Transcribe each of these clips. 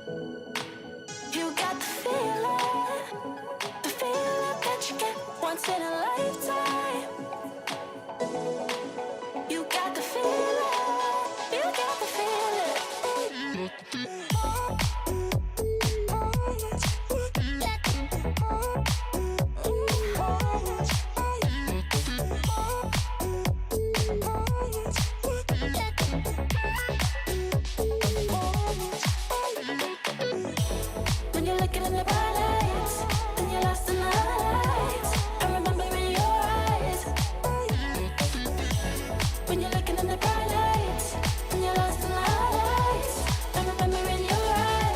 You got the feeling that you get once in a lifetime. You got the feeling, you got the feeling. When you're looking in the bright lights, and you're lost in the lights, I remember in your eyes. When you're looking in the bright lights, and you're lost in the lights, I remember in your eyes.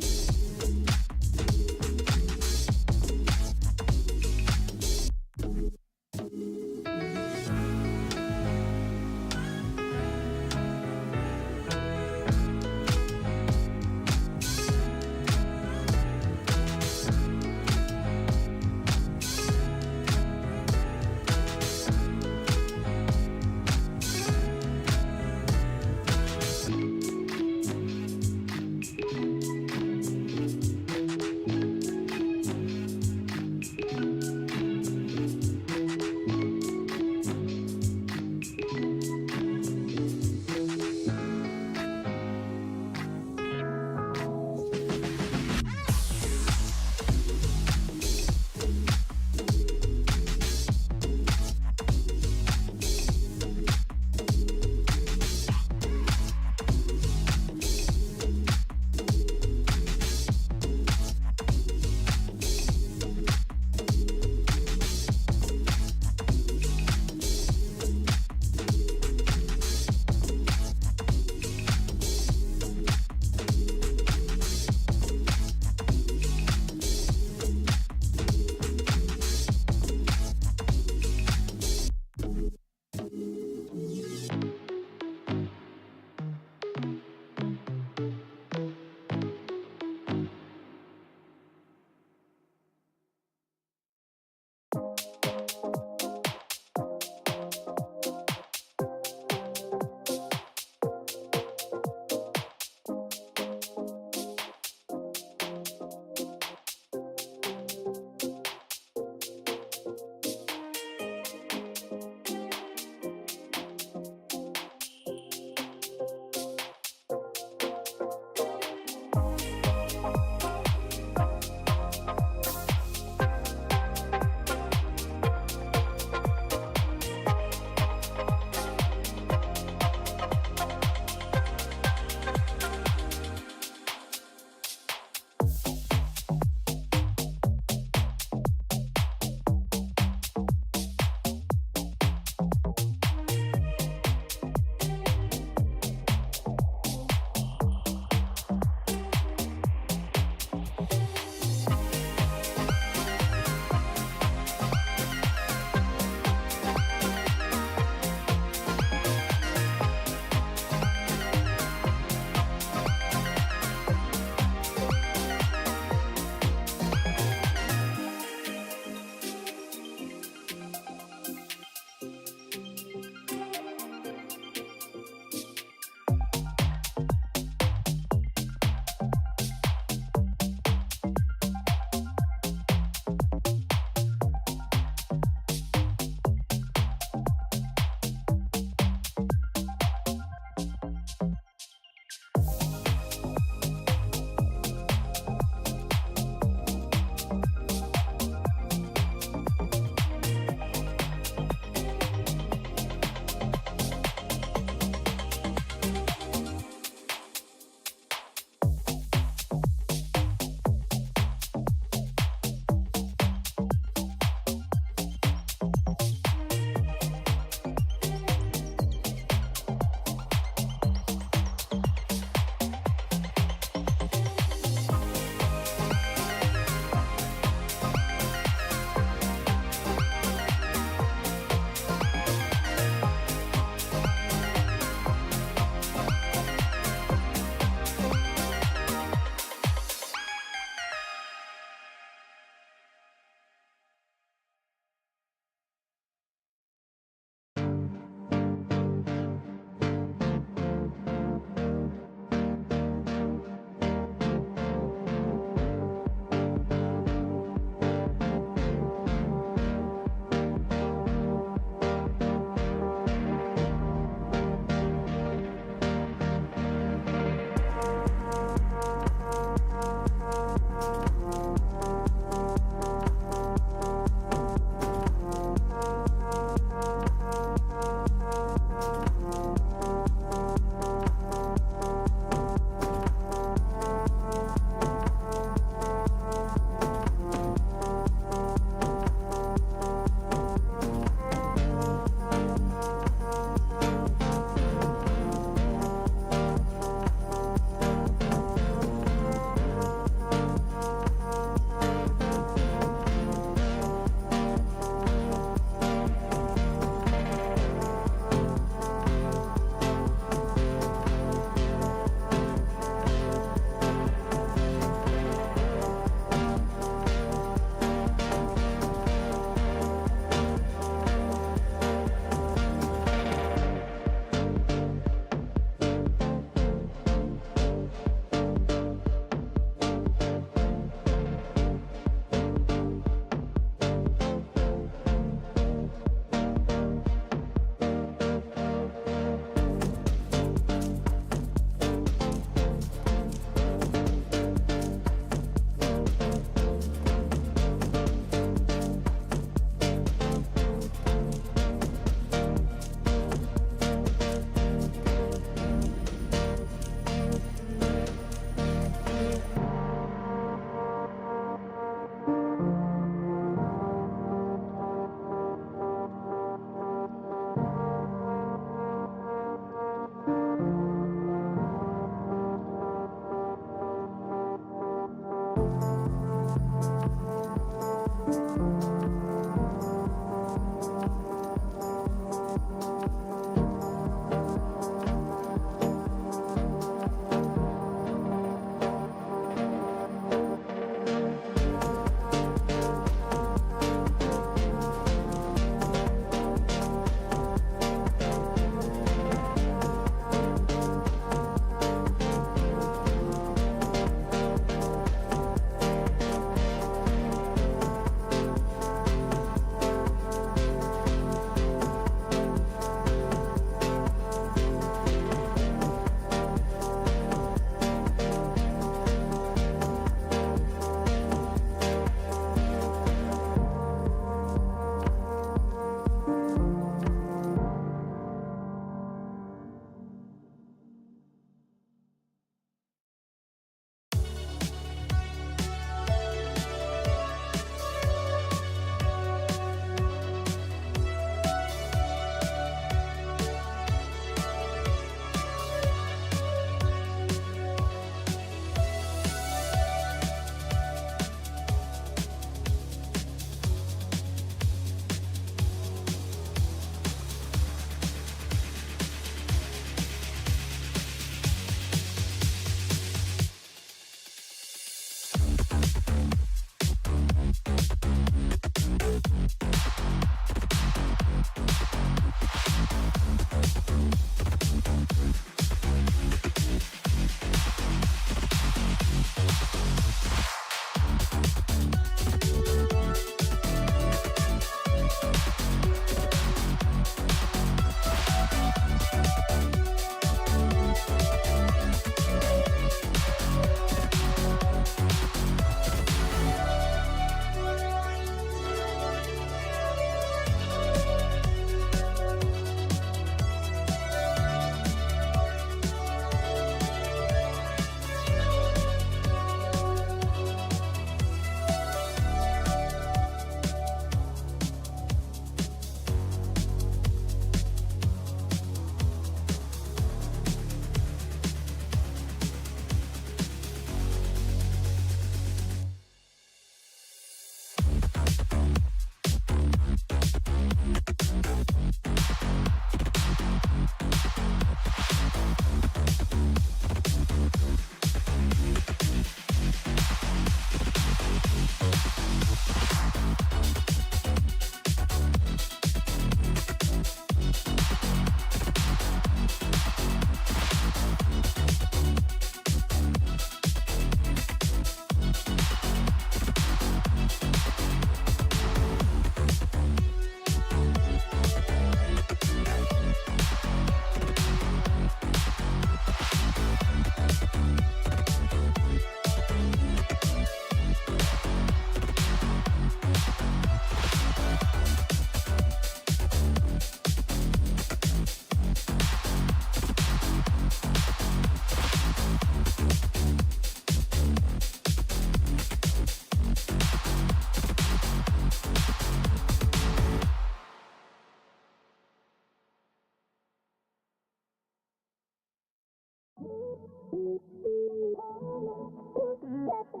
You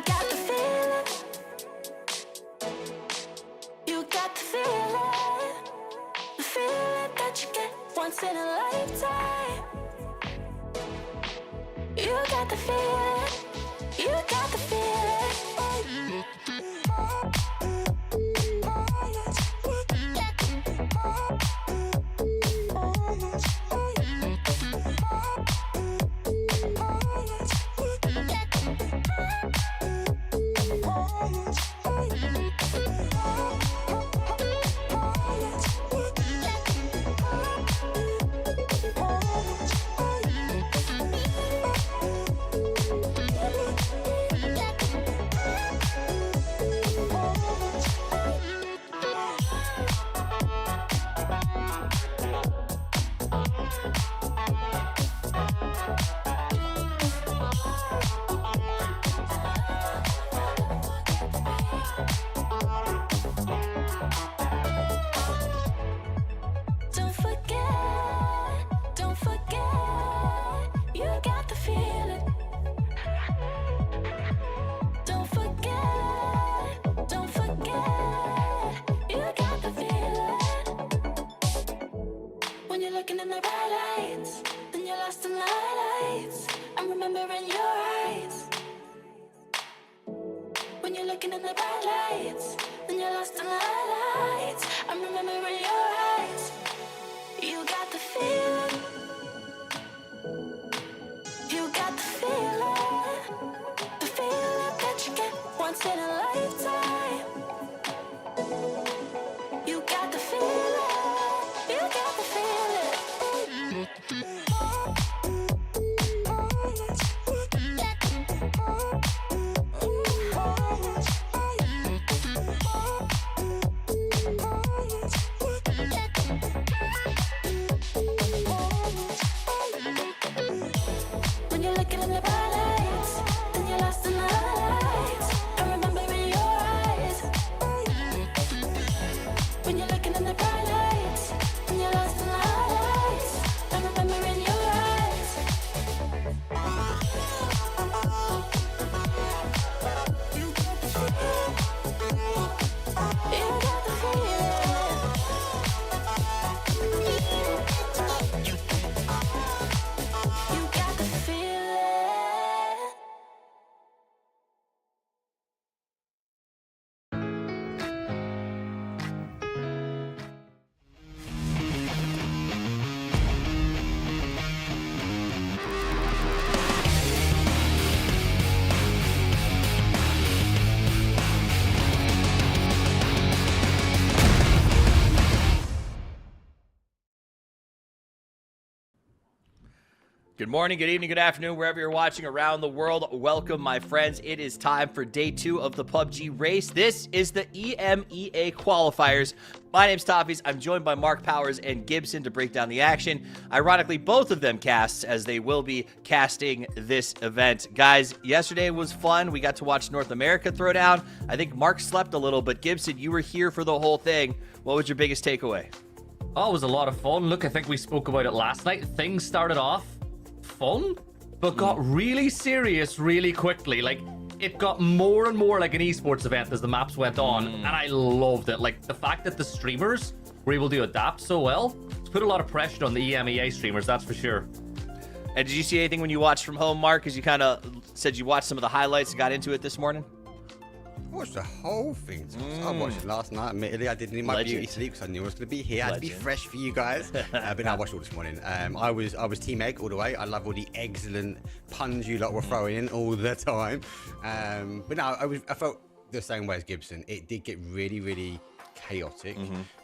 got the feeling. You got the feeling. The feeling that you get once in a lifetime. You got the feeling. You got the feeling. Don't forget, you got the feeling. Don't forget, you got the feeling. When you're looking in the bright lights, then you're lost in the lights. I'm remembering your eyes. When you're looking in the bright lights, then you're lost in the lights. I'm remembering your eyes. You got the feeling. You got the feeling. The feeling that you get once in a lifetime. You got the feeling. You got the feeling. When you're looking in the bright lights, then you're lost in the lights. I remember in your eyes. When you're looking in the bright lights, then you're lost in the lights. I remember in your eyes. You got the feeling. You got the feeling. You got the feeling. Good morning, good evening, good afternoon, wherever you're watching around the world. Welcome, my friends. It is time for day 2 of the PUBG Race. This is the EMEA Qualifiers. My name's Toffees. I'm joined by Mark Powers and Gibson to break down the action. Ironically, both of them casts, as they will be casting this event. Guys, yesterday was fun. We got to watch North America throw down. I think Mark slept a little, but Gibson, you were here for the whole thing. What was your biggest takeaway? Oh, it was a lot of fun. Look, I think we spoke about it last night. Things started off fun, but got really serious really quickly. Like, it got more and more like an esports event as the maps went on, and I loved it. Like, the fact that the streamers were able to adapt so well, it's put a lot of pressure on the EMEA streamers, that's for sure. And did you see anything when you watched from home, Mark, as you kind of said you watched some of the highlights and got into it this morning? I watched the whole thing. I watched it last night. Admittedly, I didn't need my beauty sleep because I knew I was going to be here. I had to be fresh for you guys. But no, I watched all this morning. I was Team Egg all the way. I love all the excellent puns you lot were throwing in all the time. But no, I felt the same way as Gibson. It did get really, really chaotic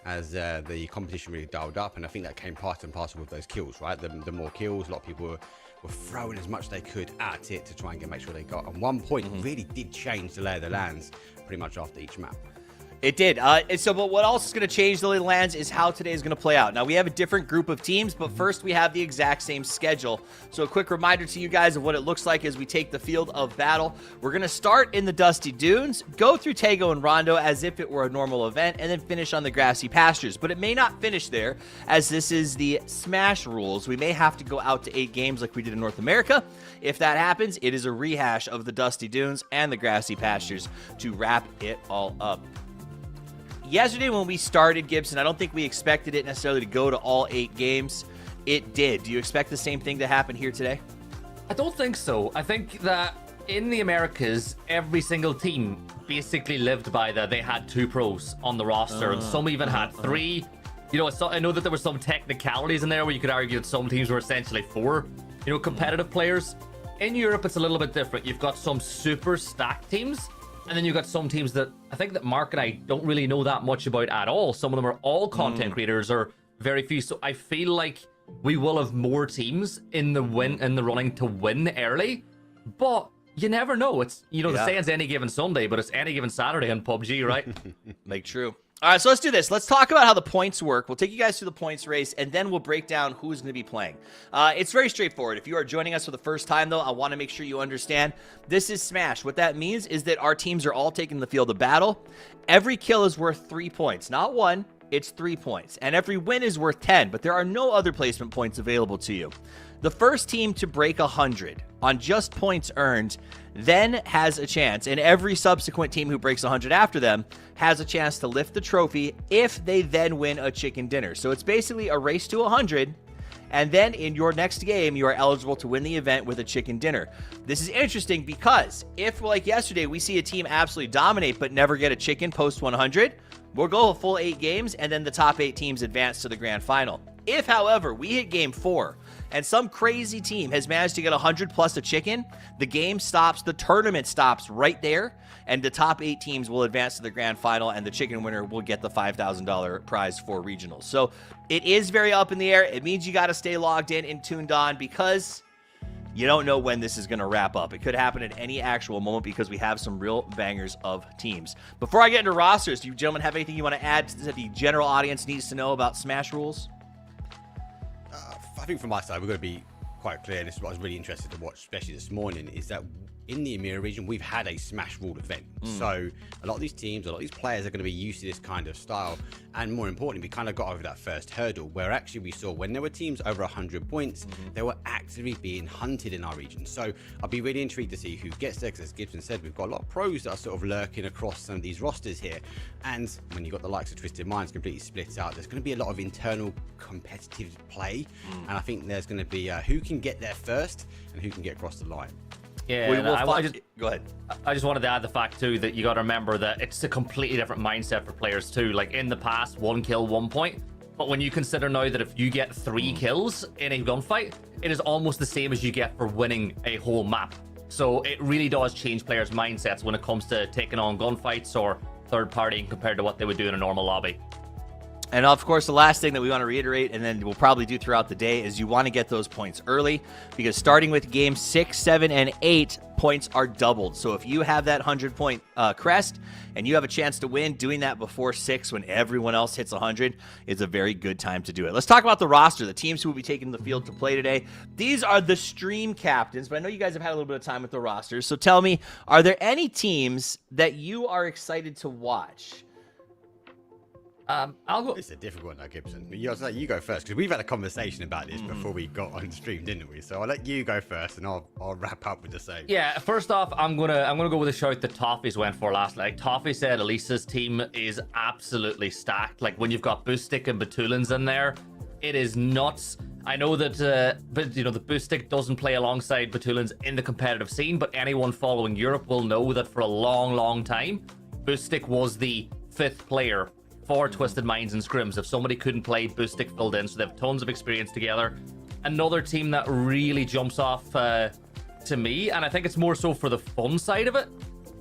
as the competition really dialed up, and I think that came part and parcel with those kills, right? The more kills, a lot of people were throwing as much as they could at it to try and make sure they got. And one point really did change the lay of the lands pretty much after each map. It did. But what else is going to change the Lily Lands is how today is going to play out. Now, we have a different group of teams, but first we have the exact same schedule. So a quick reminder to you guys of what it looks like as we take the field of battle. We're going to start in the Dusty Dunes, go through Tego and Rondo as if it were a normal event, and then finish on the grassy pastures. But it may not finish there, as this is the Smash rules. We may have to go out to 8 games like we did in North America. If that happens, it is a rehash of the Dusty Dunes and the grassy pastures to wrap it all up. Yesterday when we started, Gibson, I don't think we expected it necessarily to go to all 8 games. It did. Do you expect the same thing to happen here today? I don't think so. I think that in the Americas, every single team basically lived by that. They had 2 pros on the roster, and some even had 3. You know, I know that there were some technicalities in there where you could argue that some teams were essentially 4, competitive players. In Europe, it's a little bit different. You've got some super stacked teams, and then you've got some teams that I think that Mark and I don't really know that much about at all. Some of them are all content creators or very few. So I feel like we will have more teams in the running to win early. But you never know. It's, the saying's any given Sunday, but it's any given Saturday on PUBG, right? Make true. All right, so let's do this. Let's talk about how the points work. We'll take you guys through the points race, and then we'll break down who's going to be playing. It's very straightforward. If you are joining us for the first time, though, I want to make sure you understand this is Smash. What that means is that our teams are all taking the field of battle. Every kill is worth 3 points. Not 1, it's 3 points. And every win is worth 10, but there are no other placement points available to you. The first team to break 100 on just points earned then has a chance, and every subsequent team who breaks 100 after them has a chance to lift the trophy if they then win a chicken dinner. So it's basically a race to 100, and then in your next game, you are eligible to win the event with a chicken dinner. This is interesting because if, like yesterday, we see a team absolutely dominate but never get a chicken post 100, we'll go a full 8 games, and then the top 8 teams advance to the grand final. If, however, we hit game 4 and some crazy team has managed to get 100 plus a chicken, the game stops, the tournament stops right there, and the top 8 teams will advance to the grand final, and the chicken winner will get the $5,000 prize for regionals. So it is very up in the air. It means you got to stay logged in and tuned on because you don't know when this is going to wrap up. It could happen at any actual moment because we have some real bangers of teams. Before I get into rosters, do you gentlemen have anything you want to add that the general audience needs to know about Smash rules? I think from my side, we're going to be quite clear, and this is what I was really interested to watch, especially this morning, is that in the EMEA region, we've had a Smash ruled event. So a lot of these teams, a lot of these players are going to be used to this kind of style. And more importantly, we kind of got over that first hurdle where actually we saw when there were teams over 100 points, they were actively being hunted in our region. So I'll be really intrigued to see who gets there, because as Gibson said, we've got a lot of pros that are sort of lurking across some of these rosters here. And when you've got the likes of Twisted Minds completely split out, there's going to be a lot of internal competitive play. And I think there's going to be who can get there first and who can get across the line. Yeah, go ahead. I just wanted to add the fact too that you got to remember that it's a completely different mindset for players too. Like in the past, 1 kill, 1 point. But when you consider now that if you get 3 kills in a gunfight, it is almost the same as you get for winning a whole map. So it really does change players' mindsets when it comes to taking on gunfights or third partying compared to what they would do in a normal lobby. And of course, the last thing that we want to reiterate, and then we'll probably do throughout the day, is you want to get those points early, because starting with game 6, 7, and 8, points are doubled. So if you have that 100-point crest and you have a chance to win, doing that before 6 when everyone else hits 100 is a very good time to do it. Let's talk about the roster, the teams who will be taking the field to play today. These are the stream captains, but I know you guys have had a little bit of time with the rosters. So tell me, are there any teams that you are excited to watch? I'll go. It's a difficult one, though, Gibson. You go first, because we've had a conversation about this before we got on stream, didn't we? So I'll let you go first, and I'll wrap up with the same. Yeah, first off, I'm gonna go with a shout that Toffee's went for last night. Toffee said Elisa's team is absolutely stacked. Like when you've got Boostic and Batulins in there, it is nuts. I know that, but the Boostic doesn't play alongside Batulins in the competitive scene, but anyone following Europe will know that for a long, long time, Boostic was the 5th player for Twisted Minds and Scrims. If somebody couldn't play, Boostic filled in, so they have tons of experience together. Another team that really jumps off to me, and I think it's more so for the fun side of it,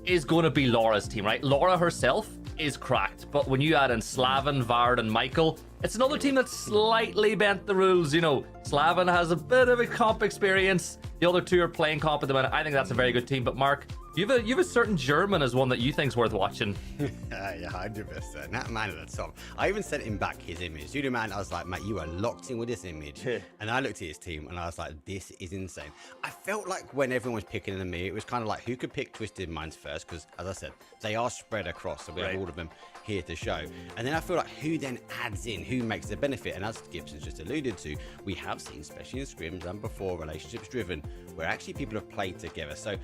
is going to be Laura's team, right? Laura herself is cracked, but when you add in Slavin, Vard, and Michael, It's another team that slightly bent the rules. You know, Slaven has a bit of a comp experience. The other two are playing comp at the minute. I think that's a very good team. But Mark, you have a certain German as one that you think's worth watching. Yeah, 100%. That man at the top. I even sent him back his image. Zuliman, I was like, mate, you are locked in with this image. And I looked at his team and I was like, this is insane. I felt like when everyone was picking an EMEA, it was kind of like who could pick Twisted Minds first, because as I said, they are spread across, so we have all of them here to show. And then I feel like who then adds in, who makes the benefit. And as Gibson's just alluded to, we have seen, especially in scrims and before, relationships driven, where actually people have played together. So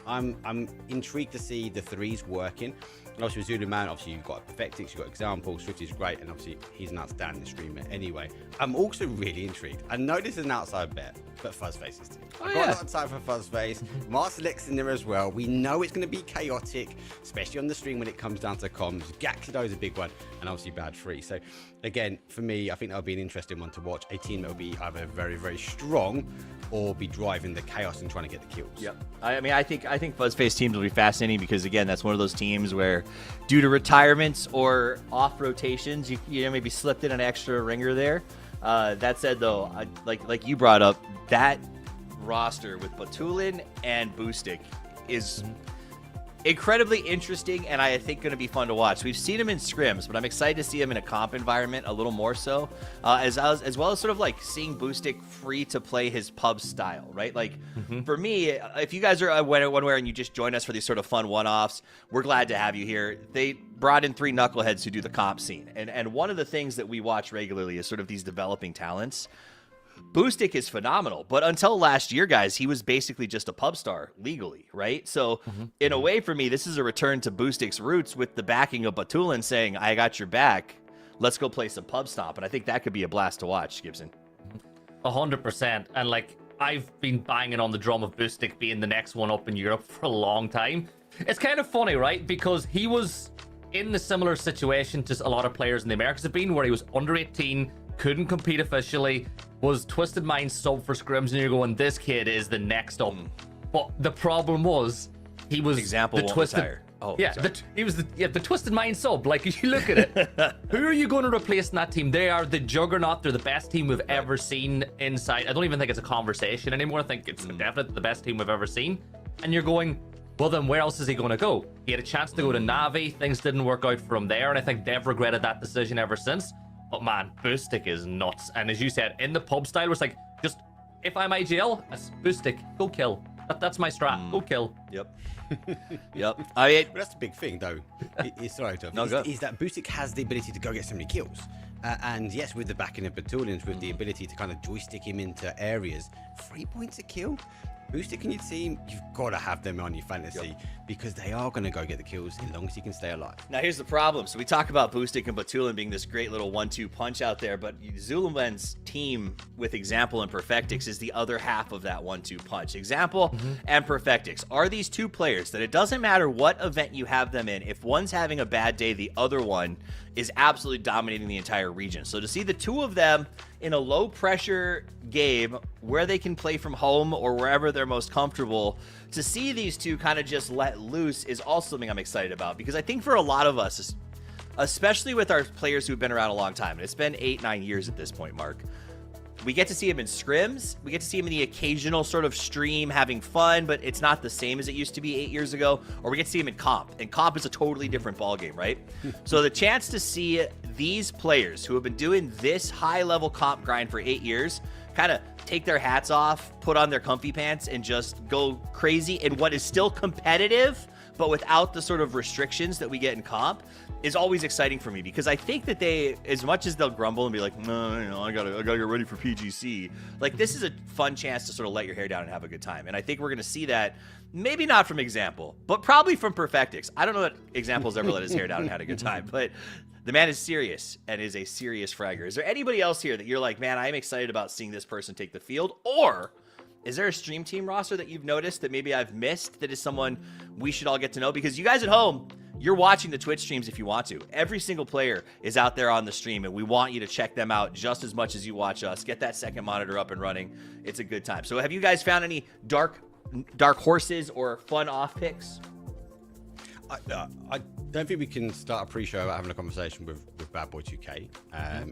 I'm intrigued to see the threes working. And obviously with Zuliman, obviously you've got Perfectix, you've got Example, Swift is great, and obviously he's an outstanding streamer anyway. I'm also really intrigued. I know this is an outside bet, but Fuzzface is too. I've got a lot of time for Fuzzface. Marcelik's in there as well. We know it's going to be chaotic, especially on the stream when it comes down to comms. Gaxido is a big one, and obviously Bad Free. So again, for me, I think that'll be an interesting one to watch. A team that will be either very, very strong or be driving the chaos and trying to get the kills. Yep. I mean, I think Fuzzface teams will be fascinating because, again, that's one of those teams where, due to retirements or off rotations, you know, maybe slipped in an extra ringer there. That said, though, like you brought up, that roster with Batulin and Boostic is incredibly interesting, and I think going to be fun to watch. We've seen him in scrims, but I'm excited to see him in a comp environment a little more so, as well as sort of like seeing Boostic free to play his pub style, right? Like for me, if you guys are one way and you just join us for these sort of fun one-offs, we're glad to have you here. They brought in 3 knuckleheads who do the comp scene, and one of the things that we watch regularly is sort of these developing talents. Boostic is phenomenal, but until last year, guys, he was basically just a pub star legally, right? So in a way, for me, this is a return to Boostic's roots with the backing of Batulin saying, I got your back. Let's go play some pub stomp. And I think that could be a blast to watch, Gibson. 100%. And like, I've been banging on the drum of Boostic being the next one up in Europe for a long time. It's kind of funny, right? Because he was in the similar situation to a lot of players in the Americas have been, where he was under 18, couldn't compete officially, was Twisted Mind sub for scrims, and you're going, this kid is the next up. But the problem was, he was Example the Twisted. He was the Twisted Mind sub. Like, if you look at it, who are you going to replace in that team? They are the juggernaut. They're the best team we've ever seen inside. I don't even think it's a conversation anymore. I think it's definitely the best team we've ever seen. And you're going, well, then where else is he going to go? He had a chance to go to Navi. Things didn't work out for him there, and I think they've regretted that decision ever since. But man, Boostic is nuts. And as you said, in the pub style, it's like, just, if I'm IGL, Boostic, go kill. That's my strat. Go kill. Yep. Yep. I mean, But that's the big thing, though. Sorry, Tom. No, go. Is that Boostic has the ability to go get so many kills. And yes, with the backing of Batulins, with the ability to kind of joystick him into areas, 3 points a kill. Boostic and your team, you've got to have them on your fantasy because they are going to go get the kills as long as you can stay alive. now here's the problem. So we talk about Boostic and Batulin being this great little 1-2 punch out there, but Zuliman's team with Example and Perfectix is the other half of that 1-2 punch. Example and Perfectix are these two players that it doesn't matter what event you have them in. If one's having a bad day, the other one is absolutely dominating the entire region. So to see the two of them in a low pressure game where they can play from home or wherever they're most comfortable, to see these two kind of just let loose is also something I'm excited about, because I think for a lot of us, especially with our players who've been around a long time, and it's been 8-9 years at this point, Mark, we get to see him in scrims, we get to see him in the occasional sort of stream having fun, but it's not the same as it used to be 8 years ago, or we get to see him in comp, and comp is a totally different ballgame, right? So the chance to see these players who have been doing this high-level comp grind for 8 years kind of take their hats off, put on their comfy pants, and just go crazy in what is still competitive, but without the sort of restrictions that we get in comp, is always exciting for me, because I think that they, as much as they'll grumble and be like, no, you know, I gotta get ready for PGC, like, this is a fun chance to sort of let your hair down and have a good time. And I think we're gonna see that, maybe not from Example, but probably from Perfectix. I don't know that Example's ever let his hair down and had a good time, but the man is serious and is a serious fragger. Is there anybody else here that you're like, man, I'm excited about seeing this person take the field? Or is there a stream team roster that you've noticed that maybe I've missed that is someone we should all get to know? Because you guys at home, you're watching the Twitch streams if you want to. Every single player is out there on the stream, and we want you to check them out just as much as you watch us. Get that second monitor up and running. It's a good time. So have you guys found any dark horses or fun off picks? I don't think we can start a pre-show without having a conversation with Bad Boy 2K,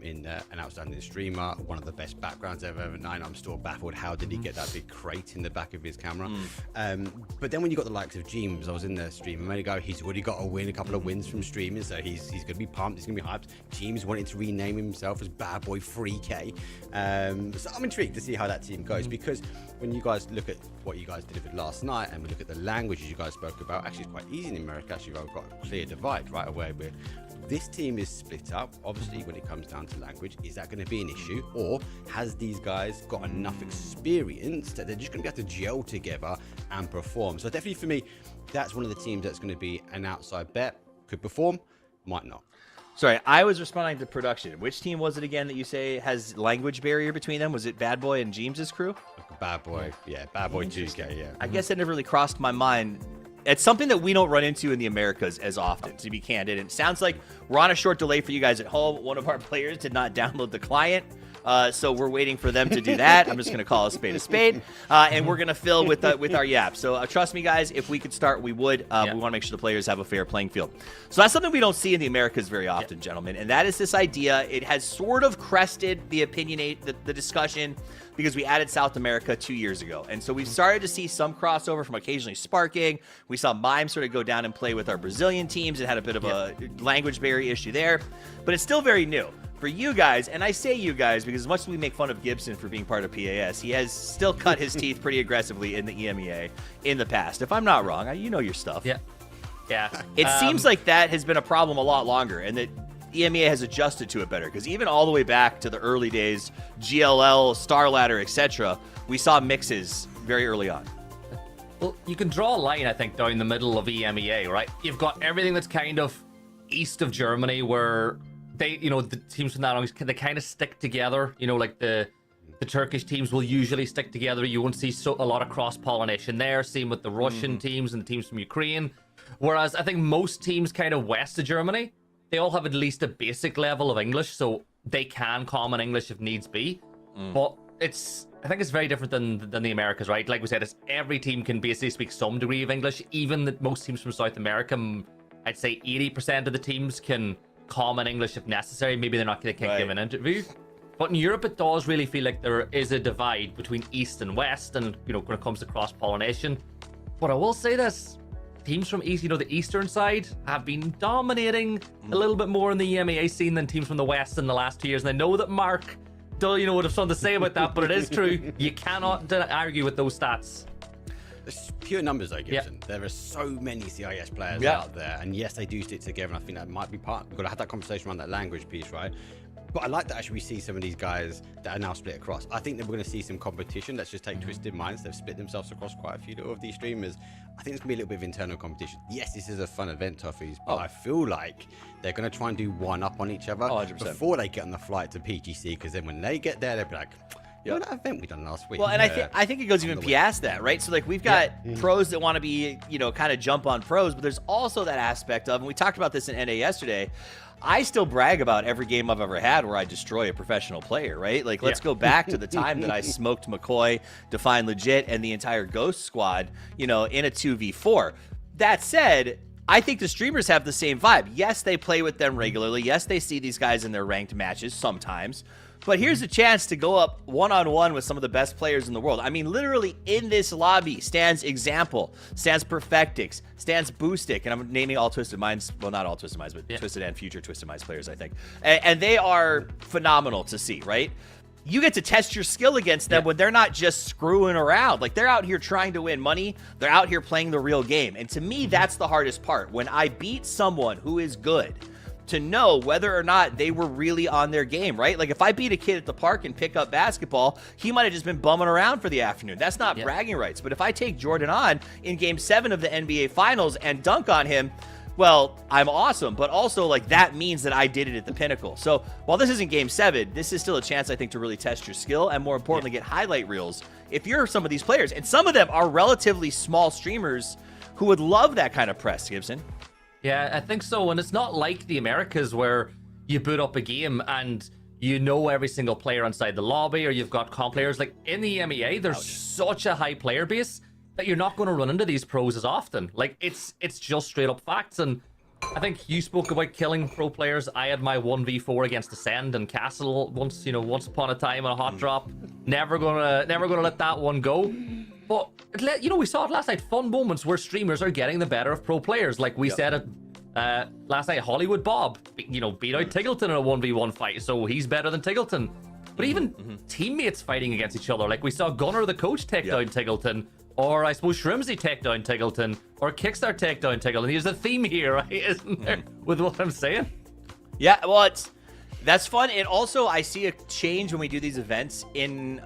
in an outstanding streamer, one of the best backgrounds I've ever known. I'm still baffled. How did he get that big crate in the back of his camera? But then when you got the likes of James, I was in the stream a minute ago. He's already got a couple of wins from streaming, so he's going to be pumped. He's going to be hyped. James wanted to rename himself as Bad Boy 3K. So I'm intrigued to see how that team goes, because when you guys look at what you guys delivered last night and we look at the languages you guys spoke about, actually it's quite easy in America. Actually, you've got a clear divide right away where this team is split up. Obviously, when it comes down to language, is that going to be an issue, or has these guys got enough experience that they're just going to be able to gel together and perform? So definitely for me, that's one of the teams that's going to be an outside bet. Could perform, might not. Sorry, I was responding to production. Which team was it again that you say has language barrier between them? Was it Bad Boy and James's crew? Bad Boy, yeah, Bad Boy 2K, yeah. I guess it never really crossed my mind. It's something that we don't run into in the Americas as often, to be candid. And it sounds like we're on a short delay for you guys at home. One of our players did not download the client, so we're waiting for them to do that. I'm just going to call a spade, and we're going to fill with our yaps. So trust me, guys, if we could start, we would. We want to make sure the players have a fair playing field. So that's something we don't see in the Americas very often, gentlemen, and that is this idea. It has sort of crested the the discussion, because we added South America 2 years ago. And so we've started to see some crossover from occasionally sparking. We saw Mime sort of go down and play with our Brazilian teams. It had a bit of a language barrier issue there, but it's still very new. For you guys, and I say you guys because as much as we make fun of Gibson for being part of PAS, he has still cut his teeth pretty aggressively in the EMEA in the past. If I'm not wrong, you know your stuff. Yeah. It seems like that has been a problem a lot longer, and that EMEA has adjusted to it better, because even all the way back to the early days, GLL, Star Ladder, etc., we saw mixes very early on. Well, you can draw a line, I think, down the middle of EMEA, right? You've got everything that's kind of east of Germany, where they, the teams from that, they kind of stick together. Like the Turkish teams will usually stick together. You won't see a lot of cross-pollination there. Same with the Russian teams and the teams from Ukraine. Whereas I think most teams kind of west of Germany, they all have at least a basic level of English, so they can common English if needs be. But I think it's very different than the Americas, right? Like we said, every team can basically speak some degree of English. Even most teams from South America, I'd say 80% of the teams can common English if necessary. Maybe they're not going to give an interview. But in Europe, it does really feel like there is a divide between East and West, and when it comes to cross-pollination. But I will say this. Teams from East, the eastern side, have been dominating a little bit more in the EMEA scene than teams from the West in the last 2 years. And I know that Mark, would have something to say about that, but it is true. You cannot argue with those stats. It's pure numbers though, Gibson. There are so many CIS players out there, and yes, they do stick together, and I think that might be part. We've got to have that conversation around that language piece, right? But I like that actually we see some of these guys that are now split across. I think that we're going to see some competition. Let's just take Twisted Minds. They've split themselves across quite a few of these streamers. I think it's going to be a little bit of internal competition. Yes, this is a fun event, Toffees, but I feel like they're going to try and do one up on each other before they get on the flight to PGC, because then when they get there, they'll be like, that event we done last week. Well, and I think it goes even past that, right? So like we've got pros that want to be, kind of jump on pros, but there's also that aspect of, and we talked about this in NA yesterday, I still brag about every game I've ever had where I destroy a professional player, right? Like, let's go back to the time that I smoked McCoy, Define Legit, and the entire Ghost squad, in a 2v4. That said, I think the streamers have the same vibe. Yes, they play with them regularly. Yes, they see these guys in their ranked matches sometimes. But here's a chance to go up one-on-one with some of the best players in the world. I mean, literally in this lobby stands Example, stands Perfectix, stands Boostic, and I'm naming all Twisted Minds. Well, not all Twisted Minds, but Twisted and future Twisted Minds players, I think. And they are phenomenal to see, right? You get to test your skill against them when they're not just screwing around. Like, they're out here trying to win money. They're out here playing the real game. And to me, that's the hardest part. When I beat someone who is good, to know whether or not they were really on their game, right? Like, if I beat a kid at the park and pick up basketball, he might have just been bumming around for the afternoon. That's not bragging rights. But if I take Jordan on in Game 7 of the NBA Finals and dunk on him, well, I'm awesome. But also, like, that means that I did it at the pinnacle. So while this isn't Game 7, this is still a chance, I think, to really test your skill and, more importantly, get highlight reels if you're some of these players. And some of them are relatively small streamers who would love that kind of press, Gibson. Yeah, I think so. And it's not like the Americas where you boot up a game and you know every single player inside the lobby, or you've got comp players. Like in the EMEA, there's such a high player base that you're not going to run into these pros as often. Like, it's just straight up facts. And I think you spoke about killing pro players. I had my 1v4 against Ascend and Castle once upon a time on a hot drop. Never gonna let that one go. But we saw it last night. Fun moments where streamers are getting the better of pro players. Like we said it last night. Hollywood Bob, beat out Tiggleton in a 1v1 fight, so he's better than Tiggleton. But even teammates fighting against each other. Like we saw Gunnar the coach take down Tiggleton. Or I suppose Shrimsy take down Tiggleton, or Kickstar take down Tiggleton. There's a theme here, right? Isn't there? With what I'm saying? Yeah, well, that's fun. And also, I see a change when we do these events in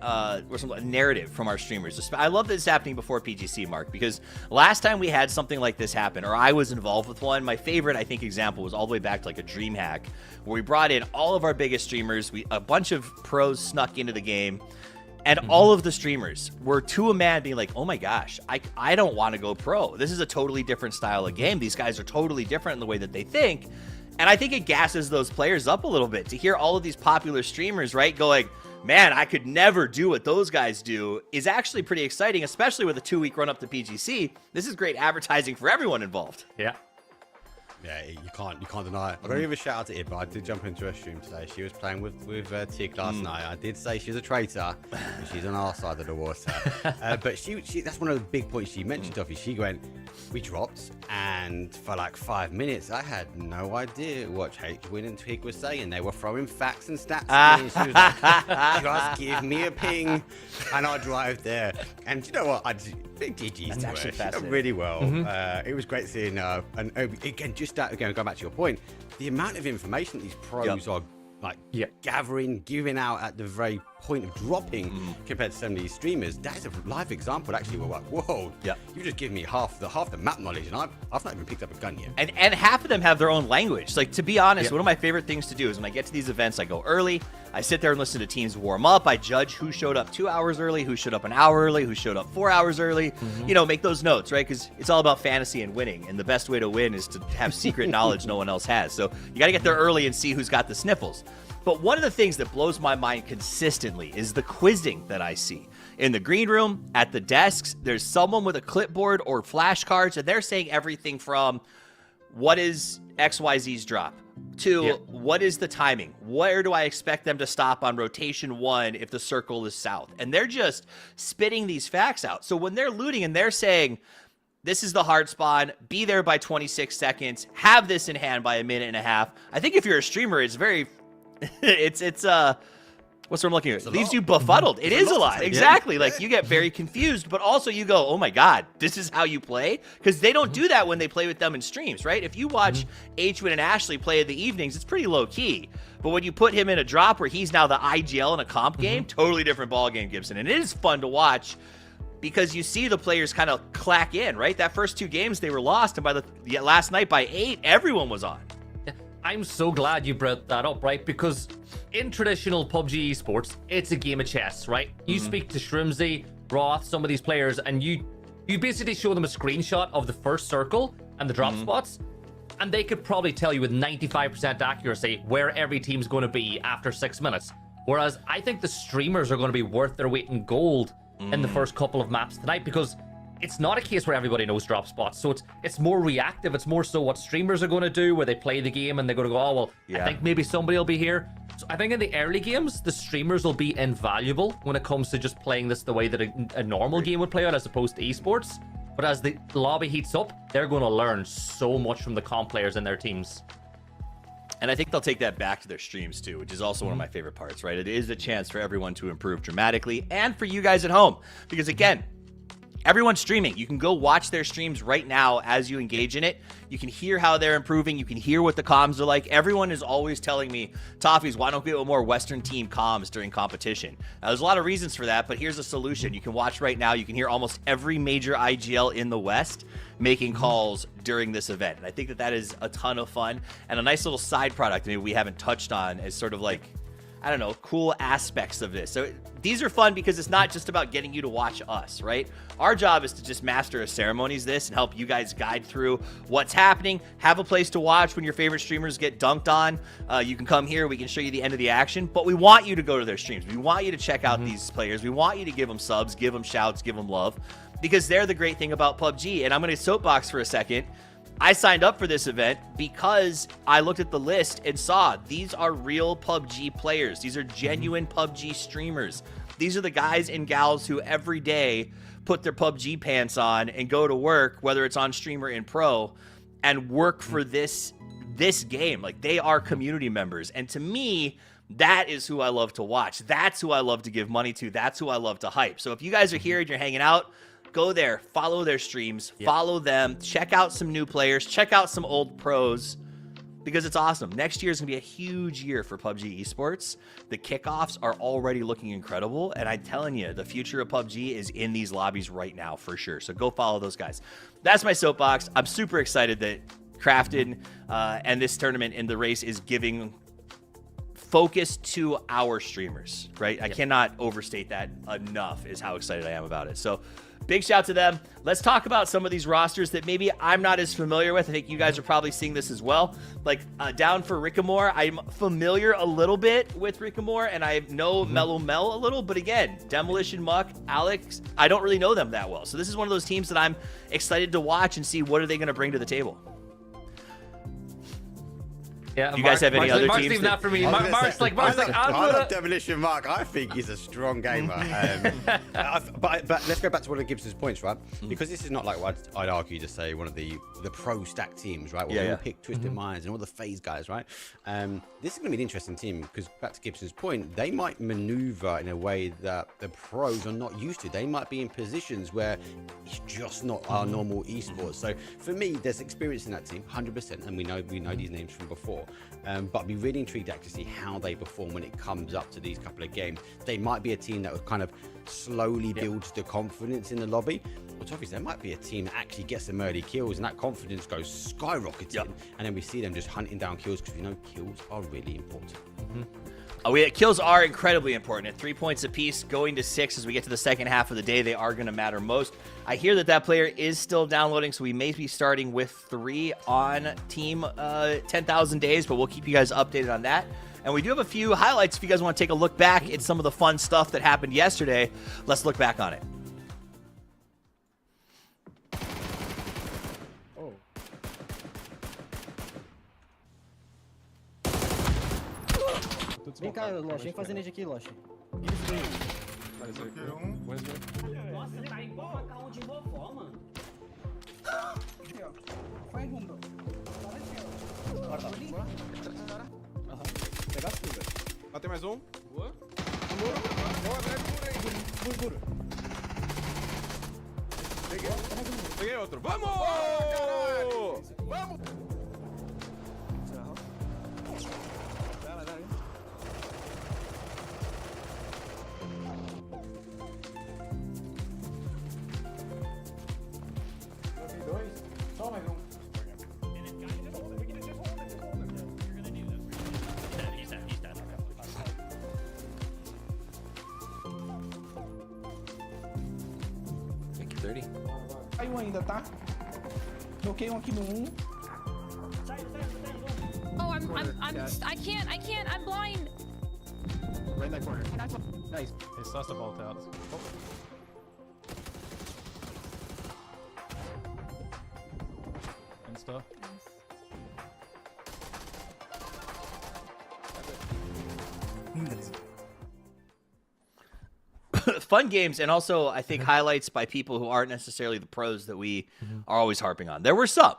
narrative from our streamers. I love that it's happening before PGC, Mark, because last time we had something like this happen, or I was involved with one, my favorite, I think, example was all the way back to like a dream hack, where we brought in all of our biggest streamers. A bunch of pros snuck into the game. And all of the streamers were to a man being like, oh my gosh, I don't want to go pro. This is a totally different style of game. These guys are totally different in the way that they think. And I think it gasses those players up a little bit to hear all of these popular streamers, right, going, man, I could never do what those guys do, is actually pretty exciting, especially with a 2-week run up to PGC. This is great advertising for everyone involved. Yeah. Yeah, you can't deny it. I've got to give a shout out to Ibba. I did jump into her stream today. She was playing with Tig last night. I did say she's a traitor, and she's on our side of the water. But she that's one of the big points she mentioned, Duffy. She went, we dropped, and for like 5 minutes, I had no idea what HWin and Twig were saying. They were throwing facts and stats at me. And she was like, just give me a ping, and I'll drive there. And you know what? Big GG's to her. She done really well. It was great seeing her. And again, going back to your point, the amount of information that these pros are like gathering, giving out at the very point of dropping compared to some of these streamers, that is a live example. Actually, we're like, whoa, you just give me half the map knowledge, and I've not even picked up a gun yet. And half of them have their own language. Like, to be honest, one of my favorite things to do is when I get to these events, I go early. I sit there and listen to teams warm up. I judge who showed up 2 hours early, who showed up an hour early, who showed up 4 hours early. Make those notes, right? Because it's all about fantasy and winning. And the best way to win is to have secret knowledge no one else has. So you got to get there early and see who's got the sniffles. But one of the things that blows my mind consistently is the quizzing that I see. In the green room, at the desks, there's someone with a clipboard or flashcards, and they're saying everything from what is XYZ's drop to what is the timing? Where do I expect them to stop on rotation 1 if the circle is south? And they're just spitting these facts out. So when they're looting and they're saying, this is the hard spawn, be there by 26 seconds, have this in hand by a minute and a half, I think if you're a streamer, it's very... it's what's what I'm looking at? It leaves you befuddled. It is a lot. Exactly. Like, you get very confused, but also you go, oh my God, this is how you play? Because they don't do that when they play with them in streams, right? If you watch HWin and Ashley play in the evenings, it's pretty low key. But when you put him in a drop where he's now the IGL in a comp game, totally different ball game, Gibson. And it is fun to watch because you see the players kind of clack in, right? That first 2 games, they were lost. And by the last night, by 8, everyone was on. I'm so glad you brought that up, right? Because in traditional PUBG Esports, it's a game of chess, right? You speak to Shrimsy, Roth, some of these players, and you basically show them a screenshot of the first circle and the drop spots, and they could probably tell you with 95% accuracy where every team's going to be after 6 minutes. Whereas I think the streamers are going to be worth their weight in gold in the first couple of maps tonight, because it's not a case where everybody knows drop spots. So it's more reactive. It's more so what streamers are going to do, where they play the game and they're going to go, oh, well, I think maybe somebody will be here. So I think in the early games, the streamers will be invaluable when it comes to just playing this the way that a normal game would play out as opposed to esports. But as the lobby heats up, they're going to learn so much from the comp players in their teams. And I think they'll take that back to their streams too, which is also one of my favorite parts, right? It is a chance for everyone to improve dramatically, and for you guys at home. Because again, everyone's streaming. You can go watch their streams right now as you engage in it. You can hear how they're improving. You can hear what the comms are like. Everyone is always telling me, Toffees, why don't we get more Western team comms during competition? Now, there's a lot of reasons for that, but here's a solution. You can watch right now. You can hear almost every major IGL in the West making calls during this event. And I think that that is a ton of fun and a nice little side product maybe we haven't touched on as sort of like, I don't know, cool aspects of this. So these are fun because it's not just about getting you to watch us, right? Our job is to just master a ceremonies this and help you guys guide through what's happening. Have a place to watch when your favorite streamers get dunked on. You can come here. We can show you the end of the action. But we want you to go to their streams. We want you to check out these players. We want you to give them subs, give them shouts, give them love. because they're the great thing about PUBG. And I'm going to soapbox for a second. I signed up for this event because I looked at the list and saw these are real PUBG players. These are genuine PUBG streamers. These are the guys and gals who every day put their PUBG pants on and go to work, whether it's on stream or in pro, and work for this game. Like, they are community members. And to me, that is who I love to watch. That's who I love to give money to. That's who I love to hype. So if you guys are here and you're hanging out, go there, follow their streams, follow them, check out some new players, check out some old pros, because it's awesome. Next year is going to be a huge year for PUBG Esports. The kickoffs are already looking incredible, and I'm telling you, the future of PUBG is in these lobbies right now for sure. So go follow those guys. That's my soapbox. I'm super excited that Crafted and this tournament in the race is giving focus to our streamers, right? I cannot overstate that enough, is how excited I am about it. So big shout to them. Let's talk about some of these rosters that maybe I'm not as familiar with. I think you guys are probably seeing this as well. Like down for Rickamore, I'm familiar a little bit with Rickamore, and I know Mellow Mel a little, but again, Demolition Muck, Alex, I don't really know them that well. So this is one of those teams that I'm excited to watch and see what are they going to bring to the table. Yeah, do you guys have any other teams? Mark's not for me. Mark's like, I love Demolition Mark. I think he's a strong gamer. But let's go back to one of Gibson's points, right? Because this is not like what I'd argue to say one of the pro stack teams, right? Where we all pick Twisted Minds and all the phase guys, right? This is going to be an interesting team because back to Gibson's point, they might maneuver in a way that the pros are not used to. They might be in positions where it's just not our normal esports. So for me, there's experience in that team, 100%, and we know these names from before. But I'd be really intrigued to see how they perform when it comes up to these couple of games. They might be a team that will kind of slowly builds the confidence in the lobby. But obviously, there might be a team that actually gets some early kills and that confidence goes skyrocketing. And then we see them just hunting down kills because we know kills are really important. Kills are incredibly important. At 3 points apiece, going to 6 as we get to the second half of the day, they are going to matter most. I hear that player is still downloading, so we may be starting with 3 on team 10,000 days, but we'll keep you guys updated on that. And we do have a few highlights if you guys want to take a look back at some of the fun stuff that happened yesterday. Let's look back on it. Vem cá, Loche, vem fazer nade aqui, Loche. Nossa, ele tá igual a carro de vovó, mano. Aqui, ó. Vai, bunda. Bora, bora. Pegar tudo, velho. Tem mais um. Boa. Boa, velho, Muro. Peguei outro. Vamos! Vamos! Só mais um. Make it 30. Caiu ainda, tá? Noquei um aqui no 1. Oh, I can't, I'm blind. Right in that corner. Nice. He sussed the vault out. And stuff. Fun games, and also I think highlights by people who aren't necessarily the pros that we are always harping on. There were some,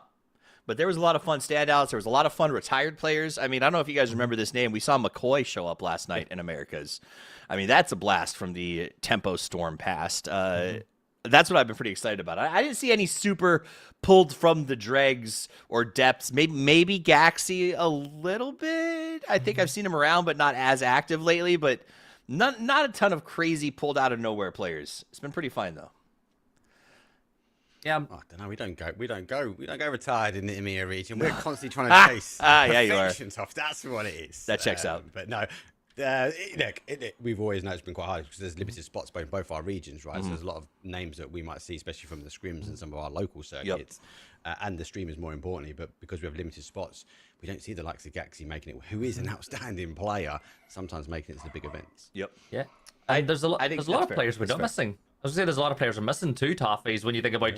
but there was a lot of fun standouts. There was a lot of fun retired players. I mean, I don't know if you guys remember this name. We saw McCoy show up last night in Americas. I mean, that's a blast from the Tempo Storm past. That's what I've been pretty excited about. I didn't see any super pulled from the dregs or depths. Maybe Gaxi a little bit. I think I've seen him around, but not as active lately. But not a ton of crazy pulled out of nowhere players. It's been pretty fun though. Yeah, I don't know. We don't go retired in the EMEA region. We're constantly trying to chase yeah, you are. perfection stuff. That's what it is. That checks out. But no, we've always known it's been quite hard because there's limited spots in both our regions, right? So there's a lot of names that we might see, especially from the scrims and some of our local circuits, and the streamers more importantly. But because we have limited spots, we don't see the likes of Gaxi making it, who is an outstanding player, sometimes making it to the big events. Yep. yeah. There's a lot of players we're not missing. was gonna say there's a lot of players are missing too, Toffees, when you think about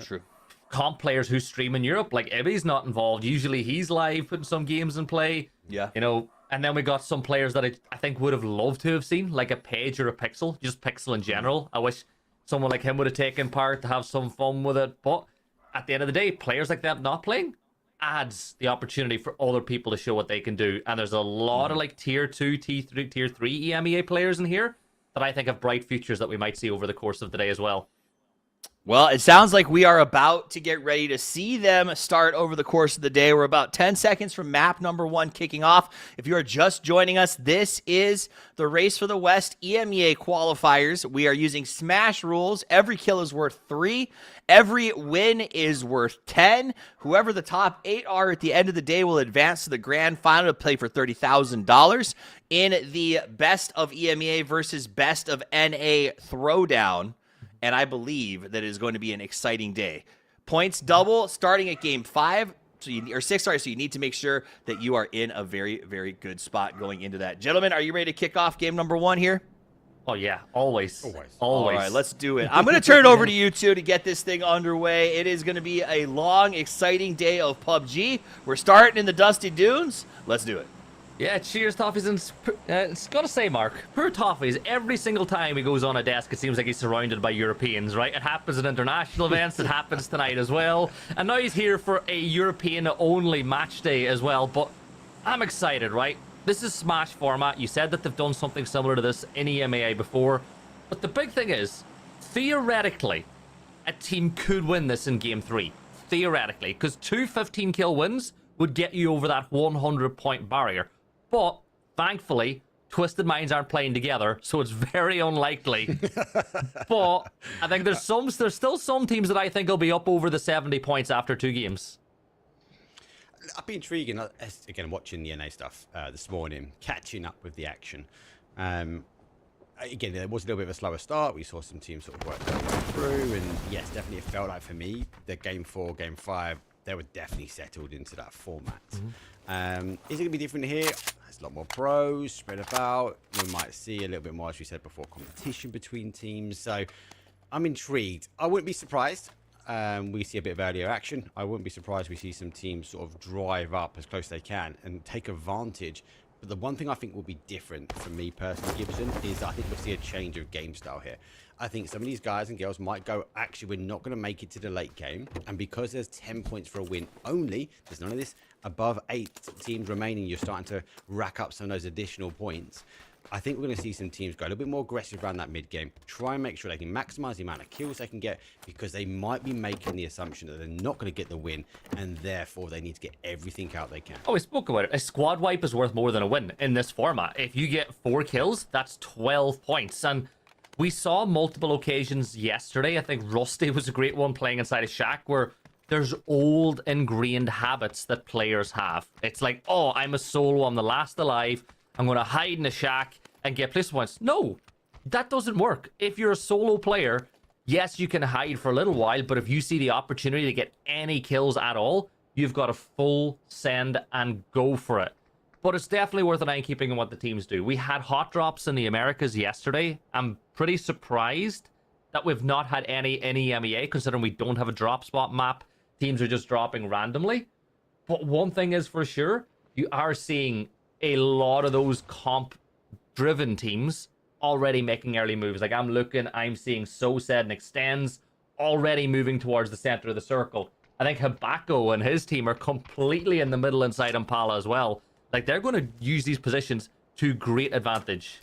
comp players who stream in Europe. Like Ibby's not involved. Usually he's live putting some games in play. Yeah. You know, and then we got some players that I think would have loved to have seen, like a Page or a Pixel, just Pixel in general. I wish someone like him would have taken part to have some fun with it. But at the end of the day, players like that not playing adds the opportunity for other people to show what they can do. And there's a lot of like tier 2, tier 3 EMEA players in here that I think have bright futures that we might see over the course of the day as well. Well, it sounds like we are about to get ready to see them start over the course of the day. We're about 10 seconds from map number 1 kicking off. If you are just joining us, this is the Race for the West EMEA Qualifiers. We are using Smash rules. Every kill is worth 3. Every win is worth 10. Whoever the top 8 are at the end of the day will advance to the grand final to play for $30,000 in the Best of EMEA versus Best of NA Throwdown. And I believe that it is going to be an exciting day. Points double starting at game 5, or 6, sorry, so you need to make sure that you are in a very, very good spot going into that. Gentlemen, are you ready to kick off game number 1 here? Oh, yeah, always. All right, let's do it. I'm going to turn it over to you two to get this thing underway. It is going to be a long, exciting day of PUBG. We're starting in the Dusty Dunes. Let's do it. Yeah, cheers, Toffees. And it's got to say, Mark, poor Toffees, every single time he goes on a desk, it seems like he's surrounded by Europeans, right? It happens at international events. It happens tonight as well. And now he's here for a European-only match day as well. But I'm excited, right? This is Smash format. You said that they've done something similar to this in EMEA before. But the big thing is, theoretically, a team could win this in Game 3. Theoretically. Because 2 15-kill wins would get you over that 100-point barrier. But, thankfully, Twisted Minds aren't playing together, so it's very unlikely. But I think there's still some teams that I think will be up over the 70 points after 2 games. I've been intriguing, again, watching the NA stuff this morning, catching up with the action. Again, there was a little bit of a slower start. We saw some teams sort of work their way through, and yes, definitely it felt like for me, the game 4, game 5, they were definitely settled into that format. Is it going to be different here? There's a lot more pros spread about. We might see a little bit more, as we said before, competition between teams. So I'm intrigued. I wouldn't be surprised we see a bit of earlier action. I wouldn't be surprised we see some teams sort of drive up as close as they can and take advantage. But the one thing I think will be different for me personally, Gibson, is I think we'll see a change of game style here. I think some of these guys and girls might go, actually, we're not going to make it to the late game. And because there's 10 points for a win only, there's none of this above 8 teams remaining. You're starting to rack up some of those additional points. I think we're going to see some teams go a little bit more aggressive around that mid game. Try and make sure they can maximize the amount of kills they can get, because they might be making the assumption that they're not going to get the win, and therefore they need to get everything out they can. Oh, we spoke about it. A squad wipe is worth more than a win in this format. If you get 4 kills, that's 12 points. And we saw multiple occasions yesterday. I think Rusty was a great one playing inside a shack where there's old ingrained habits that players have. It's like, oh, I'm a solo, I'm the last alive, I'm going to hide in a shack and get plus points. No, that doesn't work. If you're a solo player, yes, you can hide for a little while, but if you see the opportunity to get any kills at all, you've got to full send and go for it. But it's definitely worth an eye keeping on what the teams do. We had hot drops in the Americas yesterday. I'm pretty surprised that we've not had any in EMEA, considering we don't have a drop spot map. Teams are just dropping randomly. But one thing is for sure, you are seeing a lot of those comp-driven teams already making early moves. Like I'm seeing SoSed and Extends already moving towards the center of the circle. I think Habako and his team are completely in the middle inside Impala as well. Like, they're going to use these positions to great advantage.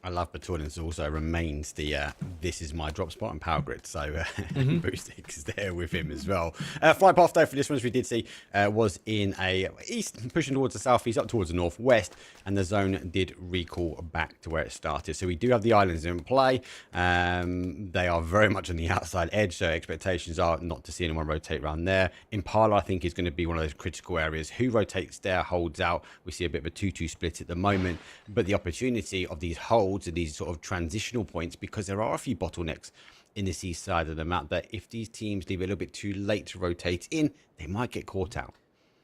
I love Batorn's also remains the this is my drop spot and power grid. So Boostic is there with him as well. Flight path though for this one, as we did see, was in a east, pushing towards the southeast, up towards the northwest, and the zone did recall back to where it started. So we do have the islands in play. They are very much on the outside edge, so expectations are not to see anyone rotate around there. Impala, I think, is going to be one of those critical areas. Who rotates there holds out. We see a bit of a 2-2 split at the moment, but the opportunity of these holds to these sort of transitional points, because there are a few bottlenecks in this east side of the map that if these teams leave it a little bit too late to rotate in, they might get caught out.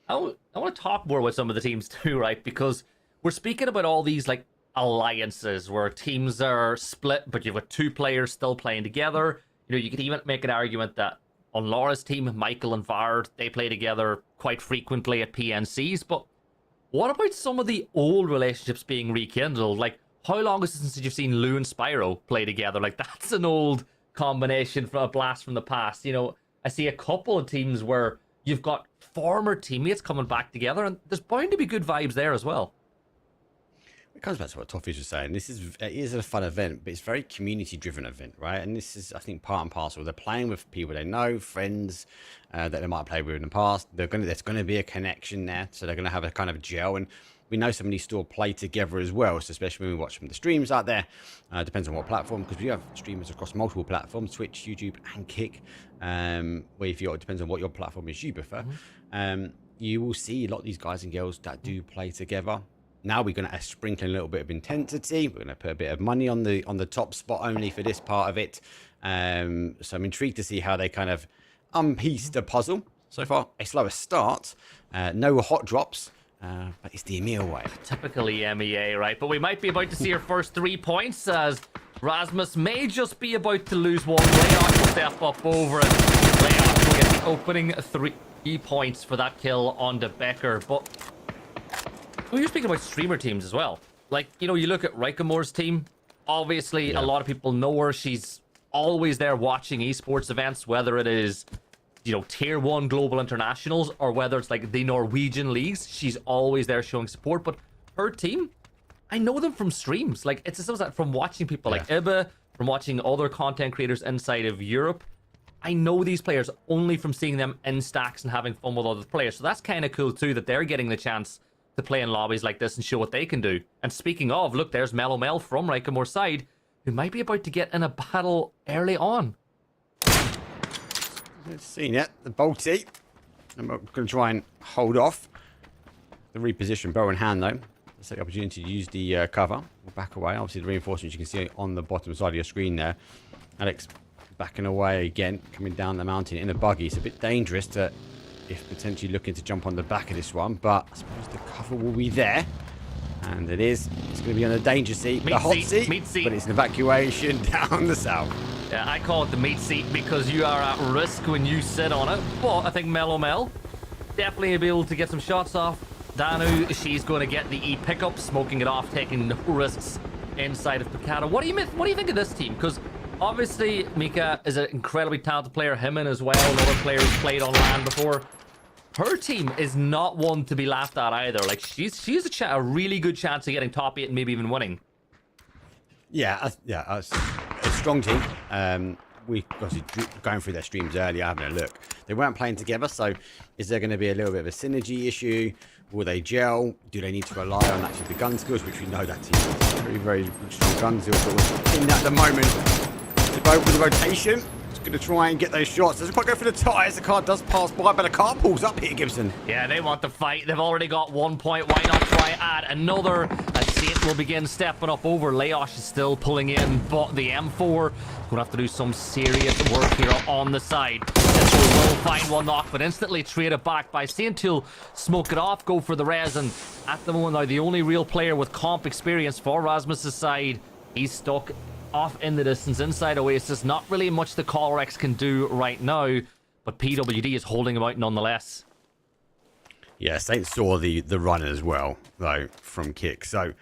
I want to talk more with some of the teams too, right? Because we're speaking about all these like alliances where teams are split, but you've got 2 players still playing together. You know, you could even make an argument that on Laura's team, Michael and Vard, they play together quite frequently at PNCs. But what about some of the old relationships being rekindled? Like, how long is it since you've seen Lou and Spyro play together? Like, that's an old combination from a blast from the past. You know, I see a couple of teams where you've got former teammates coming back together, and there's bound to be good vibes there as well. It comes back to what Toffees was saying. It is a fun event, but it's a very community-driven event, right? And this is, I think, part and parcel. They're playing with people they know, friends that they might have played with in the past. There's going to be a connection there, so they're going to have a kind of gel. And we know some of these still play together as well, so especially when we watch some of the streams out there. Depends on what platform, because we have streamers across multiple platforms, Twitch, YouTube, and Kick. Where if it depends on what your platform is you prefer. You will see a lot of these guys and girls that do play together. Now we're going to sprinkle a little bit of intensity. We're going to put a bit of money on the top spot only for this part of it. So I'm intrigued to see how they kind of unpiece the puzzle. So far, a slower start. No hot drops. But it's the EMEA way. Typically EMEA, right? But we might be about to see our first 3 points as Rasmus may just be about to lose one. Leon will step up over and Leon will get the opening 3 points for that kill on the Becker. But you're speaking about streamer teams as well. Like, you know, you look at Reikamor's team. Obviously, a lot of people know her. She's always there watching esports events, whether it is, you know, tier 1 global internationals or whether it's like the Norwegian leagues. She's always there showing support. But her team, I know them from streams. Like, it's just like from watching people like Ibba, from watching other content creators inside of Europe. I know these players only from seeing them in stacks and having fun with other players. So that's kind of cool too, that they're getting the chance to play in lobbies like this and show what they can do. And speaking of, look, there's Mellow Mel from Reikamor's side, who might be about to get in a battle early on. Let's see it. The Balti. I'm going to try and hold off the reposition, bow in hand though. Let's take the opportunity to use the cover. We'll back away. Obviously the reinforcements you can see on the bottom side of your screen there. Alex backing away again, coming down the mountain in a buggy. It's a bit dangerous to, if potentially looking to jump on the back of this one, but I suppose the cover will be there. And it is. It's going to be on the danger seat, the hot seat, but it's an evacuation down the south. Yeah, I call it the meat seat because you are at risk when you sit on it. But I think Mellow Mel definitely be able to get some shots off. Danu, she's going to get the E pickup, smoking it off, taking no risks inside of Picata. What do you think of this team? Because obviously Mika is an incredibly talented player. Himon as well, another player who's played on LAN before. Her team is not one to be laughed at either. Like, she's a really good chance of getting top 8 and maybe even winning. Yeah, a strong team. We obviously going through their streams earlier, having a look. They weren't playing together, so is there going to be a little bit of a synergy issue? Will they gel? Do they need to rely on actually the gun skills, which we know that team has very, very strong gun skills, but in at the moment. The boat with the rotation. Going to try and get those shots. Doesn't quite go for the tires. The car does pass by, but the car pulls up here, Gibson. Yeah, they want the fight. They've already got 1 point. Why not try add another? As Saint will begin stepping up over. Leosh is still pulling in, but the M4 going to have to do some serious work here on the side. This will find one knock, but instantly trade it back by Saint, who'll smoke it off, go for the res, and at the moment now, the only real player with comp experience for Rasmus's side, he's stuck off in the distance inside Oasis. Not really much the Colrex can do right now, but PWD is holding him out nonetheless. Yeah, Saint saw the run as well, though, from Kick. So,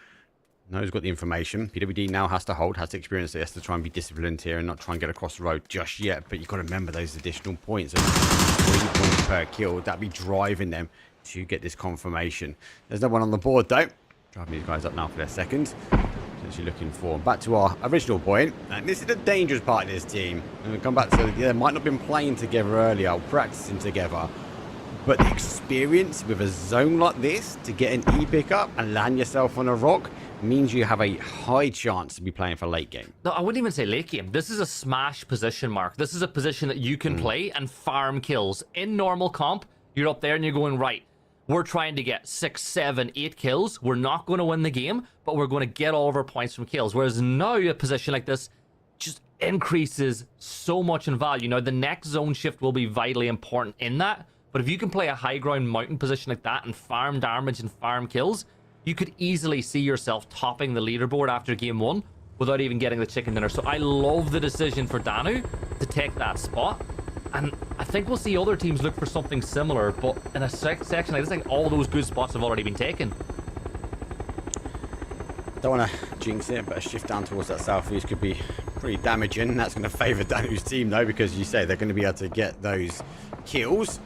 knows got the information. PWD now has to hold, has to experience it, has to try and be disciplined here and not try and get across the road just yet. But you've got to remember those additional points. 3 points per kill. That'd be driving them to get this confirmation. There's no one on the board, though. Driving these guys up now for their second. Actually looking for back to our original point, and this is the dangerous part of this team. And we come back to they might not have been playing together earlier or practicing together, but the experience with a zone like this to get an E pickup and land yourself on a rock means you have a high chance to be playing for late game. No, I wouldn't even say late game. This is a smash position, Mark. This is a position that you can play and farm kills. In normal comp, you're up there and you're going, right, we're trying to get 6, 7, 8 kills. We're not going to win the game, but we're going to get all of our points from kills. Whereas now a position like this just increases so much in value. Now, the next zone shift will be vitally important in that. But if you can play a high ground mountain position like that and farm damage and farm kills, you could easily see yourself topping the leaderboard after game 1 without even getting the chicken dinner. So I love the decision for Danu to take that spot. And I think we'll see other teams look for something similar, but in a section like this, I think all those good spots have already been taken. Don't want to jinx it, but a shift down towards that southeast could be pretty damaging. That's going to favour Danu's team, though, because you say they're going to be able to get those kills,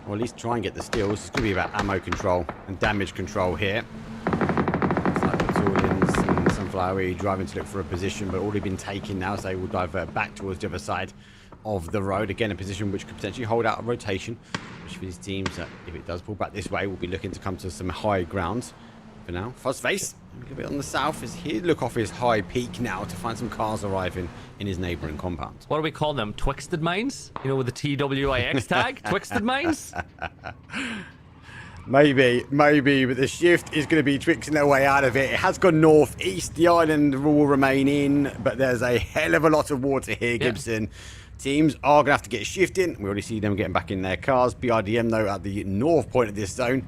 or at least try and get the steals. It's going to be about ammo control and damage control here. It's like Batalions and Sunflower driving to look for a position, but already been taken now, so they will divert back towards the other side of the road. Again, a position which could potentially hold out a rotation, which for these teams, if it does pull back this way, will be looking to come to some high ground. For now, Fuzzface, a little bit on the south, as he look off his high peak now to find some cars arriving in his neighbouring compound. What do we call them? Twisted mines? You know, with the TWIX tag? Twisted mines? Maybe, but the shift is going to be twixting their way out of it. It has gone northeast. The island will remain in, but there's a hell of a lot of water here, Gibson. Yeah. Teams are going to have to get shifting. We already see them getting back in their cars. BRDM, though, at the north point of this zone.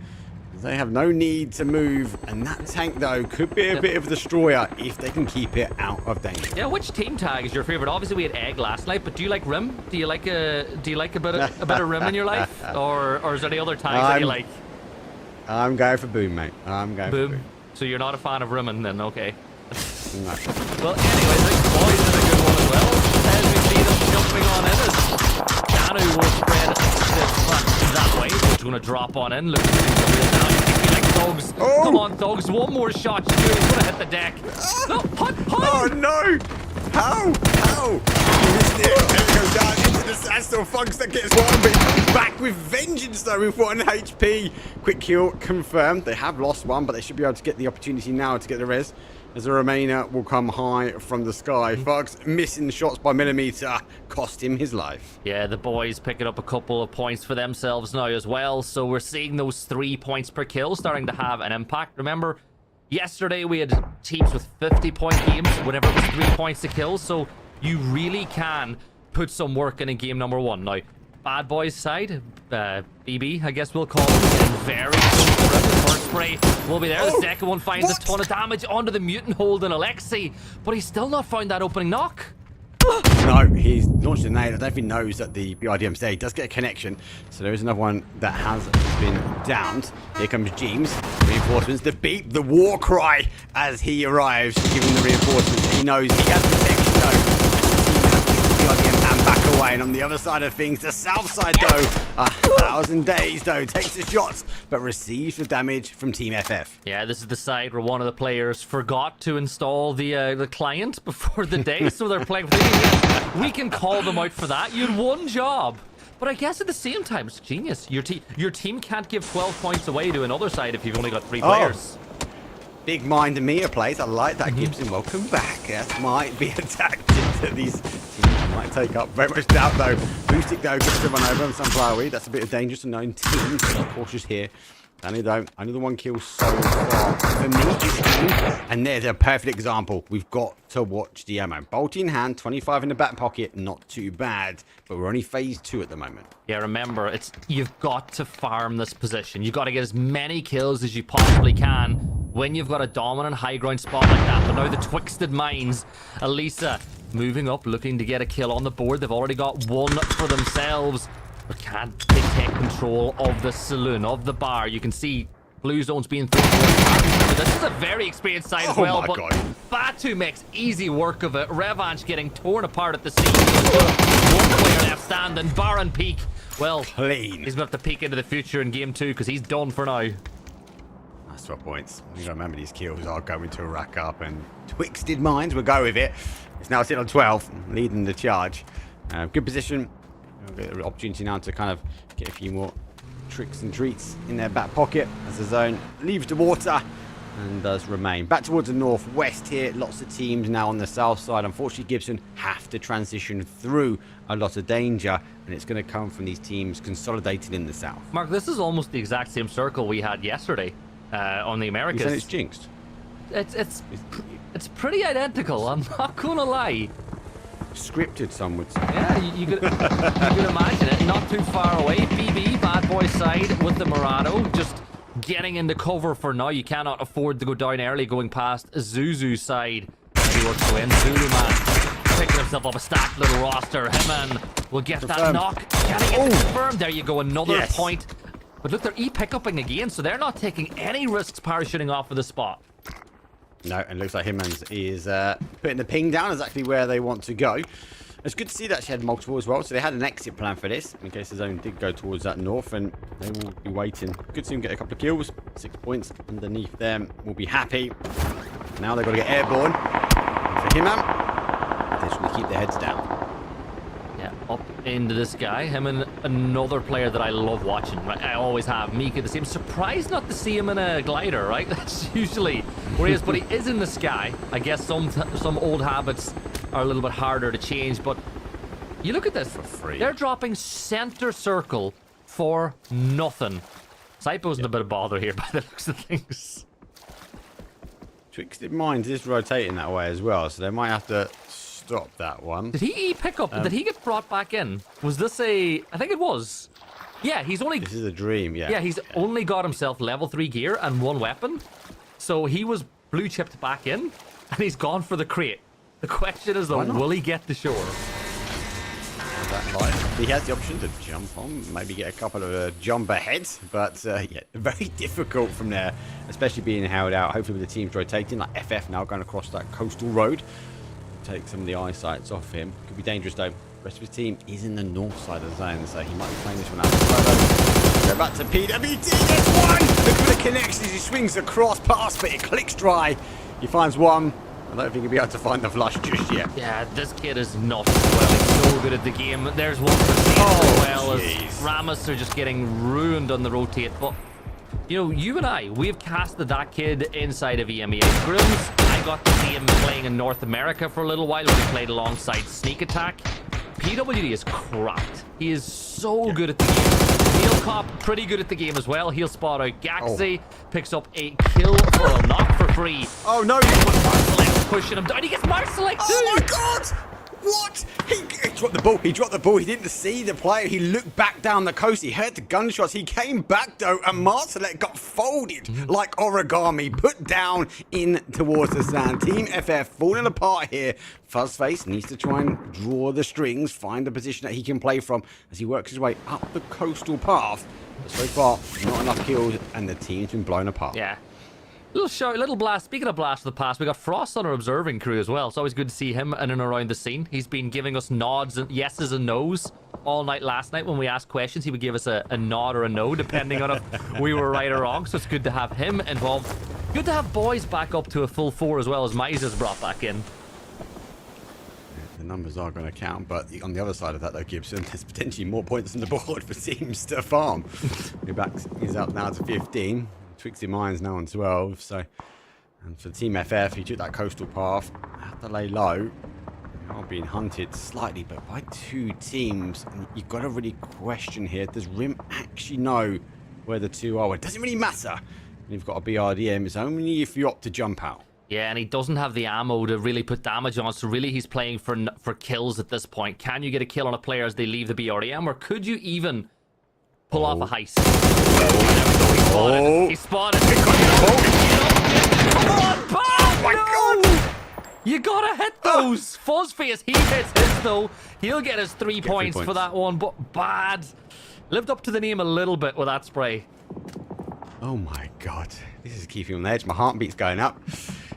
They have no need to move, and that tank, though, could be a bit of a destroyer if they can keep it out of danger. Yeah, which team tag is your favorite? Obviously, we had Egg last night, but do you like Rim? Do you like a bit of Rim in your life, or is there any other tags that you like? I'm going for Boom, mate. I'm going for Boom. So you're not a fan of Rimmin, then? Okay. No. Well, anyway, the boys did a good one as well. As we see them jumping on in, as Danu will spread that way. So it's going to drop on in. Look at the like Dogs. Oh. Come on, Dogs. One more shot. He's going to hit the deck. No, punt. Oh, no. How? He missed it. There it goes down into the standstill. Fugs that gets one, but he comes back with vengeance, though, with 1 HP. Quick kill confirmed. They have lost one, but they should be able to get the opportunity now to get the res, as the remainder will come high from the sky. Fugs missing shots by millimeter cost him his life. Yeah, the boys picking up a couple of points for themselves now as well. So we're seeing those 3 points per kill starting to have an impact. Remember, yesterday we had teams with 50-point games whenever it was 3 points to kill. So you really can put some work in game number 1. Now, Bad Boys side, BB, I guess we'll call it, getting very close to the rim. The first spray will be there. The second one finds a ton of damage onto the mutant holding Alexei, but he's still not found that opening knock. No, he's launched a nade. I don't think he knows that the BRDM's there. He does get a connection, so there is another one that has been downed. Here comes James. Reinforcements, the beep, the war cry as he arrives to give him the reinforcements. He knows he has protection, though. And back away, and on the other side of things, the south side, though, 1,000 days, though, takes the shots, but receives the damage from Team FF. Yeah, this is the side where one of the players forgot to install the client before the day, so they're playing with it. We can call them out for that. You had one job. But I guess at the same time, it's genius. Your team can't give 12 points away to another side if you've only got 3 players. Big mind EMEA plays. I like that, Gibson. Welcome back. That might be a tactic that these teams might take up. Very much doubt, though. Boostic, though, gets to run over on Sunflower Weed. That's a bit of dangerous. 19. Cautious here. Danny, though, only the 1 kill so far for me is in. And there's a perfect example. We've got to watch the ammo. Bolt in hand, 25 in the back pocket. Not too bad. But we're only phase 2 at the moment. Yeah, remember, you've got to farm this position. You've got to get as many kills as you possibly can when you've got a dominant high ground spot like that. But now the Twisted Mines, Elisa moving up, looking to get a kill on the board. They've already got 1 for themselves. But can't they take control of the saloon, of the bar? You can see blue zones being thrown. This is a very experienced side as well, but Batu makes easy work of it. Revanche getting torn apart at the seams. 1 player left standing. Baron peak. Well, clean. He's going to have to peek into the future in game 2 because he's done for now. That's 12 points. You gotta remember these kills are going to rack up, and Twisted Minds will go with it. It's now sitting on 12, leading the charge. Good position. The opportunity now to kind of get a few more tricks and treats in their back pocket as the zone leaves the water and does remain. Back towards the northwest here. Lots of teams now on the south side. Unfortunately, Gibson have to transition through a lot of danger, and it's going to come from these teams consolidating in the south. Mark, this is almost the exact same circle we had yesterday on the Americas. You said it's jinxed. It's pretty identical. I'm not gonna lie. Scripted, some would say. Yeah, you could imagine it. Not too far away. BB, Bad Boy side with the Murado, just getting into cover for now. You cannot afford to go down early going past Zuzu's side. He works to win. Zulu man picking himself up a stacked little roster. Hitman will get that knock. Can he get it confirmed? There you go, another point. But look, they're E-pick-upping again, so they're not taking any risks parachuting off of the spot. No, and it looks like Himmans is putting the ping down exactly where they want to go. It's good to see that she had multiple as well, so they had an exit plan for this in case the zone did go towards that north, and they will be waiting. Good to see them get a couple of kills. 6 points underneath them. Will be happy. Now they've got to get airborne. And for Himman, they just want to keep their heads down. Yeah, up into this guy. Him and another player that I love watching. Right? I always have. Mika the same. Surprised not to see him in a glider, right? That's usually where he is, but he is in the sky. I guess some old habits are a little bit harder to change, but you look at this. They're dropping center circle for nothing. Saipo's in a bit of bother here by the looks of things. Twisted Minds is rotating that way as well, so they might have to stop that one. Did he pick up? Did he get brought back in? Was this a... I think it was. Yeah, he's only... This is a dream, yeah. Yeah, he's only got himself level 3 gear and 1 weapon. So he was blue chipped back in, and he's gone for the crate. The question is, though, will he get the shore? He has the option to jump on, maybe get a couple of jumper heads, but yeah, very difficult from there, especially being held out. Hopefully with the teams rotating, like FF now going across that coastal road, take some of the eyesights off him. Could be dangerous though. The rest of his team is in the north side of the zone, so he might be playing this one out. Go back to PWD, gets one! Look for the connections, he swings across past, but it clicks dry. He finds one. I don't think he'll be able to find the flush just yet. Yeah, this kid is not well. He's so good at the game. There's one for Zane as well as Ramos are just getting ruined on the rotate. But, you know, you and I, we've casted that kid inside of EMEA. Grills, I got to see him playing in North America for a little while when he played alongside Sneak Attack. PWD is cracked. He is so good at the game. Neil Cop, pretty good at the game as well. He'll spot out Gaxi, picks up a kill for a knock for free. Oh no! Marcelik pushing him down. He gets Marcelik too! Oh my god! What? He dropped the ball. He dropped the ball. He didn't see the player. He looked back down the coast. He heard the gunshots. He came back though, and Marcelik got folded like origami, put down in towards the sand. Team FF falling apart here. Fuzzface needs to try and draw the strings, find a position that he can play from as he works his way up the coastal path. But so far, not enough kills, and the team's been blown apart. Yeah. Little blast. Speaking of blast of the past, we got Frost on our observing crew as well. It's always good to see him in and around the scene. He's been giving us nods and yeses and nos all night last night. When we asked questions, he would give us a nod or a no, depending on if we were right or wrong. So it's good to have him involved. Good to have boys back up to a full 4 as well as Mize is brought back in. The numbers are going to count, but on the other side of that, though, Gibson, there's potentially more points on the board for teams to farm. He's up now to 15. Twixy Mines now on 12. So, and for Team FF, he took that coastal path. Have to lay low. They are being hunted slightly, but by 2 teams. And you've got to really question here. Does Rim actually know where the 2 are? Well, it doesn't really matter. And you've got a BRDM. It's only if you opt to jump out. Yeah, and he doesn't have the ammo to really put damage on, so really he's playing for kills at this point. Can you get a kill on a player as they leave the BRDM, or could you even pull off a heist? He spotted. Come on, Bob! Oh my god! You gotta hit those. Fuzzface, he hits his though. He'll get his 3 points for that one, but bad. Lived up to the name a little bit with that spray. Oh my god. This is keeping me on the edge. My heartbeat's going up.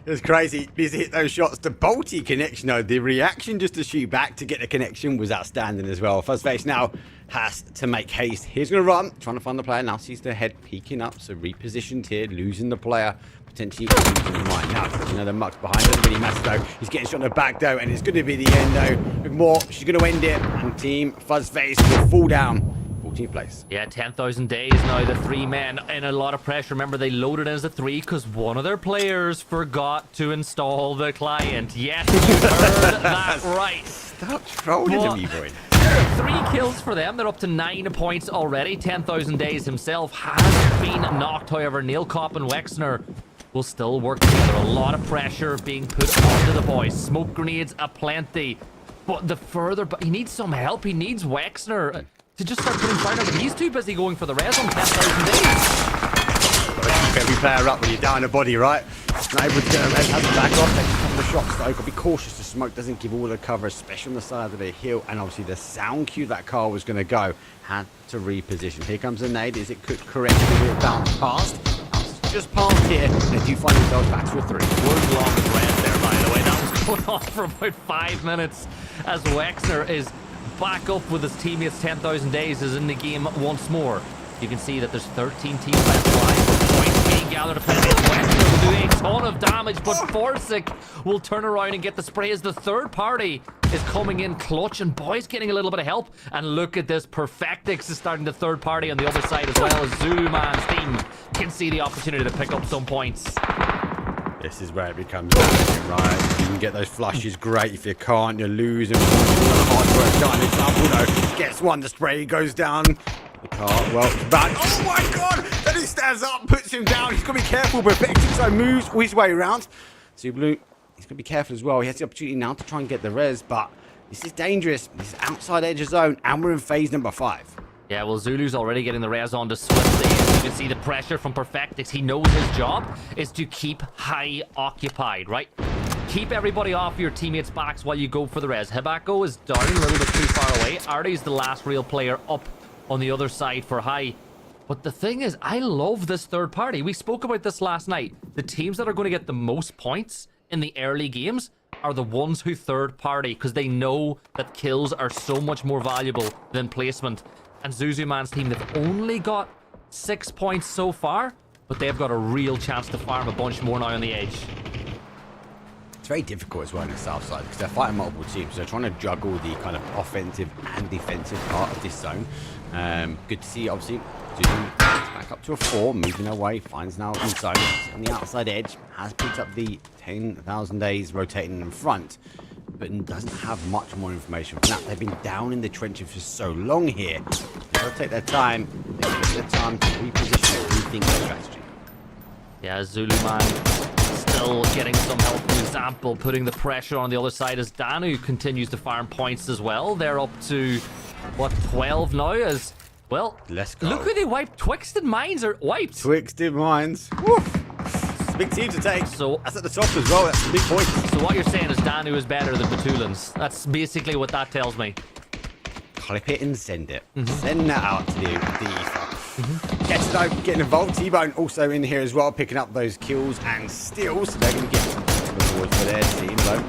It was crazy. These hit those shots. The bolty connection, though, the reaction just to shoot back to get the connection was outstanding as well. Fuzzface now has to make haste. He's going to run, trying to find the player. Now sees the head peeking up, so repositioned here, losing the player. Potentially losing the right now. You know, the muck's behind. Doesn't really matter, though. He's getting shot in the back, though, and it's going to be the end, though. More, she's going to end it, and Team Fuzzface will fall down. 14th place. Yeah, 10,000 days now. The 3 men in a lot of pressure. Remember, they loaded in as a 3 because one of their players forgot to install the client. Yes, you heard that right. Stop trolling him, you boy. 3 kills for them. They're up to 9 points already. 10,000 days himself has been knocked. However, Neil Kopp and Wexner will still work together. A lot of pressure being put onto the boys. Smoke grenades aplenty. But the further... But he needs some help. He needs Wexner to just start putting fire out. He's too busy going for the res on 10,000 days. Got to keep every player up when you're down a body, right? Not able to get them, has to back off, take a couple of shots though. Got to be cautious the smoke doesn't give all the cover, especially on the side of the hill. And obviously the sound cue that car was going to go had to reposition. Here comes a nade. Is it correct to be bounced past? Just past here. They do find themselves back to a 3. Word long red there, by the way. That was going on for about 5 minutes as Wexner is back up with his teammates. 10,000 days is in the game once more. You can see that there's 13 teams left alive. Points being gathered. Wexner will do a ton of damage, but Forsic will turn around and get the spray as the third party is coming in clutch, and Boy's getting a little bit of help. And look at this, Perfectix is starting the third party on the other side as well, as Zuluman's team can see the opportunity to pick up some points. This is where it becomes damaging, right? If you can get those flushes, great. If you can't, you're losing. Hard work done. Example though, gets one, the spray goes down. The car, well, it's back. Oh my god! Then he stands up, puts him down. He's got to be careful, but so moves his way around. Zulu, he's got to be careful as well. He has the opportunity now to try and get the res, but this is dangerous. This is outside edge of zone, and we're in phase number 5. Yeah, well, Zulu's already getting the res on to swiftly. As you can see the pressure from Perfectix. He knows his job is to keep high occupied, right? Keep everybody off your teammates' backs while you go for the res. Hibako is down a little bit too far away. Artie's the last real player up on the other side for high. But the thing is, I love this third party. We spoke about this last night. The teams that are going to get the most points in the early games are the ones who third party, because they know that kills are so much more valuable than placement. And Zuzuman's team, they've only got 6 points so far, but they've got a real chance to farm a bunch more now on the edge. It's very difficult as well on the south side because they're fighting multiple teams. They're trying to juggle the kind of offensive and defensive part of this zone. Good to see, obviously, back up to a 4, moving away, finds now in zone on the outside edge, has picked up the 10,000 days rotating in front, but doesn't have much more information from that. They've been down in the trenches for so long here. They'll take their time. They take their time to reposition and rethink their strategy. Yeah, Zuluman still getting some help from Example, putting the pressure on the other side as Danu continues to farm points as well. They're up to, what, 12 now as, well, let's go. Look who they wiped. Twixt Mines are wiped. Twixt Mines. Woof. Big team to take. So that's at the top as well. That's a big point. So what you're saying is Danu is better than Batulans. That's basically what that tells me. Clip it and send it. Send that out to the ether. Keto getting involved. T-Bone also in here as well, picking up those kills and steals. So they're going to get rewards for their team though.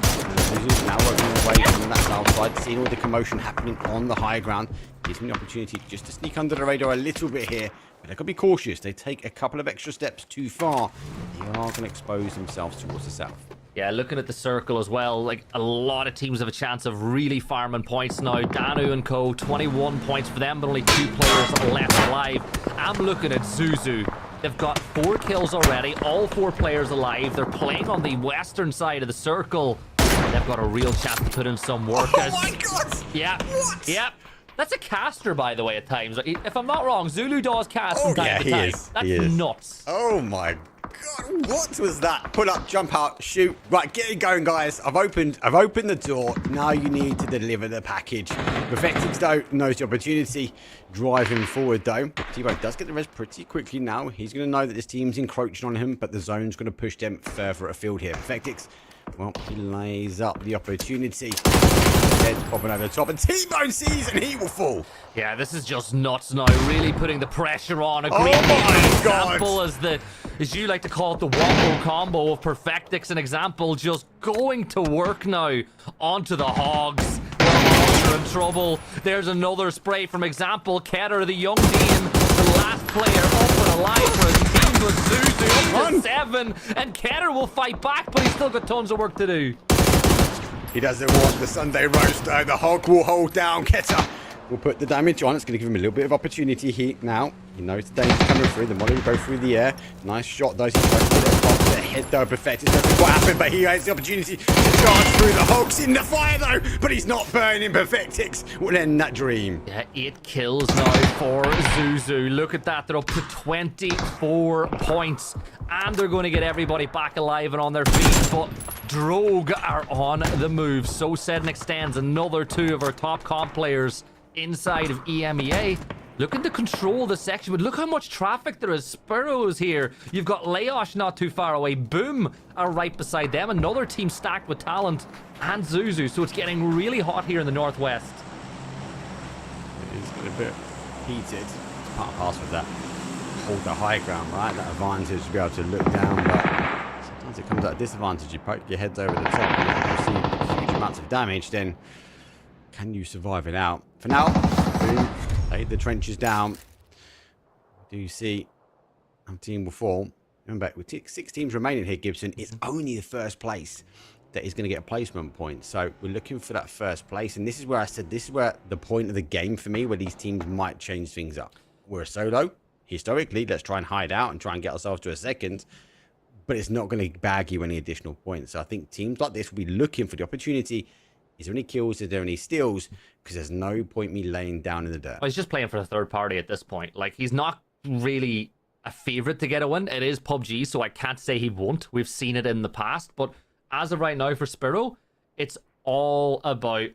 Now working away from that south side, seeing all the commotion happening on the high ground. Gives me the opportunity just to sneak under the radar a little bit here. But they've got to be cautious. They take a couple of extra steps too far. They are going to expose themselves towards the south. Yeah, looking at the circle as well, like a lot of teams have a chance of really farming points now. Danu and co, 21 points for them, but only 2 players left alive. I'm looking at Zuzu. They've got 4 kills already, all 4 players alive. They're playing on the western side of the circle. They've got a real chance to put in some work. Oh my god! Yeah. What? Yeah. That's a caster, by the way, at times. If I'm not wrong, Zulu does cast from time to time. That's nuts. Oh my god, what was that? Pull up, jump out, shoot. Right, get it going, guys. I've opened the door. Now you need to deliver the package. Perfectix though knows the opportunity. Driving forward though. T-Bone does get the res pretty quickly now. He's going to know that this team's encroaching on him, but the zone's going to push them further afield here. Perfectix, well, he lays up the opportunity. Head's popping over the top, and T-Bone sees, and he will fall. Yeah, this is just nuts now. Really putting the pressure on. A Oh great my example as you like to call it, the wombo combo of Perfectix. An example just going to work now onto the hogs. The hogs are in trouble. There's another spray from example. Ketter, the young team, the last player up and alive for his team was Zuzu up to 7, and Ketter will fight back, but he's still got tons of work to do. He doesn't want the Sunday roast though. The hog will hold down. Ketter will put the damage on. It's going to give him a little bit of opportunity here now. He knows the danger coming through. The molly will go through the air. Nice shot though. He's trying to put it off the head though. Perfect. It's not what happened, but he has the opportunity to charge through. The hog's in the fire though, but he's not burning. Perfectix will end that dream. Yeah, 8 kills now for Zuzu. Look at that. They're up to 24 points. And they're going to get everybody back alive and on their feet. But Drogue are on the move. So said and extends another 2 of our top comp players inside of EMEA. looking to control the section, but look how much traffic there is. Sparrow's here. You've got Laosh not too far away. Boom are right beside them. Another team stacked with talent and Zuzu. So it's getting really hot here in the northwest. It is getting a bit heated. It's part and parcel of that. Hold the high ground, right? That advantage to be able to look down, but sometimes it comes at a disadvantage. You poke your heads over the top and you see huge amounts of damage, then can you survive it out? For now, boom, lay the trenches down. Do you see our team will fall? Remember, with 6 teams remaining here, Gibson, it's only the first place that is going to get a placement point. So we're looking for that first place. And this is where I said, this is where the point of the game for me, where these teams might change things up. We're a solo. Historically, let's try and hide out and try and get ourselves to a second. But it's not going to bag you any additional points. So I think teams like this will be looking for the opportunity. Is there any kills? Is there any steals? Because there's no point me laying down in the dirt. Well, he's just playing for the third party at this point. Like, he's not really a favorite to get a win. It is PUBG, so I can't say he won't. We've seen it in the past. But as of right now for Sparrow, it's all about,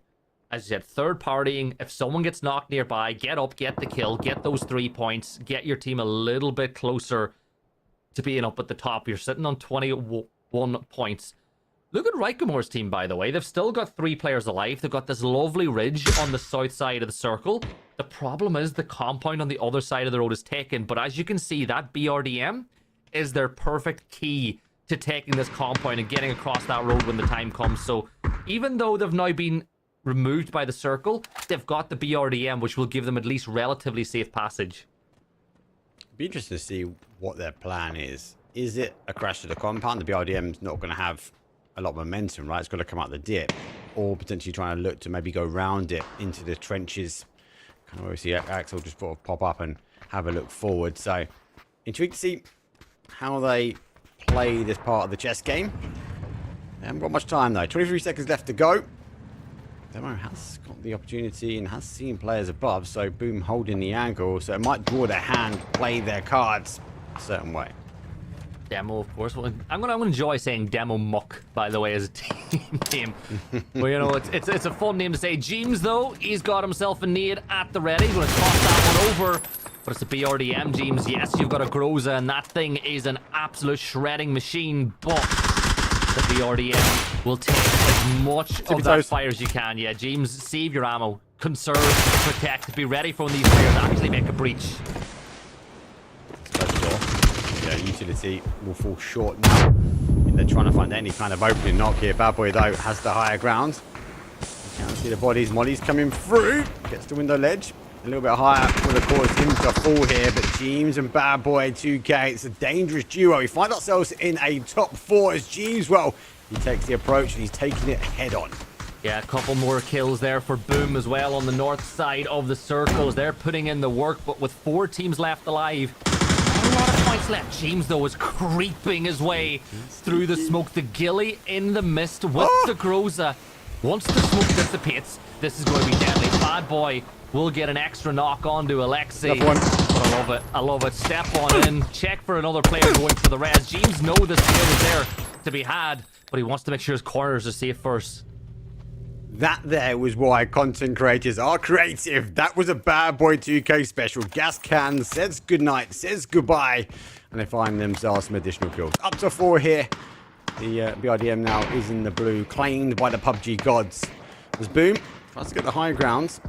as you said, third partying. If someone gets knocked nearby, get up, get the kill, get those 3 points, get your team a little bit closer to being up at the top. You're sitting on 21 points. Look at Reikamor's team, by the way. They've still got 3 players alive. They've got this lovely ridge on the south side of the circle. The problem is the compound on the other side of the road is taken. But as you can see, that BRDM is their perfect key to taking this compound and getting across that road when the time comes. So even though they've now been removed by the circle, they've got the BRDM, which will give them at least relatively safe passage. Be interesting to see what their plan is. Is it a crash to the compound? The BRDM's not going to have a lot of momentum, right? It's got to come out the dip, or potentially trying to look to maybe go round it into the trenches. Kind of obviously Axel just sort of pop up and have a look forward. So intrigued to see how they play this part of the chess game. They haven't got much time though. 23 seconds left to go. Demo has got the opportunity and has seen players above, so Boom holding the angle, so it might draw their hand, play their cards a certain way. Demo, of course. Well, I'm gonna enjoy saying Demo Muck, by the way, as a team name. Well, you know, it's a fun name to say. James, though, he's got himself a nade at the ready. He's gonna toss that one over. But it's a BRDM, James. Yes, you've got a Groza, and that thing is an absolute shredding machine. But the BRDM will take as much of that fire as you can. Yeah, James, save your ammo. Conserve, protect. Be ready for when these players actually make a breach. Yeah, utility will fall short now. And they're trying to find any kind of opening knock here. Bad Boy, though, has the higher ground. You can't see the bodies. Molly's coming through. Gets the window ledge. A little bit higher would have caused him to fall here. But James and Bad Boy 2K, it's a dangerous duo. We find ourselves in a top 4 as James, well, he takes the approach and he's taking it head on. Yeah, a couple more kills there for Boom as well on the north side of the circles. They're putting in the work, but with 4 teams left alive, not a lot of points left. James, though, is creeping his way through the smoke. The Gilly in the mist with the Groza. Once the smoke dissipates, this is going to be deadly. Bad Boy will get an extra knock onto Alexei. But I love it. I love it. Step on in. Check for another player going for the res. James knows this kill is there to be had, but he wants to make sure his corners are safe first. That there was why content creators are creative. That was a Bad Boy 2K special. Gas Can says goodnight, says goodbye, and they find themselves some additional kills. Up to 4 here. The BRDM now is in the blue, claimed by the PUBG gods. As Boom tries to get the high grounds.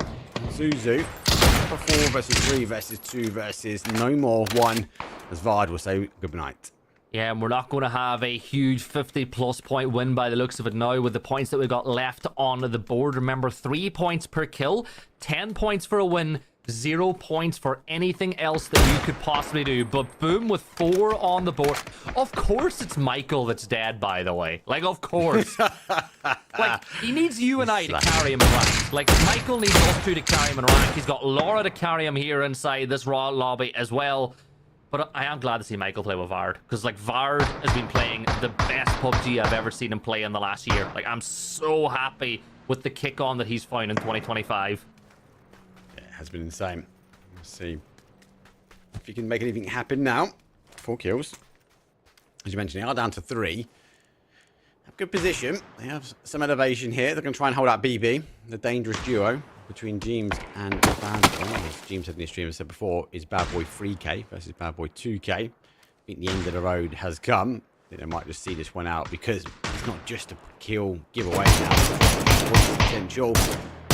Zuzu, 4 versus 3 versus 2 versus no more 1. As Vard will say goodnight. Yeah, and we're not going to have a huge 50-plus point win by the looks of it now with the points that we've got left on the board. Remember, 3 points per kill, 10 points for a win, 0 points for anything else that you could possibly do. But Boom with 4 on the board. Of course it's Michael that's dead, by the way. Like, of course. Like, he needs you and I to carry him in rank. Like, Michael needs us 2 to carry him in rank. He's got Laura to carry him here inside this raw lobby as well. But I am glad to see Michael play with Vard, because like Vard has been playing the best PUBG I've ever seen him play in the last year. Like, I'm so happy with the kick on that he's found in 2025. Yeah, it has been insane. Let's see if you can make anything happen now. 4 kills. As you mentioned, they are down to 3. Have good position. They have some elevation here. They're going to try and hold out BB, the dangerous duo. between James and Bad Boy. As James said in his stream, I said before, is Bad Boy 3K versus Bad Boy 2K. I think the end of the road has come. I think they might just see this one out because it's not just a kill giveaway now. What's the potential?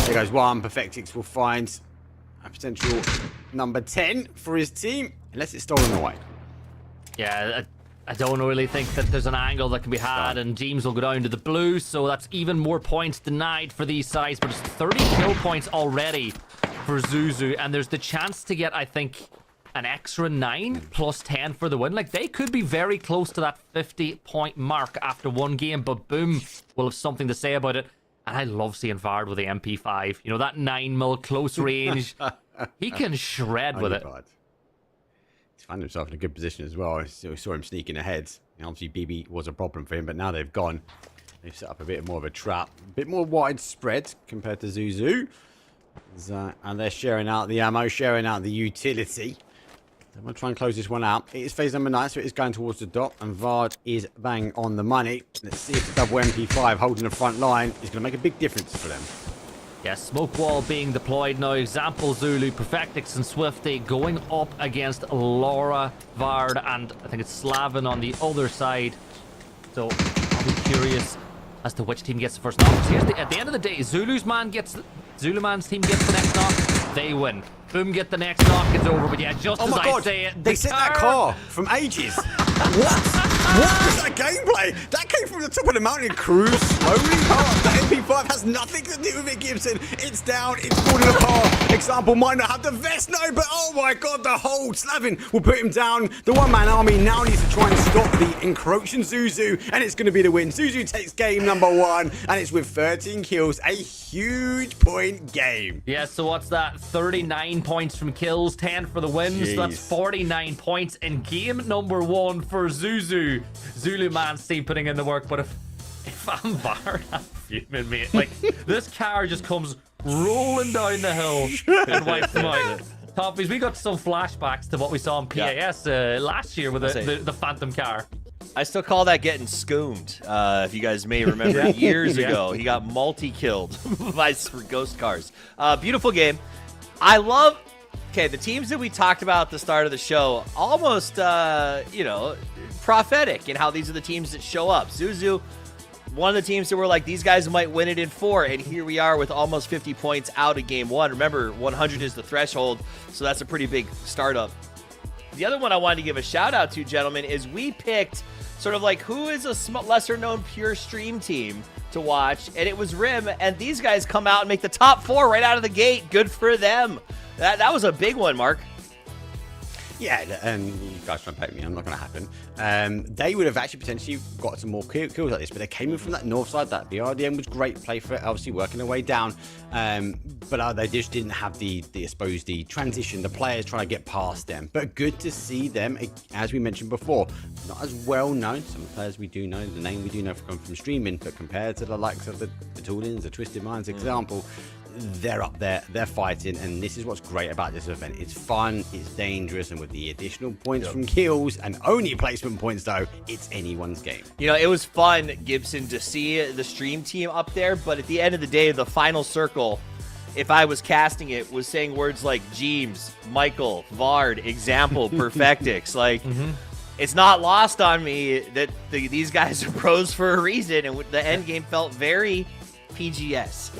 There goes one. Perfectix will find a potential number 10 for his team, unless it's stolen away. Yeah, I don't really think that there's an angle that can be had, and James will go down to the blue, so that's even more points denied for these sides. But it's 30 kill points already for Zuzu, and there's the chance to get, I think, an extra 9 plus 10 for the win. Like, they could be very close to that 50-point mark after one game, but Boom will have something to say about it. And I love seeing Vard with the MP5. You know, that 9mm close range. He can shred with it. He's found himself in a good position as well. I saw him sneaking ahead. And obviously, BB was a problem for him, but now they've gone. They've set up a bit more of a trap. A bit more widespread compared to Zuzu. And they're sharing out the ammo, sharing out the utility. I'm going to try and close this one out. It is phase number 9, so it is going towards the dot. And Vard is bang on the money. Let's see if the double MP5 holding the front line is going to make a big difference for them. Yeah, smoke wall being deployed now. Example, Zulu, Perfectix, and Swifty going up against Laura, Vard, and I think it's Slavin on the other side. So I'll be curious as to which team gets the first knock. At the end of the day, Zulu man's team gets the next knock, they win. Boom, get the next knock, it's over. But yeah, just as I say it, they sent that car from ages. What was that gameplay? That came from the top of the mountain and cruised slowly past. The MP5 has nothing to do with it, Gibson. It's down, it's falling apart. Example might not have the vest, no, but oh my god, the hold. Slavin will put him down. The one-man army now needs to try and stop the encroaching Zuzu, and it's going to be the win. Zuzu takes game number 1, and it's with 13 kills, a huge point game. Yeah, so what's that? 39 points from kills, 10 for the wins. So that's 49 points in game number 1 for Zuzu. Zulu man's team putting in the work, but if I'm Vard, I'm fuming, mate. Like, this car just comes rolling down the hill and wipes them out. Toppies, we got some flashbacks to what we saw in PAS last year with the Phantom car. I still call that getting scoomed. If you guys may remember, years ago, he got multi-killed by ghost cars. Beautiful game. I love... Okay, the teams that we talked about at the start of the show, almost, you know, prophetic in how these are the teams that show up. Zuzu, one of the teams that were like, these guys might win it in 4, and here we are with almost 50 points out of game 1. Remember, 100 is the threshold, so that's a pretty big startup. The other one I wanted to give a shout out to, gentlemen, is we picked sort of like who is a lesser known pure stream team to watch, and it was Rim, and these guys come out and make the top 4 right out of the gate. Good for them. That was a big one, Mark. Yeah, and you guys trying to pick me, I'm not going to happen. They would have actually potentially got some more kills like this, but they came in from that north side. That BRDM was great play for it, obviously working their way down. But they just didn't have the transition, the players trying to get past them. But good to see them, as we mentioned before, not as well known. Some players we do know, the name we do know from streaming, but compared to the likes of the Toolins, the Twisted Minds example, they're up there, they're fighting, and this is what's great about this event. It's fun, it's dangerous, and with the additional points from kills and only placement points though, it's anyone's game. You know, it was fun, Gibson, to see the stream team up there, but at the end of the day, the final circle, if I was casting it, was saying words like Jeems, Michael, Vard, Example, Perfectix. Like, it's not lost on me that these guys are pros for a reason, and the end game felt very PGS.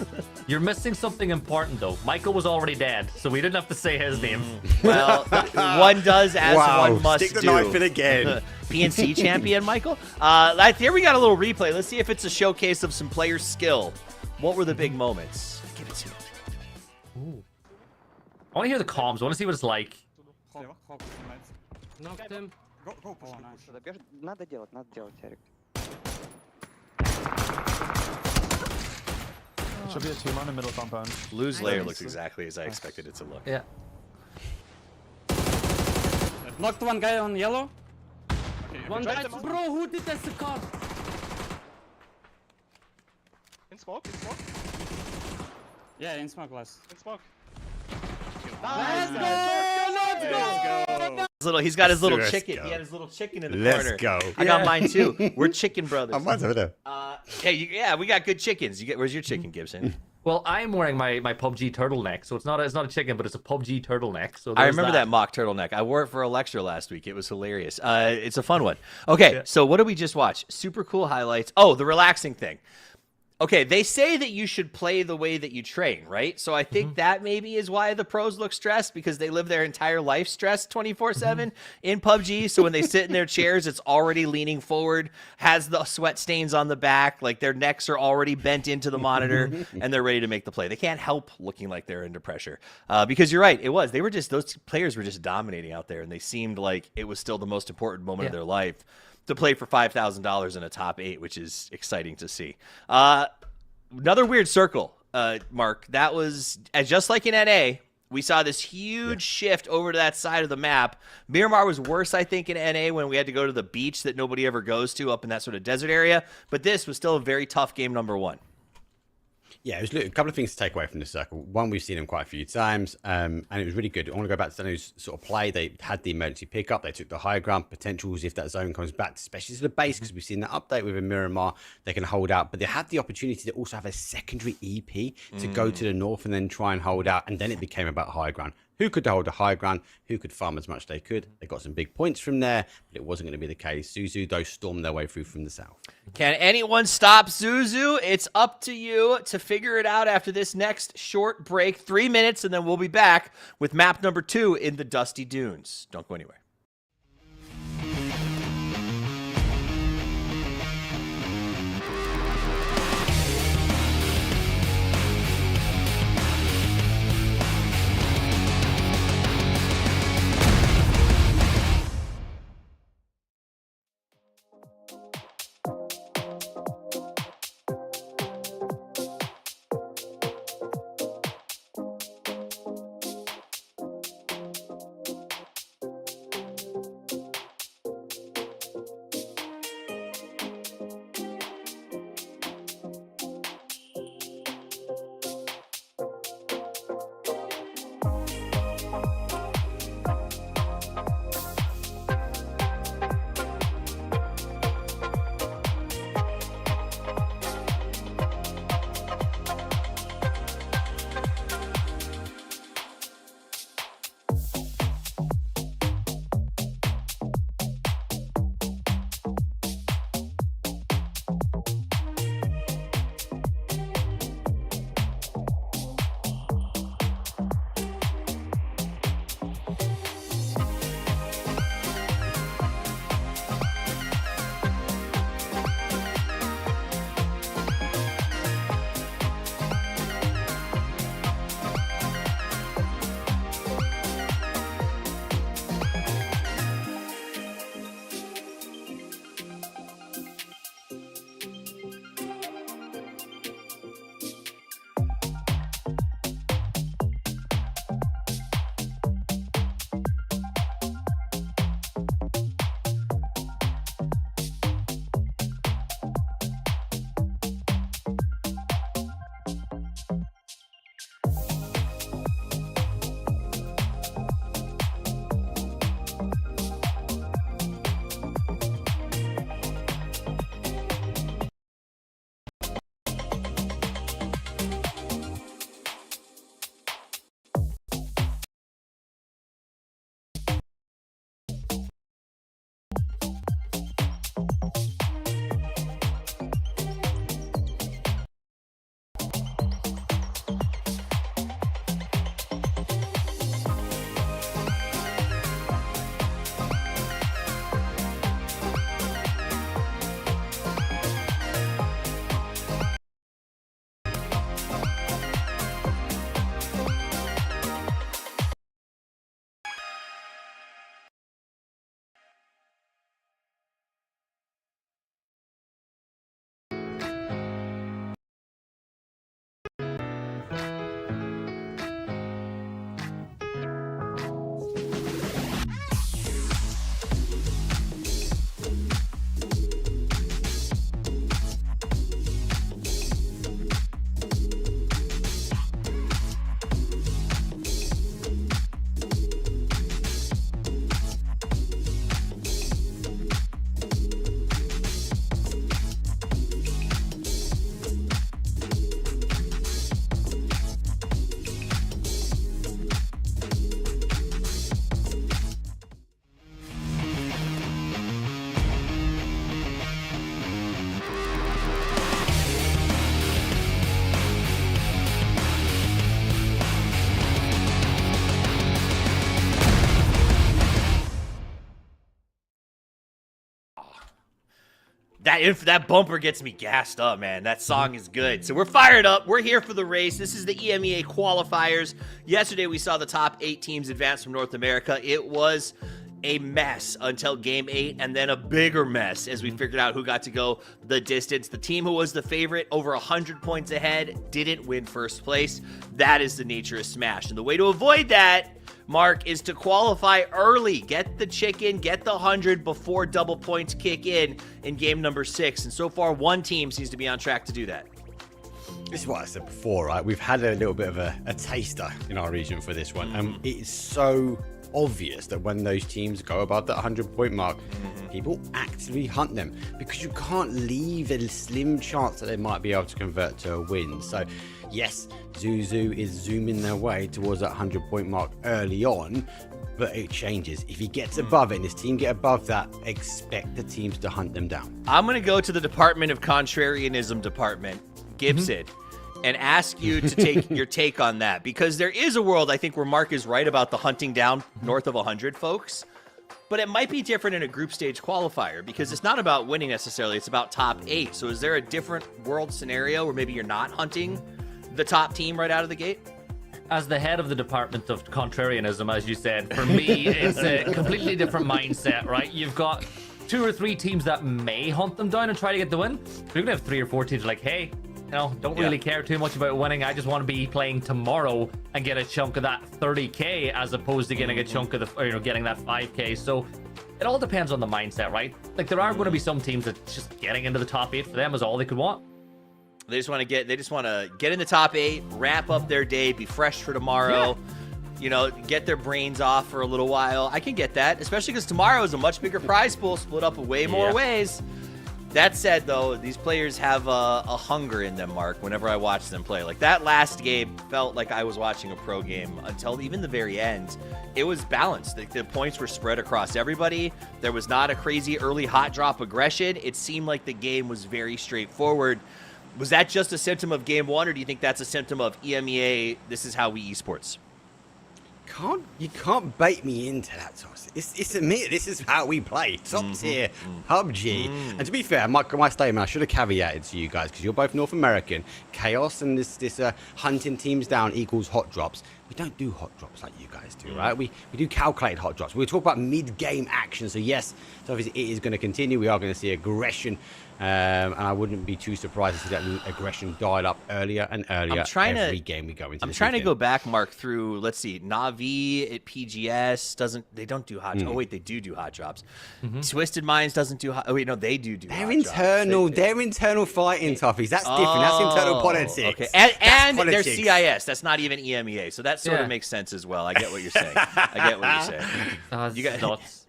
You're missing something important, though. Michael was already dead, so we didn't have to say his name. Well, one does as one must do. Stick the knife in again. PNC champion, Michael. Here we got a little replay. Let's see if it's a showcase of some player skill. What were the big moments? Give it to me. Ooh. I want to hear the comms. I want to see what it's like. Knocked him. Надо делать, Эрик. Should be a 2-man in middle compound. Blue's layer looks exactly as I expected it to look. Yeah. Knocked one guy on yellow. One guy. Bro, who did that? The car. In smoke, in smoke. Yeah, in smoke glass. In smoke. Let's go! He's got his little Let's chicken. go. He had his little chicken in the Let's corner. go. I got mine too. We're chicken brothers. Mine's over there. Yeah, we got good chickens. Where's your chicken, Gibson? Well, I'm wearing my PUBG turtleneck, so it's not a chicken, but it's a PUBG turtleneck. So I remember that mock turtleneck. I wore it for a lecture last week. It was hilarious. It's a fun one. Okay, so what did we just watch? Super cool highlights. Oh, the relaxing thing. Okay, they say that you should play the way that you train, right? So I think that maybe is why the pros look stressed, because they live their entire life stressed 24/7 in PUBG. So when they sit in their chairs, it's already leaning forward, has the sweat stains on the back, like their necks are already bent into the monitor, and they're ready to make the play. They can't help looking like they're under pressure, because you're right, those players were just dominating out there, and they seemed like it was still the most important moment of their life to play for $5,000 in a top 8, which is exciting to see. Another weird circle, Mark. That was, just like in NA, we saw this huge shift over to that side of the map. Miramar was worse, I think, in NA when we had to go to the beach that nobody ever goes to up in that sort of desert area. But this was still a very tough game number 1. Yeah, it was a couple of things to take away from this circle. One, we've seen them quite a few times, and it was really good. I want to go back to Dano's sort of play. They had the emergency pickup. They took the high ground potentials if that zone comes back, especially to the base, because we've seen that update with Miramar. They can hold out, but they had the opportunity to also have a secondary EP to go to the north and then try and hold out, and then it became about high ground. Who could hold the high ground? Who could farm as much as they could? They got some big points from there, but it wasn't going to be the case. Zuzu, though, stormed their way through from the south. Can anyone stop Zuzu? It's up to you to figure it out after this next short break. 3 minutes, and then we'll be back with map number 2 in the Dusty Dunes. Don't go anywhere. That bumper gets me gassed up, man. That song is good. So we're fired up. We're here for the race. This is the EMEA Qualifiers. Yesterday, we saw the top 8 teams advance from North America. It was a mess until Game 8, and then a bigger mess as we figured out who got to go the distance. The team who was the favorite, over 100 points ahead, didn't win first place. That is the nature of Smash. And the way to avoid that, Mark, is to qualify early. Get the chicken, get the 100 before double points kick in game number 6. And so far, one team seems to be on track to do that. This is what I said before, right? We've had a little bit of a taster in our region for this one. And it is so obvious that when those teams go above that 100-point mark, people actively hunt them because you can't leave a slim chance that they might be able to convert to a win. So, yes, Zuzu is zooming their way towards that 100-point mark early on, but it changes. If he gets above it and his team get above that, expect the teams to hunt them down. I'm going to go to the Department of Contrarianism department, Gibson, and ask you to take your take on that, because there is a world, I think, where Mark is right about the hunting down north of 100 folks, but it might be different in a group stage qualifier because it's not about winning necessarily, it's about top 8. So is there a different world scenario where maybe you're not hunting the top team right out of the gate? As the head of the Department of Contrarianism, as you said, for me, it's a completely different mindset, right? You've got 2 or 3 teams that may hunt them down and try to get the win. But you're going to have 3 or 4 teams like, hey, don't really care too much about winning. I just want to be playing tomorrow and get a chunk of that 30K as opposed to getting a chunk of the, getting that 5K. So it all depends on the mindset, right? Like there are going to be some teams that just getting into the top 8 for them is all they could want. They just want to get in the top 8, wrap up their day, be fresh for tomorrow. Yeah. Get their brains off for a little while. I can get that, especially because tomorrow is a much bigger prize pool, split up way more ways. That said, though, these players have a hunger in them, Mark, whenever I watch them play. Like, that last game felt like I was watching a pro game until even the very end. It was balanced. The points were spread across everybody. There was not a crazy early hot drop aggression. It seemed like the game was very straightforward. Was that just a symptom of Game 1, or do you think that's a symptom of EMEA, this is how we esports? You can't bait me into that, Toss. It's EMEA. This is how we play. Top tier PUBG. And to be fair, my statement, I should have caveated to you guys because you're both North American. Chaos and this hunting teams down equals hot drops. We don't do hot drops like you guys do, right? We do calculated hot drops. We talk about mid-game action. So yes, so obviously it is going to continue. We are going to see aggression. And I wouldn't be too surprised to see that aggression dial up earlier and earlier every game we go into. I'm trying to go back, Mark, through, let's see, Na'Vi at PGS they don't do hot drops. Oh, wait, they do hot drops. Twisted Minds doesn't do hot. Oh, wait, no, they do hot drops. They're internal fighting toughies. That's different. That's internal politics. Okay. And they're CIS. That's not even EMEA. So that sort of makes sense as well. I get what you're saying. You guys.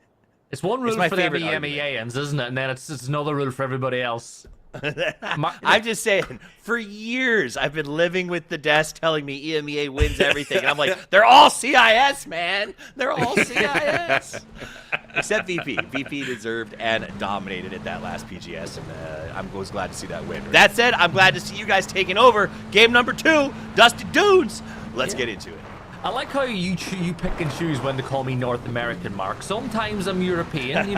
It's one rule for the EMEAans, isn't it? And then it's another rule for everybody else. I'm just saying, for years, I've been living with the desk telling me EMEA wins everything. And I'm like, they're all CIS, man. They're all CIS. Except VP. VP deserved and dominated at that last PGS. And I was glad to see that win. That said, I'm glad to see you guys taking over. Game number 2, Dusty Dunes. Let's get into it. I like how you pick and choose when to call me North American, Mark. Sometimes I'm European,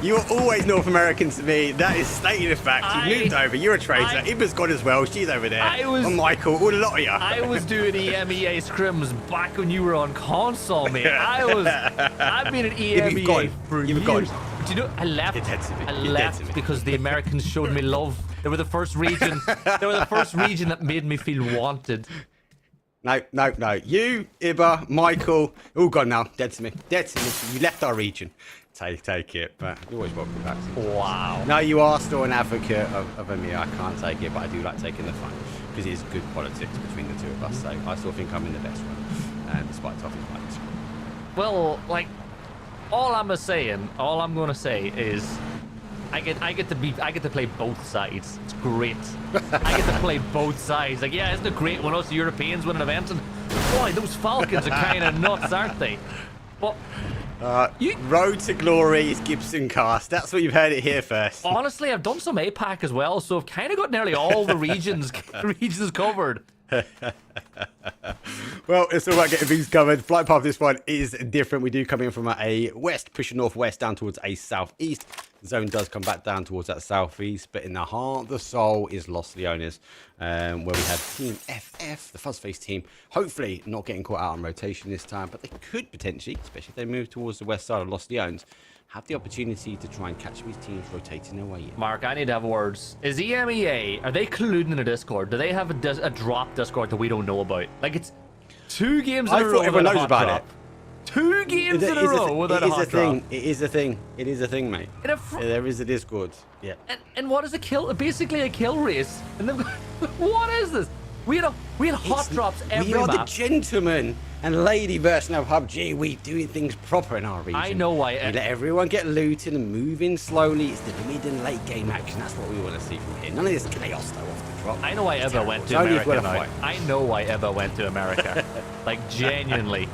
you're always North American to me. That is stating a fact. You moved over. You're a traitor. Iba's gone as well. She's over there. Michael, all a lot of you. I was doing EMEA scrims back when you were on console, mate. I've been at EMEA for years. Do you know, I left because the Americans showed me love. They were the first region. That made me feel wanted. No. You, Iba, Michael, all gone now. Dead to me. You left our region. Take it, but you're always welcome back. Wow. No, you are still an advocate of EMEA. I can't take it, but I do like taking the fun because it is good politics between the two of us. So I still think I'm in the best one, despite Toffee's might disagree. Well, all I'm going to say is I get to play both sides. It's great. I get to play both sides. Isn't it great when us Europeans win an event? And boy, those Falcons are kind of nuts, aren't they? But Road to Glory is Gibson Cast. That's what you've heard it here first. Honestly, I've done some APAC as well, so I've kind of got nearly all the regions covered. Well, it's all about getting things covered. Flight path this one is different. We do come in from a west, push northwest down towards a southeast. The zone does come back down towards that southeast, but in the heart, the soul is Los Leones, where we have Team FF, the Fuzzface team, hopefully not getting caught out on rotation this time, but they could potentially, especially if they move towards the west side of Los Leones, have the opportunity to try and catch these teams rotating their way in. Mark, I need to have words. Is EMEA, are they colluding in a Discord? Do they have a drop Discord that we don't know about? Like, it's 2 games in a row. I thought everyone knows about it. 2 games in a row without a hot drop. It is a thing. It is a thing, mate. There is a Discord. Yeah. And what is a kill? Basically a kill race. And then, what is this? We had hot drops every map. We are the gentlemen and lady version of PUBG. We do things proper in our region. I know why. We let everyone get looted and move in slowly. It's the mid and late game action. That's what we want to see from here. None of this chaos though off the drop. I know why Eva went to America now. I know why Eva went to America. Like, genuinely.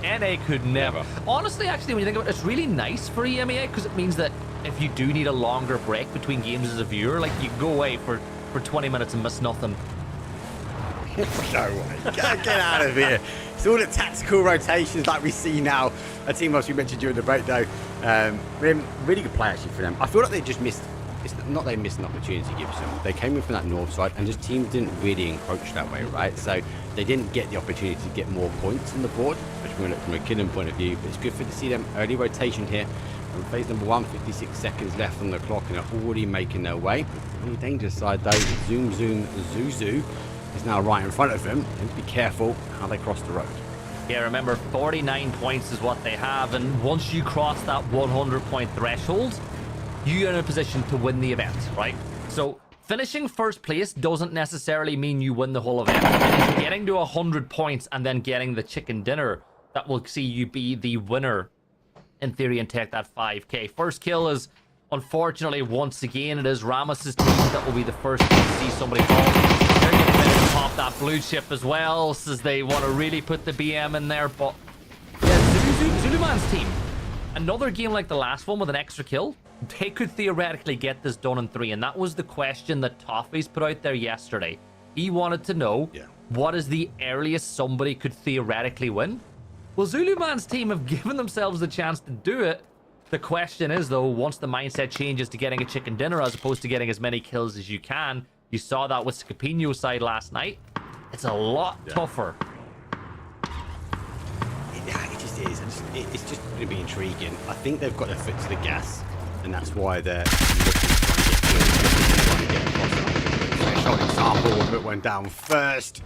NA could never. Honestly, actually, when you think about it, it's really nice for EMEA because it means that if you do need a longer break between games as a viewer, like, you go away for 20 minutes and miss nothing. No way. Get out of here. It's all the tactical rotations like we see now. A team as we mentioned during the break though. Really good play actually for them. I feel like they just missed, it's not they missed an opportunity, Gibson. They came in from that north side and just teams didn't really encroach that way, right? So they didn't get the opportunity to get more points on the board, especially from a killing point of view. But it's good to see them early rotation here. And phase number 1, 56 seconds left on the clock and are already making their way. On the dangerous side though, Zoom Zuzu is now right in front of them. And be careful how they cross the road. Yeah, remember, 49 points is what they have, and once you cross that 100-point threshold, you're in a position to win the event, right? So finishing first place doesn't necessarily mean you win the whole event. It's getting to 100 points and then getting the chicken dinner that will see you be the winner, in theory, and take that 5k. First kill is, unfortunately, once again, it is Ramos's team that will be the first to see somebody fall. They're getting ready to pop that blue chip as well, as they want to really put the BM in there. But yeah, Zuluman's team, another game like the last one with an extra kill, they could theoretically get this done in 3. And that was the question that Toffee's put out there yesterday. He wanted to know, what is the earliest somebody could theoretically win? Well, Zuluman's team have given themselves the chance to do it. The question is, though, once the mindset changes to getting a chicken dinner as opposed to getting as many kills as you can, you saw that with Scapino's side last night, it's a lot tougher. It just is. It's just going to be intriguing. I think they've got their foot to the gas, and that's why they're looking to get across. Short example, but went down first.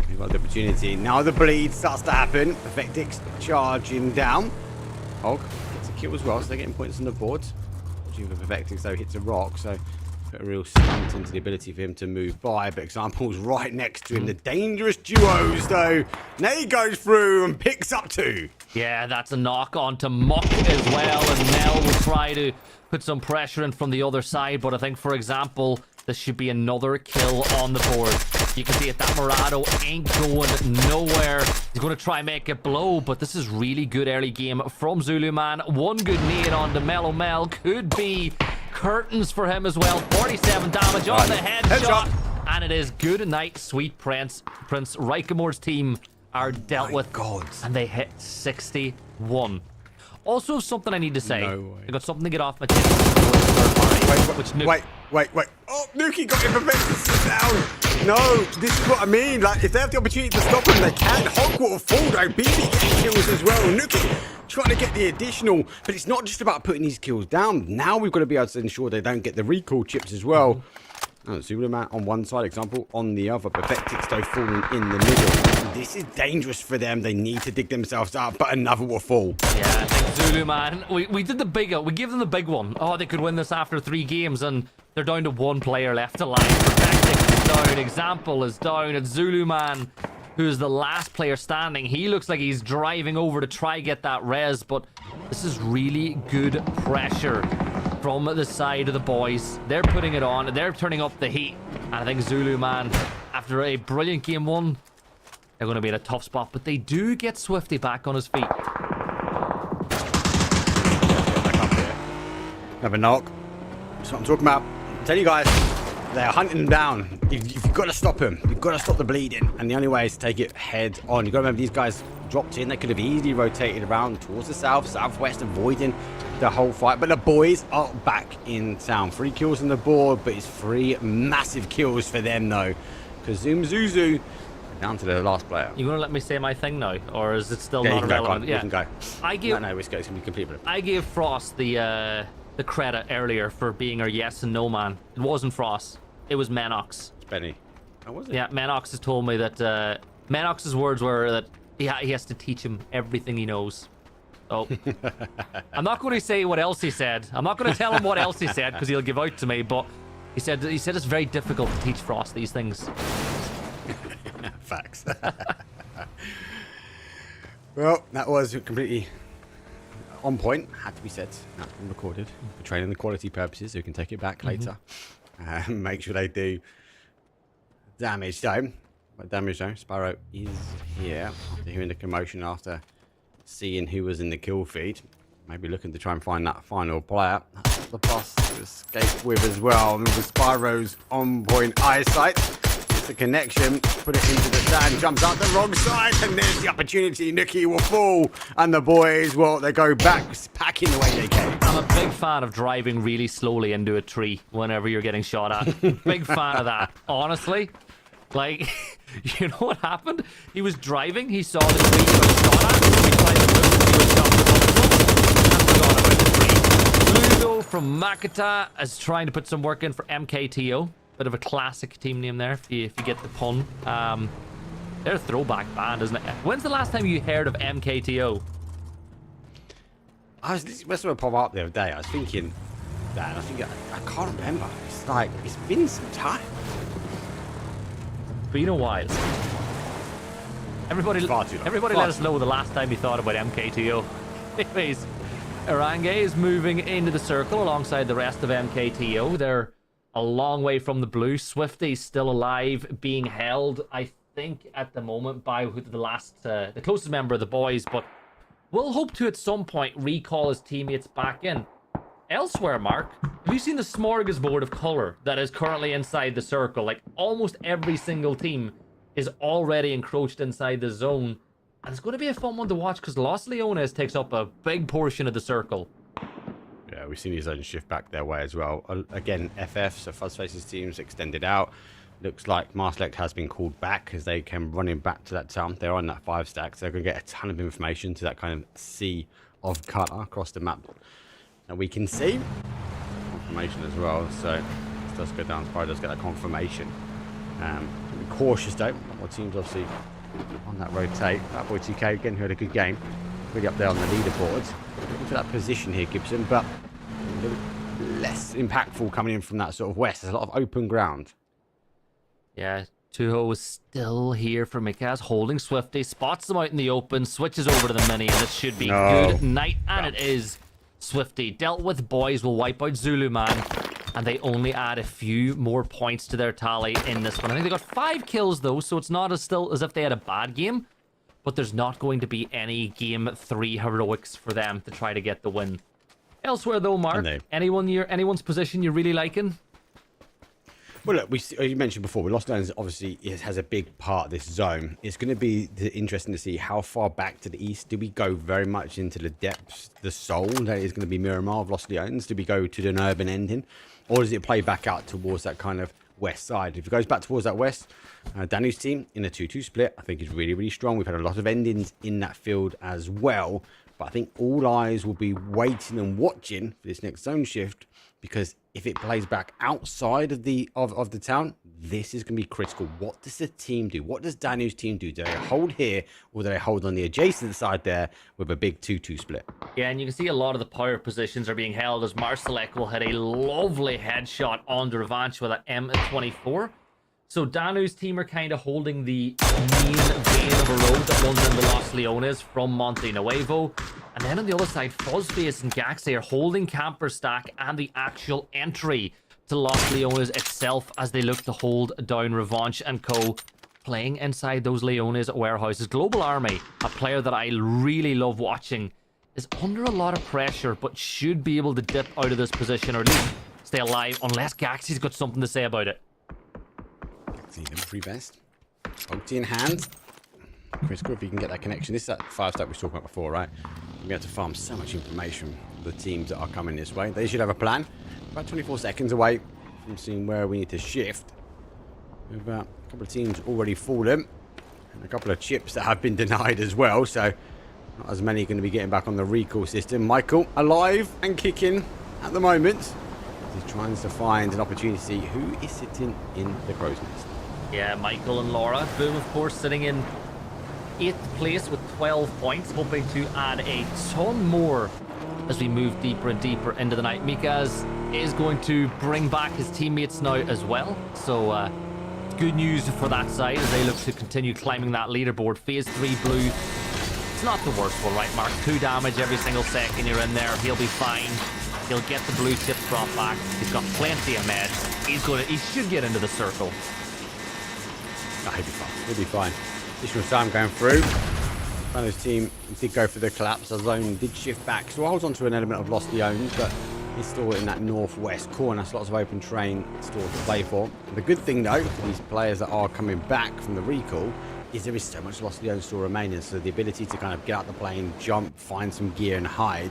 We've got the opportunity. Now the bleed starts to happen. Perfectix charging down. Hog gets a kill as well, so they're getting points on the board. Watching for Perfectix, though, hits a rock, so put a real stunt into the ability for him to move by. But examples right next to him. The dangerous duos, though. Nay goes through and picks up 2. Yeah, that's a knock on to Muck as well, and Nell will try to put some pressure in from the other side. But I think, for example, this should be another kill on the board. You can see it, that Morado ain't going nowhere. He's going to try and make it blow, but this is really good early game from Zuluman. One good nade on to Mellow Mel. Could be curtains for him as well. 47 damage on the headshot. And it is good night, sweet Prince. Prince Reikamor's team are dealt with. And they hit 61. Also, something I need to say. I got something to get off my chest. Wait. Oh, Nuki got him for down. No, this is what I mean. Like, if they have the opportunity to stop him, they can. Hog will fall though. BB getting kills as well. Nuki trying to get the additional, but it's not just about putting these kills down. Now we've got to be able to ensure they don't get the recall chips as well. Zuluman on one side, example on the other. Perfectix though falling in the middle. This is dangerous for them. They need to dig themselves out, but another will fall. Yeah, I think Zuluman, we did the bigger. We give them the big one. Oh, they could win this after 3 games, and they're down to 1 player left alive. Perfectix is down. Example is down. It's Zuluman, who is the last player standing. He looks like he's driving over to try get that res, but this is really good pressure from the side of the boys. They're putting it on. They're turning up the heat. And I think Zuluman, after a brilliant game 1, they're going to be in a tough spot, but they do get Swifty back on his feet. Have a knock. That's what I'm talking about. I'll tell you guys, They're hunting them down. You've got to stop them. You've got to stop the bleeding. And the only way is to take it head on. You've got to remember these guys dropped in. They could have easily rotated around towards the south, southwest, avoiding the whole fight. But the boys are back in town. 3 kills on the board, but it's 3 massive kills for them, though. Because Zoom Zuzu down to the last player. You going to let me say my thing now? Or is it still Yeah, not relevant? You can go. I give, no, it's going to be completely. I gave Frost the credit earlier for being our yes and no man. It wasn't Frost. It was Manox. It's Benny. Oh, was it? Yeah, Manox has told me that Manox's words were that he has to teach him everything he knows. Oh, I'm not going to say what else he said. I'm not going to tell him what else he said because he'll give out to me. But he said it's very difficult to teach Frost these things. Facts. Well, that was completely on point. Had to be said. That's been recorded for training and quality purposes. So we can take it back later. Make sure they do damage though. What damage though? Sparrow is here after hearing the commotion, after seeing who was in the kill feed. Maybe looking to try and find that final player. That's the boss to escape with as well. And with Spyro's on point eyesight, it's a connection. Put it into the sand, jumps out the wrong side, and there's the opportunity. Nuki will fall, and the boys, well, they go back packing the way they came. I'm a big fan of driving really slowly into a tree whenever you're getting shot at. Big fan of that. Honestly, like, you know what happened? He was driving, he saw the tree he was shot at, so he tried to move, he was shot and forgot about the tree. Ludo from Makata is trying to put some work in for MKTO. Bit of a classic team name there, if you get the pun. They're a throwback band, isn't it? When's the last time you heard of MKTO? I was listening to pop up the other day. I was thinking that, and I think I can't remember. It's like it's been some time. Been a while. Everybody let us know the last time you thought about MKTO. Anyways, Orange is moving into the circle alongside the rest of MKTO. They're a long way from the blue. Swifty's still alive, being held, I think, at the moment by the closest member of the boys, but we'll hope to at some point recall his teammates back in. Elsewhere, Mark, have you seen the smorgasbord of color that is currently inside the circle? Like, almost every single team is already encroached inside the zone, and it's going to be a fun one to watch because Los Leones takes up a big portion of the circle. Yeah, we've seen his own shift back their way as well. Again, FF, so Fuzzface's team's extended out. Looks like Marselect has been called back as they came running back to that town. They're on that 5 stack, so they're going to get a ton of information to that kind of sea of colour across the map. And we can see confirmation as well, so it does go down. Spyro does get that confirmation. Be cautious though. More teams obviously on that rotate. That boy 2K again, who had a good game. Really up there on the leaderboard. Looking for that position here, Gibson, but a little less impactful coming in from that sort of west. There's a lot of open ground. Yeah, Tuho is still here for Mikaz, holding Swifty, spots them out in the open, switches over to the mini, and this should be good night, and it is. Swifty dealt with boys will wipe out Zulu Man, and they only add a few more points to their tally in this one. I think they got 5 kills though, so it's not as if they had a bad game, but there's not going to be any game 3 heroics for them to try to get the win. Elsewhere though, Mark, anyone's position you're really liking? Well, look, as you mentioned before, Lost Lands obviously has a big part of this zone. It's going to be interesting to see how far back to the east do we go, very much into the depths, the soul that is going to be Miramar of Lost Leones. Do we go to an urban ending, or does it play back out towards that kind of west side? If it goes back towards that west, Danu's team in a 2-2 split, I think is really, really strong. We've had a lot of endings in that field as well, but I think all eyes will be waiting and watching for this next zone shift, because if it plays back outside of the town, this is going to be critical. What does the team do? What does Danu's team do? Do they hold here, or do they hold on the adjacent side there with a big 2-2 split? Yeah, and you can see a lot of the power positions are being held as Marselek will hit a lovely headshot on the revanche with that M24. So Danu's team are kind of holding the main vein of a road that runs into Los Leones from Monte Nuevo. And then on the other side, Fuzzface and Gaxi are holding Camper Stack and the actual entry to Los Leones itself as they look to hold down Revanche and Co. playing inside those Leones warehouses. Global Army, a player that I really love watching, is under a lot of pressure but should be able to dip out of this position, or at least stay alive unless Gaxy's got something to say about it. See him free best. Ulti in hand. Critical if you can get that connection. This is that 5-stack we were talking about before, right? We have to farm so much information for the teams that are coming this way. They should have a plan. About 24 seconds away from seeing where we need to shift. We've got a couple of teams already fallen. And a couple of chips that have been denied as well. So not as many going to be getting back on the recall system. Michael alive and kicking at the moment. He's trying to find an opportunity. Who is sitting in the crow's nest? Yeah, Michael and Laura. Boom, of course, sitting in 8th place with 12 points, hoping to add a ton more as we move deeper and deeper into the night. Mikaz is going to bring back his teammates now as well. So, good news for that side as they look to continue climbing that leaderboard. Phase 3 blue. It's not the worst one, right, Mark? 2 damage every single second you're in there. He'll be fine. He'll get the blue chips brought back. He's got plenty of meds. He should get into the circle. Oh, he'll be fine. He'll be fine. Additional time going through. Fano's team did go for the collapse. The zone did shift back. So holds on to an element of lost Leones, but he's still in that northwest corner. So lots of open terrain still to play for. The good thing, though, for these players that are coming back from the recall is there is so much lost Leone still remaining. So the ability to kind of get out the plane, jump, find some gear and hide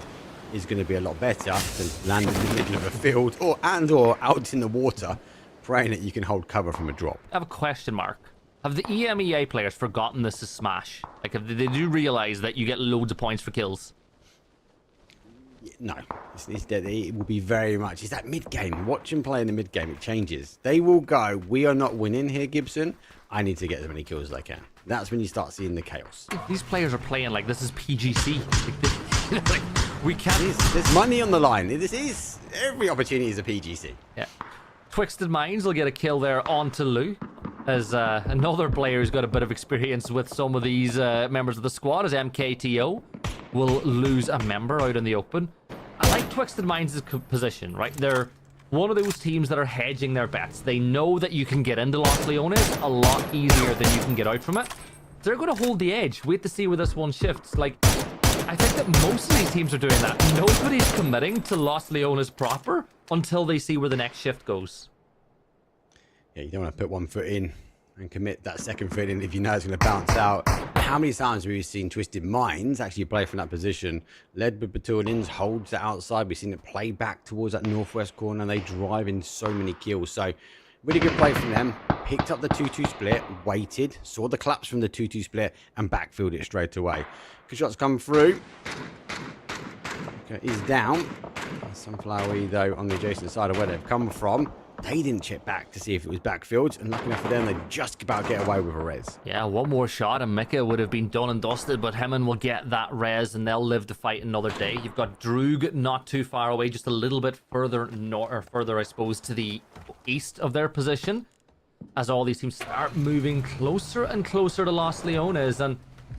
is going to be a lot better than landing in the middle of a field or out in the water, praying that you can hold cover from a drop. I have a question, Mark. Have the EMEA players forgotten this is Smash? Like, they do realize that you get loads of points for kills? No. It will be very much... It's that mid-game. Watch them play in the mid-game. It changes. They will go, we are not winning here, Gibson. I need to get as many kills as I can. That's when you start seeing the chaos. These players are playing like this is PGC. Like, we can't... There's money on the line. This is... Every opportunity is a PGC. Yeah. Twisted Minds will get a kill there onto Lou, as another player who's got a bit of experience with some of these members of the squad, as MKTO will lose a member out in the open. I like Twisted Minds' position, right? They're one of those teams that are hedging their bets. They know that you can get into Los Leones a lot easier than you can get out from it. They're going to hold the edge. Wait to see where this one shifts. Like, I think that most of these teams are doing that. Nobody's committing to Los Leones proper until they see where the next shift goes. Yeah, you don't want to put one foot in and commit that second foot in if you know it's going to bounce out. How many times have we seen Twisted Minds actually play from that position? Led with Baturians, holds it outside. We've seen it play back towards that northwest corner, and they drive in so many kills. So, really good play from them. Picked up the 2-2 split, waited, saw the collapse from the 2-2 split, and backfilled it straight away. Good shots come through. Okay, he's down. Sunflower, though, on the adjacent side of where they've come from. They didn't check back to see if it was backfield, and lucky enough for them, they just about get away with a res. Yeah, one more shot and Mika would have been done and dusted, but Hemon will get that res and they'll live to fight another day. You've got Droog not too far away, just a little bit further north, or further, I suppose, to the east of their position, as all these teams start moving closer and closer to Los Leones. And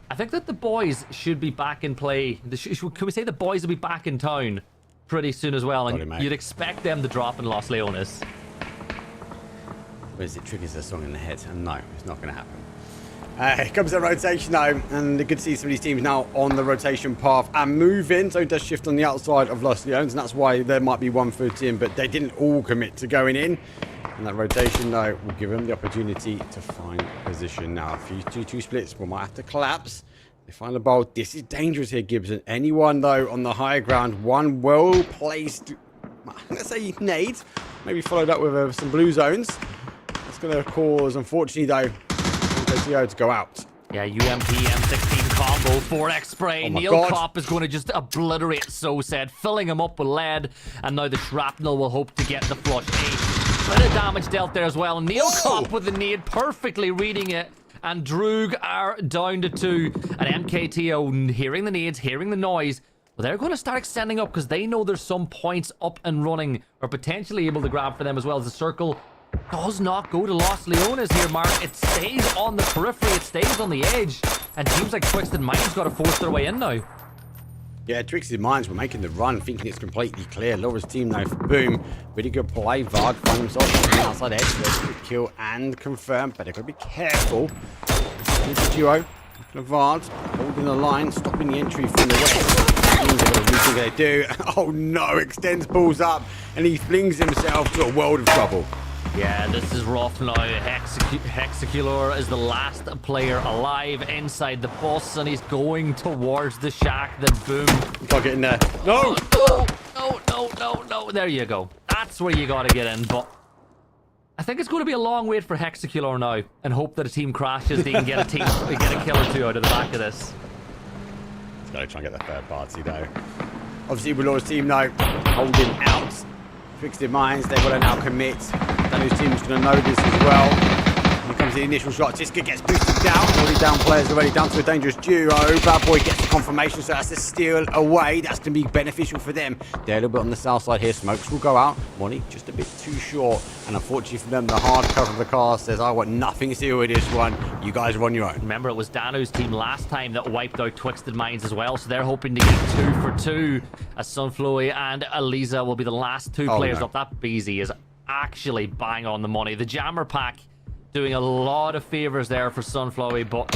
I think that the boys should be back in play. Can we say the boys will be back in town pretty soon as well? And you'd expect them to drop in Los Leones. Whereas it triggers a song in the head, and no, it's not going to happen. Here comes the rotation though, and good to see some of these teams now on the rotation path and moving. So it does shift on the outside of Los Leones, and that's why there might be 1 foot in, but they didn't all commit to going in. And that rotation though will give them the opportunity to find position. Now, a few 2-2 splits will might have to collapse. They find the ball. This is dangerous here, Gibson. Anyone though on the higher ground, one well placed, let's say nade, maybe followed up with some blue zones. Going to cause, unfortunately though, MKTO to go out. Yeah, UMP M16 combo, 4x spray. Neil Kopp is going to just obliterate SoSaid, filling him up with lead, and now the shrapnel will hope to get the flush. A bit of damage dealt there as well. Neil Kopp with the nade, perfectly reading it, and Droog are down to 2. And MKTO, hearing the nades, hearing the noise, well, they're going to start extending up because they know there's some points up and running, or potentially able to grab for them as well. As the circle does not go to Los Leones here, Mark. It stays on the periphery, it stays on the edge, and teams like Twisted Minds got to force their way in now. Yeah, Twisted Minds were making the run, thinking it's completely clear. Laura's team now for Boom. Really good play. Varg find himself on the outside edge. Good kill and confirm, but they've got to be careful. Here's the duo. Vard holding the line, stopping the entry from the west. They've got to rethink they do. Oh no, Extends pulls up and he flings himself to a world of trouble. Yeah, this is rough now. Hexacular is the last player alive inside the bus, and he's going towards the shack. Then boom. Gotta get in there. No! No. There you go. That's where you gotta get in, but I think it's going to be a long wait for Hexacular now, and hope that a team crashes. They can get a kill or two out of the back of this. He's got to try and get the third party though. Obviously, Willow's team now holding out. Twisted Minds, they've got to now commit. Danu's team's going to know this as well. Here comes the initial shot. Tiska gets boosted down. Already down players, already down to a dangerous duo. Bad Boy gets the confirmation, so that's a steal away. That's going to be beneficial for them. They're a little bit on the south side here. Smokes will go out. Money just a bit too short. And unfortunately for them, the hard cover of the car says, I want nothing to do with this one. You guys are on your own. Remember, it was Danu's team last time that wiped out Twisted Minds as well, so they're hoping to get 2 for 2. As Sunflowy and Eliza will be the last two players up. That BZ is actually bang on the money. The Jammer pack doing a lot of favors there for Sunflowy, but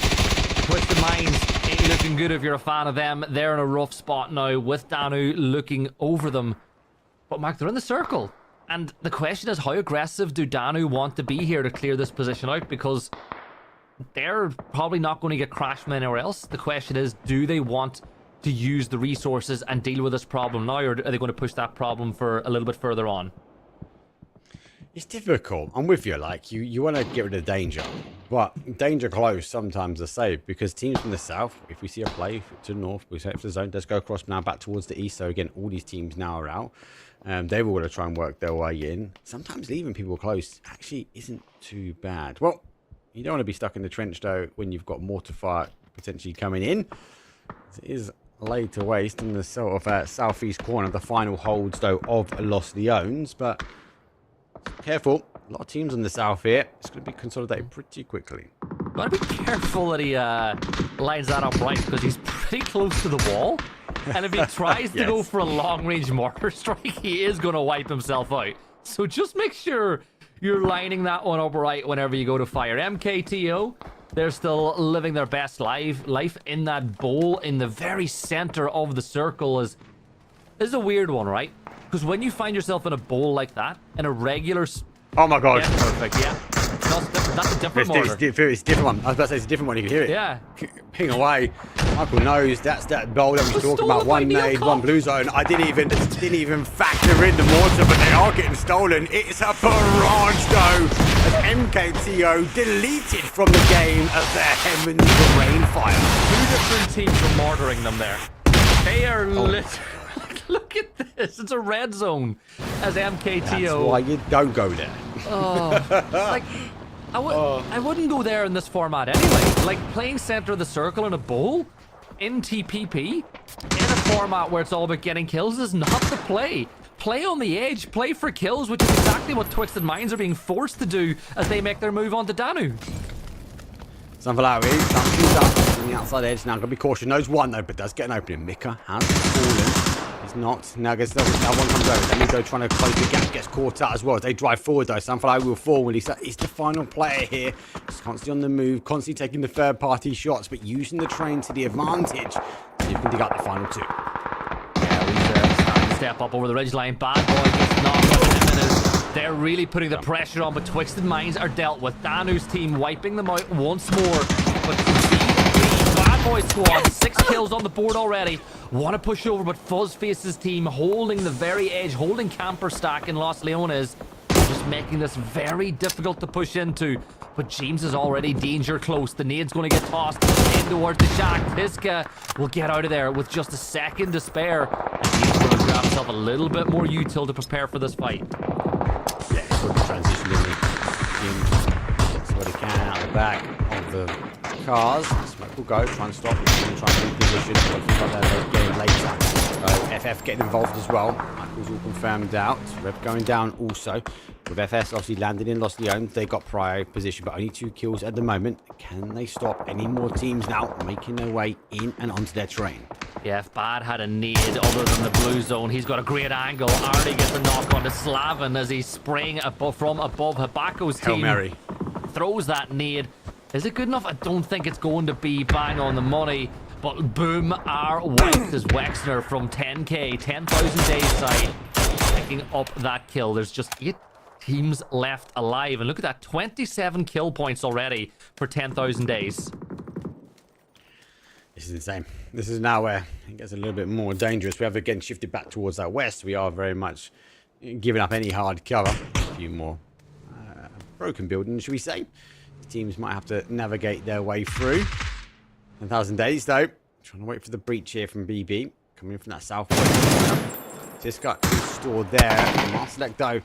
Twisted Minds ain't looking good if you're a fan of them. They're in a rough spot now with Danu looking over them. But Mark, they're in the circle. And the question is, how aggressive do Danu want to be here to clear this position out? Because they're probably not going to get crashed from anywhere else. The question is, do they want to use the resources and deal with this problem now, or are they going to push that problem for a little bit further on? It's difficult. I'm with you. Like, you want to get rid of danger. But danger close sometimes are safe, because teams from the south, if we see a play to the north, we set for the zone, let's go across now back towards the east. So again, all these teams now are out. They've all got to try and work their way in. Sometimes leaving people close actually isn't too bad. Well, you don't want to be stuck in the trench, though, when you've got mortar fire potentially coming in. It is laid to waste in the sort of southeast corner, the final holds, though, of Los Leones. But careful. A lot of teams on the south here. It's going to be consolidated pretty quickly. Gotta be careful that he lines that up right, because he's pretty close to the wall. And if he tries to go for a long-range mortar strike, he is going to wipe himself out. So just make sure you're lining that one up right whenever you go to fire. MKTO, they're still living their best life in that bowl in the very center of the circle. This is a weird one, right? Because when you find yourself in a bowl like that, in a regular... Oh my god. Yeah, perfect, yeah. That's a different mortar. It's a different one. I was about to say it's a different one. You can hear it. Yeah. Ping away. Michael knows that's that bowl that we were talking about. One nade, one blue zone. I didn't even factor in the mortar, but they are getting stolen. It's a barrage though, as MKTO deleted from the game as their heavens of rain fire. 2 different teams are mortaring them there. They are look at this. It's a red zone as MKTO. That's why you don't go there. Like, I wouldn't go there in this format anyway. Like, playing center of the circle in a bowl, in TPP, in a format where it's all about getting kills is not the play. Play on the edge, play for kills, which is exactly what Twisted Minds are being forced to do as they make their move on to Danu. Sunflower comes up on the outside edge. Now, gotta be cautious. Knows one though, but does get an opening. Mika has fallen. He's not. Now gets that one comes over. Demigo trying to close the gap, gets caught out as well. As they drive forward though, Sunflower will fall. Well, he's the final player here. He's constantly on the move, constantly taking the third party shots, but using the train to the advantage. So you can dig up the final 2. Yeah, he's starting to step up over the ridgeline. Bad Boy gets knocked out in a minute. They're really putting the pressure on, but Twisted Minds are dealt with. Danu's team wiping them out once more. But the Bad Boy squad, 6 kills on the board already. Want to push over, but Fuzzface's team holding the very edge, holding camper stack in Los Leones. Just making this very difficult to push into. But James is already danger close. The nade's going to get tossed in towards the shack. Tiska will get out of there with just a second to spare. And he's going to grab himself a little bit more util to prepare for this fight. Yeah, sort of transition in. Gets what he can out the back of the cars. Smoke will go, try and stop it, try and reposition. He's got that game later. So FF getting involved as well. Michael's all confirmed out. Rev going down also. With FS obviously landing in Los Leones, they got prior position, but only 2 kills at the moment. Can they stop any more teams now making their way in and onto their train? Yeah, if Bad had a nade other than the blue zone, he's got a great angle. Artie gets a knock onto Slavin as he's spraying from above Habako's team. Hail Mary. Throws that nade. Is it good enough? I don't think it's going to be bang on the money. But boom, our wiped as Wexner from 10k, 10,000 days side, picking up that kill. There's just 8 teams left alive. And look at that, 27 kill points already for 10,000 days. This is insane. This is now where it gets a little bit more dangerous. We have again shifted back towards that west. We are very much giving up any hard cover. A few more broken buildings, should we say. The teams might have to navigate their way through. 10,000 days, though. Trying to wait for the breach here from BB. Coming in from that southwest corner. Cisco stored there. Marselek, though.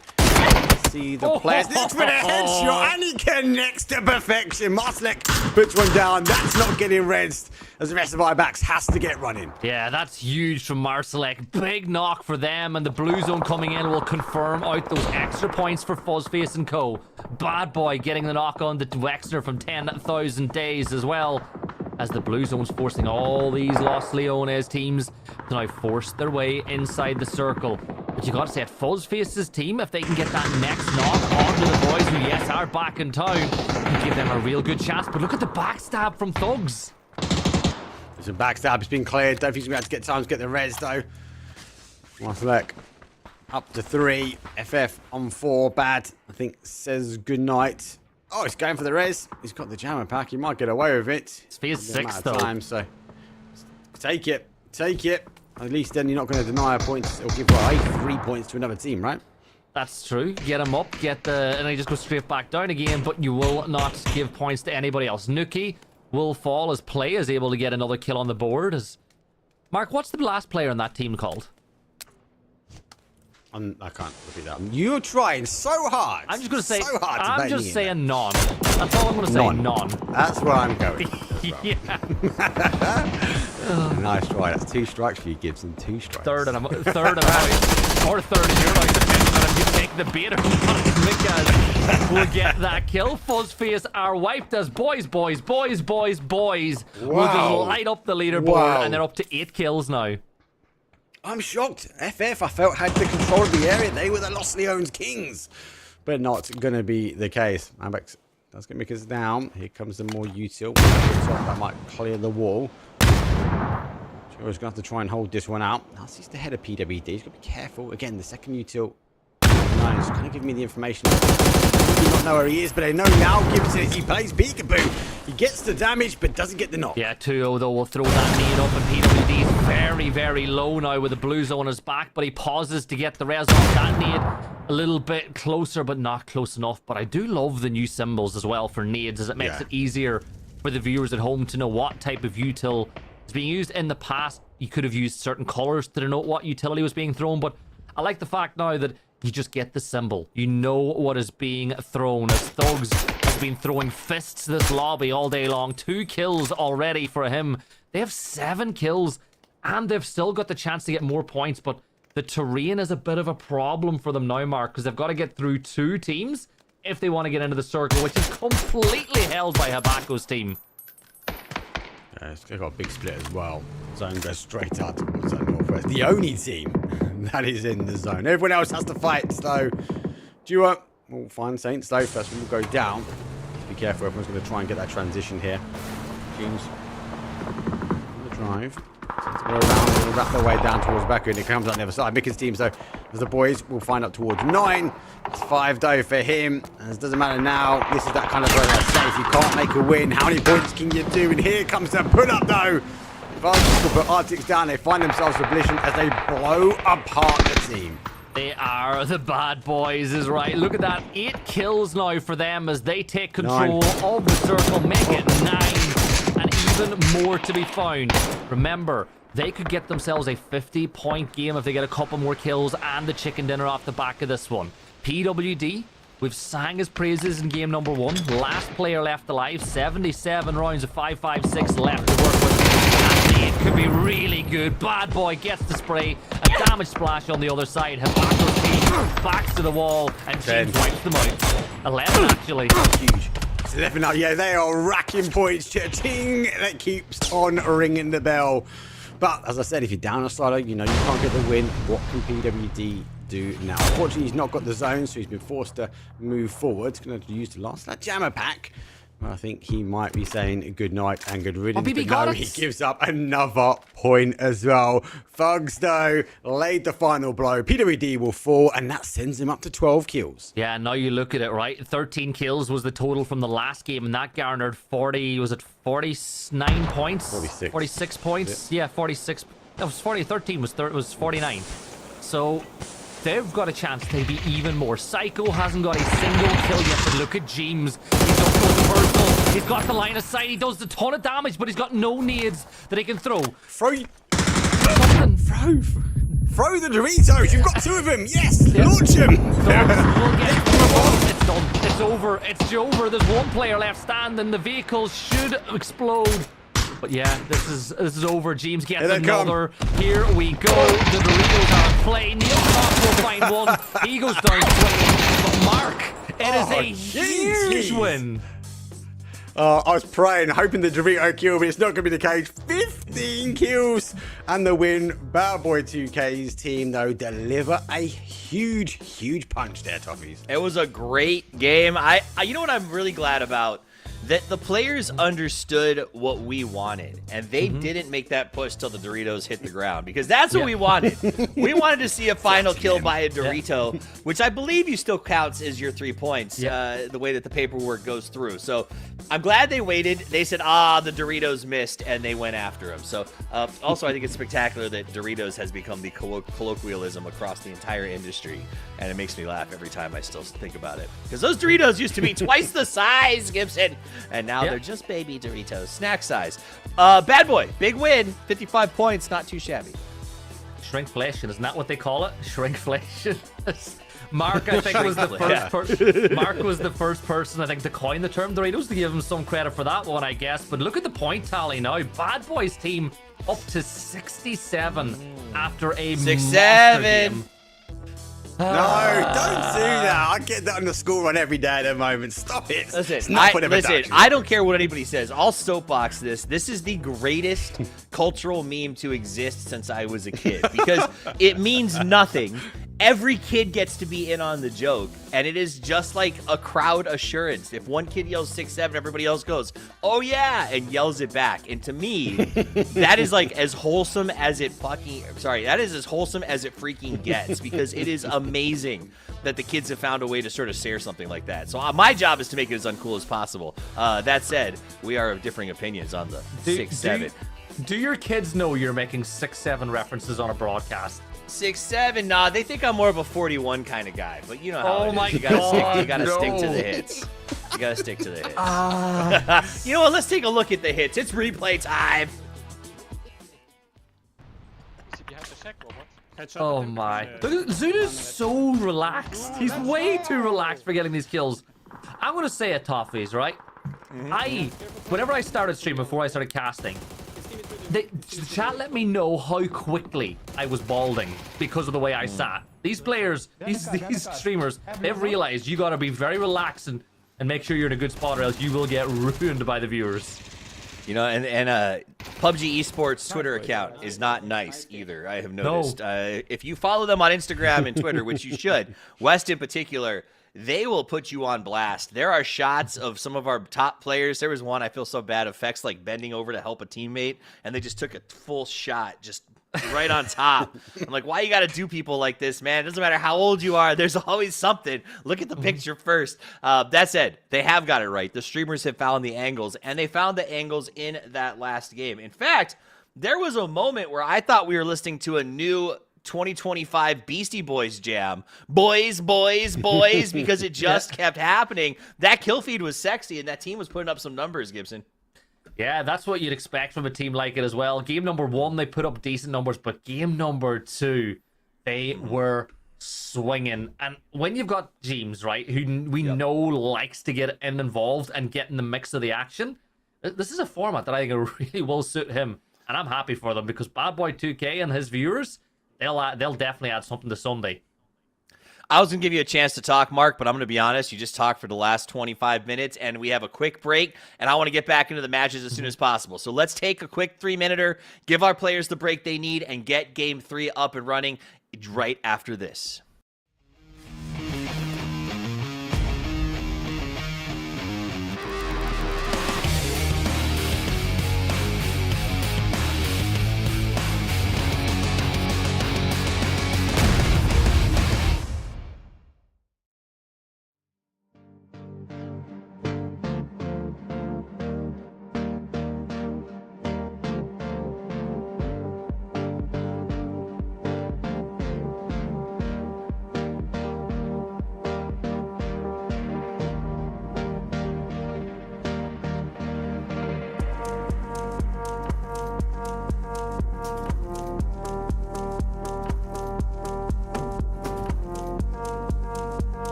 See the players. Looks for the headshot, and he connects to perfection. Marselek puts one down. That's not getting rezzed, as the rest of our backs has to get running. Yeah, that's huge from Marselek. Big knock for them, and the blue zone coming in will confirm out those extra points for Fuzzface and co. Bad boy getting the knock on the Wexner from 10,000 days as well, as the blue zone's forcing all these Los Leones teams to now force their way inside the circle. But you gotta say, at Fuzzface's team, if they can get that next knock onto the boys who, yes, are back in town, can give them a real good chance. But look at the backstab from Thugs. There's a backstab. It's been cleared. Don't think he's going to get time to get the res, though. Marselek up to 3. FF on 4. Bad, I think, says goodnight. Oh, he's going for the res. He's got the jammer pack. He might get away with it. It's phase 6, though. Time, so take it. Take it. At least then you're not going to deny a point. It'll give away 3 points to another team, right? That's true. Get him up, get the... and then just go straight back down again, but you will not give points to anybody else. Nuki will fall as Play is able to get another kill on the board. Mark, what's the last player on that team called? I can't repeat that. You're trying so hard. I'm just going to say... so hard to I'm just saying non. That's all I'm going to say, non. That's where I'm going. Yeah. Nice try. That's 2 strikes for you, Gibson. 2 strikes. Third and out. Or third and you're out, depending on if you take the bait or not. Because we'll get that kill. Fuzzface are wiped as boys will just light up the leaderboard, and they're up to 8 kills now. I'm shocked. FF, I felt, had the control of the area. They were the Los Leones kings. But not going to be the case. Ambex does get Mikas down. Here comes the more util. That might clear the wall. Joe's going to have to try and hold this one out. Now, he's the head of PWD. He's got to be careful. Again, the second util. Nice. Kind of giving me the information. I do not know where he is, but I know now Gibson, he plays peekaboo. He gets the damage, but doesn't get the knock. Yeah, 2-0 though. We'll throw that nade up, and PWD's very, very low now with the blue zone on his back, but he pauses to get the res off that nade. A little bit closer, but not close enough. But I do love the new symbols as well for nades, as it makes it easier for the viewers at home to know what type of util is being used. In the past, you could have used certain colors to denote what utility was being thrown, but I like the fact now that you just get the symbol. You know what is being thrown, as Thugs has been throwing fists this lobby all day long. 2 kills already for him. They have 7 kills, and they've still got the chance to get more points, but the terrain is a bit of a problem for them now, Mark, because they've got to get through 2 teams if they want to get into the circle, which is completely held by Habako's team. Yeah, they've got a big split as well. Zone goes straight out towards that northwest. The only team that is in the zone. Everyone else has to fight, so Duo will find Saints though. First one will go down. Just be careful, everyone's going to try and get that transition here. Teams on the drive. So to go around and wrap their way down towards Baku, and it comes on the other side. Mickens teams though, as the boys will find up towards 9. It's 5 though for him. As it doesn't matter now. This is that kind of where I say, if you can't make a win, how many points can you do? And here comes the put up though. Advantage will put Arctics down. They find themselves with Volition as they blow apart the team. They are the bad boys, is right. Look at that. 8 kills now for them as they take control of the circle, make it 9, and even more to be found. Remember, they could get themselves a 50-point game if they get a couple more kills and the chicken dinner off the back of this one. PWD, we've sang his praises in game number 1. Last player left alive. 77 rounds of 5.56 left to work with. It could be really good. Bad boy gets the spray. A damage splash on the other side. Habako's team backs to the wall, and James wipes them out. 11 actually. Huge. It's 11 now. Yeah, they are racking points. Ting, that keeps on ringing the bell. But as I said, if you're down a slider, you know you can't get the win. What can PWD do now? Unfortunately, he's not got the zone, so he's been forced to move forward. He's going to use the last that jammer pack. I think he might be saying good night and good riddance. BB but got no, it. he gives up another point as well. Thugs, though, laid the final blow. PWD will fall, and that sends him up to 12 kills. Yeah, now you look at it, right? 13 kills was the total from the last game, and that garnered 49 points? 46. 46 points? Yeah, 46. That was 40. 13 was 49. So they've got a chance to be even more. Psycho hasn't got a single kill yet, but look at James. He's up close and personal. He's got the line of sight. He does a ton of damage, but he's got no nades that he can throw. Throw the Doritos. You've got two of them. Yes, launch him. It's done. It's over. It's over. There's one player left standing. The vehicle should explode. But yeah, this is over. James gets another. Here we go. The Doritos are in play. NONSTOP will find one. He goes down swinging. But Mark, it is a huge win. I was praying, hoping the Dorito kill, but it's not going to be the case. 15 kills and the win. Bad Boy 2K's team, though, deliver a huge punch there, Toffees. It was a great game. You know what I'm really glad about? That the players understood what we wanted, and they didn't make that push till the Doritos hit the ground, because that's what we wanted. We wanted to see a final kill by a Dorito, which I believe you still counts as your 3 points, the way that the paperwork goes through. So I'm glad they waited. They said, the Doritos missed, and they went after him. So also, I think it's spectacular that Doritos has become the colloquialism across the entire industry, and it makes me laugh every time I still think about it. Because those Doritos used to be twice the size, Gibson. And now they're just baby Doritos, snack size. Bad Boy, big win, 55 points, not too shabby. Shrinkflation, isn't that what they call it? Shrinkflation. Mark, I think, was the first Mark was the first person, I think, to coin the term Doritos, to give him some credit for that one, I guess. But look at the point tally now. Bad Boy's team up to 67 after a 6-7. game. No, don't do that. I get that on the school run every day at the moment. Stop it. Listen, I don't care what anybody says. I'll soapbox this. This is the greatest cultural meme to exist since I was a kid, because it means nothing. Every kid gets to be in on the joke, and it is just like a crowd assurance. If one kid yells 6-7, everybody else goes, "Oh yeah," and yells it back. And to me, that is like as wholesome as it that is as wholesome as it freaking gets, because it is amazing that the kids have found a way to sort of share something like that. So my job is to make it as uncool as possible. That said, we are of differing opinions on the 6-7. Do your kids know you're making 6-7 references on a broadcast? 6-7, nah, they think I'm more of a 41 kind of guy, but you know how Oh my you gotta stick to the hits. You gotta stick to the hits. You know what? Let's take a look at the hits. It's replay time. Oh my! Zunu's so relaxed. He's way too relaxed for getting these kills. I'm gonna say it, Toffees, right? Whenever I started streaming, before I started casting, the chat let me know how quickly I was balding because of the way I sat. These players, these streamers, they've realized you gotta be very relaxed and make sure you're in a good spot, or else you will get ruined by the viewers. You know, and PUBG Esports Twitter account is not nice either, I have noticed. No. If you follow them on Instagram and Twitter, which you should, West in particular, they will put you on blast. There are shots of some of our top players. There was one, I feel so bad, Effects like bending over to help a teammate, and they just took a full shot just right on top. I'm like, why you got to do people like this, man? It doesn't matter how old you are. There's always something. Look at the picture first. That said, they have got it right. The streamers have found the angles, and they found the angles in that last game. In fact, there was a moment where I thought we were listening to a new 2025 Beastie Boys jam. Boys, boys, boys, because it just kept happening. That kill feed was sexy, and that team was putting up some numbers, Gibson. Yeah, that's what you'd expect from a team like it as well. Game number 1, they put up decent numbers, but game number 2, they were swinging. And when you've got James, right, who we know likes to get involved and get in the mix of the action, this is a format that I think really will suit him. And I'm happy for them, because Bad Boy 2K and his viewers, they'll definitely add something to Sunday. I was going to give you a chance to talk, Mark, but I'm going to be honest. You just talked for the last 25 minutes, and we have a quick break, and I want to get back into the matches as soon as possible. So let's take a quick 3-minuter, give our players the break they need, and get Game 3 up and running right after this.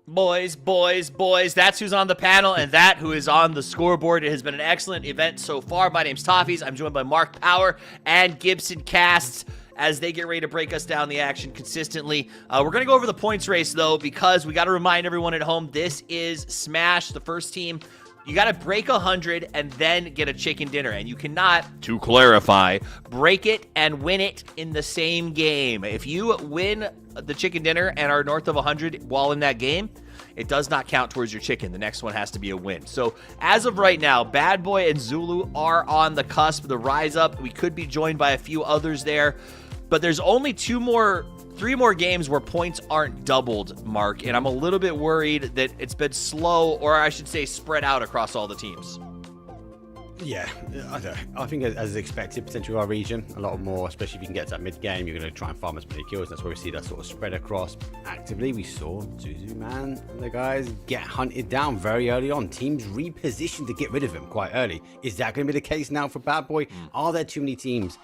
Boys, that's who's on the panel and that who is on the scoreboard. It has been an excellent event so far. My name's Toffees. I'm joined by Mark Power and Gibson Casts as they get ready to break us down the action consistently. We're going to go over the points race, though, because we got to remind everyone at home, this is Smash, the first team. You got to break 100 and then get a chicken dinner. And you cannot, to clarify, break it and win it in the same game. If you win the chicken dinner and are north of 100 while in that game, it does not count towards your chicken. The next one has to be a win. So as of right now, Bad Boy and Zulu are on the cusp of the rise up. We could be joined by a few others there. But there's only three more games where points aren't doubled, Mark, and I'm a little bit worried that it's been slow, or I should say spread out across all the teams. Yeah, I think as expected, potentially our region, a lot more, especially if you can get to that mid-game, you're going to try and farm as many kills. That's where we see that sort of spread across actively. We saw Zuzu, man, and the guys get hunted down very early on. Teams repositioned to get rid of him quite early. Is that going to be the case now for Bad Boy? Are there too many teams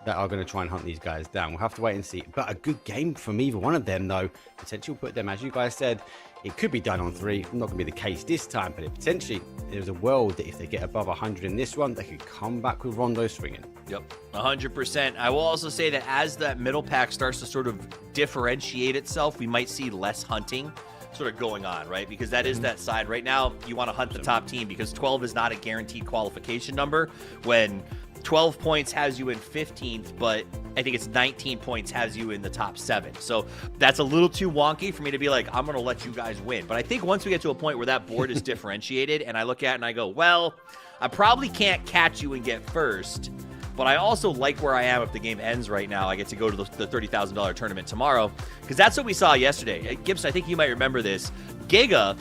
that are going to try and hunt these guys down? We'll have to wait and see. But a good game from either one of them, though. Potentially put them, as you guys said, it could be done on 3. Not going to be the case this time, but potentially there's a world that if they get above 100 in this one, they could come back with Rondo swinging. Yep, 100%. I will also say that as that middle pack starts to sort of differentiate itself, we might see less hunting sort of going on, right? Because that is that side. Right now, you want to hunt the top team because 12 is not a guaranteed qualification number when 12 points has you in 15th, but I think it's 19 points has you in the top 7. So that's a little too wonky for me to be like, I'm going to let you guys win. But I think once we get to a point where that board is differentiated and I look at it and I go, well, I probably can't catch you and get first, but I also like where I am if the game ends right now. I get to go to the $30,000 tournament tomorrow because that's what we saw yesterday. Gibson, I think you might remember this. Giga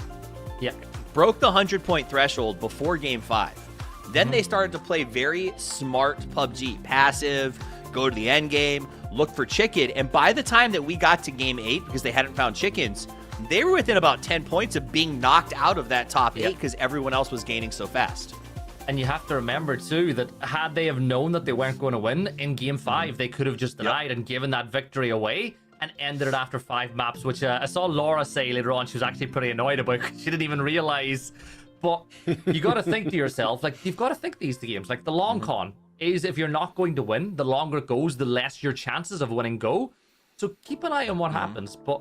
broke the 100-point threshold before Game 5. Then they started to play very smart PUBG. Passive, go to the end game, look for chicken. And by the time that we got to Game 8, because they hadn't found chickens, they were within about 10 points of being knocked out of that top 8 because everyone else was gaining so fast. And you have to remember, too, that had they have known that they weren't going to win in Game 5, they could have just denied and given that victory away and ended it after 5 maps, which I saw Laura say later on she was actually pretty annoyed about because she didn't even realize. But you got to think to yourself, like, you've got to think these games. Like, the long con is if you're not going to win, the longer it goes, the less your chances of winning go. So keep an eye on what happens. But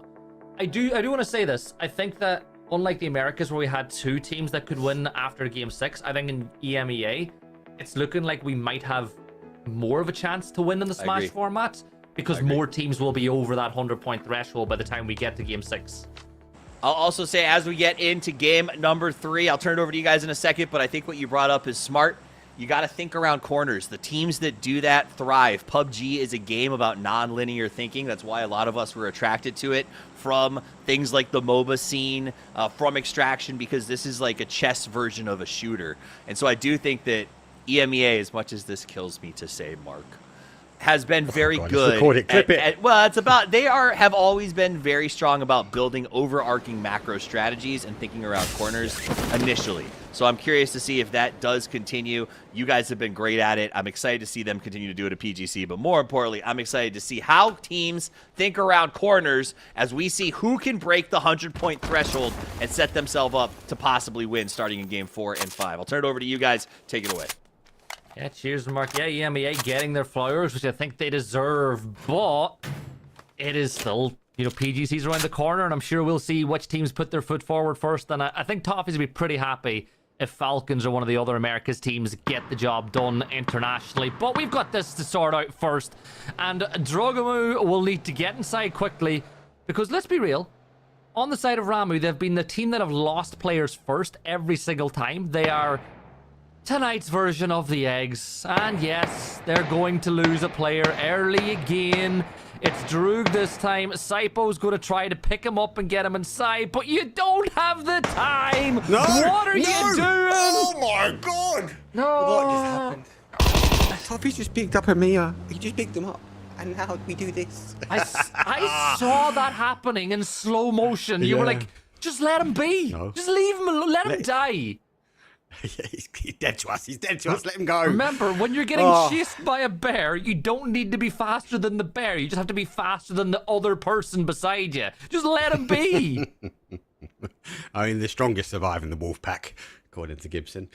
I do want to say this. I think that unlike the Americas where we had 2 teams that could win after Game 6, I think in EMEA, it's looking like we might have more of a chance to win in the Smash format because more teams will be over that 100-point threshold by the time we get to Game 6. I'll also say as we get into game number 3, I'll turn it over to you guys in a second, but I think what you brought up is smart. You got to think around corners. The teams that do that thrive. PUBG is a game about non-linear thinking. That's why a lot of us were attracted to it from things like the MOBA scene, from Extraction, because this is like a chess version of a shooter. And so I do think that EMEA, as much as this kills me to say, Mark, has been very good. Record it, clip it. Well, it's about have always been very strong about building overarching macro strategies and thinking around corners initially. So I'm curious to see if that does continue. You guys have been great at it. I'm excited to see them continue to do it at PGC, but more importantly, I'm excited to see how teams think around corners as we see who can break the 100-point threshold and set themselves up to possibly win starting in game 4 and 5. I'll turn it over to you guys. Take it away. Yeah, cheers, Mark. Yeah, EMEA getting their flowers, which I think they deserve, but it is still, you know, PGC's around the corner, and I'm sure we'll see which teams put their foot forward first. And I think Toffees will be pretty happy if Falcons or one of the other Americas teams get the job done internationally. But we've got this to sort out first, and Drogamu will need to get inside quickly, because let's be real, on the side of Ramu, they've been the team that have lost players first every single time. They are tonight's version of the eggs. And yes, they're going to lose a player early again. It's Droog this time. Saipo's going to try to pick him up and get him inside, but you don't have the time. No, what are you doing? Oh my god! No. What just happened? Toffee's just picked up EMEA. He just picked him up. And now we do this. I saw that happening in slow motion. You were like, just let him be. No. Just leave him alone. Let him die. He's dead to us. He's dead to us. Let him go. Remember, when you're getting chased by a bear, you don't need to be faster than the bear. You just have to be faster than the other person beside you. Just let him be. Only the strongest survive in the wolf pack, according to Gibson.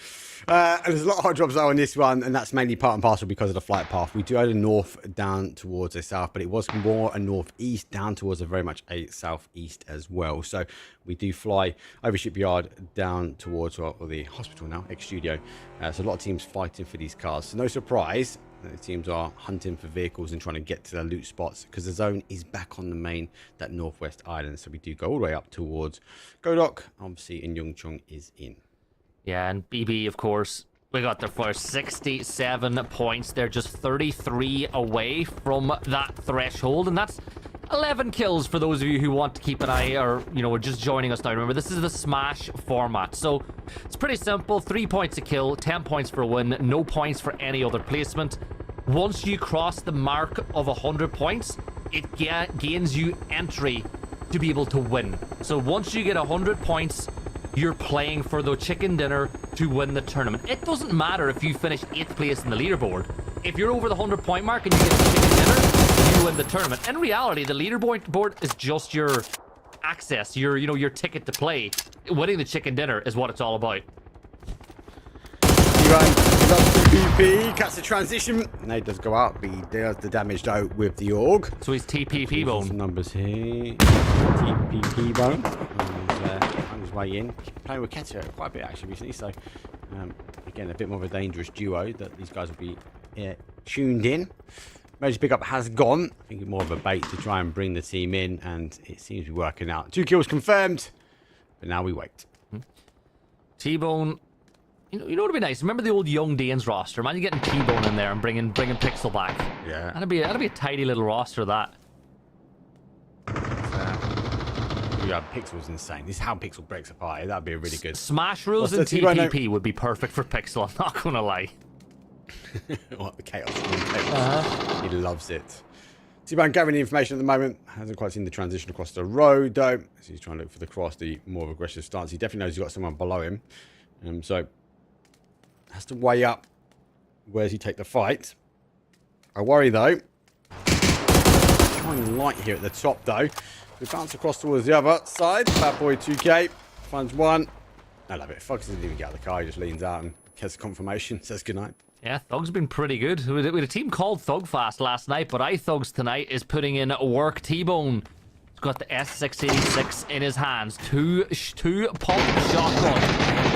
And there's a lot of hot drops though on this one, and that's mainly part and parcel because of the flight path. We do have a north down towards the south, but it was more a northeast down towards a very much a southeast as well. So we do fly over shipyard down towards the hospital now, ex-studio. So a lot of teams fighting for these cars. So no surprise. The teams are hunting for vehicles and trying to get to the loot spots because the zone is back on the main, that northwest island. So we do go all the way up towards Godok, obviously, and Yungchung is in. Yeah, and BB, of course, we got their first 67 points. They're just 33 away from that threshold, and that's 11 kills for those of you who want to keep an eye or, you know, are just joining us now. Remember, this is the Smash format. So it's pretty simple. 3 points a kill, 10 points for a win, no points for any other placement. Once you cross the mark of 100 points, it gains you entry to be able to win. So once you get 100 points, you're playing for the chicken dinner to win the tournament. It doesn't matter if you finish 8th place in the leaderboard. If you're over the 100 point mark and you get the chicken dinner, you win the tournament. In reality, the leaderboard is just your access, your ticket to play. Winning the chicken dinner is what it's all about. TP cuts the transition. Nade does go out, but he does the damage though with the org. So he's TPP bone. Some numbers here. TPP bone. On his way in. Playing with Keta quite a bit actually recently. So again, a bit more of a dangerous duo that these guys will be tuned in. Major pickup has gone. I think it's more of a bait to try and bring the team in, and it seems to be working out. 2 kills confirmed, but now we wait. T-Bone. You know what would be nice? Remember the old Young Danes roster? Man, you getting T-Bone in there and bringing Pixel back. Yeah. That'd be a tidy little roster, that. Yeah, Pixel's insane. This is how Pixel breaks apart. That'd be a really good. Smash rules and TPP would be perfect for Pixel. I'm not gonna lie. What the chaos? He loves it. T-Bone gathering the information at the moment. Hasn't quite seen the transition across the road though. So he's trying to look for the cross, the more aggressive stance. He definitely knows he's got someone below him. So has to weigh up where does he take the fight. I worry though. Trying light here at the top though. We bounce across towards the other side. Bad boy 2K finds one. I love it. Fox doesn't even get out of the car. He just leans out and gets confirmation. Says goodnight. Yeah, Thug's been pretty good. We had a team called Thugfast last night, but iThugs tonight is putting in work. T-Bone. He's got the S686 in his hands. Two pump shotgun.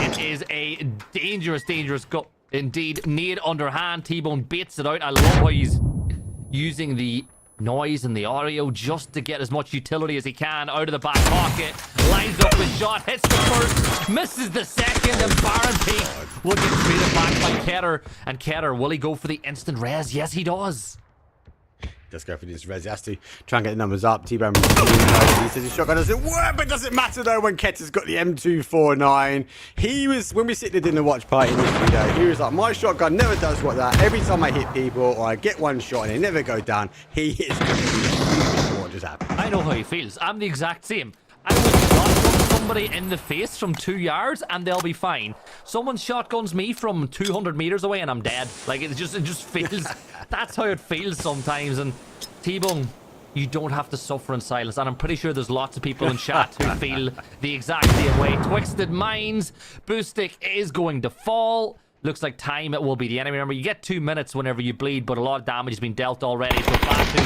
It is a dangerous gun. Indeed, nade underhand. T-Bone baits it out. I love how he's using the noise and the audio just to get as much utility as he can out of the back pocket. Lines up the shot, hits the first, misses the second, and Baron Peak will get traded back by Keter. And Keter, will he go for the instant res? Yes, he does. Does go for this res. He has to try and get the numbers up. T-Bone, he says his shotgun doesn't work, but doesn't matter though when Ketter's got the M249. He was, when we sit in the watch party in this video, he was like, my shotgun never does what that. Every time I hit people or I get one shot and they never go down, he is what just happened. I know how he feels. I'm the exact same. I will shotgun somebody in the face from 2 yards and they'll be fine. Someone shotguns me from 200 meters away and I'm dead. Like it just feels. That's how it feels sometimes. And T-Bone, you don't have to suffer in silence. And I'm pretty sure there's lots of people in chat who feel the exact same way. Twisted Minds, Boostic is going to fall. Looks like time it will be the enemy. Remember, you get 2 minutes whenever you bleed, but a lot of damage has been dealt already. So back to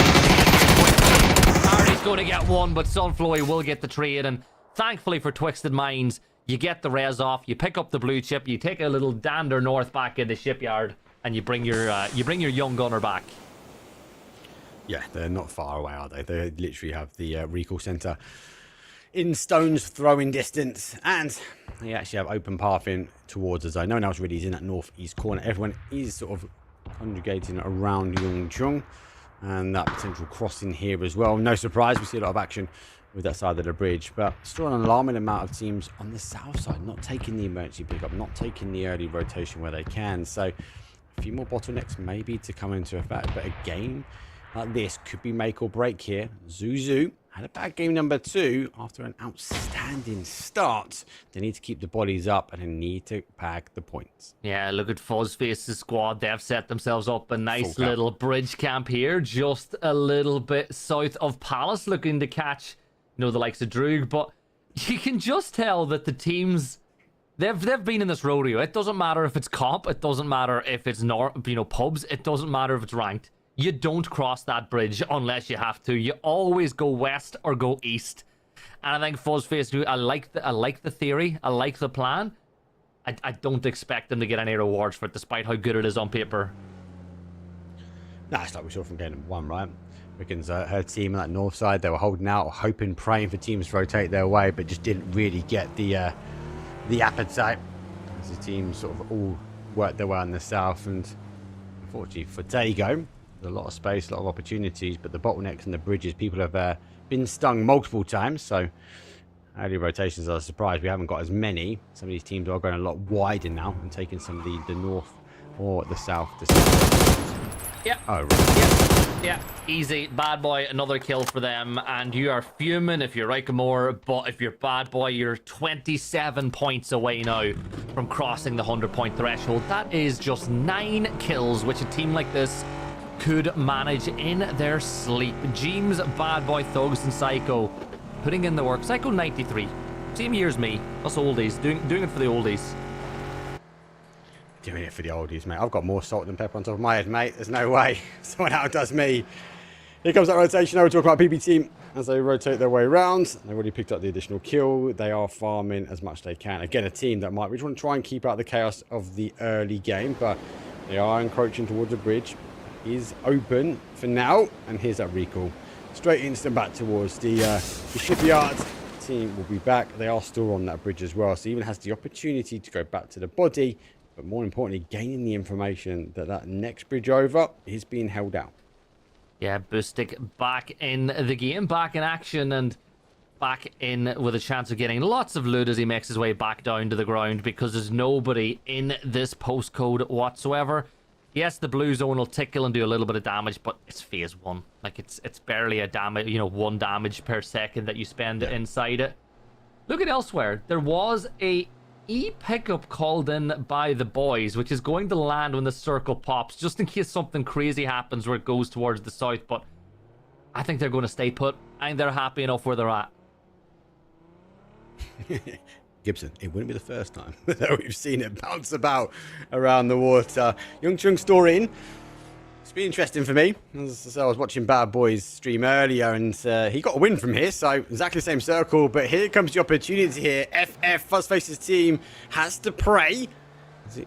Hardy's going to get one, but Sunfloy will get the trade. And thankfully for Twisted Minds, you get the res off, you pick up the blue chip, you take a little dander north back in the shipyard, and you bring your young gunner back. Yeah, they're not far away, are they? They literally have the recall center in stone's throwing distance, and they actually have open path in towards the zone. No one else really is in that northeast corner. Everyone is sort of congregating around Yungchung, and that potential crossing here as well. No surprise, we see a lot of action with that side of the bridge, but still an alarming amount of teams on the south side not taking the emergency pickup, not taking the early rotation where they can. So a few more bottlenecks maybe to come into effect, but a game like this could be make or break here. Zuzu had a bad game number 2 after an outstanding start. They need to keep the bodies up and they need to pack the points. Yeah, look at Fuzzface's squad. They've set themselves up a nice little bridge camp here, just a little bit south of Palace, looking to catch, the likes of Droog. But you can just tell that the teams, they've been in this rodeo. It doesn't matter if it's comp, it doesn't matter if it's pubs, it doesn't matter if it's ranked. You don't cross that bridge unless you have to. You always go west or go east. And I think Fuzzface, I like the theory, I like the plan. I don't expect them to get any rewards for it, despite how good it is on paper. Nah, it's like we saw from game number 1, right? Wiggins, her team on that north side, they were holding out, hoping, praying for teams to rotate their way, but just didn't really get the appetite as the teams sort of all worked their way on the south. And unfortunately for Dago, there's a lot of space, a lot of opportunities, but the bottlenecks and the bridges, people have been stung multiple times. So early rotations are a surprise. We haven't got as many. Some of these teams are going a lot wider now and taking some of the north or the south. Yeah. Oh, right. Yeah. Easy. Bad boy, another kill for them. And you are fuming if you're Reikamore, but if you're bad boy, you're 27 points away now from crossing the 100-point threshold. That is just 9 kills, which a team like this could manage in their sleep. James, Bad Boy, Thugs, and Psycho putting in the work. Psycho 93. Same year as me. Us oldies. Doing it for the oldies. Doing it for the oldies, mate. I've got more salt than pepper on top of my head, mate. There's no way someone outdoes me. Here comes that rotation. Now we're talking about PB team as they rotate their way around. They've already picked up the additional kill. They are farming as much as they can. Again, a team that might want to try and keep out the chaos of the early game, but they are encroaching towards the bridge. Is open for now, and here's that recall. Straight instant back towards the shipyard. Team will be back. They are still on that bridge as well, so even has the opportunity to go back to the body, but more importantly, gaining the information that that next bridge over is being held out. Yeah, Boostic back in the game, back in action, and back in with a chance of getting lots of loot as he makes his way back down to the ground, because there's nobody in this postcode whatsoever. Yes, the blue zone will tickle and do a little bit of damage, but it's phase 1. Like, it's barely a damage, 1 damage per second that you spend inside it. Look at elsewhere. There was a E-pickup called in by the boys, which is going to land when the circle pops, just in case something crazy happens where it goes towards the south, but I think they're going to stay put. I think they're happy enough where they're at. Gibson, it wouldn't be the first time that we've seen it bounce about around the water. Young Chung story in. It's been interesting for me. As I was watching Bad Boy's stream earlier, and he got a win from here, so exactly the same circle. But here comes the opportunity here. FF, Fuzzface's team, has to pray as it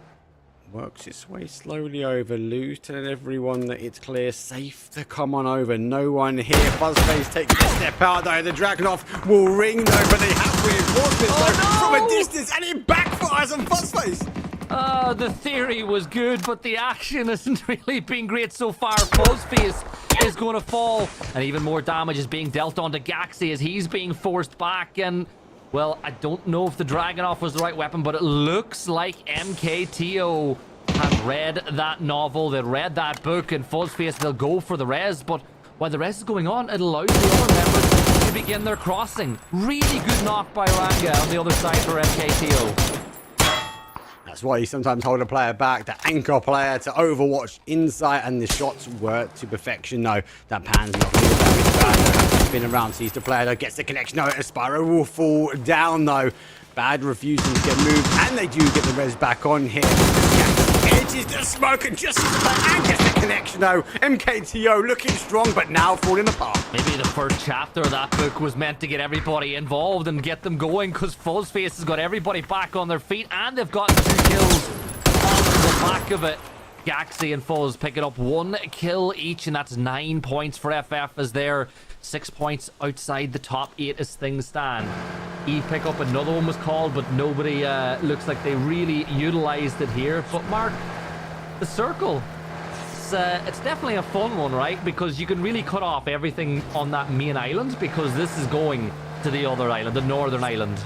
works its way slowly over. Lou's telling everyone that it's clear, safe to come on over. No one here. Fuzzface takes a step out though. The Dragunov will ring though, but they have reinforcements from a distance, and it backfires on Fuzzface. The theory was good, but the action hasn't really been great so far. Fuzzface is going to fall, and even more damage is being dealt onto Gaxi as he's being forced back. And well, I don't know if the Dragunov was the right weapon, but it looks like MKTO have read that novel, they read that book, and Fuzzface, they'll go for the res, but while the res is going on, it allows the other members to begin their crossing. Really good knock by Ranga on the other side for MKTO. That's why you sometimes hold a player back, the anchor player to Overwatch insight, and the shots were to perfection. No, that pan's not really damage bad. Spin around, sees the player, though, gets the connection. No, Aspiro will fall down, though. Bad refusing to get moved, and they do get the res back on here. Edges the smoke and just sees the player and gets the connection, though. MKTO looking strong, but now falling apart. Maybe the first chapter of that book was meant to get everybody involved and get them going, because Fuzzface has got everybody back on their feet, and they've gotten 2 kills on the back of it. Gaxi and Fuzz picking up 1 kill each, and that's 9 points for FF as they're 6 points outside the top 8 as things stand. E pick up, another one was called, but nobody looks like they really utilized it here. But Mark, the circle, it's definitely a fun one, right? Because you can really cut off everything on that main island, because this is going to the other island, the northern island.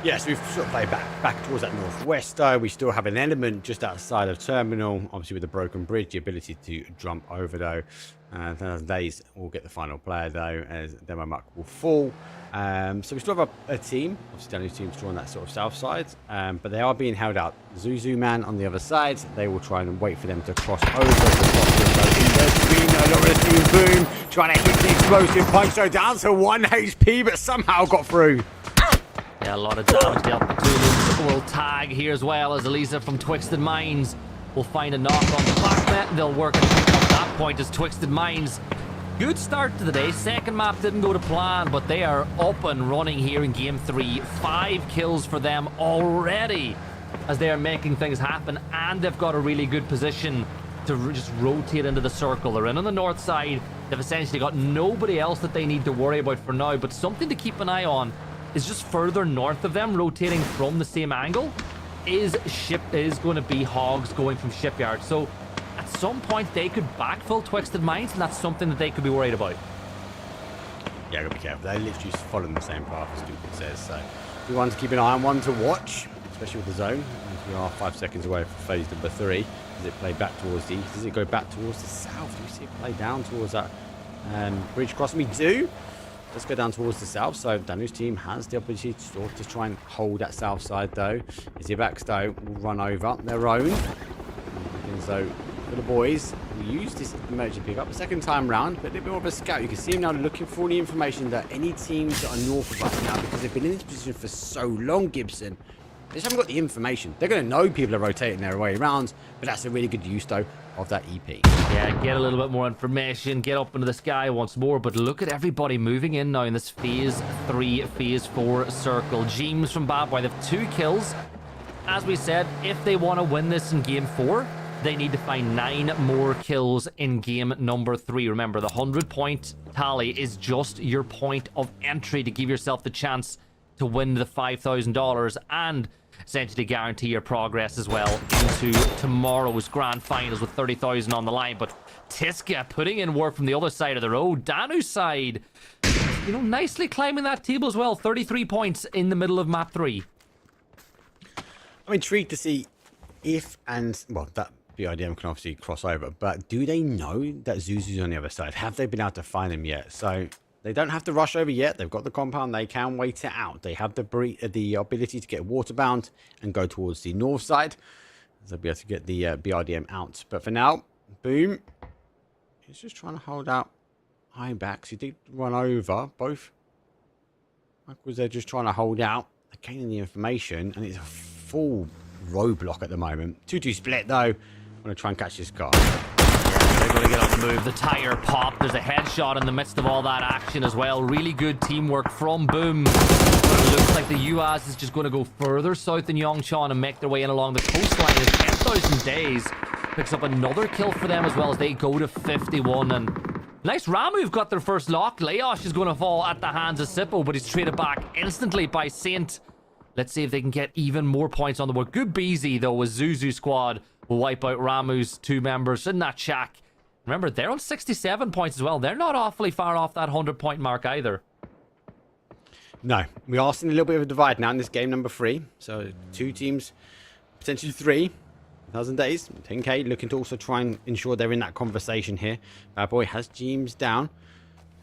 Yes, we've sort of played back towards that northwest though. We still have an element just outside of terminal, obviously with the broken bridge, the ability to jump over though. Days will get the final player though, as Demo Muck will fall. So we still have a team, obviously Danny's team's drawn that sort of south side, but they are being held out. Zuzu man on the other side, they will try and wait for them to cross over. Boom, trying to hit the explosive punch, so down to 1 HP, but somehow got through. Yeah, a lot of damage dealt between them. Will tag here as well as Elisa from Twisted Minds will find a knock on the back net. They'll work to pick up that point as Twisted Minds. Good start to the day. Second map didn't go to plan, but they are up and running here in game 3. 5 kills for them already as they are making things happen, and they've got a really good position to just rotate into the circle. They're in on the north side. They've essentially got nobody else that they need to worry about for now, but something to keep an eye on is just further north of them, rotating from the same angle, is going to be Hogs going from Shipyard. So at some point they could backfill Twisted Minds, and that's something that they could be worried about. Yeah, gotta be careful. They're literally just following the same path as Stupid says. So we want to keep an eye on, one to watch, especially with the zone, as we are 5 seconds away from phase number 3. Does it play back towards the east? Does it go back towards the south? Do we see it play down towards that bridge crossing? We do. Let's go down towards the south. So Danu's team has the opportunity to try and hold that south side though. Izzy Stowe will run over their own. And so for the boys, we use this emergency pickup a second time round, but a little bit more of a scout. You can see him now looking for all the information that any teams that are north of us now, because they've been in this position for so long, Gibson, they just haven't got the information. They're going to know people are rotating their way around, but that's a really good use though of that EP. Yeah, get a little bit more information, get up into the sky once more, but look at everybody moving in now in this phase 3, phase 4 circle. James from Bad Boy, they have 2 kills. As we said, if they want to win this in game 4, they need to find 9 more kills in game number 3. Remember, the 100-point tally is just your point of entry to give yourself the chance to win the $5,000 and essentially guarantee your progress as well into tomorrow's grand finals with 30,000 on the line. But Tiska putting in work from the other side of the road. Danu's side, you know, nicely climbing that table as well. 33 points in the middle of map 3. I'm intrigued to see if that BIDM can obviously cross over, but do they know that Zuzu's on the other side? Have they been able to find him yet? So they don't have to rush over yet. They've got the compound. They can wait it out. They have the ability to get waterbound and go towards the north side. They'll be able to get the BRDM out. But for now, boom. He's just trying to hold out high backs. He did run over both. Was there just trying to hold out? They're gaining the information, and it's a full roadblock at the moment. 2-2 split though. I'm going to try and catch this car. They're going to get on the move. The tire pop. There's a headshot in the midst of all that action as well. Really good teamwork from Boom. But it looks like the UAS is just going to go further south than Yongchan and make their way in along the coastline. As 10,000 Days picks up another kill for them as well as they go to 51. And nice Ramu've got their first lock. Laosh is going to fall at the hands of Sippo, but he's traded back instantly by Saint. Let's see if they can get even more points on the board. Good BZ though, with Zuzu squad will wipe out Ramu's 2 members in that shack. Remember, they're on 67 points as well. They're not awfully far off that 100-point mark either. No, we are seeing a little bit of a divide now in this game number 3. So 2 teams, potentially 3. 1,000 Days, 10k, looking to also try and ensure they're in that conversation here. Bad Boy has James down.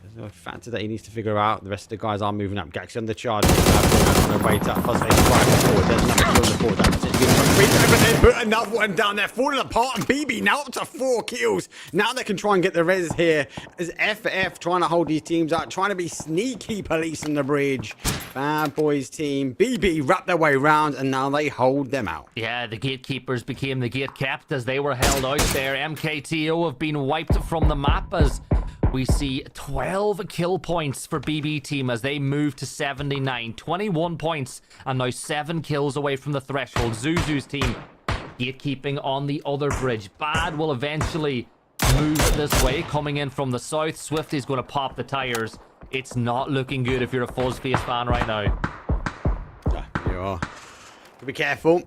There's a factor that he needs to figure out. The rest of the guys are moving up. Gaxi on the charge. Wait up. Fuzzface driving forward. There's another kill on the board. That's it. Put another one down there. Falling apart. And BB now up to 4 kills. Now they can try and get the res here. As FF trying to hold these teams out. Trying to be sneaky police on the bridge. Bad Boys team. BB wrapped their way around. And now they hold them out. Yeah, the gatekeepers became the gate kept as they were held out there. MKTO have been wiped from the map as we see 12 kill points for BB team as they move to 79. 21 points and now 7 kills away from the threshold. Zuzu's team gatekeeping on the other bridge. Bad will eventually move this way, coming in from the south. Swifty's going to pop the tires. It's not looking good if you're a Fuzzface fan right now. Yeah, you are. Be careful.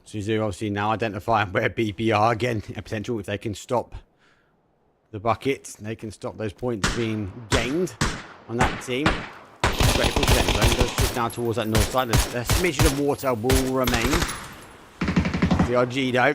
Zuzu obviously now identifying where BB are. Again, a potential if they can stop the bucket, they can stop those points being gained on that team. grateful for them. Zone does shift now towards that north side. A smidgen of water will remain. The RG though.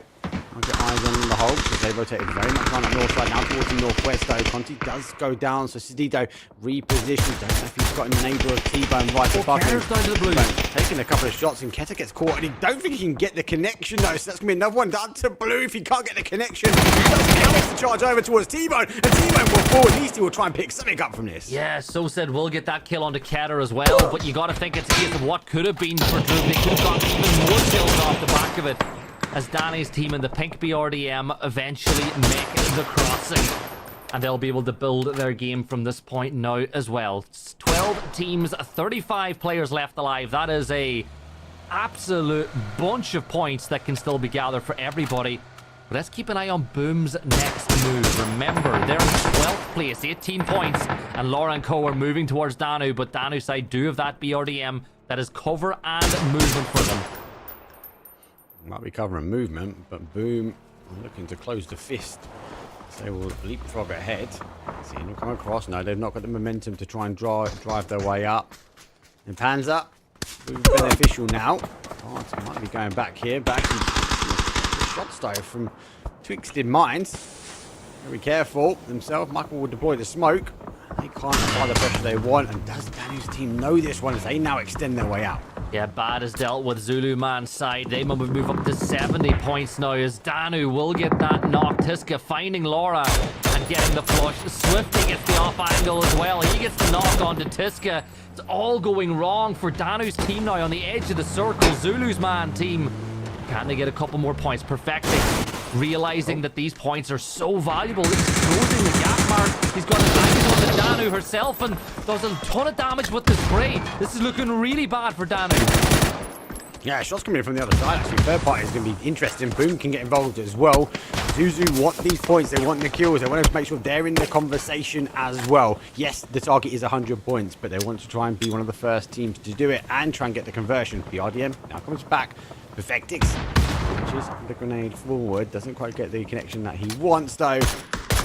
I'll get eyes on the hole because they rotated very much on that north side now towards the northwest though. Conti does go down, so Sidito repositions. Don't know if he's got a neighbour of T-Bone right above him. Down to the blue. Taking a couple of shots and Keta gets caught and he don't think he can get the connection though, so that's going to be another one down to blue if he can't get the connection. He doesn't to charge over towards T-Bone and T-Bone will fall. At least he will try and pick something up from this. Yeah, so said we'll get that kill onto Keter as well, but you got to think it's a case of what could have been for Drew. They could have gotten even more kills off the back of it, as Danny's team and the pink BRDM eventually make the crossing. And they'll be able to build their game from this point now as well. It's 12 teams, 35 players left alive. That is a absolute bunch of points that can still be gathered for everybody. But let's keep an eye on Boom's next move. Remember, they're in 12th place, 18 points. And Laura and Co are moving towards Danu, but Danu's side do have that BRDM that is cover and movement for them. Might be covering movement, but Boom looking to close the fist. So they will leapfrog ahead. Seeing them come across. No, they've not got the momentum to try and drive their way up. And Panzer, beneficial now. Oh, so might be going back here. Back and shots though from Twisted Minds. Very careful themselves. Michael will deploy the smoke. They can't apply the pressure they want. And does Danu's team know this one as they now extend their way out? Yeah, Bad is dealt with. Zulu man's side. They move up to 70 points now as Danu will get that knock. Tiska finding Laura and getting the flush. Swifty gets the off angle as well. He gets the knock onto Tiska. It's all going wrong for Danu's team now on the edge of the circle. Zulu's man team. Can they get a couple more points? Perfecting. Realizing that these points are so valuable. He's closing the gap, Mark. He's got a damage on the Danu herself and does a ton of damage with the spray. This is looking really bad for Danu. Yeah, shots coming in from the other side. Actually, third party is going to be interesting. Boom can get involved as well. Zuzu want these points. They want the kills. They want to make sure they're in the conversation as well. Yes, the target is 100 points, but they want to try and be one of the first teams to do it and try and get the conversion. The RDM now comes back. Perfectix pushes the grenade forward. Doesn't quite get the connection that he wants, though.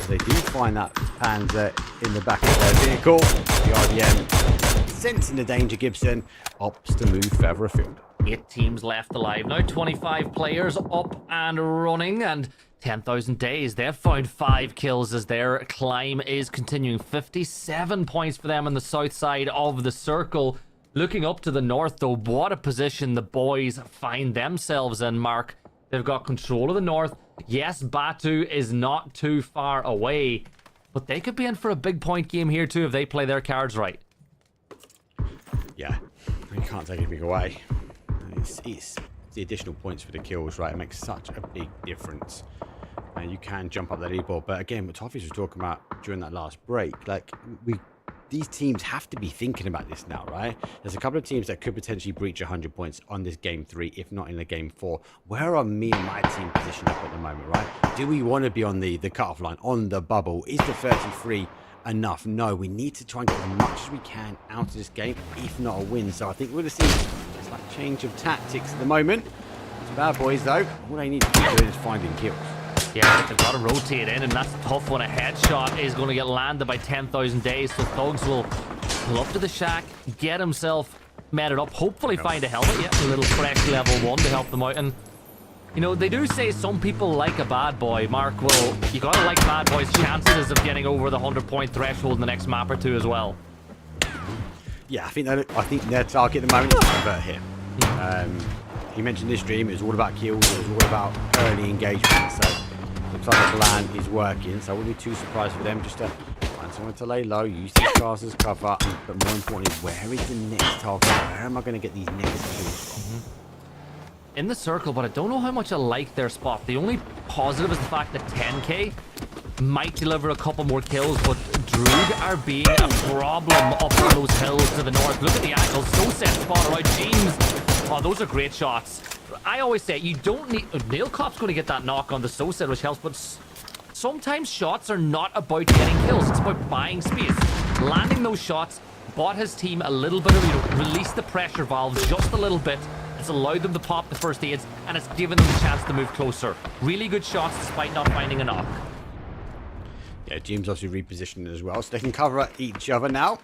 They do find that Panzer in the back of their vehicle. The RDM, sensing the danger, Gibson opts to move further afield. 8 teams left alive now, 25 players up and running, and 10,000 days. They've found 5 kills as their climb is continuing. 57 points for them on the south side of the circle. Looking up to the north, though, what a position the boys find themselves in, Mark. They've got control of the north. Yes, Batu is not too far away, but they could be in for a big point game here, too, if they play their cards right. Yeah, you can't take anything away. It's the additional points for the kills, right? It makes such a big difference. And you can jump up the leaderboard. But again, what Toffees was talking about during that last break, like, these teams have to be thinking about this now, right? There's a couple of teams that could potentially breach 100 points on this game 3, if not in the game 4. Where are me and my team positioned up at the moment, right? Do we want to be on the cutoff line, on the bubble? Is the 33 enough? No, we need to try and get as much as we can out of this game, if not a win. So I think we're going to see a slight change of tactics at the moment. It's bad boys, though. All they need to keep doing is finding kills. Yeah, they've got to rotate in, and that's tough when a headshot is going to get landed by 10,000 days. So Thugs will pull up to the shack, get himself meted up, hopefully find a helmet. Yeah, a little fresh level 1 to help them out. And, you know, they do say some people like a bad boy. Mark, well, you got to like bad boys' chances of getting over the 100-point threshold in the next map or 2 as well. Yeah, I think their target at the moment is to convert here. He mentioned this stream, it was all about kills, it was all about early engagement. So looks like the plan is working, so I wouldn't be too surprised for them just to find someone to lay low, use these cars as cover, but more importantly, where is the next target? Where am I going to get these next kills from? In the circle, but I don't know how much I like their spot. The only positive is the fact that 10k might deliver a couple more kills, but Droog are being a problem up on those hills to the north. Look at the angles, so set spot right, James. Oh, those are great shots. I always say you don't need... Nail Cop's going to get that knock on the Soset, which helps, but sometimes shots are not about getting kills. It's about buying space. Landing those shots bought his team a little bit of, release the pressure valves just a little bit. It's allowed them to pop the first aids, and it's given them the chance to move closer. Really good shots despite not finding a knock. Yeah, James obviously repositioned as well, so they can cover each other now.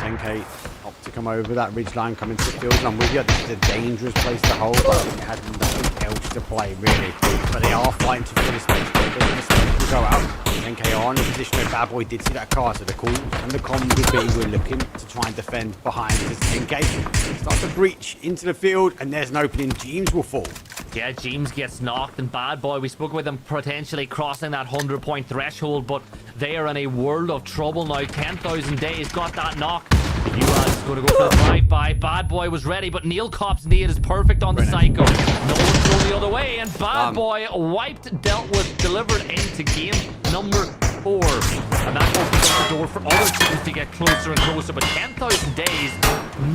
10K opt to come over that ridge line, come into the field. And I'm with you, this is a dangerous place to hold, but I think they had nothing else to play, really. But they are fighting to finish space. They're going to go out. 10K are in a position where Bad Boy did see that car, so the call and the comm would be we're looking to try and defend behind this 10K. Starts to breach into the field, and there's an opening. James will fall. Yeah, James gets knocked, and Bad Boy, we spoke with them potentially crossing that 100-point threshold, but they are in a world of trouble now. 10,000 days, got that knock. U.S. is going to go for the drive-by. Bad Boy was ready, but Neil Kopp's nade is perfect on the Psycho. No one's going the other way, and Bad Boy wiped, dealt with, delivered into game number 4. And that opens up the door for other teams to get closer and closer, but 10,000 days,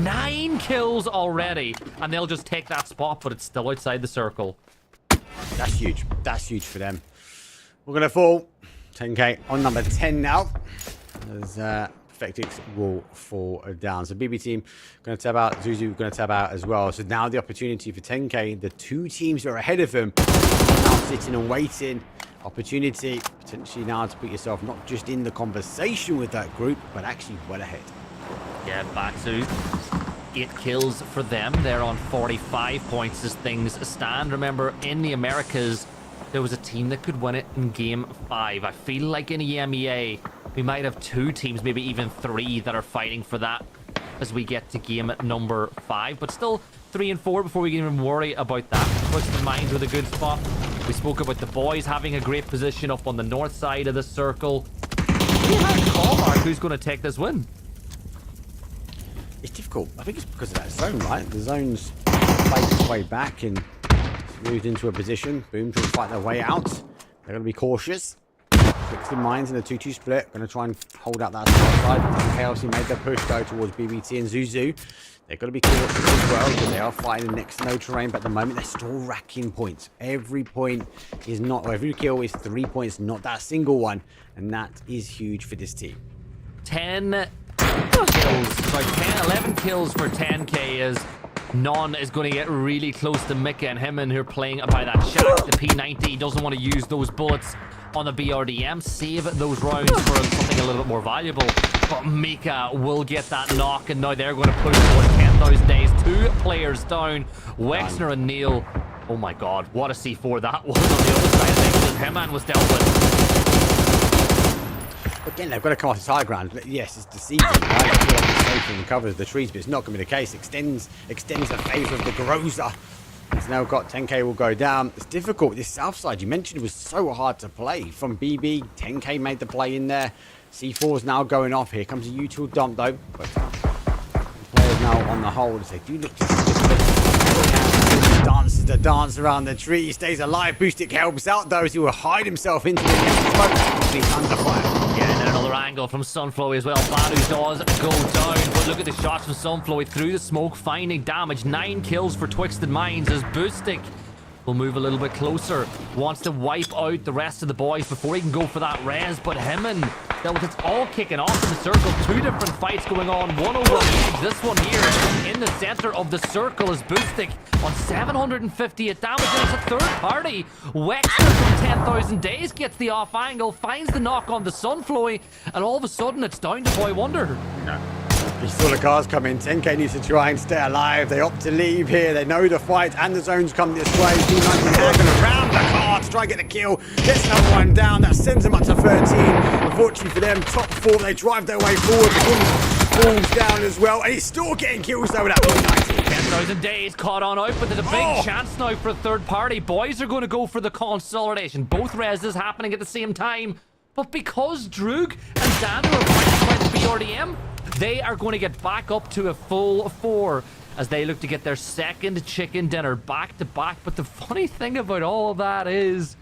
9 kills already, and they'll just take that spot, but it's still outside the circle. That's huge. That's huge for them. We're going to fall. 10K on number 10 now. As Perfectix will fall down. So BB team going to tab out. Zuzu going to tab out as well. So now the opportunity for 10K. The 2 teams that are ahead of them now sitting and waiting. Opportunity potentially now to put yourself not just in the conversation with that group, but actually well ahead. Yeah, Batsu. 8 kills for them. They're on 45 points as things stand. Remember, in the Americas, there was a team that could win it in game 5. I feel like in EMEA, we might have 2 teams, maybe even 3 that are fighting for that as we get to game number 5. But still 3 and 4 before we can even worry about that. Twisted Minds with a good spot. We spoke about the boys having a great position up on the north side of the circle. We had a call mark who's going to take this win. It's difficult. I think it's because of that zone, right? The zone's played its way back and moved into a position. Boom, trying to fight their way out. They're going to be cautious. Twisted Minds in a 2-2 split. Going to try and hold out that side. Chaos made their push go towards BBT and Zuzu. They're going to be cautious as well because they are fighting next to no terrain, but at the moment they're still racking points. Every point is not, or every kill is 3 points, not that single one, and that is huge for this team. 10 kills, sorry, 11 kills for 10K as Non is going to get really close to Mika and him, and who are playing by that shack. The P90 doesn't want to use those bullets on the BRDM, save those rounds for something a little bit more valuable. But Mika will get that knock, and now they're going to push towards 10,000 days. 2 players down, Wexner and Neil. Oh my god, what a C4 that was on the other side of things. Heman was dealt with. Again, they've got to come off this high ground. Yes, it's deceiving, right? And covers the trees, but it's not going to be the case. Extends the phase of the Groza. It's now got 10K will go down. It's difficult. This south side you mentioned was so hard to play. From BB, 10K made the play in there. C4 is now going off. Here comes a util dump though. But players now on the hold as they do look to dances the dance around the tree. He stays alive. Boostic helps out those who will hide himself into the smoke. He's under fire. Yeah, and then another angle from Sunflowy as well. Badu does go down, but look at the shots from Sunflowy through the smoke, finding damage. 9 kills for Twisted Minds as Boostic will move a little bit closer. Wants to wipe out the rest of the boys before he can go for that res, but Heman, it's all kicking off in the circle. 2 different fights going on. One over on the edge. This one here in the center of the circle is Boostic on 758 damage, and it's a third party. Wexner from 10,000 days gets the off angle, finds the knock on the Sunflowy, and all of a sudden it's down to Boy Wonder. No. You saw the cars come in. 10K needs to try and stay alive. They opt to leave here. They know the fight and the zone's come this way. P90 now going to round the car to try and get the kill. Gets another one down. That sends them up to 13. Unfortunately for them, top 4, they drive their way forward. The gun falls down as well. And he's still getting kills though with that P90. 10,000 days caught on out, but there's a big chance now for a third party. Boys are going to go for the consolidation. Both reses happening at the same time. But because Droog and Xander are fighting by the BRDM, they are going to get back up to a full 4 as they look to get their second chicken dinner back to back. But the funny thing about all of that is,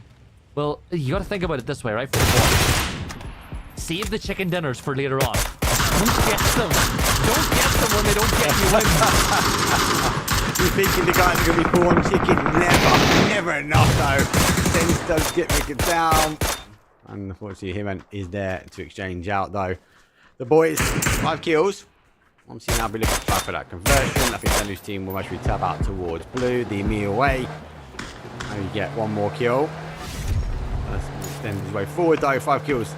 well, you got to think about it this way, right? For the boys, save the chicken dinners for later on. Don't get them. Don't get them when they don't get you win. You're thinking the guys are going to be full on chicken. Never enough though. Things does get Mika down. And unfortunately, Heman is there to exchange out though. The boys, 5 kills. Obviously now be looking to try for that conversion. I think Danu's team will actually tab out towards blue, the EMEA away. And you get 1 more kill. Let's extend his way forward though, 5 kills.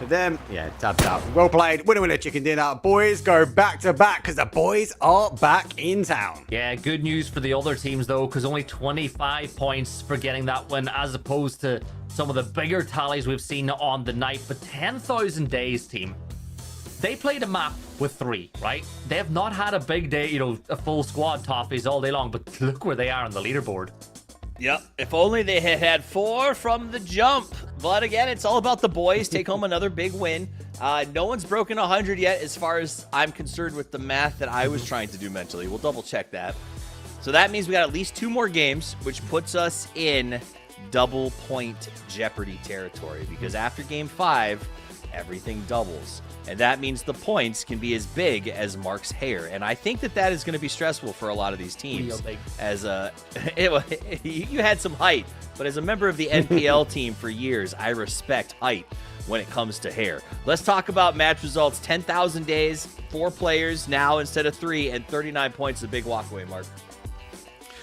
For them, yeah, tapped out. Well played. Winner, chicken dinner. Boys go back to back because the boys are back in town. Yeah, good news for the other teams, though, because only 25 points for getting that win, as opposed to some of the bigger tallies we've seen on the night. But 10,000 Days team, they played a map with 3, right? They have not had a big day, you know, a full squad Toffees all day long, but look where they are on the leaderboard. Yep. If only they had had 4 from the jump. But again, it's all about the boys. Take home another big win. No one's broken 100 yet as far as I'm concerned with the math that I was trying to do mentally. We'll double check that. So that means we got at least 2 more games, which puts us in double point Jeopardy territory. Because after game 5, everything doubles. And that means the points can be as big as Mark's hair. And I think that that is going to be stressful for a lot of these teams. As you had some height, but as a member of the NPL team for years, I respect height when it comes to hair. Let's talk about match results. 10,000 Days, 4 players now instead of 3, and 39 points is a big walkaway, Mark.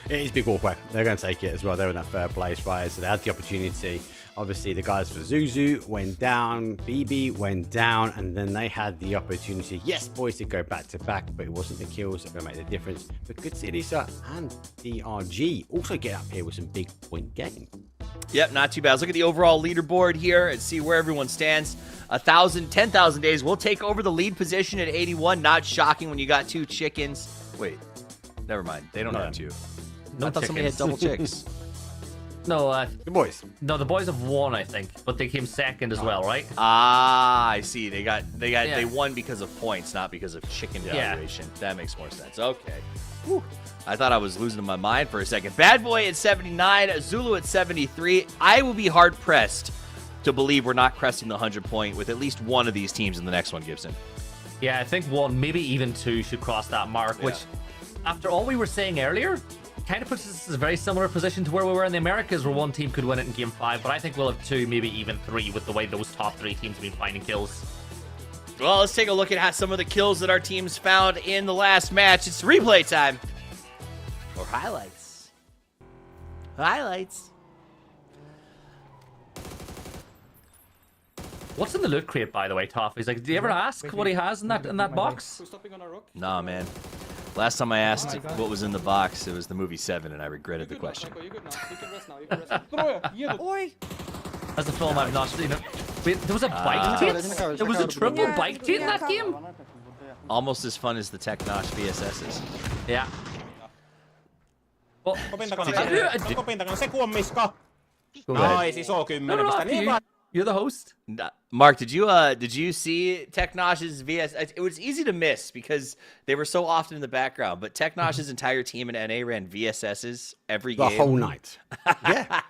It is big walkway. They're going to take it as well. They're in that third place, right? So they had the opportunity. Obviously, the guys for Zuzu went down, BB went down, and then they had the opportunity. Yes, boys did go back to back, but it wasn't the kills that were going to make the difference. But good to see Lisa and DRG also get up here with some big point games. Yep, not too bad. Let's look at the overall leaderboard here and see where everyone stands. 10,000 Days will take over the lead position at 81. Not shocking when you got 2 chickens. Wait, never mind. They don't have 2. No I thought somebody had double chicks. No, the boys. No, the boys have won, I think, but they came second as well, right? Ah, I see. They won because of points, not because of chicken valuation. That makes more sense. Okay. Whew. I thought I was losing my mind for a second. Bad Boy at 79, Zulu at 73. I will be hard pressed to believe we're not cresting the 100 point with at least one of these teams in the next one, Gibson. Yeah, I think 1, maybe even 2 should cross that mark, which, after all we were saying earlier, kind of puts us in a very similar position to where we were in the Americas, where 1 team could win it in game 5, but I think we'll have 2, maybe even 3 with the way those top 3 teams have been finding kills. Well, let's take a look at some of the kills that our teams found in the last match. It's replay time. Or highlights. Highlights. What's in the loot crate, by the way, Toffee's? Like, do you ever ask what he has in that box? Nah, man. Last time I asked what was in the box, it was the movie 7, and I regretted the question. That's the film I've not seen. Wait, there was a bike kit? There was a triple bike kit in that game? Almost as fun as the Technosh VSSs. Yeah. Well, you're the host. Mark, did you see Technosh's VS? It was easy to miss because they were so often in the background. But Technosh's entire team in NA ran VSSs every game. The whole night.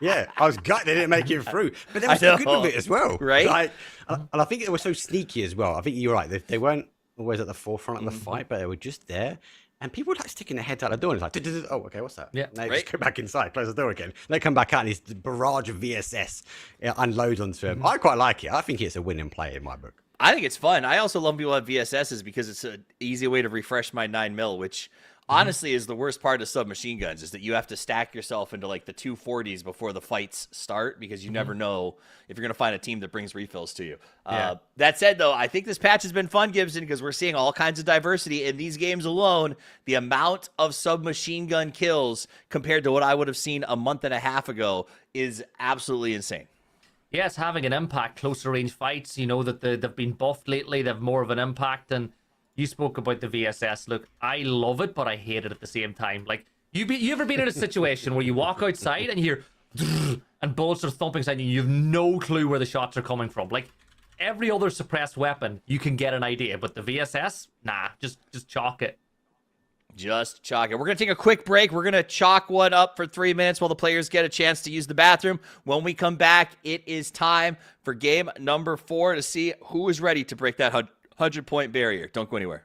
yeah. I was gutted they didn't make it through. But they were so good with it as well. Right? And I think they were so sneaky as well. I think you're right. They weren't always at the forefront of the fight, but they were just there. And people were like sticking their heads out the door and it's like, oh, okay, what's that? Yeah. And they just go back inside, close the door again. They come back out and this barrage of VSS unload onto them. I quite like it. I think it's a winning play in my book. I think it's fun. I also love people who have VSSs because it's an easy way to refresh my 9mm, which honestly is the worst part of submachine guns, is that you have to stack yourself into like the 240s before the fights start because you never know if you're going to find a team that brings refills to you. That said, though, I think this patch has been fun, Gibson, because we're seeing all kinds of diversity in these games alone. The amount of submachine gun kills compared to what I would have seen a month and a half ago is absolutely insane. Yeah, it's having an impact. Closer range fights, you know, that they've been buffed lately. They have more of an impact. And you spoke about the VSS. Look, I love it, but I hate it at the same time. Like, you ever been in a situation where you walk outside and you hear and bullets are thumping inside you, and you have no clue where the shots are coming from? Like, every other suppressed weapon, you can get an idea, but the VSS, nah, just chalk it. Just chalk it. We're going to take a quick break. We're going to chalk one up for 3 minutes while the players get a chance to use the bathroom. When we come back, it is time for game number 4 to see who is ready to break that 100-point barrier. Don't go anywhere.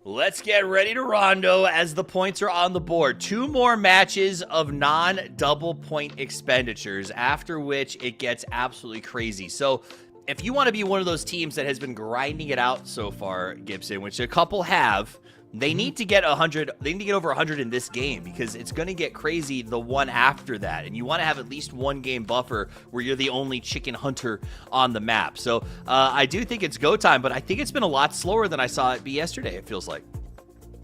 Let's get ready to rondo as the points are on the board. 2 more matches of non-double point expenditures, after which it gets absolutely crazy. So if you want to be one of those teams that has been grinding it out so far, Gibson, which a couple have, they need to get 100. They need to get over 100 in this game because it's going to get crazy the one after that. And you want to have at least 1 game buffer where you're the only chicken hunter on the map. So I do think it's go time, but I think it's been a lot slower than I saw it be yesterday, it feels like.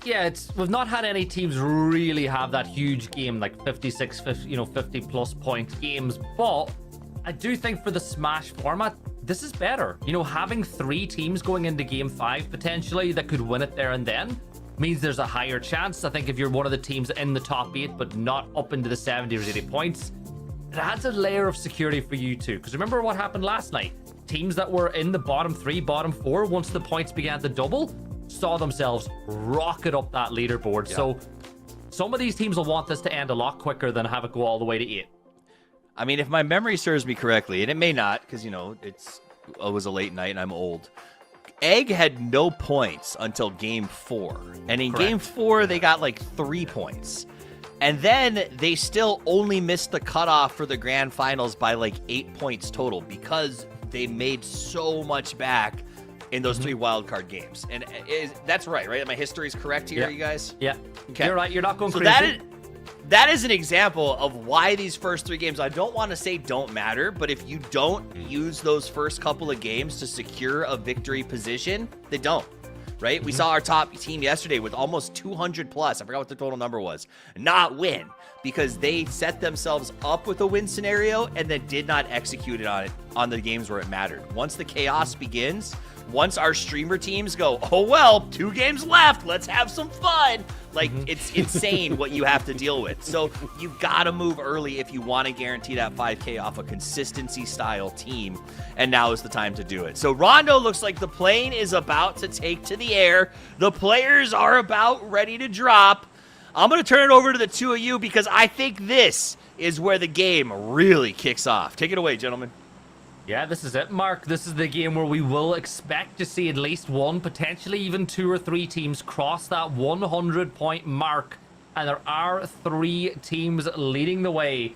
Yeah, we've not had any teams really have that huge game, like 56, 50 plus point games. But I do think for the Smash format, this is better. Having 3 teams going into game 5 potentially that could win it there and then means there's a higher chance. I think if you're one of the teams in the top 8 but not up into the 70 or 80 points, it adds a layer of security for you too. Because remember what happened last night? Teams that were in the bottom 3, bottom 4, once the points began to double, saw themselves rocket up that leaderboard. Yeah. So some of these teams will want this to end a lot quicker than have it go all the way to 8. I mean, if my memory serves me correctly, and it may not, because, it was a late night and I'm old. Egg had no points until game 4. And in game 4, they got like 3 points. And then they still only missed the cutoff for the grand finals by like 8 points total because they made so much back in those 3 wildcard games. And that's right? My history is correct here, you guys? Yeah. Okay. You're right. You're not going crazy. That is an example of why these first 3 games, I don't want to say don't matter, but if you don't use those first couple of games to secure a victory position, they don't, right? We saw our top team yesterday with almost 200 plus, I forgot what the total number was, not win because they set themselves up with a win scenario and then did not execute it on the games where it mattered. Once the chaos begins, once our streamer teams go, oh, well, 2 games left, let's have some fun. Like, it's insane what you have to deal with. So you got to move early if you want to guarantee that 5K off a consistency-style team, and now is the time to do it. So Rondo looks like the plane is about to take to the air. The players are about ready to drop. I'm going to turn it over to the 2 of you because I think this is where the game really kicks off. Take it away, gentlemen. Yeah, this is it, Mark. This is the game where we will expect to see at least 1, potentially even 2 or 3 teams cross that 100-point mark. And there are 3 teams leading the way.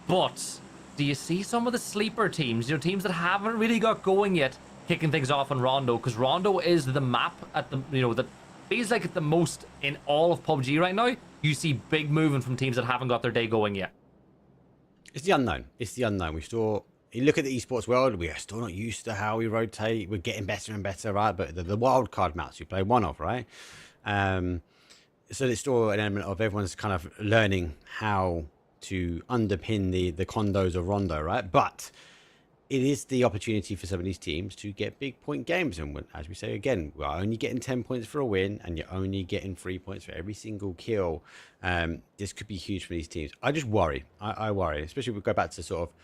But do you see some of the sleeper teams? Teams that haven't really got going yet, kicking things off on Rondo. Because Rondo is the map at the, that feels like it's the most in all of PUBG right now. You see big movement from teams that haven't got their day going yet. It's the unknown. It's the unknown. You look at the esports world, we are still not used to how we rotate. We're getting better and better, right? But the wild card maps, you play one of, right? So there's still an element of everyone's kind of learning how to underpin the condos of Rondo, right? But it is the opportunity for some of these teams to get big point games. And as we say again, we're only getting 10 points for a win, and you're only getting 3 points for every single kill. This could be huge for these teams. I just worry. I worry, especially if we go back to sort of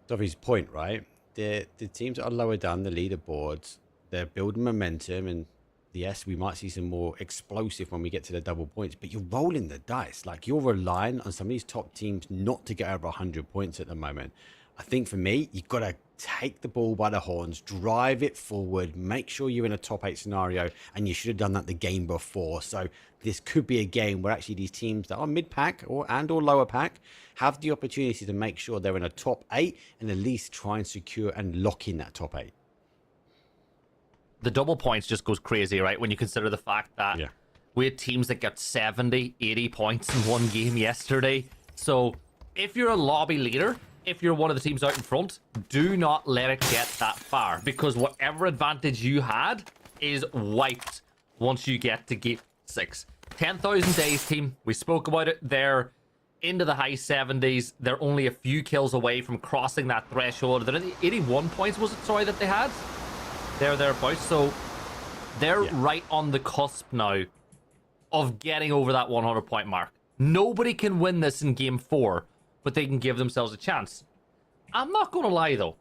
Duffy's point, right? The teams that are lower down the leaderboards, they're building momentum, and yes, we might see some more explosive when we get to the double points, but you're rolling the dice. Like, you're relying on some of these top teams not to get over 100 points at the moment. I think for me, you've got to take the ball by the horns, drive it forward, make sure you're in a top 8 scenario, and you should have done that the game before. So this could be a game where actually these teams that are mid-pack or lower pack have the opportunity to make sure they're in a top 8 and at least try and secure and lock in that top 8. The double points just goes crazy, right? When you consider the fact that we had teams that got 70, 80 points in one game yesterday. So if you're a lobby leader, if you're one of the teams out in front, do not let it get that far, because whatever advantage you had is wiped once you get to gate 6. 10,000 days team, we spoke about it. They're into the high 70s. They're only a few kills away from crossing that threshold. They're 81 points, was it? Sorry, that they had. They're thereabouts. So they're right on the cusp now of getting over that 100-point mark. Nobody can win this in game 4, but they can give themselves a chance. I'm not going to lie, though.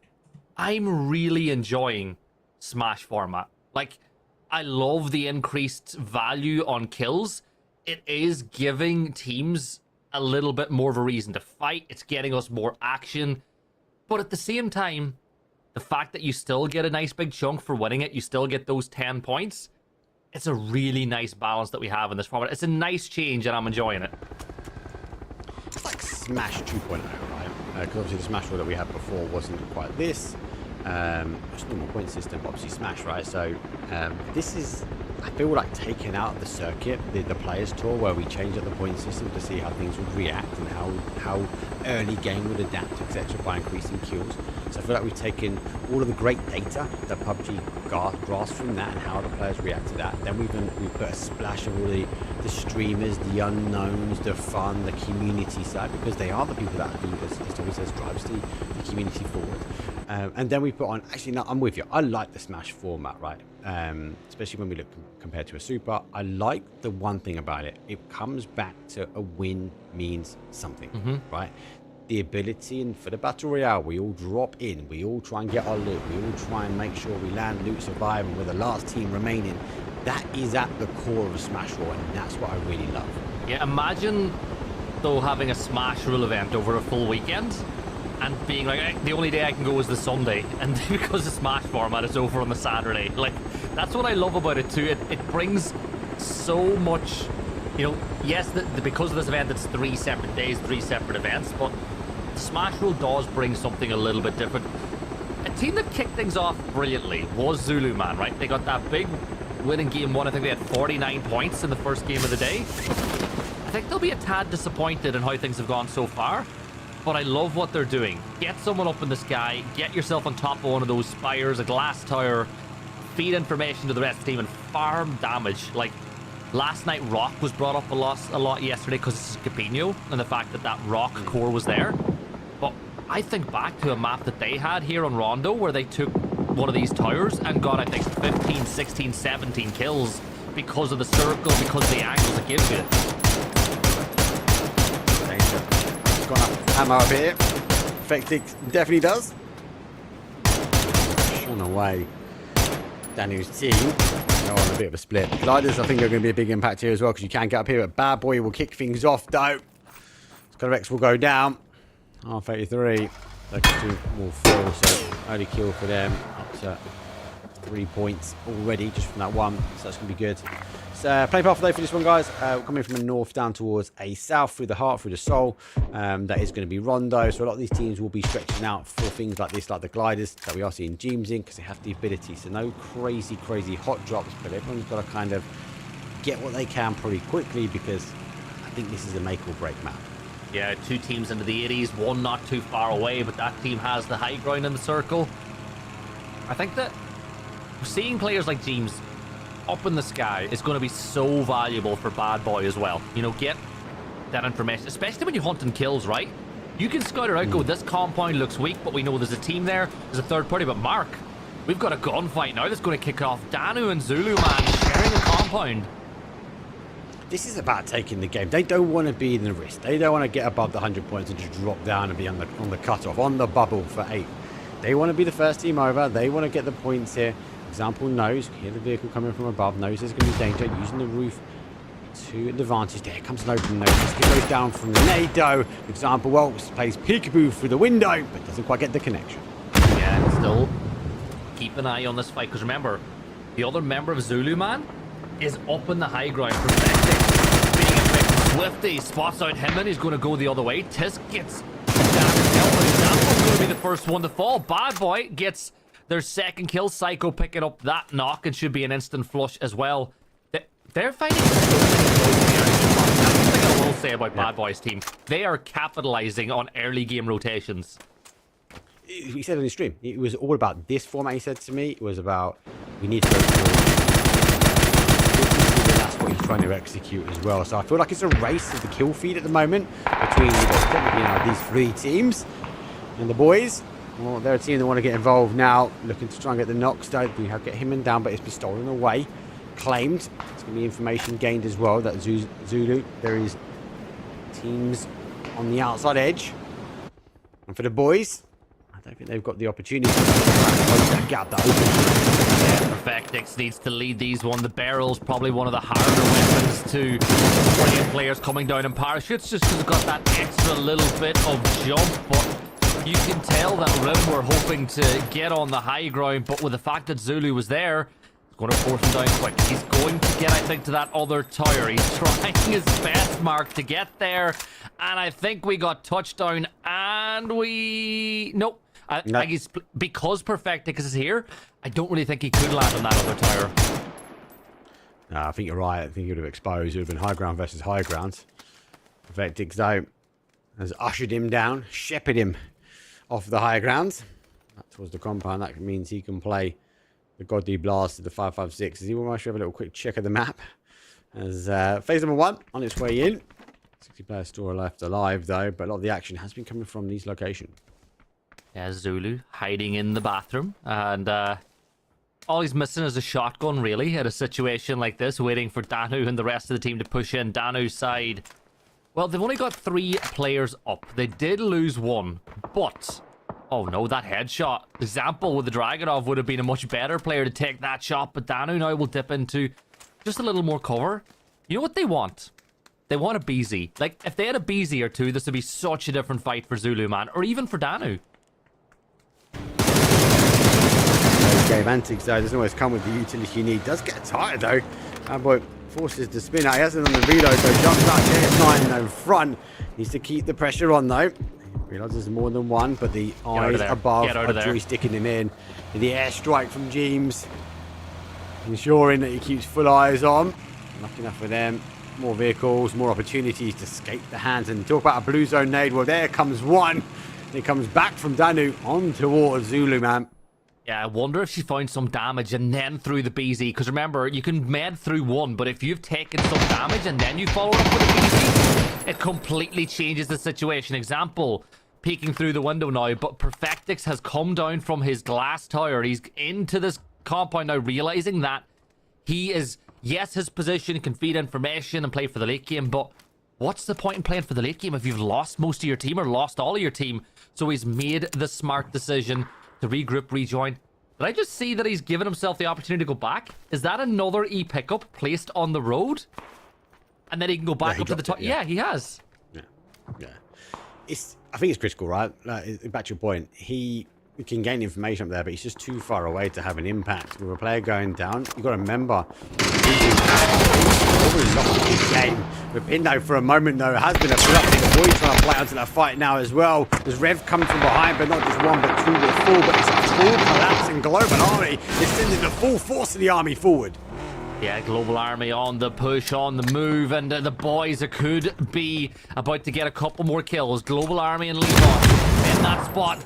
I'm really enjoying Smash format. Like, I love the increased value on kills. It is giving teams a little bit more of a reason to fight. It's getting us more action. But at the same time, the fact that you still get a nice big chunk for winning it, you still get those 10 points, it's a really nice balance that we have in this format. It's a nice change, and I'm enjoying it. It's like Smash 2.0, right? Because obviously the Smash rule that we had before wasn't quite this. It's normal point system, but obviously Smash, right? So this is, I feel like, taking out of the circuit, the Players Tour, where we changed up the point system to see how things would react and how early game would adapt, etc., by increasing kills. So I feel like we've taken all of the great data that PUBG grasped from that and how the players react to that. Then we've put a splash of all the streamers, the unknowns, the fun, the community side, because they are the people that, as Tommy says, drives the community forward. And then we put on, actually, no, I'm with you. I like the Smash format, right? Especially when we look compared to a Super. I like the one thing about it. It comes back to a win means something, right? The ability, and for the Battle Royale, we all drop in. We all try and get our loot. We all try and make sure we land, loot, survive, and we're the last team remaining. That is at the core of a Smash rule, and that's what I really love. Yeah, imagine, though, having a Smash rule event over a full weekend and being like, the only day I can go is the Sunday, and because the Smash format is over on the Saturday. Like, that's what I love about it too. It brings so much, you know, yes, because of this event, it's 3 separate days, 3 separate events, but the Smash rule does bring something a little bit different. A team that kicked things off brilliantly was Zulu Man, right? They got that big win in game 1. I think they had 49 points in the first game of the day. I think they'll be a tad disappointed in how things have gone so far, but I love what they're doing. Get someone up in the sky, get yourself on top of one of those spires, a glass tower, feed information to the rest of the team, and farm damage. Like, last night, Rock was brought up a lot yesterday because it's Scapino and the fact that Rock core was there. But I think back to a map that they had here on Rondo where they took one of these towers and got, I think, 15, 16, 17 kills because of the circle, because of the angles it gives you. It's gone up ammo up here. Effective definitely does. Shone away. Daniel's team. They're on a bit of a split. Gliders, I think, are going to be a big impact here as well, because you can get up here. But Bad Boy will kick things off, though. Skyrex will go down. Half 83. Second two will fall, so early kill for them. Up to 3 points already just from that one, so that's going to be good. So play path today for this one, guys. We're coming from a north down towards a south, through the heart, through the soul. That is going to be Rondo, so a lot of these teams will be stretching out for things like this, like the gliders that we are seeing Jeems in, because they have the ability. So no crazy hot drops, but everyone's got to kind of get what they can pretty quickly, because I think this is a make or break map. Yeah, 2 teams into the 80s, one not too far away, but that team has the high ground in the circle. I think that seeing players like Jeems up in the sky is going to be so valuable for Bad Boy as well. You know, get that information, especially when you're hunting kills, right? You can scout it out, go, this compound looks weak, but we know there's a team there, there's a third party. But Mark, we've got a gunfight now that's going to kick off. Danu and Zulu Man sharing a compound. This is about taking the game. They don't want to be in the risk. They don't want to get above the 100 points and just drop down and be on the cutoff, on the bubble for 8. They want to be the first team over. They want to get the points here. Example, Nose. Hear the vehicle coming from above. Nose is going to be danger. Using the roof to an advantage. There comes an open Nose. Let's get those down from Nado. Example, well, plays peekaboo through the window, but doesn't quite get the connection. Yeah, still keep an eye on this fight, because remember, the other member of Zulu Man is up in the high ground, protecting, being affected. Swifty spots out him, and he's going to go the other way. Tisk gets down, but Example's going to be the first one to fall. Bad Boy gets their second kill. Psycho picking up that knock and should be an instant flush as well. They're fighting so many. That's the thing I will say about Bad Boy's team. They are capitalizing on early game rotations. He said on his stream, it was all about this format. He said to me, it was about, we need to go forward. That's what he's trying to execute as well. So I feel like it's a race of the kill feed at the moment between these 3 teams. And the boys, well, they're a team that want to get involved now, looking to try and get the knocks down. We have get him and down, but it's been stolen away, claimed. It's going to be information gained as well that Zulu, there is teams on the outside edge. And for the boys, I don't think they've got the opportunity to close that gap that opens. Yeah, Perfectix needs to lead these one. The barrel's probably one of the harder weapons to brilliant players coming down in parachutes, just because it's got that extra little bit of jump. But you can tell that Rim were hoping to get on the high ground, but with the fact that Zulu was there, Going to force him down quick. He's going to get, I think, to that other tower. He's trying his best, Mark, to get there. And I think we got touchdown. And we... Nope. I think he's... Because Perfectix is here, I don't really think he could land on that other tower. No, I think you're right. I think he would have exposed. It would have been high ground versus high ground. Perfectix, though, has ushered him down, shepherded him off the high ground. That towards the compound. That means he can play the Godly Blast to the 5.56. Does anyone want to have a little quick check of the map? As phase number 1 on its way in. 60 players still left alive, though, but a lot of the action has been coming from these locations. Yeah, Zulu hiding in the bathroom. And all he's missing is a shotgun, really, at a situation like this, waiting for Danu and the rest of the team to push in. Danu's side... Well, they've only got 3 players up. They did lose 1, but... Oh no, that headshot. Example with the Dragonov would have been a much better player to take that shot, but Danu now will dip into just a little more cover. You know what they want? They want a BZ. Like, if they had a BZ or 2, this would be such a different fight for Zulu, man. Or even for Danu. Okay, Vantage, though, doesn't always come with the utility you need. Does get tired, though. That boy forces the spin out. He hasn't on the reload, so jumps out to S9 in front. Needs to keep the pressure on, though. Realizes there's more than one, but the eyes above are joysticking him in. The airstrike from James, ensuring that he keeps full eyes on. Lucky enough for them. More vehicles, more opportunities to escape the hands. And talk about a blue zone nade. Well, there comes one. It comes back from Danu on towards Zulu, man. Yeah, I wonder if she found some damage and then threw the BZ. Because remember, you can med through one, but if you've taken some damage and then you follow up with a BZ, it completely changes the situation. Example, peeking through the window now, but Perfectix has come down from his glass tower. He's into this compound now, realizing that he is, yes, his position can feed information and play for the late game, but what's the point in playing for the late game if you've lost most of your team or lost all of your team? So he's made the smart decision to regroup, rejoin. Did I just see that he's given himself the opportunity to go back? Is that another E pickup placed on the road? And then he can go back up to the top? Yeah, he has. Yeah. I think it's critical, right? Back to your point. He can gain information up there, but he's just too far away to have an impact. With a player going down, you've got to remember, he's lost his game. With Pindo for a moment, though, has been a productive boy trying to play onto that fight now as well. As Rev comes from behind, but not just one, but 2 with 4. But it's a full collapsing global army. It's sending the full force of the army forward. Yeah, Global Army on the push, on the move, and the boys could be about to get a couple more kills. Global Army and Leon in that spot.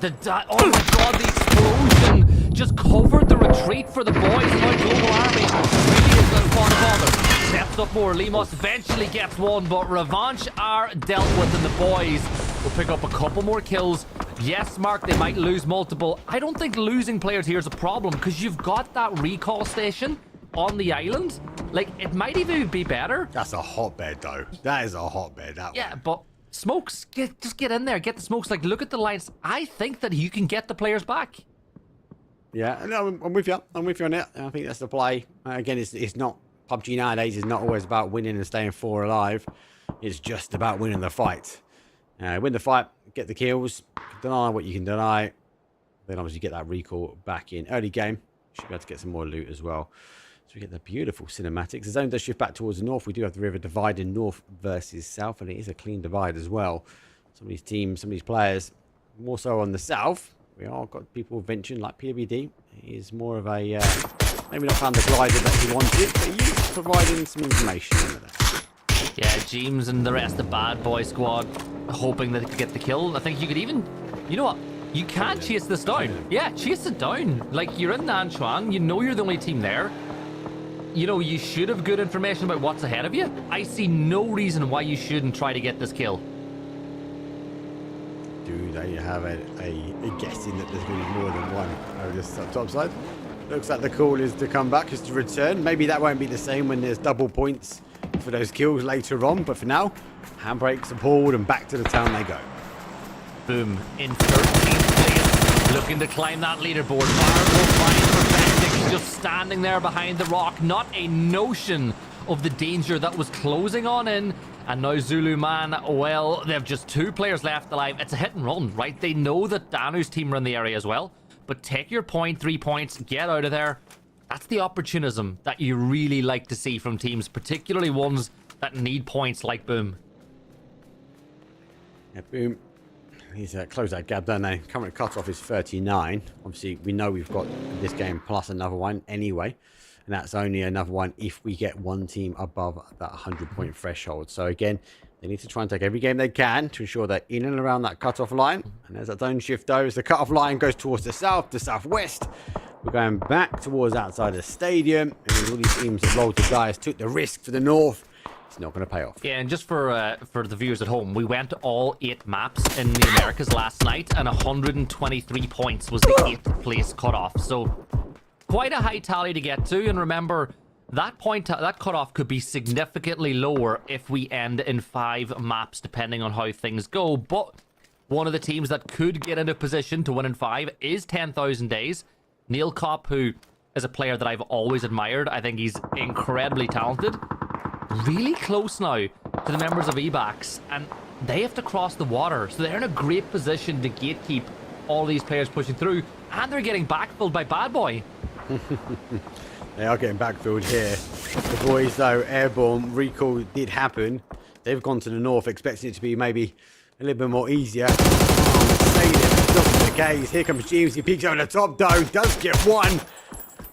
Oh my god, the explosion just covered the retreat for the boys. Now Global Army really is going to spawn a bother. Steps up more. Limos eventually gets one, but revanche are dealt with, and the boys will pick up a couple more kills. Yes, Mark, they might lose multiple. I don't think losing players here is a problem, because you've got that recall station on the island. Like, it might even be better. That's a hotbed, though. That is a hotbed, that yeah, one. But smokes, just get in there, get the smokes. Like, look at the lines. I think that you can get the players back. Yeah, no, I'm with you. I'm with you on it. I think that's the play. Again, it's not... PUBG nowadays is not always about winning and staying 4 alive. It's just about winning the fight. Win the fight, get the kills, deny what you can deny. Then obviously get that recall back in. Early game, should be able to get some more loot as well. So we get the beautiful cinematics. The zone does shift back towards the north. We do have the river dividing north versus south, and it is a clean divide as well. Some of these teams, some of these players, more so on the south. We all got people venturing like PWD. He is more of a, maybe not found the glider that he wanted, but he's providing some information over there. Yeah, James and the rest of the bad boy squad hoping that they could get the kill. I think you could even, you know what? You can chase this down. Yeah, chase it down. Like, you're in Nanchuan. You know you're the only team there. You know, you should have good information about what's ahead of you. I see no reason why you shouldn't try to get this kill. Do they have a guessing that there's going to be more than one over this top side? Looks like the call is to come back, is to return. Maybe that won't be the same when there's double points for those kills later on. But for now, handbrakes are pulled and back to the town they go. Boom. In 13th place. Looking to climb that leaderboard. Marvel finds Perfectix just standing there behind the rock. Not a notion of the danger that was closing on in. And now Zulu Man, well, they have just 2 players left alive. It's a hit and run, right? They know that Danu's team are in the area as well. But take your point, 3 points, get out of there. That's the opportunism that you really like to see from teams, particularly ones that need points like Boom. Yeah, Boom. He's closed that gap, don't they? Current cutoff is 39. Obviously, we know we've got this game plus another one anyway. And that's only another one if we get one team above that 100-point threshold. So again, they need to try and take every game they can to ensure they're in and around that cutoff line. And as that zone shift goes, the cutoff line goes towards the south, the southwest. We're going back towards outside the stadium. And all these teams have rolled the dice, took the risk for the north. It's not going to pay off. Yeah, and just for the viewers at home, we went all 8 maps in the Americas last night, and 123 points was the 8th place cutoff. So quite a high tally to get to. And remember, that cutoff could be significantly lower if we end in 5 maps, depending on how things go. But one of the teams that could get into position to win in 5 is 10,000 Days. Neil Kopp, who is a player that I've always admired. I think he's incredibly talented. Really close now to the members of EBAX, and they have to cross the water, so they're in a great position to gatekeep all these players pushing through, and they're getting backfilled by Bad Boy. They are getting backfilled here. The boys, though, airborne recall did happen. They've gone to the north, expecting it to be maybe a little bit more easier. It's not the case. Here comes James. He peeks over the top, though. Does get one.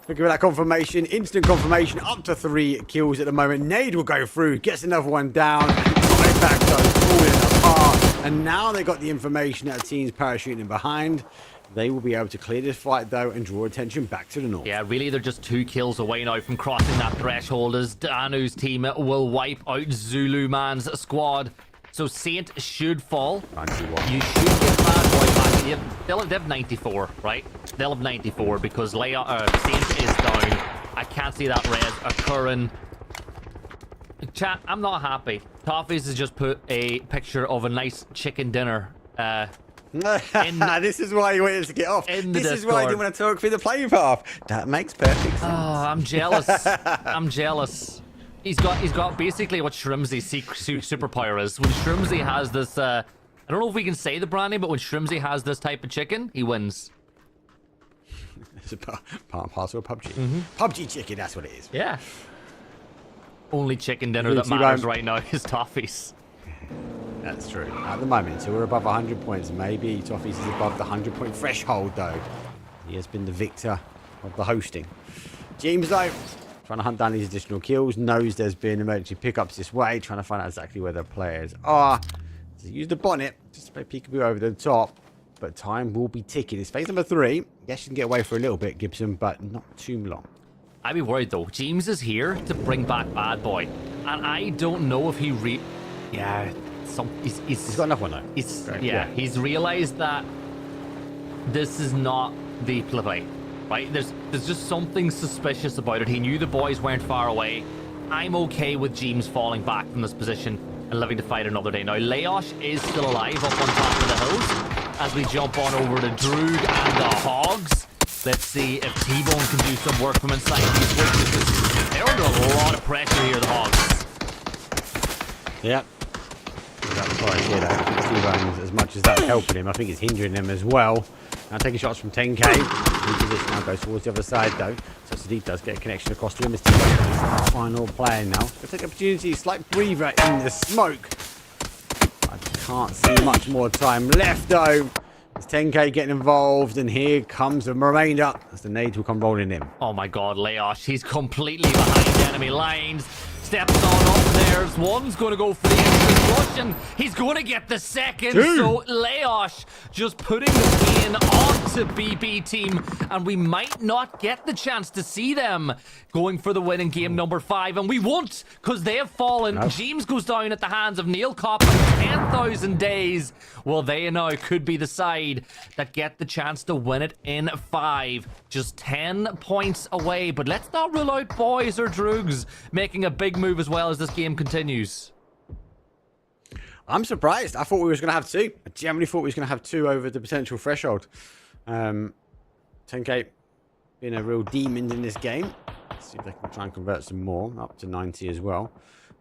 Looking for that confirmation, instant confirmation, up to 3 kills at the moment. Nade will go through, gets another one down, and right back goes, falling apart. And now they got the information that the team's parachuting behind. They will be able to clear this fight, though, and draw attention back to the north. Yeah, really, they're just 2 kills away now from crossing that threshold as Danu's team will wipe out Zulu Man's squad. So Saint should fall. 91. You should get Bad Boy back. They'll have 94, right? They'll have 94 because Saint is down. I can't see that res occurring. Chat, I'm not happy. Toffees has just put a picture of a nice chicken dinner. This is why you wanted to get off. This is why I didn't want to talk through the playing path. That makes perfect sense. Oh, I'm jealous. I'm jealous. He's got basically what Shrimzy's superpower is. When Shrimzy has this, I don't know if we can say the brand name, but when Shrimzy has this type of chicken, he wins. It's a part and parcel of PUBG. PUBG chicken, that's what it is. Yeah. Only chicken dinner that matters right now is Toffees. That's true. At the moment, so we're above 100 points. Maybe Toffees is above the 100-point threshold, though. He has been the victor of the hosting. James, though, trying to hunt down these additional kills. Knows there's been emergency pickups this way. Trying to find out exactly where the players are. So use the bonnet just to play peekaboo over the top. But time will be ticking. It's phase number 3. Yes, you can get away for a little bit, Gibson, but not too long. I'd be worried, though. James is here to bring back Bad Boy. And I don't know if he he's got enough one, though. He's realized that this is not the play, right? There's just something suspicious about it. He knew the boys weren't far away. I'm okay with James falling back from this position and living to fight another day. Now, Leosh is still alive up on top of the hills as we jump on over to Droog and the Hogs. Let's see if T-Bone can do some work from inside these witches. They're under a lot of pressure here, the Hogs. Yeah. T-Bone's, as much as that's helping him, I think it's hindering him as well. Now taking shots from 10k. New position now goes towards the other side, though. So Sadiq does get a connection across to him as T-Bone is the final player now. So take the opportunity, slight breather in the smoke. I can't see much more time left, though. There's 10k getting involved, and here comes the remainder as the nades will come rolling in. Oh my god, Leosh, he's completely behind enemy lines. Steps on up there. One's going to go for the instant rush, and he's going to get the second. So Leosh just putting the pin onto BB team, and we might not get the chance to see them going for the win in game number 5, and we won't because they have fallen. No. James goes down at the hands of Neil Kopp and 10,000 days. Well, they now could be the side that get the chance to win it in 5. Just 10 points away, but let's not rule out boys or Droogs making a big move as well as this game continues. I'm surprised. I thought we was going to have 2. I generally thought we was going to have 2 over the potential threshold. 10k being a real demon in this game. Let's see if they can try and convert some more. Up to 90 as well.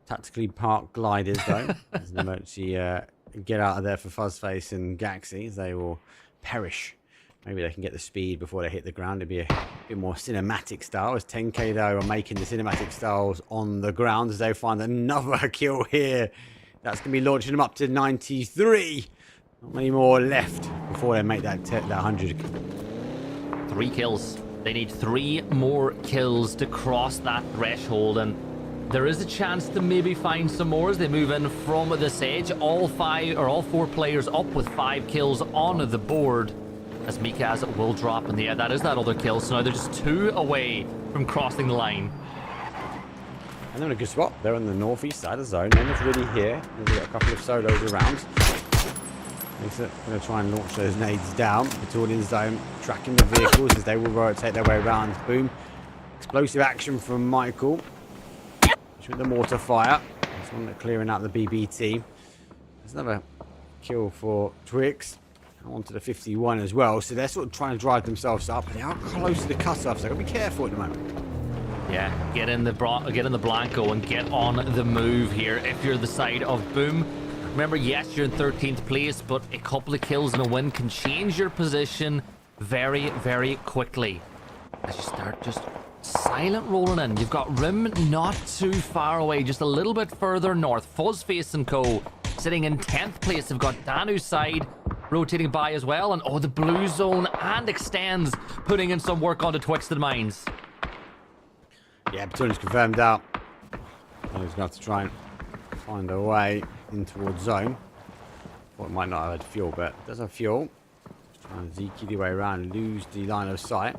Tactically parked gliders, though. There's an emergency get out of there for Fuzzface and Gaxi, as they will perish Maybe they can get the speed before they hit the ground. It'd be a bit more cinematic style. As 10K, though, are making the cinematic styles on the ground as they find another kill here. That's going to be launching them up to 93. Not many more left before they make that 100. 3 kills. They need 3 more kills to cross that threshold, and there is a chance to maybe find some more as they move in from this edge. All 4 players up with 5 kills on the board. As Mikaz will drop in the air. That is that other kill. So now they're just 2 away from crossing the line. And they're in a good spot. They're on the northeast side of the zone. No one's really here. There's got a couple of solos around. They're going to try and launch those nades down. Battalion zone, tracking the vehicles as they will rotate their way around. Boom. Explosive action from Michael. With the mortar fire. This one clearing out the BBT. There's another kill for Twix. Onto the 51 as well. So they're sort of trying to drive themselves up. They are close to the cutoff, so I've got to be careful at the moment. Yeah, get in the Blanco and get on the move here if you're the side of Boom. Remember, yes, you're in 13th place, but a couple of kills and a win can change your position very, very quickly. As you start just silent rolling in. You've got Rim not too far away, just a little bit further north. Fuzzface and Co. sitting in 10th place. They've got Danu's side rotating by as well. And the blue zone and extends, putting in some work onto Twisted Minds. Yeah, Battulion's confirmed out. He's going to have to try and find a way in towards zone. Thought it might not have had fuel, but it does have fuel. Just trying to zeke the way around, lose the line of sight.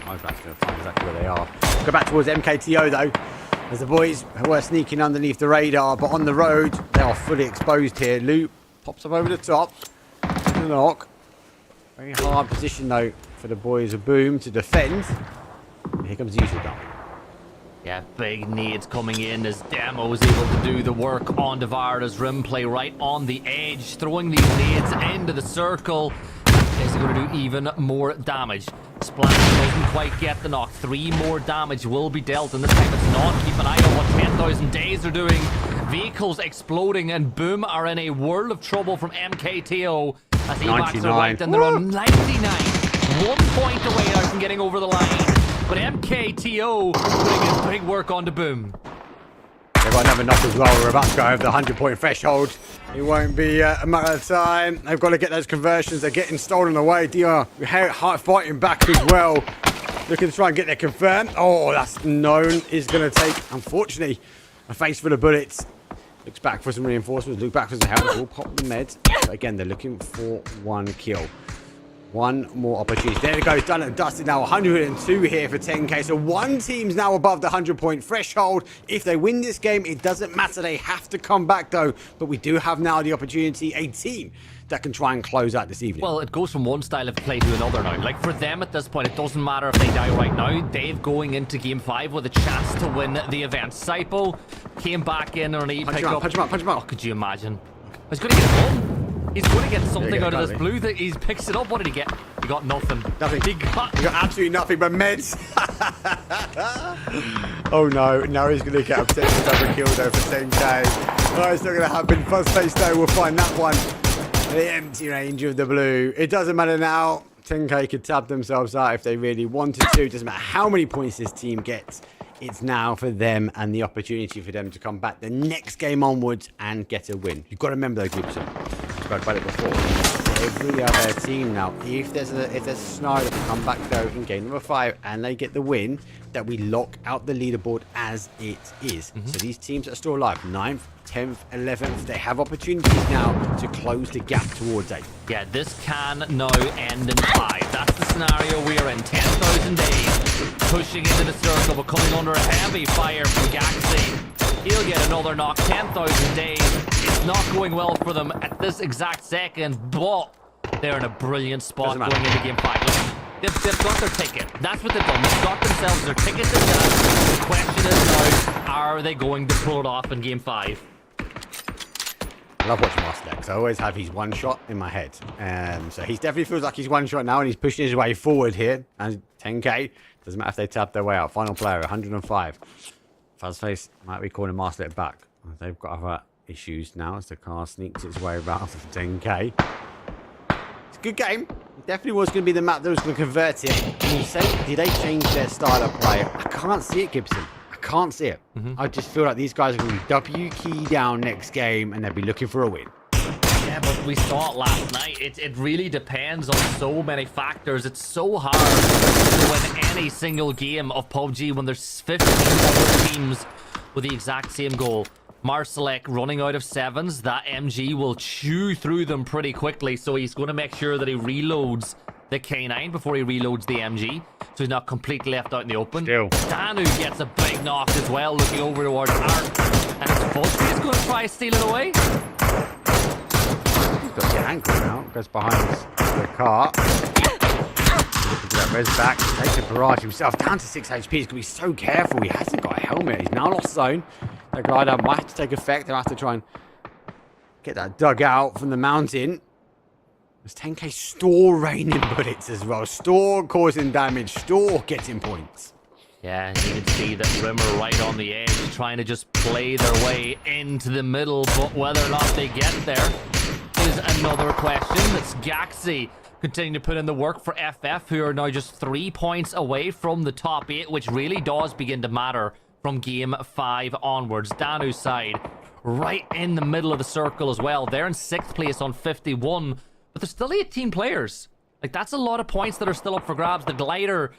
I'm going to find exactly where they are. Go back towards MKTO though, as the boys were sneaking underneath the radar, but on the road they are fully exposed here. Loop pops up over the top. The knock. Very hard position though for the boys of Boom to defend. Here comes the usual dump. Yeah, big nades coming in as Demo is able to do the work on Devara's rim play right on the edge, throwing these nades into the circle. Is going to do even more damage. Splash doesn't quite get the knock. 3 more damage will be dealt, and this time it's not. Keep an eye on what 10,000 Days are doing. Vehicles exploding, and Boom are in a world of trouble from MKTO as Evacs are right, and they're on 99. 1 point away now from getting over the line. But MKTO putting in big work onto Boom. They've got another knock as well. We're about to go over the 100-point threshold. It won't be a matter of time. They've got to get those conversions. They're getting stolen away. DR fighting back as well. Looking to try and get their confirmed. Oh, that's known. Is going to take, unfortunately, a face full of bullets. Looks back for some reinforcements. Look back for some help. We'll pop the meds. But again, they're looking for 1 kill. 1 more opportunity. There it goes, done and dusted now. 102 here for 10K. So 1 team's now above the 100-point threshold. If they win this game, it doesn't matter. They have to come back, though. But we do have now the opportunity, a team that can try and close out this evening. Well, it goes from one style of play to another now. Like, for them at this point, it doesn't matter if they die right now. They've going into Game 5 with a chance to win the event. Saipo came back in and he picked up... Punch him up. Oh, could you imagine? He's going to get a goal. He's going to get something out of this blue. That he picks it up. What did he get? He got nothing. Nothing. He got absolutely nothing but meds. Oh no, now he's going to get a potential double kill though for 10K. Oh, it's not going to happen. Fuzzface though will find that one. The empty range of the blue. It doesn't matter now. 10K could tap themselves out if they really wanted to. It doesn't matter how many points this team gets. It's now for them and the opportunity for them to come back the next game onwards and get a win. You've got to remember though, Gibson. I spoke about it before. Every other team now, if there's a scenario that come back though in game number 5 and they get the win, that we lock out the leaderboard as it is. So these teams that are still alive, 9th, 10th, 11th, they have opportunities now to close the gap towards 8. Yeah, this can now end in 5. That's the scenario we are in. 10,000 Days pushing into the circle, but coming under a heavy fire from Gaxi. He'll get another knock. 10,000 Days. It's not going well for them at this exact second, but they're in a brilliant spot going into Game 5. Look, they've got their ticket. That's what they've done. They've got themselves their ticket to death. The question is now, are they going to pull it off in Game 5? I love watching Master because I always have his one shot in my head. So he definitely feels like he's one shot now and he's pushing his way forward here. And 10K, doesn't matter if they tap their way out. Final player, 105. Fuzzface might be calling Master back. They've got other issues now as the car sneaks its way around for 10K. It's a good game. Definitely was going to be the map that was going to convert it. And you say, did they change their style of play? I can't see it, Gibson. I can't see it. I just feel like these guys are going to be W key down next game and they'll be looking for a win. Yeah, but we saw it last night. It really depends on so many factors. It's so hard to win any single game of PUBG when there's 15 other teams with the exact same goal. Marsalek running out of 7s. That MG will chew through them pretty quickly, so he's going to make sure that he reloads the K9 before he reloads the MG, so he's not completely left out in the open. Danu gets a big knock as well, looking over towards Art, and it's Fuzzy is going to try to steal it away. He's got the ankle now. Goes behind the car. Res back. Takes a barrage himself. Down to 6 HP. He's going to be so careful. He hasn't got a helmet. He's now lost zone. That glider might have to take effect. They'll have to try and get that dug out from the mountain. There's 10k Store raining bullets as well. Store causing damage. Store getting points. Yeah, you can see that Rimmer right on the edge, trying to just play their way into the middle, but whether or not they get there is another question. That's Gaxi continuing to put in the work for FF, who are now just 3 points away from the top 8, which really does begin to matter from game 5 onwards. Danu's side, right in the middle of the circle as well. They're in 6th place on 51, but there's still 18 players. Like, that's a lot of points that are still up for grabs. The glider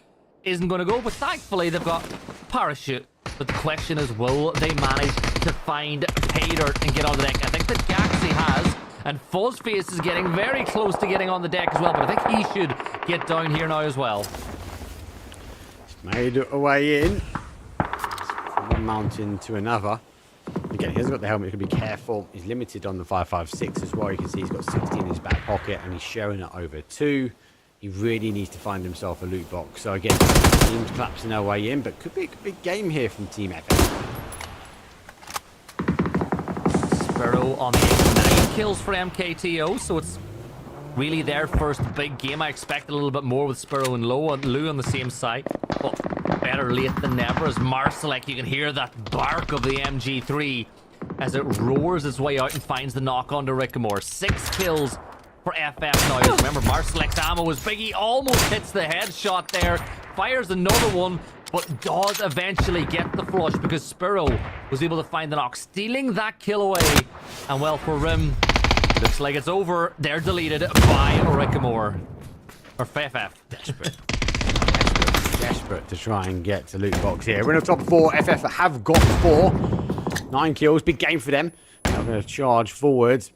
isn't going to go, but thankfully they've got Parachute. But the question is, will they manage to find pay dirt and get on the deck? I think that Gaxi has, and Fuzzface is getting very close to getting on the deck as well, but I think he should get down here now as well. Made a way in. From one mountain to another. Again, he hasn't got the helmet. He's going to be careful. He's limited on the 5.56 as well. You can see he's got 16 in his back pocket and he's sharing it over 2. He really needs to find himself a loot box. So again, teams collapsing their way in, but could be a big game here from Team FF. Sparrow on the 9 kills for MKTO, so it's really their first big game. I expect a little bit more with Sparrow and Lou on the same side, but better late than never. As Marsalek, you can hear that bark of the MG3 as it roars its way out and finds the knock onto Rickamore. 6 kills for FF now. Remember, Marsalek's ammo was big. He almost hits the headshot there. Fires another one, but does eventually get the flush because Sparrow was able to find the knock, stealing that kill away. And well, for Rim, looks like it's over. They're deleted by Rickamore. Or FF. Desperate to try and get to loot box here. We're in the top 4. FF have got 4. 9 kills. Big game for them. They're going to charge forwards.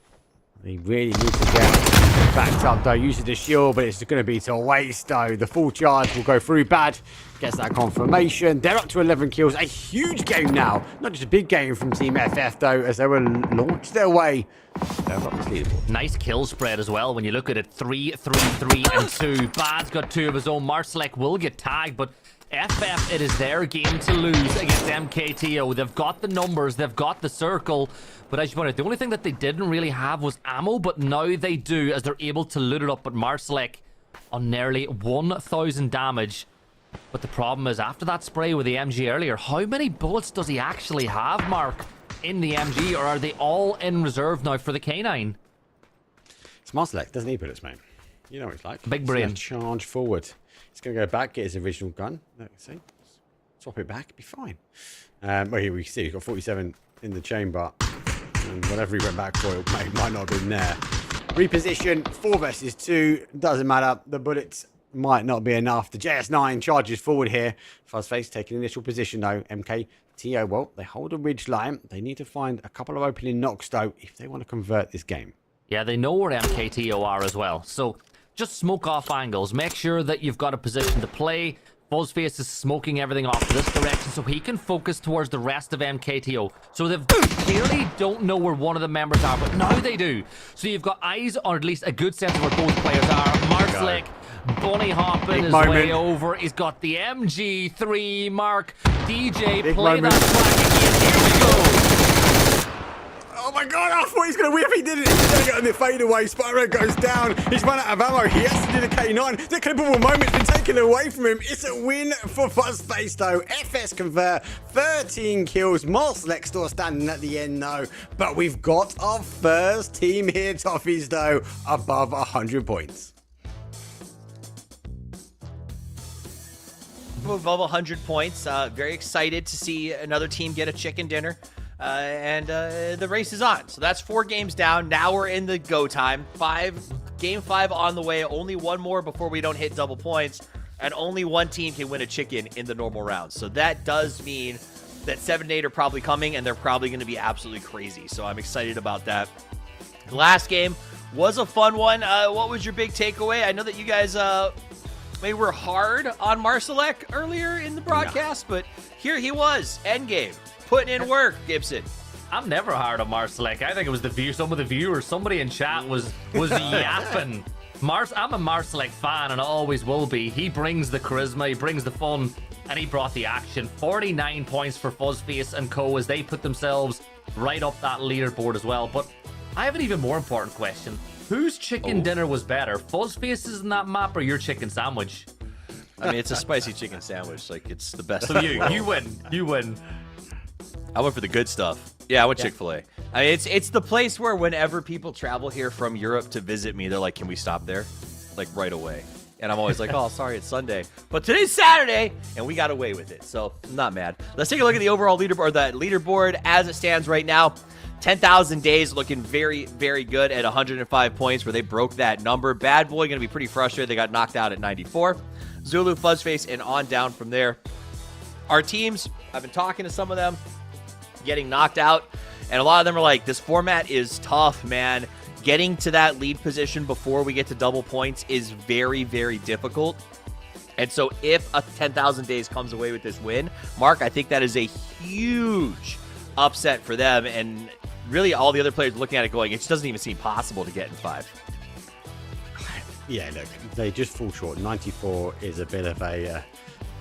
They really need to get backed up though. Uses the shield, but it's going to be to waste though. The full charge will go through. Bad gets that confirmation. They're up to 11 kills. A huge game now. Not just a big game from Team FF though, as they will launch their way. They're up this leaderboard. Nice kill spread as well when you look at it. 3, 3, 3, and 2. Bad's got 2 of his own. Marsalek will get tagged, but FF, it is their game to lose against MKTO. They've got the numbers, they've got the circle, but as you pointed out, the only thing that they didn't really have was ammo, but now they do as they're able to loot it up. But Marsalek on nearly 1,000 damage. But the problem is, after that spray with the MG earlier, how many bullets does he actually have, Mark, in the MG, or are they all in reserve now for the K9? It's Marsalek, doesn't need bullets, mate. You know what it's like. Big brain. Charge forward. He's going to go back, get his original gun. See, swap it back, be fine. Well, here we see he's got 47 in the chamber, and whatever he went back for, it might not have been there. Reposition, 4 versus 2, doesn't matter. The bullets might not be enough. The JS9 charges forward here. Fuzzface taking initial position though. MKTO, well, they hold a ridge line. They need to find a couple of opening knocks though if they want to convert this game. Yeah, they know where MKTO are as well, so just smoke off angles. Make sure that you've got a position to play. Fuzzface is smoking everything off this direction so he can focus towards the rest of MKTO. So they clearly don't know where one of the members are, but now they do. So you've got eyes, or at least a good sense of where both players are. Marsalek bunny hopping his way over. He's got the MG3 Mark. DJ, play that track again. Here we go. Oh my god, I thought he's going to whip. He did it. He's going to get on the fadeaway. Spyro goes down. He's run out of ammo. He has to do the K9. The clippable moment's been taken away from him. It's a win for Fuzzface though. FS convert. 13 kills. Marsalek still standing at the end though. But we've got our first team here, Toffees though, above 100 points. above 100 points. Very excited to see another team get a chicken dinner. And the race is on. So that's 4 games down. Now we're in the go time. Game 5 on the way. Only one more before we don't hit double points. And only one team can win a chicken in the normal round. So that does mean that 7 and 8 are probably coming, and they're probably going to be absolutely crazy. So I'm excited about that. The last game was a fun one. What was your big takeaway? I know that you guys maybe were hard on Marsalek earlier in the broadcast, but here he was, endgame. Putting in work, Gibson. I'm never hard on Marsalek. I think it was some of the viewers. Somebody in chat was yapping. I'm a Marsalek fan, and I always will be. He brings the charisma, he brings the fun, and he brought the action. 49 points for Fuzzface and co as they put themselves right up that leaderboard as well. But I have an even more important question. Whose chicken dinner was better? Fuzzface's in that map or your chicken sandwich? I mean, it's a spicy chicken sandwich. Like, it's the best. So you win. You win. I went for the good stuff. Yeah, I went Chick-fil-A. I mean, it's the place where whenever people travel here from Europe to visit me, they're like, can we stop there? Like, right away. And I'm always like, oh, sorry, it's Sunday. But today's Saturday, and we got away with it. So, I'm not mad. Let's take a look at the overall leaderboard, as it stands right now. 10,000 days looking very, very good at 105 points, where they broke that number. Bad Boy going to be pretty frustrated. They got knocked out at 94. Zulu, Fuzzface, and on down from there. Our teams, I've been talking to some of them, getting knocked out, and a lot of them are like, this format is tough, man. Getting to that lead position before we get to double points is very, very difficult. And so if a 10,000 days comes away with this win, Mark, I think that is a huge upset for them, and really all the other players looking at it going, it just doesn't even seem possible to get in 5. Yeah, look, they just fall short. 94 is a bit of a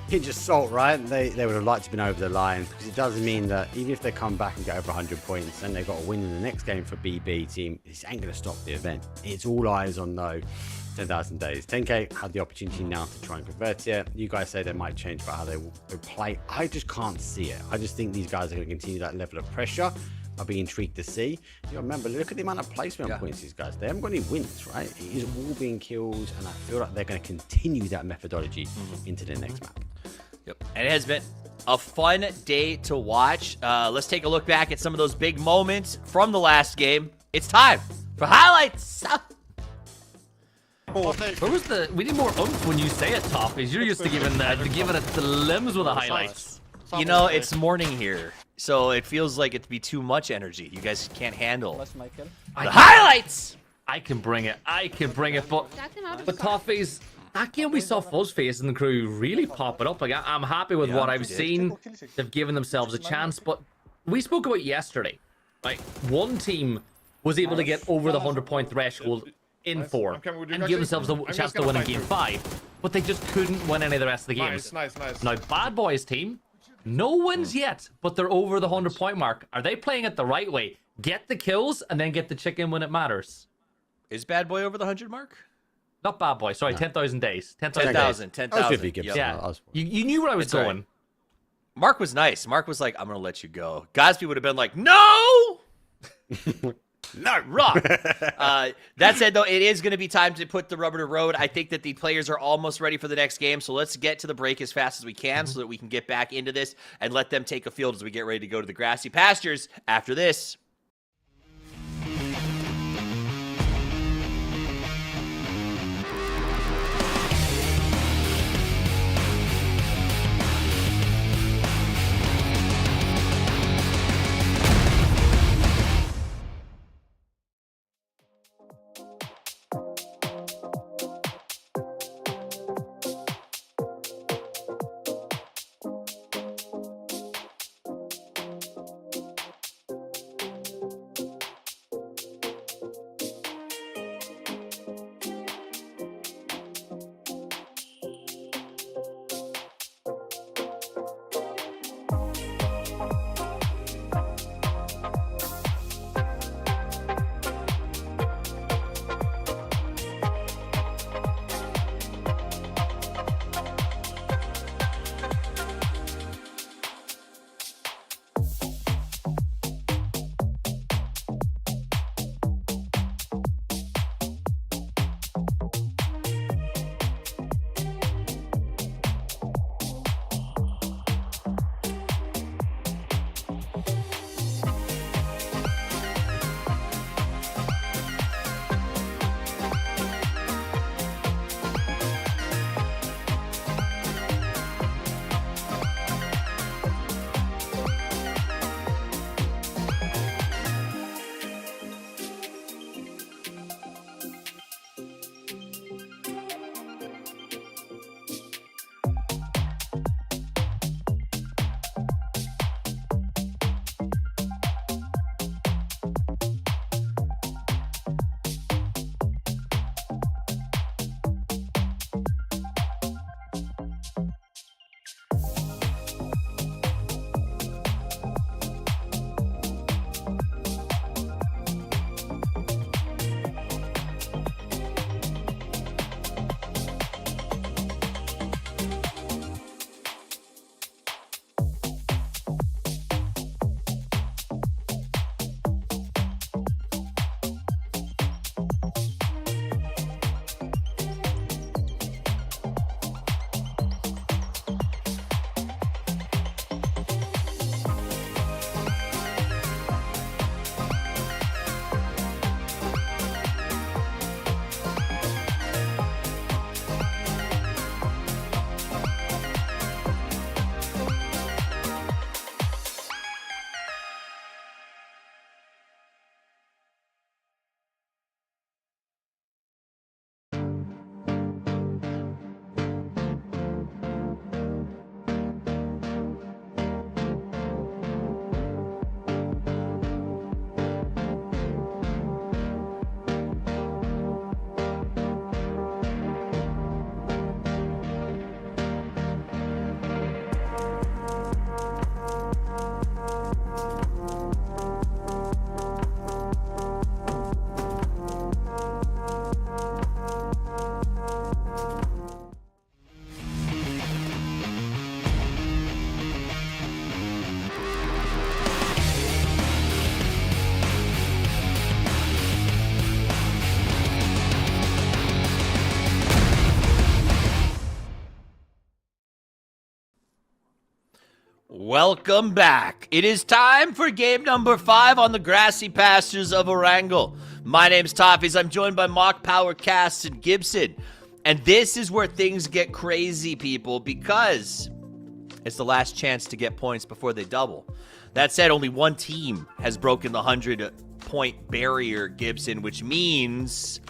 pinch of salt, right? They would have liked to have been over the line, because it does mean that even if they come back and get over 100 points, then they've got to win in the next game for BB team. This ain't going to stop the event. It's all eyes on 10,000 days. 10K had the opportunity now to try and convert it. You guys say they might change about how they will play. I just can't see it. I just think these guys are going to continue that level of pressure. I'll be intrigued to see. You remember, look at the amount of placement points these guys. They haven't got any wins, right? It is all being kills, and I feel like they're going to continue that methodology into the next map. Yep. And it has been a fun day to watch. Let's take a look back at some of those big moments from the last game. It's time for highlights. Where was we need more oomph when you say it, Toffees. You're used to giving it the limbs with the highlights. You know, it's morning here, so it feels like it'd be too much energy. You guys can't handle the highlights. I can bring it. But Toffees, that game we saw Fuzzface and the crew really pop it up. Like, I'm happy with what I've seen. They've given themselves a chance, but we spoke about yesterday. Like, one team was able to get over the 100-point threshold in 4 and give themselves a chance to win in game 5, but they just couldn't win any of the rest of the games. Nice. Now, Bad Boys team, no wins yet, but they're over the 100-point mark. Are they playing it the right way? Get the kills and then get the chicken when it matters. Is Bad Boy over the 100 mark? Not Bad Boy, sorry, 10,000 days. 10,000. 10,000. Yeah, you knew where I was going. Right. Mark was nice. Mark was like, I'm going to let you go. Gosby would have been like, no! Not wrong. That said, though, it is going to be time to put the rubber to road. I think that the players are almost ready for the next game, so let's get to the break as fast as we can so that we can get back into this and let them take a field as we get ready to go to the grassy pastures after this. Welcome back. It is time for game number 5 on the grassy pastures of Erangel. My name's Toffees. I'm joined by Mock Power, Casts, and Gibson. And this is where things get crazy, people, because it's the last chance to get points before they double. That said, only one team has broken the 100-point barrier, Gibson, which means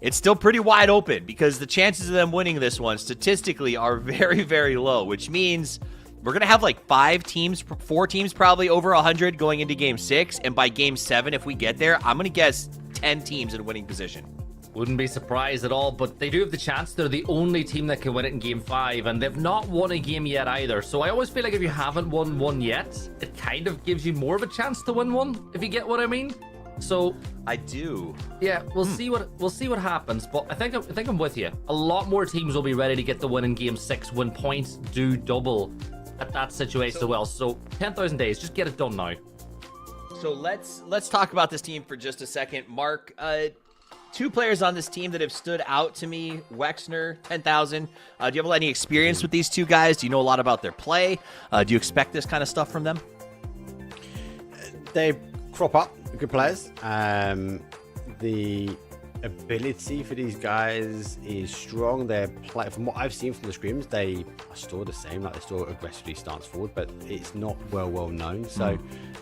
it's still pretty wide open because the chances of them winning this one statistically are very, very low, which means we're going to have like 4 teams probably over 100 going into game 6. And by game 7, if we get there, I'm going to guess 10 teams in winning position. Wouldn't be surprised at all, but they do have the chance. They're the only team that can win it in game 5, and they've not won a game yet either. So I always feel like if you haven't won one yet, it kind of gives you more of a chance to win one, if you get what I mean. So I do. Yeah, we'll see what happens. But I think I'm with you. A lot more teams will be ready to get the win in game 6 when points do double at that situation as well. So 10,000 days, just get it done now. So let's talk about this team for just a second. Mark, 2 players on this team that have stood out to me. Wexner, 10,000. Do you have any experience with these 2 guys? Do you know a lot about their play? Do you expect this kind of stuff from them? They crop up good players. The ability for these guys is strong. From what I've seen from the scrims, they are still the same. Like, they still aggressively stance forward, but it's not well known. So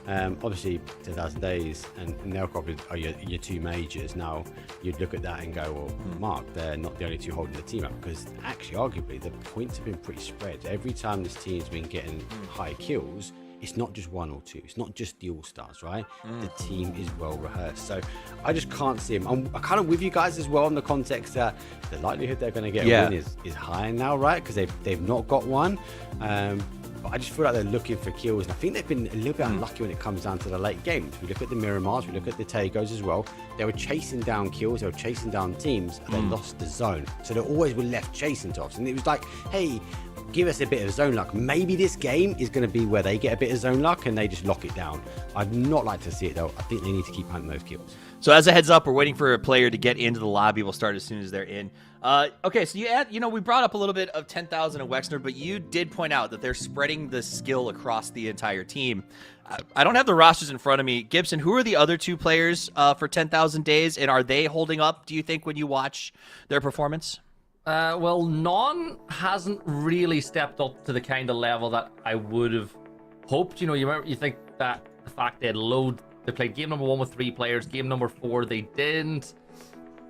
obviously 10,000 days and NONSTOP are your 2 majors. Now you'd look at that and go, well, Mark, they're not the only 2 holding the team up, because actually arguably the points have been pretty spread. Every time this team's been getting high kills, it's not just 1 or 2. It's not just the all-stars, right? The team is well rehearsed. So I just can't see him. I'm kind of with you guys as well in the context that the likelihood they're going to get a win is high now, right? Because they've not got one. But I just feel like they're looking for kills. And I think they've been a little bit unlucky when it comes down to the late games. We look at the Miramars, we look at the Tagos as well. They were chasing down kills, they were chasing down teams, and they lost the zone. So they always were left chasing tops. And it was like, hey, give us a bit of zone luck. Maybe this game is going to be where they get a bit of zone luck and they just lock it down. I'd not like to see it, though. I think they need to keep hunting those kills. So as a heads up, we're waiting for a player to get into the lobby. We'll start as soon as they're in. Okay, so we brought up a little bit of 10,000 and Wexner, but you did point out that they're spreading the skill across the entire team. I don't have the rosters in front of me. Gibson, who are the other 2 players for 10,000 days, and are they holding up, do you think, when you watch their performance? Well, Non hasn't really stepped up to the kind of level that I would have hoped. You think that the fact they played game number 1 with 3 players, game number 4 they didn't.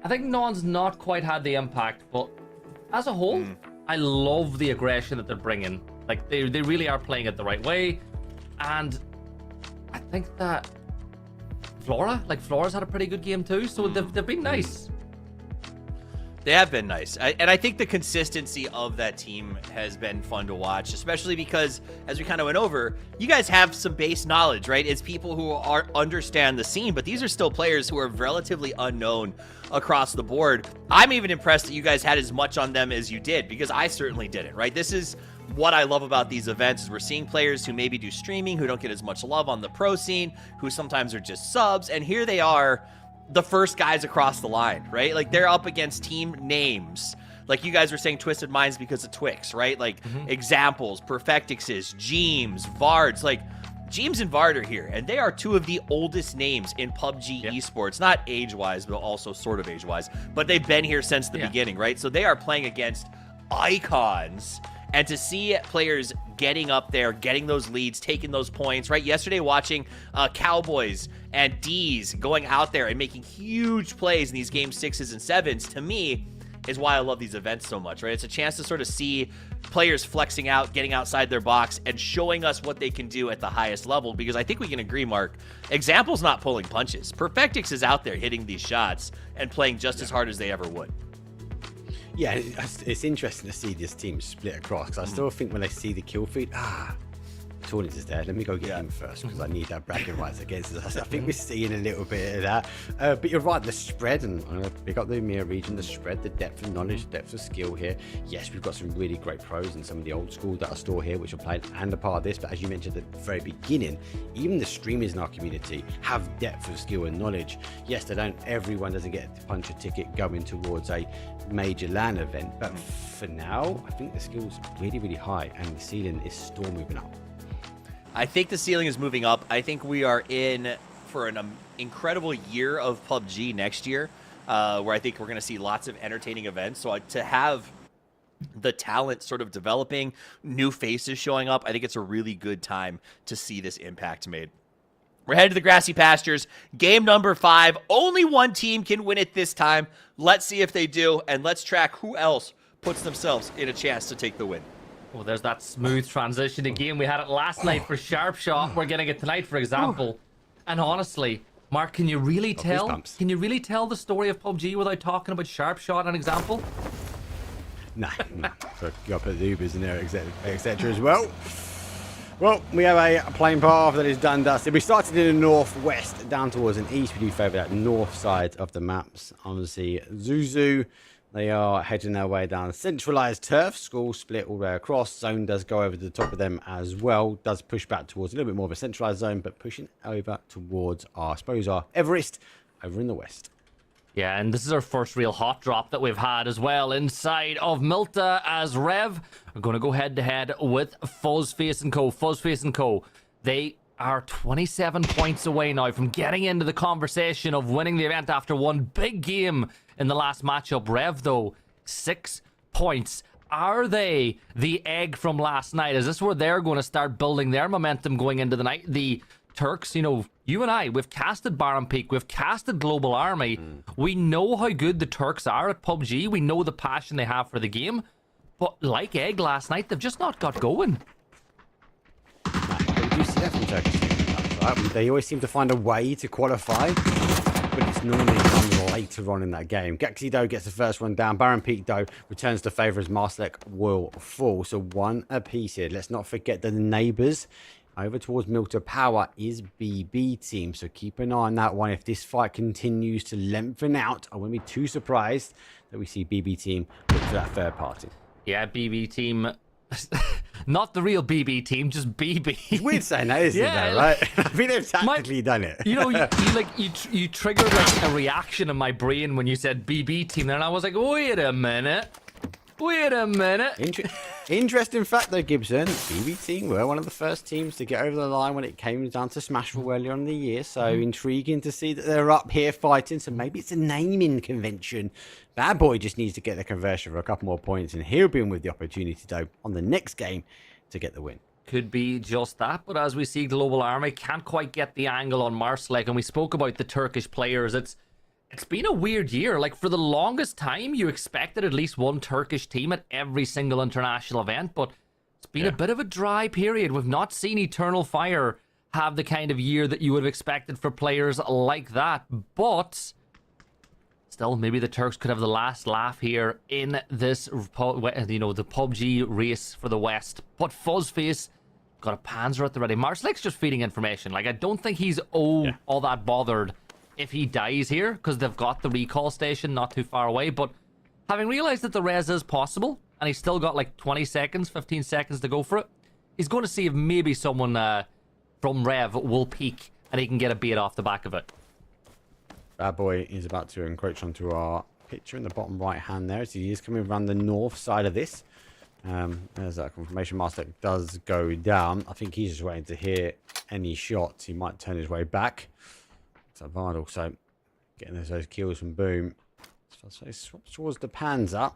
I think Non's not quite had the impact, but as a whole, I love the aggression that they're bringing. Like, they really are playing it the right way, and I think that Flora's had a pretty good game too, so they've been nice. They have been nice. And I think the consistency of that team has been fun to watch, especially because, as we kind of went over, you guys have some base knowledge, right? It's people who understand the scene, but these are still players who are relatively unknown across the board. I'm even impressed that you guys had as much on them as you did, because I certainly didn't, right? This is what I love about these events, is we're seeing players who maybe do streaming, who don't get as much love on the pro scene, who sometimes are just subs, and here they are, the first guys across the line, right? Like, they're up against team names. Like, you guys were saying Twisted Minds because of Twix, right? Like, examples, Perfectixes, Jeems, Vards. Like, Jeems and Vard are here, and they are 2 of the oldest names in PUBG Esports. Not age-wise, but also sort of age-wise. But they've been here since the beginning, right? So they are playing against icons. And to see players getting up there, getting those leads, taking those points, right? Yesterday, watching Cowboys and D's going out there and making huge plays in these game 6s and 7s, to me, is why I love these events so much, right? It's a chance to sort of see players flexing out, getting outside their box, and showing us what they can do at the highest level, because I think we can agree, Mark, Example's not pulling punches. Perfectix is out there hitting these shots and playing just as hard as they ever would. Yeah, it's interesting to see this team split across, because I still think when they see the kill feed, Max Audience is there. Let me go get him first because I need that bragging rights against us. I think we're seeing a little bit of that. But you're right, the spread, and I'm going to pick up the EMEA region, the spread, the depth of knowledge, depth of skill here. Yes, we've got some really great pros and some of the old school that are still here, which are playing and a part of this. But as you mentioned at the very beginning, even the streamers in our community have depth of skill and knowledge. Yes, everyone doesn't get to punch a ticket going towards a major LAN event, but for now, I think the skill's really, really high, and the ceiling is still moving up. I think the ceiling is moving up. I think we are in for an incredible year of PUBG next year, where I think we're going to see lots of entertaining events. So to have the talent sort of developing, new faces showing up, I think it's a really good time to see this impact made. We're headed to the grassy pastures. Game number 5. Only one team can win it this time. Let's see if they do, and let's track who else puts themselves in a chance to take the win. Well, there's that smooth transition again. We had it last night for Sharp Shot. We're getting it tonight, for example. And honestly, Mark, can you really tell? Can you really tell the story of PUBG without talking about Sharp Shot, an example? No. So you got to put the Ubers in there, etc. as well. Well, we have a plane path that is done dusted. We started in the northwest, down towards an east. We do favour that north side of the maps. Obviously, Zuzu, they are heading their way down centralised turf. School split all the way across. Zone does go over the top of them as well. Does push back towards a little bit more of a centralised zone, but pushing over towards our Everest over in the west. Yeah, and this is our first real hot drop that we've had as well inside of Milta as Rev. We're going to go head-to-head with Fuzzface & Co. Fuzzface & Co. They are 27 points away now from getting into the conversation of winning the event after one big game in the last matchup. Rev, though, 6 points. Are they the egg from last night? Is this where they're going to start building their momentum going into the night? The Turks, you know, you and I, we've casted Baron Peak, we've casted Global Army. We know how good the Turks are at PUBG. We know the passion they have for the game. But like Egg last night, they've just not got going. We do see that from Turkish teams, right? They always seem to find a way to qualify, but it's normally comes later on in that game. Gaxi, though, gets the first one down. Baron Peak, though, returns to favour as Marslek will fall. So one apiece here. Let's not forget that the neighbours over towards Milta Power is BB team, so keep an eye on that one. If this fight continues to lengthen out, I wouldn't be too surprised that we see BB team look for that third party. Yeah, BB team. Not the real BB team, just BB. It's weird saying that, isn't it, though, right? I think they've tactically done it. You know, you triggered like a reaction in my brain when you said BB team, and I was like, wait a minute. Interesting fact though, Gibson. BB team were one of the first teams to get over the line when it came down to Smashville earlier in the year. So intriguing to see that they're up here fighting. So maybe it's a naming convention. Bad Boy just needs to get the conversion for a couple more points, and he'll be in with the opportunity though on the next game to get the win. Could be just that, but as we see, Global Army can't quite get the angle on Marslek, and we spoke about the Turkish players. It's been a weird year. Like, for the longest time, you expected at least one Turkish team at every single international event, but it's been a bit of a dry period. We've not seen Eternal Fire have the kind of year that you would have expected for players like that, but still, maybe the Turks could have the last laugh here in this, you know, the PUBG race for the West. But Fuzzface got a Panzer at the ready. Marslek's just feeding information. Like, I don't think he's all that bothered if he dies here, because they've got the recall station not too far away. But having realized that the res is possible, and he's still got like 20 seconds, 15 seconds to go for it, he's going to see if maybe someone from Rev will peek and he can get a bait off the back of it. Bad Boy is about to encroach onto our picture in the bottom right hand there, as he is coming around the north side of this. There's that confirmation. Master does go down. I think he's just waiting to hear any shots. He might turn his way back. So Vardal, so getting those kills from Boom. So he swaps towards the Panzer.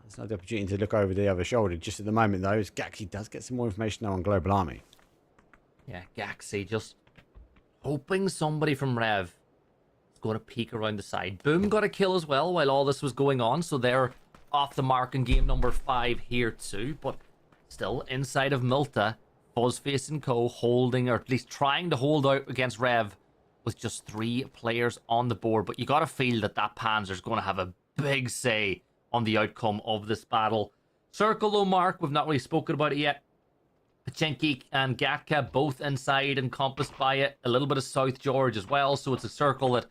There's no opportunity to look over the other shoulder. Just at the moment, though, Gaxi does get some more information now on Global Army. Yeah, Gaxi just hoping somebody from Rev is going to peek around the side. Boom got a kill as well while all this was going on, so they're off the mark in game number 5 here too. But still, inside of Milta, Fuzzface and Co. holding, or at least trying to hold out against Rev with just 3 players on the board. But you got to feel that that Panzer's going to have a big say on the outcome of this battle. Circle though, Mark, we've not really spoken about it yet. Pachinki and Gatka both inside, encompassed by it. A little bit of South George as well, so it's a circle that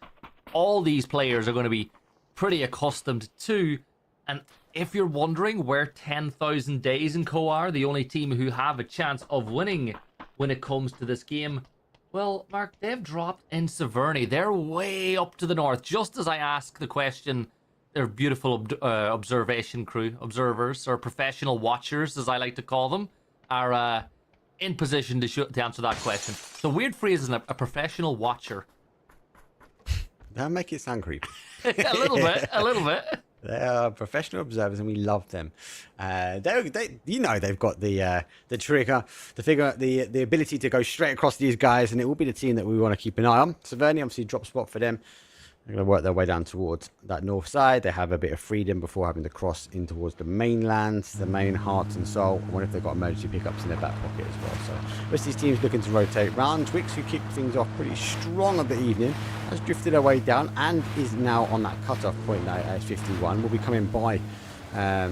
all these players are going to be pretty accustomed to. And if you're wondering where 10,000 Days and Co are, the only team who have a chance of winning when it comes to this game, well, Mark, they've dropped in Severny. They're way up to the north. Just as I ask the question, their beautiful observation crew, observers, or professional watchers, as I like to call them, are in position to answer that question. So weird phrase, isn't it? A professional watcher. Don't make it sound creepy. A little bit, a little bit. They are professional observers, and we love them. They've got the trigger, the figure, the ability to go straight across these guys, and it will be the team that we want to keep an eye on. Severny, obviously, drop spot for them. They're going to work their way down towards that north side. They have a bit of freedom before having to cross in towards the mainland, the main heart and soul. I wonder if they've got emergency pickups in their back pocket as well. So, most of these teams looking to rotate round. Twix, who kicked things off pretty strong of the evening, has drifted her way down and is now on that cutoff point now at 51. Will be coming by, I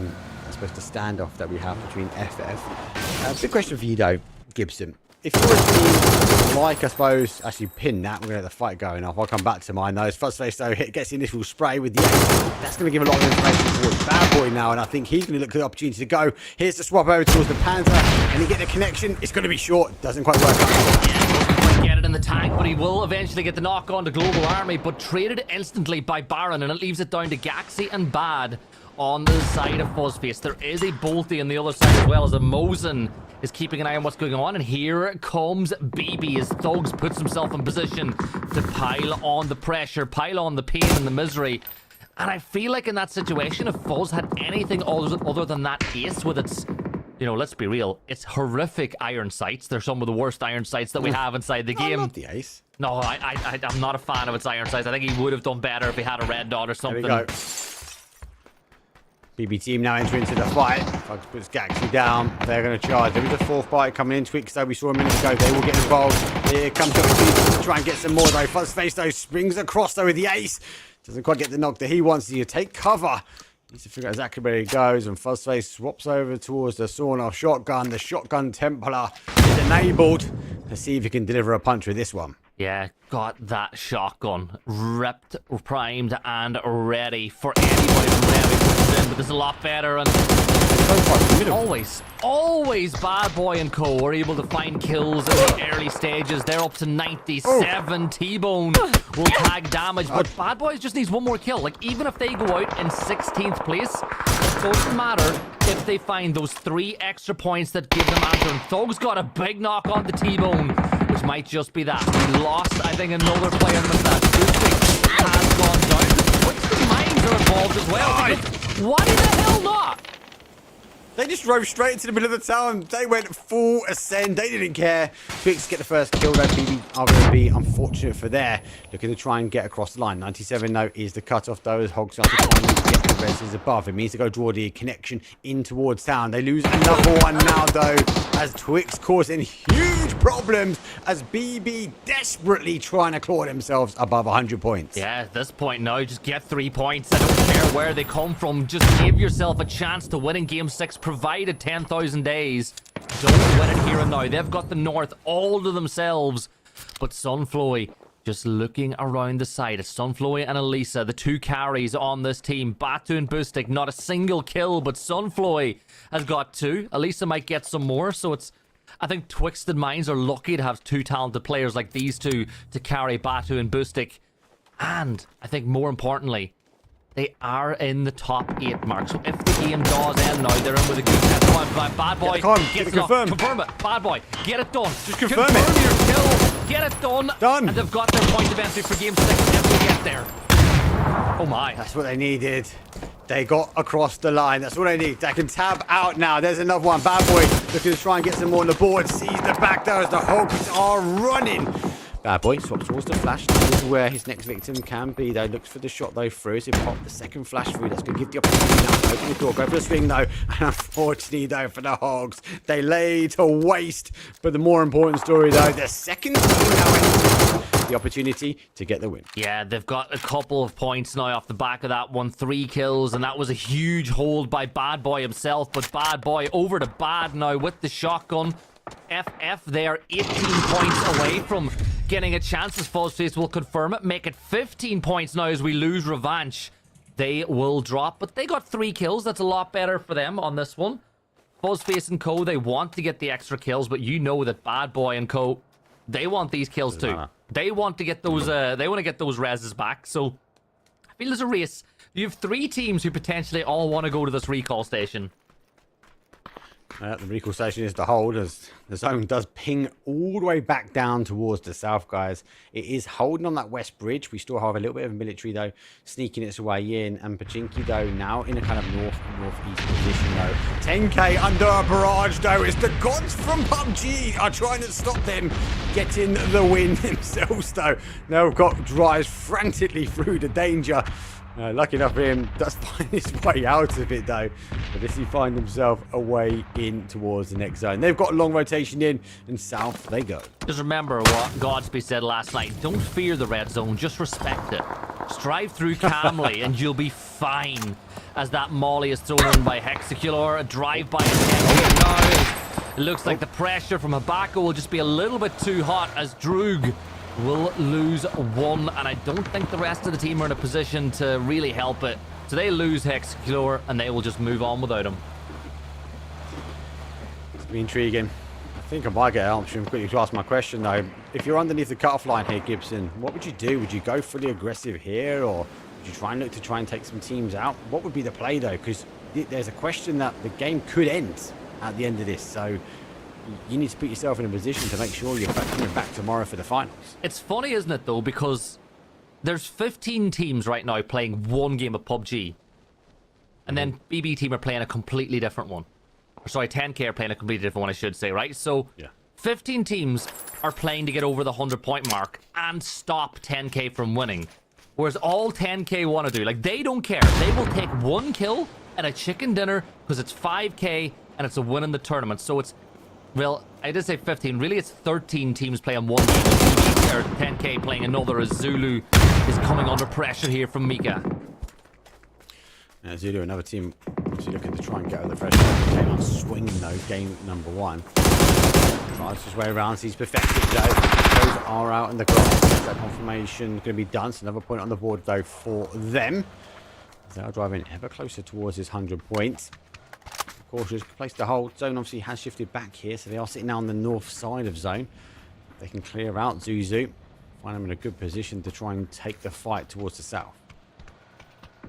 suppose, the standoff that we have between FF. Big question for you, though, Gibson. If you're a team like, I suppose, actually pin that, we're going to have the fight going off. I'll come back to mine, though. As Fuzzface, though, gets the initial spray with the ace. That's going to give a lot of information towards Bad Boy now, and I think he's going to look for the opportunity to go. Here's the swap over towards the Panther, and he get the connection. It's going to be short. Doesn't quite work out. Get it in the tank, but he will eventually get the knock on to Global Army, but traded instantly by Baron, and it leaves it down to Gaxi and Bad on the side of Fuzzface. There is a Bolty on the other side as well, as a Mosin is keeping an eye on what's going on, and here comes BB as Thugs puts himself in position to pile on the pressure, pile on the pain and the misery. And I feel like in that situation, if Fuzz had anything other than that ace with its, you know, let's be real, it's horrific iron sights. They're some of the worst iron sights that we have inside the game. I love the ace. No, I'm not a fan of its iron sights. I think he would have done better if he had a red dot or something. There we go. BB team now entering into the fight. Fugs puts Gaxi down. They're going to charge. There is a fourth fight coming in. Twix, though, we saw a minute ago. They will get involved. Here comes the opportunity to try and get some more, though. Fuzzface, though, springs across, though, with the ace. Doesn't quite get the knock that he wants. To take cover. Needs to figure out exactly where he goes. And Fuzzface swaps over towards the sawn-off shotgun. The shotgun Templar is enabled. Let's see if he can deliver a punch with this one. Yeah, got that shotgun ripped, primed, and ready for anybody from there who puts it in. But this is a lot better, and always Bad Boy and Co are able to find kills in the early stages. They're up to 97. T-Bone will tag damage, but Bad Boy just needs one more kill. Like, even if they go out in 16th place, it doesn't matter if they find those 3 extra points that give them answer. And Thug's got a big knock on the T-Bone, which might just be that. He lost, I think, another player with that. Boosting has gone down. Twisted Minds are involved as well. Because why the hell not? They just drove straight into the middle of the town. They went full ascend. They didn't care. Twix get the first kill, though. BB are going to be unfortunate for there. Looking to try and get across the line. 97, though, is the cutoff, though, as Hogs are trying to get the reses above. It means to go draw the connection in towards town. They lose another one now, though, as Twix causing huge problems as BB desperately trying to claw themselves above 100 points. Yeah, at this point now, just get 3 points. I don't care where they come from. Just give yourself a chance to win in Game 6. Provided 10,000 days. Don't win it here and now. They've got the north all to themselves. But Sunflowy just looking around the side. It's Sunflowy and Elisa, the 2 carries on this team. Batu and Bustik, not a single kill, but Sunflowy has got 2. Elisa might get some more, so it's... I think Twisted Minds are lucky to have 2 talented players like these 2 to carry Batu and Bustik. And I think more importantly, they are in the top 8 mark. So if the game does end now, they're in with a good chance. Come on, Bad Boy. Get it confirmed. Confirm it. Bad Boy, get it done. Just confirm it. Your kill. Get it done. Done. And they've got their point of entry for Game 6 if they get there. Oh my. That's what they needed. They got across the line. That's what they need. They can tab out now. There's another one. Bad Boy looking to try and get some more on the board. Sees the back there as the Hogs are running. Bad Boy swaps towards the flash. This is where his next victim can be, though. Looks for the shot, though, through. So he popped the second flash through. That's going to give the opportunity now to open the door. Go for the swing, though. And unfortunately, though, for the Hogs, they lay to waste. But the more important story, though, the second team now enters the opportunity to get the win. Yeah, they've got a couple of points now off the back of that one. 3 kills, and that was a huge hold by Bad Boy himself. But Bad Boy over to Bad now with the shotgun. FF, they are 18 points away from getting a chance, as Fuzzface will confirm it. Make it 15 points now as we lose revanche. They will drop, but they got 3 kills. That's a lot better for them on this one. Fuzzface and co, they want to get the extra kills, but you know that Bad Boy and co, they want these kills too. They want to get those they want to get those reses back. So I feel there's a race. You have 3 teams who potentially all want to go to this recall station. The recall station is the hold as the zone does ping all the way back down towards the south, guys. It is holding on that west bridge. We still have a little bit of military, though, sneaking its way in. And Pachinki, though, now in a kind of northeast position, though. 10k under a barrage, though. It's the gods from PUBG are trying to stop them getting the win themselves, though. Now we've got drives frantically through the danger. Lucky enough for him, does find his way out of it, though. But does he find himself a way in towards the next zone? They've got a long rotation in, and south they go. Just remember what Godsby said last night. Don't fear the red zone, just respect it. Strive through calmly, and you'll be fine. As that molly is thrown in by Hexacular, a drive by now. It looks like the pressure from Habako will just be a little bit too hot as Droog will lose 1, and I don't think the rest of the team are in a position to really help it. So they lose Hexacular, and they will just move on without him. It's been intriguing. I think I might get an option quickly to ask my question, though. If you're underneath the cutoff line here, Gibson, what would you do? Would you go fully aggressive here, or would you try and take some teams out? What would be the play, though? Because there's a question that the game could end at the end of this, so you need to put yourself in a position to make sure you're coming back tomorrow for the finals. It's funny, isn't it, though, because there's 15 teams right now playing one game of PUBG. And then BB team are playing a completely different one. Or sorry, 10k are playing a completely different one, I should say, right? So 15 teams are playing to get over the 100-point mark and stop 10k from winning. Whereas all 10k want to do, like, they don't care. They will take 1 kill and a chicken dinner because it's 5k and it's a win in the tournament. So it's, well, I did say 15. Really, it's 13 teams playing one game. Or 10k playing another as Zulu is coming under pressure here from Mika. Zulu, another team, obviously looking to try and get over the threshold. Came out swinging, though, game number 1. Drives his way around, sees perfected, though. Those are out in the grass. That confirmation going to be done. So another point on the board, though, for them. They are driving ever closer towards his 100 points. Cautious, place to hold. Zone obviously has shifted back here, so they are sitting now on the north side of zone. They can clear out Zuzu. Find them in a good position to try and take the fight towards the south.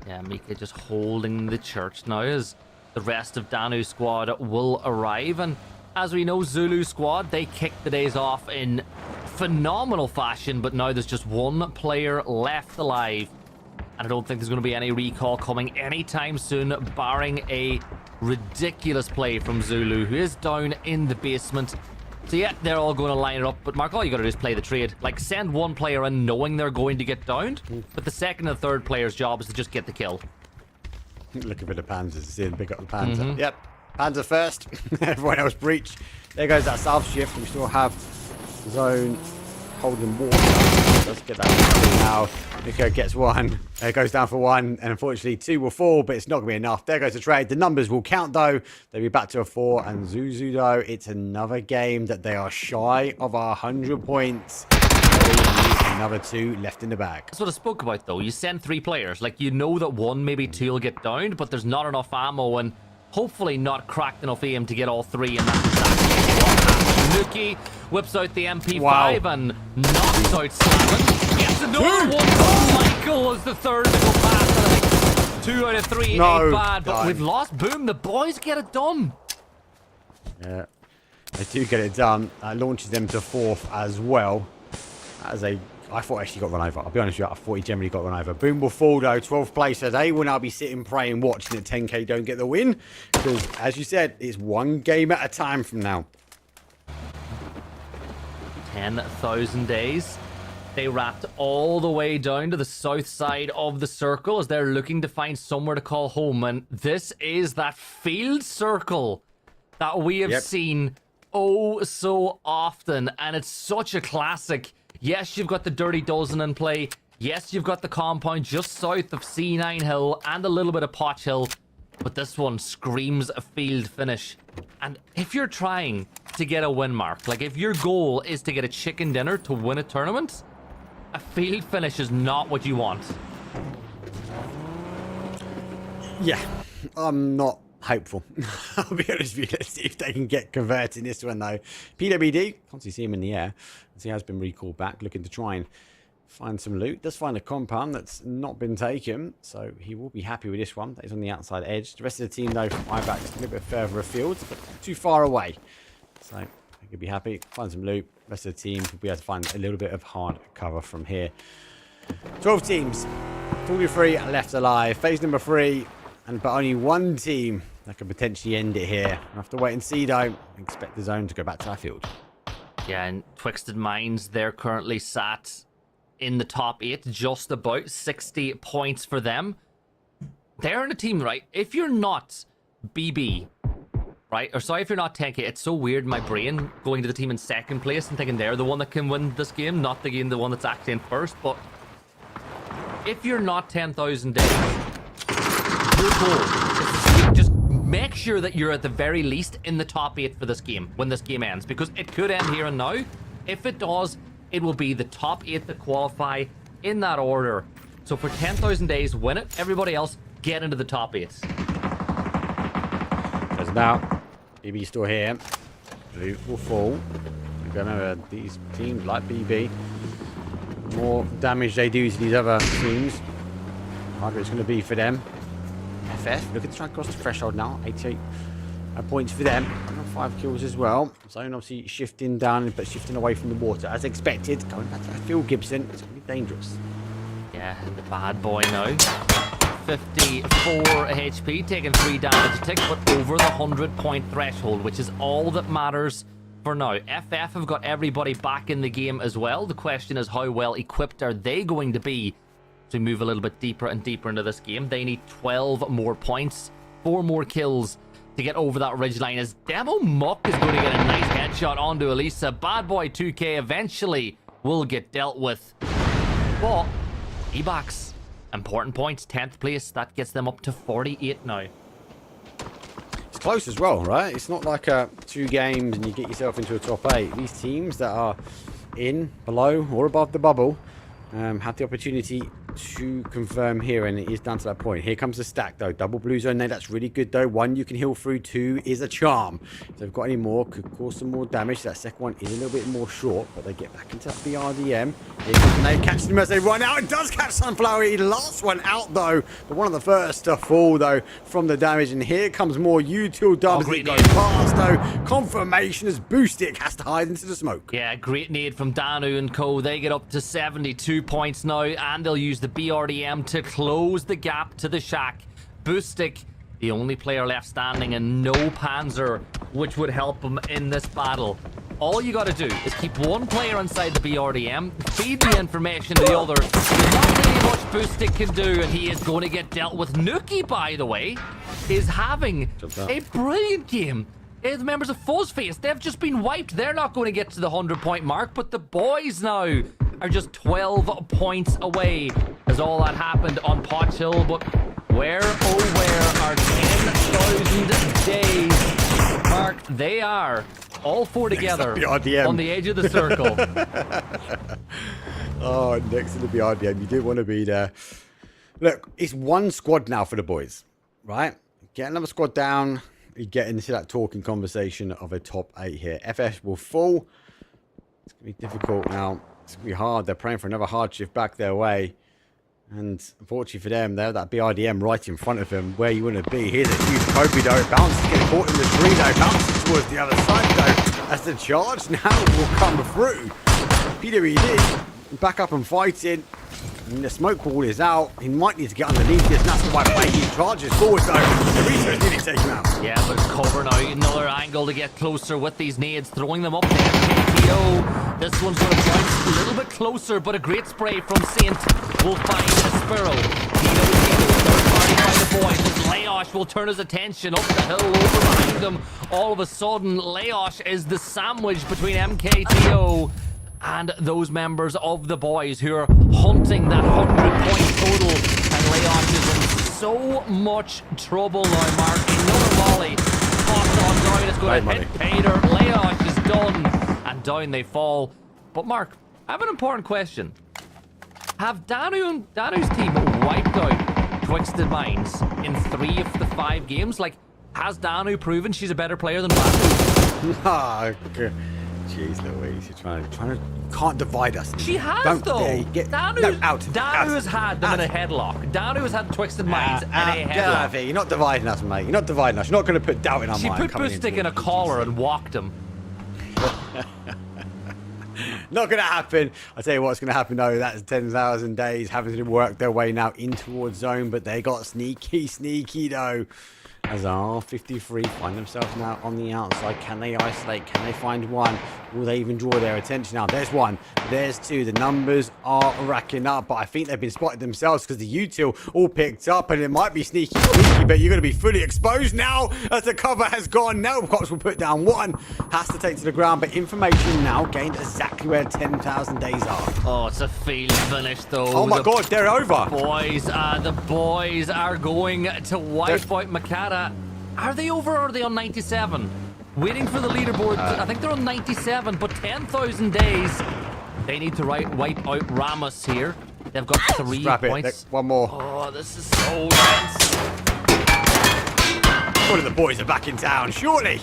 Yeah, Mika just holding the church now as the rest of Danu's squad will arrive. And as we know, Zulu squad, they kicked the days off in phenomenal fashion, but now there's just 1 player left alive. And I don't think there's going to be any recall coming anytime soon, barring a ridiculous play from Zulu, who is down in the basement. So yeah, they're all going to line it up. But Mark, all you got to do is play the trade. Like, send 1 player in knowing they're going to get downed. But the second and third player's job is to just get the kill. Looking for the Panzers. See, pick up the Panzer. Yep, Panzer first. Everyone else breach. There goes that south shift. We still have zone holding water. Let's get that now. Nico gets 1. It goes down for 1, and unfortunately 2 will fall, but it's not going to be enough. There goes the trade. The numbers will count, though. They'll be back to a 4, and Zuzu, though, it's another game that they are shy of 100 points. Another 2 left in the bag. That's what I spoke about, though. You send 3 players. Like, you know that 1, maybe 2 will get downed, but there's not enough ammo and hopefully not cracked enough aim to get all 3, and that's exactly what happened. Nuki whips out the MP5 and knocks out Slavin. Gets another 1 from Michael as the third to go past. And I think 2 out of 3 ain't bad, but we've lost. Boom, the boys get it done. Yeah, they do get it done. Launches them to 4th as well. I thought actually got run over. I'll be honest with you, I thought he generally got run over. Boom will fall, though. 12th place. So they will now be sitting, praying, watching that 10k don't get the win. Because, as you said, it's 1 game at a time from now. 10,000 days. They wrapped all the way down to the south side of the circle as they're looking to find somewhere to call home. And this is that field circle that we have seen oh so often. And it's such a classic. Yes, you've got the Dirty Dozen in play. Yes, you've got the compound just south of C9 Hill and a little bit of Potch Hill. But this one screams a field finish. And if you're trying to get a win, Mark. Like, if your goal is to get a chicken dinner to win a tournament, a field finish is not what you want. Yeah, I'm not hopeful. I'll be honest with you. Let's see if they can get converted in this one, though. PWD, can't see him in the air. He has been recalled back, looking to try and find some loot. Does find a compound that's not been taken, so he will be happy with this one. That is on the outside edge. The rest of the team, though, from Ibac's a little bit further afield, but too far away. So he could be happy. Find some loot. The rest of the team will be able to find a little bit of hard cover from here. 12 teams, 43 left alive. Phase number 3, but only one team that could potentially end it here. We'll have to wait and see, though. Expect the zone to go back to our field. Yeah, and Twisted Minds, they're currently sat in the top 8, just about 60 points for them. They're in a team, right? If you're not BB, right? Or sorry, if you're not 10K, it's so weird in my brain going to the team in second place and thinking they're the one that can win this game, not the one that's actually in first. But if you're not 10,000 days, your goal is to just make sure that you're at the very least in the top 8 for this game when this game ends, because it could end here and now. If it does, it will be the top 8 that qualify in that order. So for 10,000 days, win it. Everybody else, get into the top 8. There's about BB still here. Blue will fall. Remember, these teams like BB, the more damage they do to these other teams, the harder it's going to be for them. FF looking to try and cross the threshold now. 88 points for them. 5 kills as well. Zone obviously shifting down, but shifting away from the water as expected. Going back to Phil Gibson. It's going to be dangerous. Yeah, the bad boy now. 54 HP, taking 3 damage a tick, but over the 100-point threshold, which is all that matters for now. FF have got everybody back in the game as well. The question is, how well equipped are they going to be to move a little bit deeper and deeper into this game? They need 12 more points, 4 more kills to get over that ridgeline, as Demo Muck is going to get a nice headshot onto Elisa. Bad Boy 2K eventually will get dealt with. But E-Backs, important points, 10th place. That gets them up to 48 now. It's close as well, right? It's not like 2 games and you get yourself into a top 8. These teams that are in, below, or above the bubble have the opportunity to confirm here, and it is down to that point. Here comes the stack, though. Double blue zone there. That's really good, though. 1 you can heal through. 2 is a charm. If they've got any more, could cause some more damage. That second one is a little bit more short, but they get back into that BRDM. Here comes the nade, catching them as they run out. It does catch Sunflower. He last one out, though, but one of the first to fall, though, from the damage. And here comes more util dubs. It goes past, though. Confirmation as Boostic has to hide into the smoke. Yeah, great nade from Danu and co. They get up to 72 points now, and they'll use the BRDM to close the gap to the shack. Boostic, the only player left standing, and no Panzer, which would help him in this battle. All you got to do is keep one player inside the BRDM, feed the information to the other. There's not really much Boostic can do, and he is going to get dealt with. Nuki, by the way, is having a brilliant game. The members of Fuzzface, they've just been wiped. They're not going to get to the 100-point mark, but the boys now are just 12 points away, as all that happened on Potch Hill. But where, oh where, are 10,000 days? Mark, they are all 4 together on the edge of the circle. Oh, next to the BRDM, you do want to be there. Look, it's 1 squad now for the boys, right? Get another squad down. You get into that talking conversation of a top 8 here. FF will fall. It's going to be difficult now. It's going to be hard. They're praying for another hard shift back their way. And unfortunately for them, they have that BRDM right in front of them where you want to be. Here's a huge Kobe, though. It bounces, gets caught in the tree, though. Bounces towards the other side, though. As the charge now will come through. PWD back up and fighting. And the smoke wall is out. He might need to get underneath this, and that's the right way. He charges forward, though. The research nearly take him out. Yeah, but it's cover now. Another angle to get closer with these nades, throwing them up to MKTO. This one's going to bounce a little bit closer, but a great spray from Saint will find a Sparrow. Third party by the boys. Leosh will turn his attention up the hill over behind him. All of a sudden, Leosh is the sandwich between MKTO and those members of the boys who are hunting that 100-point total. And Leosh is in so much trouble now, Mark. Another volley. Tossed on down. It's going to hit Pater. Leosh is down they fall. But Mark, I have an important question. Have Danu's team wiped out Twisted Minds in 3 of the 5 games? Like, has Danu proven she's a better player than Batu? Oh, jeez Louise, you're trying to, you can't divide us. She has, Don't though. Danu Danu has had them in a headlock. Danu has had Twisted Minds in a Get out of headlock. here. You're not dividing us, mate. You're not dividing us. You're not going to put doubt in our She mind. put Boostic in a collar and walked him. Not going to happen. I'll tell you what's going to happen, though. That's 10,000 days having to work their way now in towards zone, but they got sneaky, though. As R53 find themselves now on the outside. Can they isolate? Can they find one? Will they even draw their attention? Now, there's one. There's two. The numbers are racking up, but I think they've been spotted themselves because the util all picked up, and it might be sneaky, but you're going to be fully exposed now as the cover has gone. Now, Cops will put down one. Has to take to the ground, but information now gained exactly where 10,000 days are. Oh, it's a field finish, though. Oh, my God. They're over. The boys are going to wipe out Makata. Are they over or are they on 97? Waiting for the leaderboard. I think they're on 97, but 10,000 days. They need to wipe out Ramos here. They've got 3 points. One more. Oh, this is so tense. One of the boys are back in town, surely.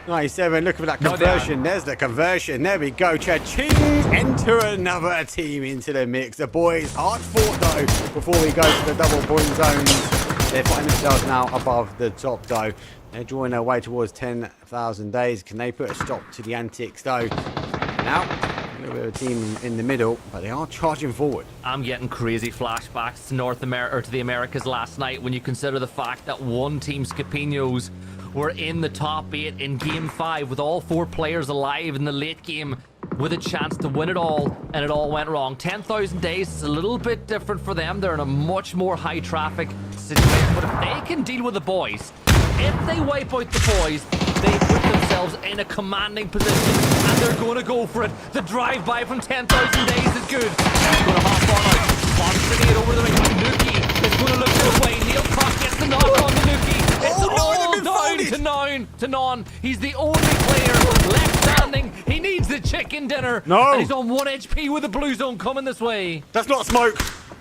97, look for that conversion. There's the conversion. There we go. Cha-ching! Enter another team into the mix. The boys hard fought, though, before we go to the double point zones. They're finding themselves now above the top, though. They're drawing their way towards 10,000 days. Can they put a stop to the antics, though? Now, a little bit of a team in the middle, but they are charging forward. I'm getting crazy flashbacks to North America, or to the Americas last night, when you consider the fact that one team, Scapinos, were in the top 8 in Game 5 with all 4 players alive in the late game with a chance to win it all, and it all went wrong. 10,000 days is a little bit different for them. They're in a much more high traffic situation, but if they can deal with the boys, if they wipe out the boys, they put themselves in a commanding position, and they're going to go for it. The drive-by from 10,000 days is good. He's going to hop on out. Launching it over the ring. Nuki is going to look the way. Neil Croc gets the knock on the Nuki. It's all down to Non. He's the only player left standing. He needs the chicken dinner. No. And he's on 1 HP with the blue zone coming this way. That's not smoke.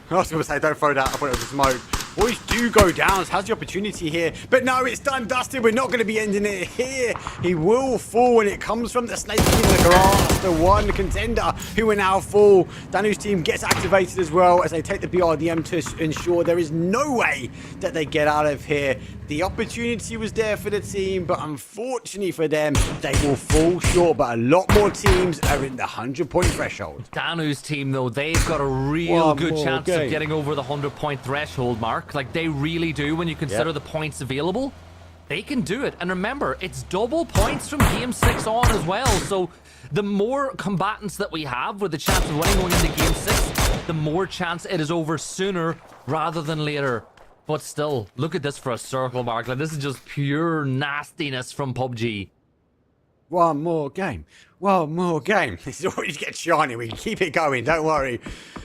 I was going to say, don't throw that. I thought it was a smoke. Boys do go down. Has the opportunity here. But no, it's done, dusted. We're not going to be ending it here. He will fall when it comes from the snake in the grass. The one contender who will now fall. Danu's team gets activated as well as they take the BRDM to ensure there is no way that they get out of here. The opportunity was there for the team, but unfortunately for them, they will fall short. But a lot more teams are in the 100-point threshold. Danu's team, though, they've got a real good chance of getting over the 100-point threshold, Mark. Like, they really do when you consider the points available. They can do it. And remember, it's double points from Game 6 on as well. So the more combatants that we have with the chance of winning going into Game 6, the more chance it is over sooner rather than later. But still, look at this for a circle, Mark. Like, this is just pure nastiness from PUBG. One more game. One more game. This always gets shiny. We can keep it going. Don't worry.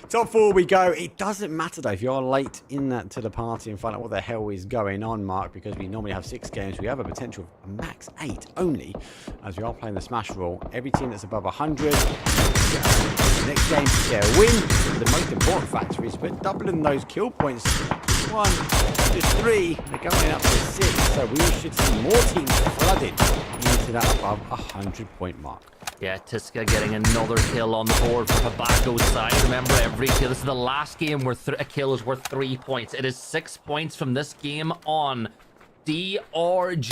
Top 4 we go. It doesn't matter, though, if you're late in that to the party and find out what the hell is going on, Mark, because we normally have 6 games. We have a potential of max 8 only, as we are playing the smash rule. Every team that's above 100, the next game to get a win. The most important factor is we're doubling those kill points. 1 to 3. They're going up to 6. So we should see more teams flooded into that above 100-point mark. Yeah, Tiska getting another kill on the board for Pabago's side. Remember, every kill. This is the last game where a kill is worth 3 points. It is 6 points from this game on. DRG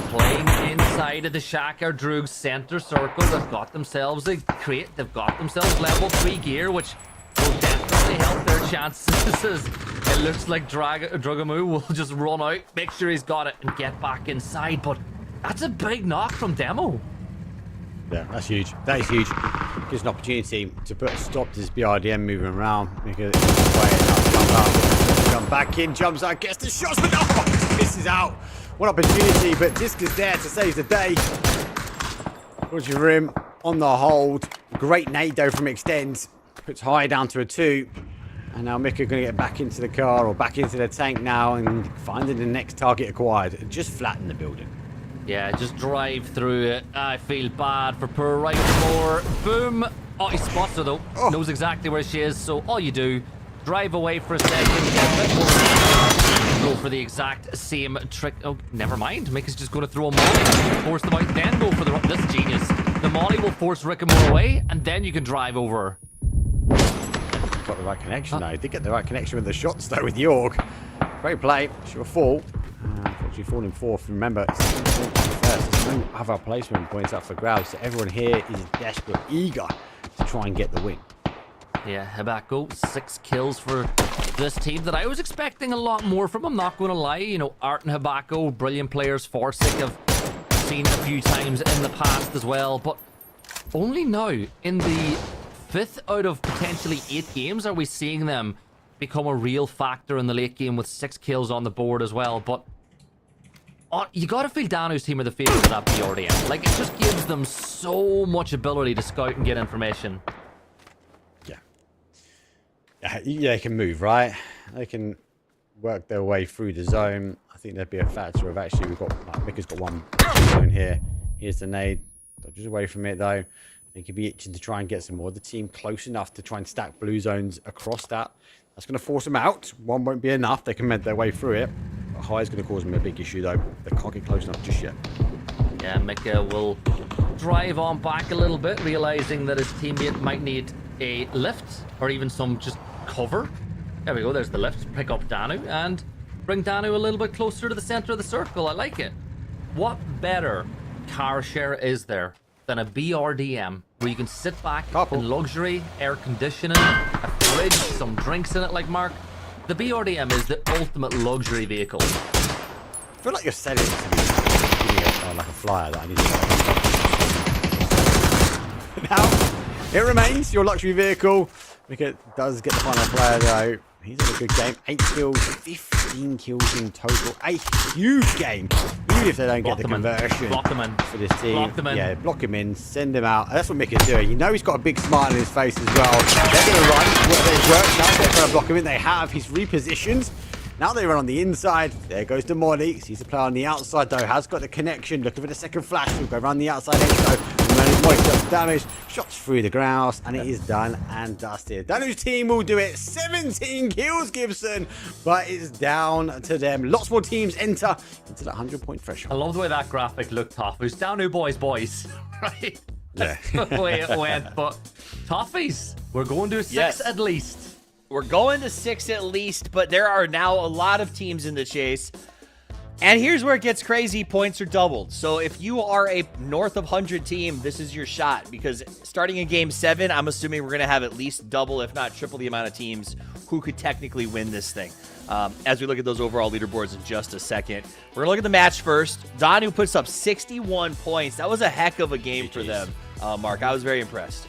playing inside of the Shaka Droog center circle. They've got themselves a crate. They've got themselves level 3 gear, which will definitely help their chances. It looks like Drugamu will just run out, make sure he's got it, and get back inside. But that's a big knock from Demo. Yeah, that's huge. That is huge. Gives an opportunity to put a stop to this BRDM moving around because it's way up, come back in, jumps out, gets the shots, but no, misses out. What opportunity, but Diska's there to save the day. Roger Rim on the hold. Great nade though from Extends. Puts high down to a 2. And now Mika going to get back into the car or back into the tank now and finding the next target acquired. Just flatten the building. Yeah, just drive through it. I feel bad for poor Rightmore. Boom. Oh, he spots her though. Knows exactly where she is. So all you do, drive away for a second, get a bit more, go for the exact same trick. Oh, never mind. Mick is just going to throw a molly, force them out, then go for the. This is genius. The molly will force Rick and Moore away, and then you can drive over. Got the right connection though. Did get the right connection with the shots though with York. Great play. Sure fall. Unfortunately falling fourth. Remember, there's no other placement points up for grabs. So everyone here is desperate, eager to try and get the win. Yeah, Habako, 6 kills for this team that I was expecting a lot more from. I'm not going to lie. You know, Art and Habako, brilliant players. Forsyth I've seen a few times in the past as well. But only now, in the 5th out of potentially 8 games, are we seeing them become a real factor in the late game with 6 kills on the board as well. But you got to feel Danu's team are the favourite of that PRDM. Like, it just gives them so much ability to scout and get information. Yeah, they can move, right? They can work their way through the zone. I think there'd be a factor of actually we've got Mika's got one zone here. Here's the nade. Dodges away from it though. They could be itching to try and get some more. The team close enough to try and stack blue zones across that. That's going to force them out. One won't be enough. They can make their way through it. But high is going to cause them a big issue though. They can't get close enough just yet. Yeah, Mika will drive on back a little bit, realizing that his teammate might need a lift or even some just cover. There we go, there's the lift. Pick up Danu and bring Danu a little bit closer to the center of the circle. I like it. What better car share is there than a BRDM where you can sit back in luxury, air conditioning, a fridge, some drinks in it like Mark? The BRDM is the ultimate luxury vehicle. I feel like you're selling it to me like a flyer that I need to Now, it remains your luxury vehicle. Mika does get the final player though. He's in a good game. 8 kills, 15 kills in total. A huge game. Even if they don't get the conversion for this team. Yeah, block him in, send him out. That's what Mika's doing. You know he's got a big smile on his face as well. They're going to run. They've worked. Now they're trying to block him in. They have. He's repositioned. Now they run on the inside. There goes the Molly. Sees the player on the outside though. Has got the connection. Looking for the second flash. We'll go around the outside edge though. Molly does damage. Shots through the grouse. And it is done and dusted. Danu's team will do it. 17 kills, Gibson. But it's down to them. Lots more teams enter into that 100-point threshold. I love the way that graphic looked, Toff. It was Danu boys. Right? That's the way it went. But Toffees, we're going to a 6 at least. We're going to 6 at least, but there are now a lot of teams in the chase. And here's where it gets crazy. Points are doubled. So if you are a north of 100 team, this is your shot. Because starting in Game 7, I'm assuming we're going to have at least double, if not triple the amount of teams who could technically win this thing. As we look at those overall leaderboards in just a second. We're going to look at the match first. Danu puts up 61 points. That was a heck of a game for them, Mark. I was very impressed.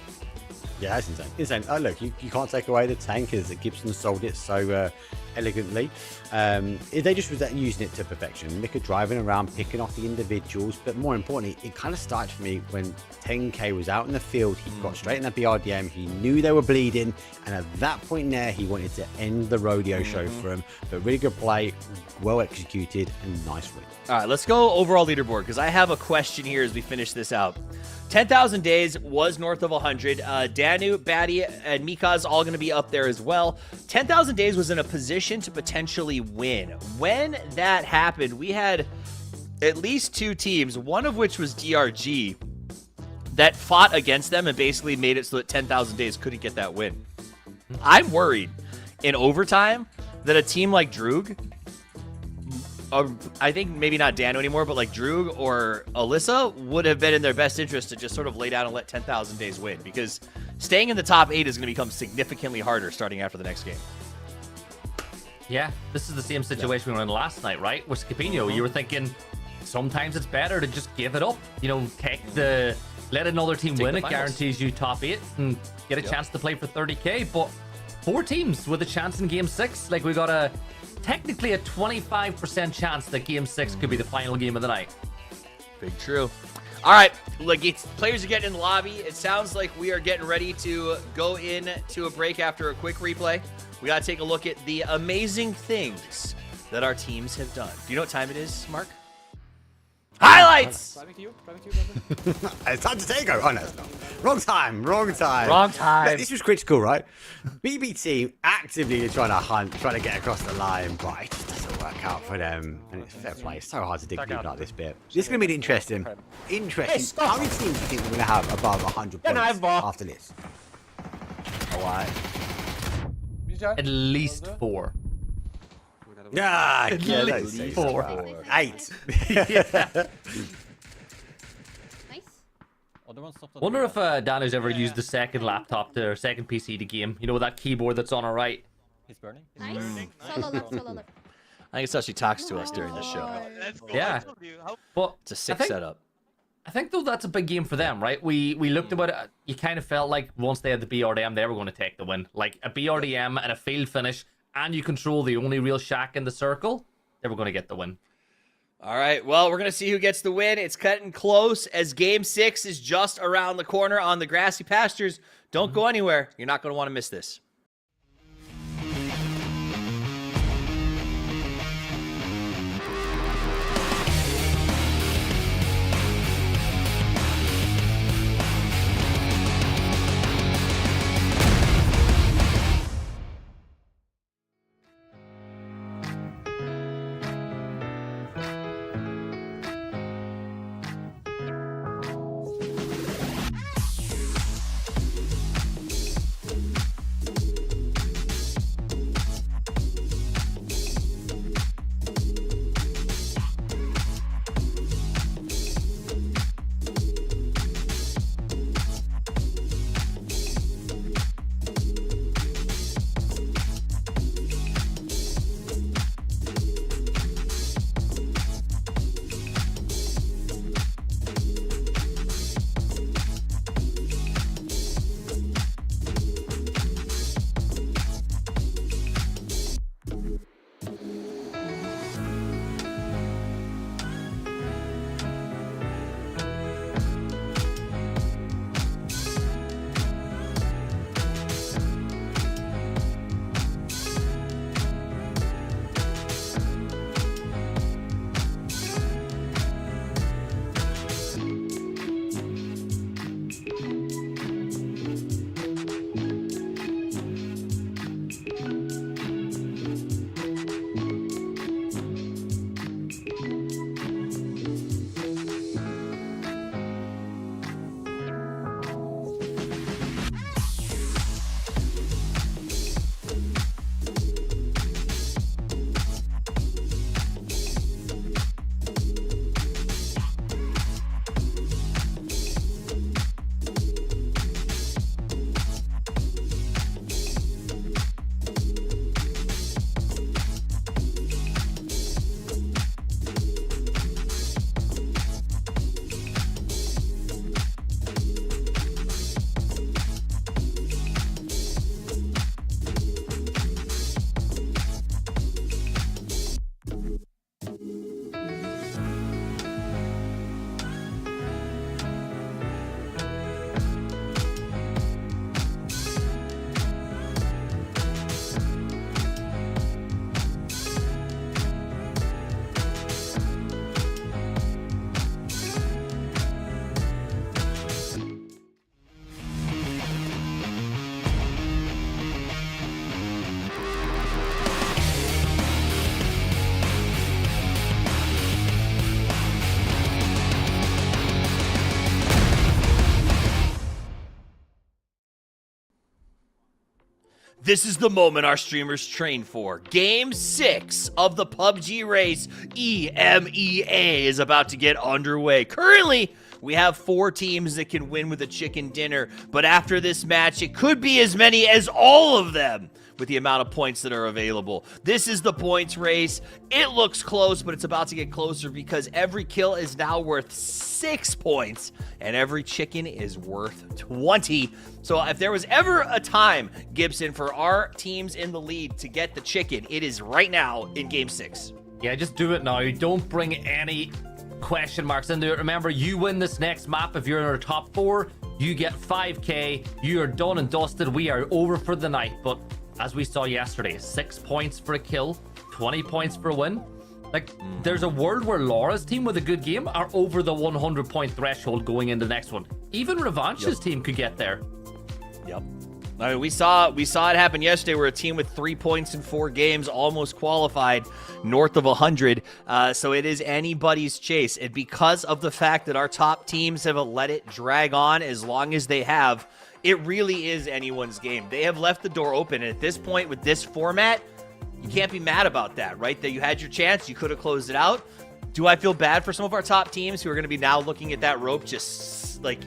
Yeah, that's insane. Insane. Oh, look, you can't take away the tank as Gibson sold it so elegantly. They just was using it to perfection. Mika driving around, picking off the individuals. But more importantly, it kind of started for me when 10K was out in the field. He got straight in the BRDM. He knew they were bleeding. And at that point there, he wanted to end the rodeo show for him. But really good play, well executed, and nice win. All right, let's go overall leaderboard because I have a question here as we finish this out. 10,000 Days was north of 100. Danu, Batty, and Mika's all going to be up there as well. 10,000 Days was in a position to potentially win. When that happened, we had at least 2 teams, one of which was DRG, that fought against them and basically made it so that 10,000 Days couldn't get that win. I'm worried in overtime that a team like Droog, I think maybe not Dano anymore, but like Droog or Alyssa would have been in their best interest to just sort of lay down and let 10,000 Days win, because staying in the top 8 is going to become significantly harder starting after the next game. Yeah, this is the same situation we were in last night, right? With Scapino, you were thinking sometimes it's better to just give it up. You know, let another team win. It guarantees you top 8 and get a chance to play for 30K. But 4 teams with a chance in Game 6. Like, we got technically a 25% chance that Game 6 could be the final game of the night. Big true. All right, look, players are getting in the lobby. It sounds like we are getting ready to go into a break after a quick replay. We got to take a look at the amazing things that our teams have done. Do you know what time it is, Mark? Highlights! Driving to you, brother. It's time to take over. Oh, no, it's not. Wrong time. Wrong Look, time. this was critical, right? BBT actively trying to hunt, trying to get across the line, but it just doesn't work out for them. And it's fair play. It's so hard to dig deep like this bit. This is going to be interesting. How many teams do you think we're going to have above 100 points after this? All right. At least 4. Yeah, At least 4. 8. Wonder if Danu's ever used the second laptop or second PC to game. You know, with that keyboard that's on our right. He's burning. Nice. Solo left, solo left. I think it's how she talks to us during the show. Let's go. Yeah. But It's a sick I think- setup. I think though that's a big game for them, right? We looked about it. You kind of felt like once they had the BRDM, they were going to take the win. Like a BRDM and a field finish, and you control the only real shack in the circle, they were going to get the win. All right, well, we're going to see who gets the win. It's cutting close as Game 6 is just around the corner on the grassy pastures. Don't go anywhere. You're not going to want to miss this. This is the moment our streamers train for. Game 6 of the PUBG Race EMEA is about to get underway. Currently, we have 4 teams that can win with a chicken dinner, but after this match, it could be as many as all of them with the amount of points that are available. This is the points race. It looks close, but it's about to get closer because every kill is now worth 6 points, and every chicken is worth 20. So if there was ever a time, Gibson, for our teams in the lead to get the chicken, it is right now in Game 6. Yeah, just do it now. Don't bring any question marks into it. Remember, you win this next map. If you're in our top 4, you get 5k. You are done and dusted. We are over for the night. But as we saw yesterday, 6 points for a kill, 20 points for a win. Like, there's a world where Laura's team with a good game are over the 100-point threshold going into the next one. Even Revanche's team could get there. Yep. I mean, we saw it happen yesterday where a team with 3 points in 4 games almost qualified north of 100. So it is anybody's chase. And because of the fact that our top teams have let it drag on as long as they have, it really is anyone's game. They have left the door open. And at this point with this format, you can't be mad about that, right? That you had your chance. You could have closed it out. Do I feel bad for some of our top teams who are going to be now looking at that rope just like...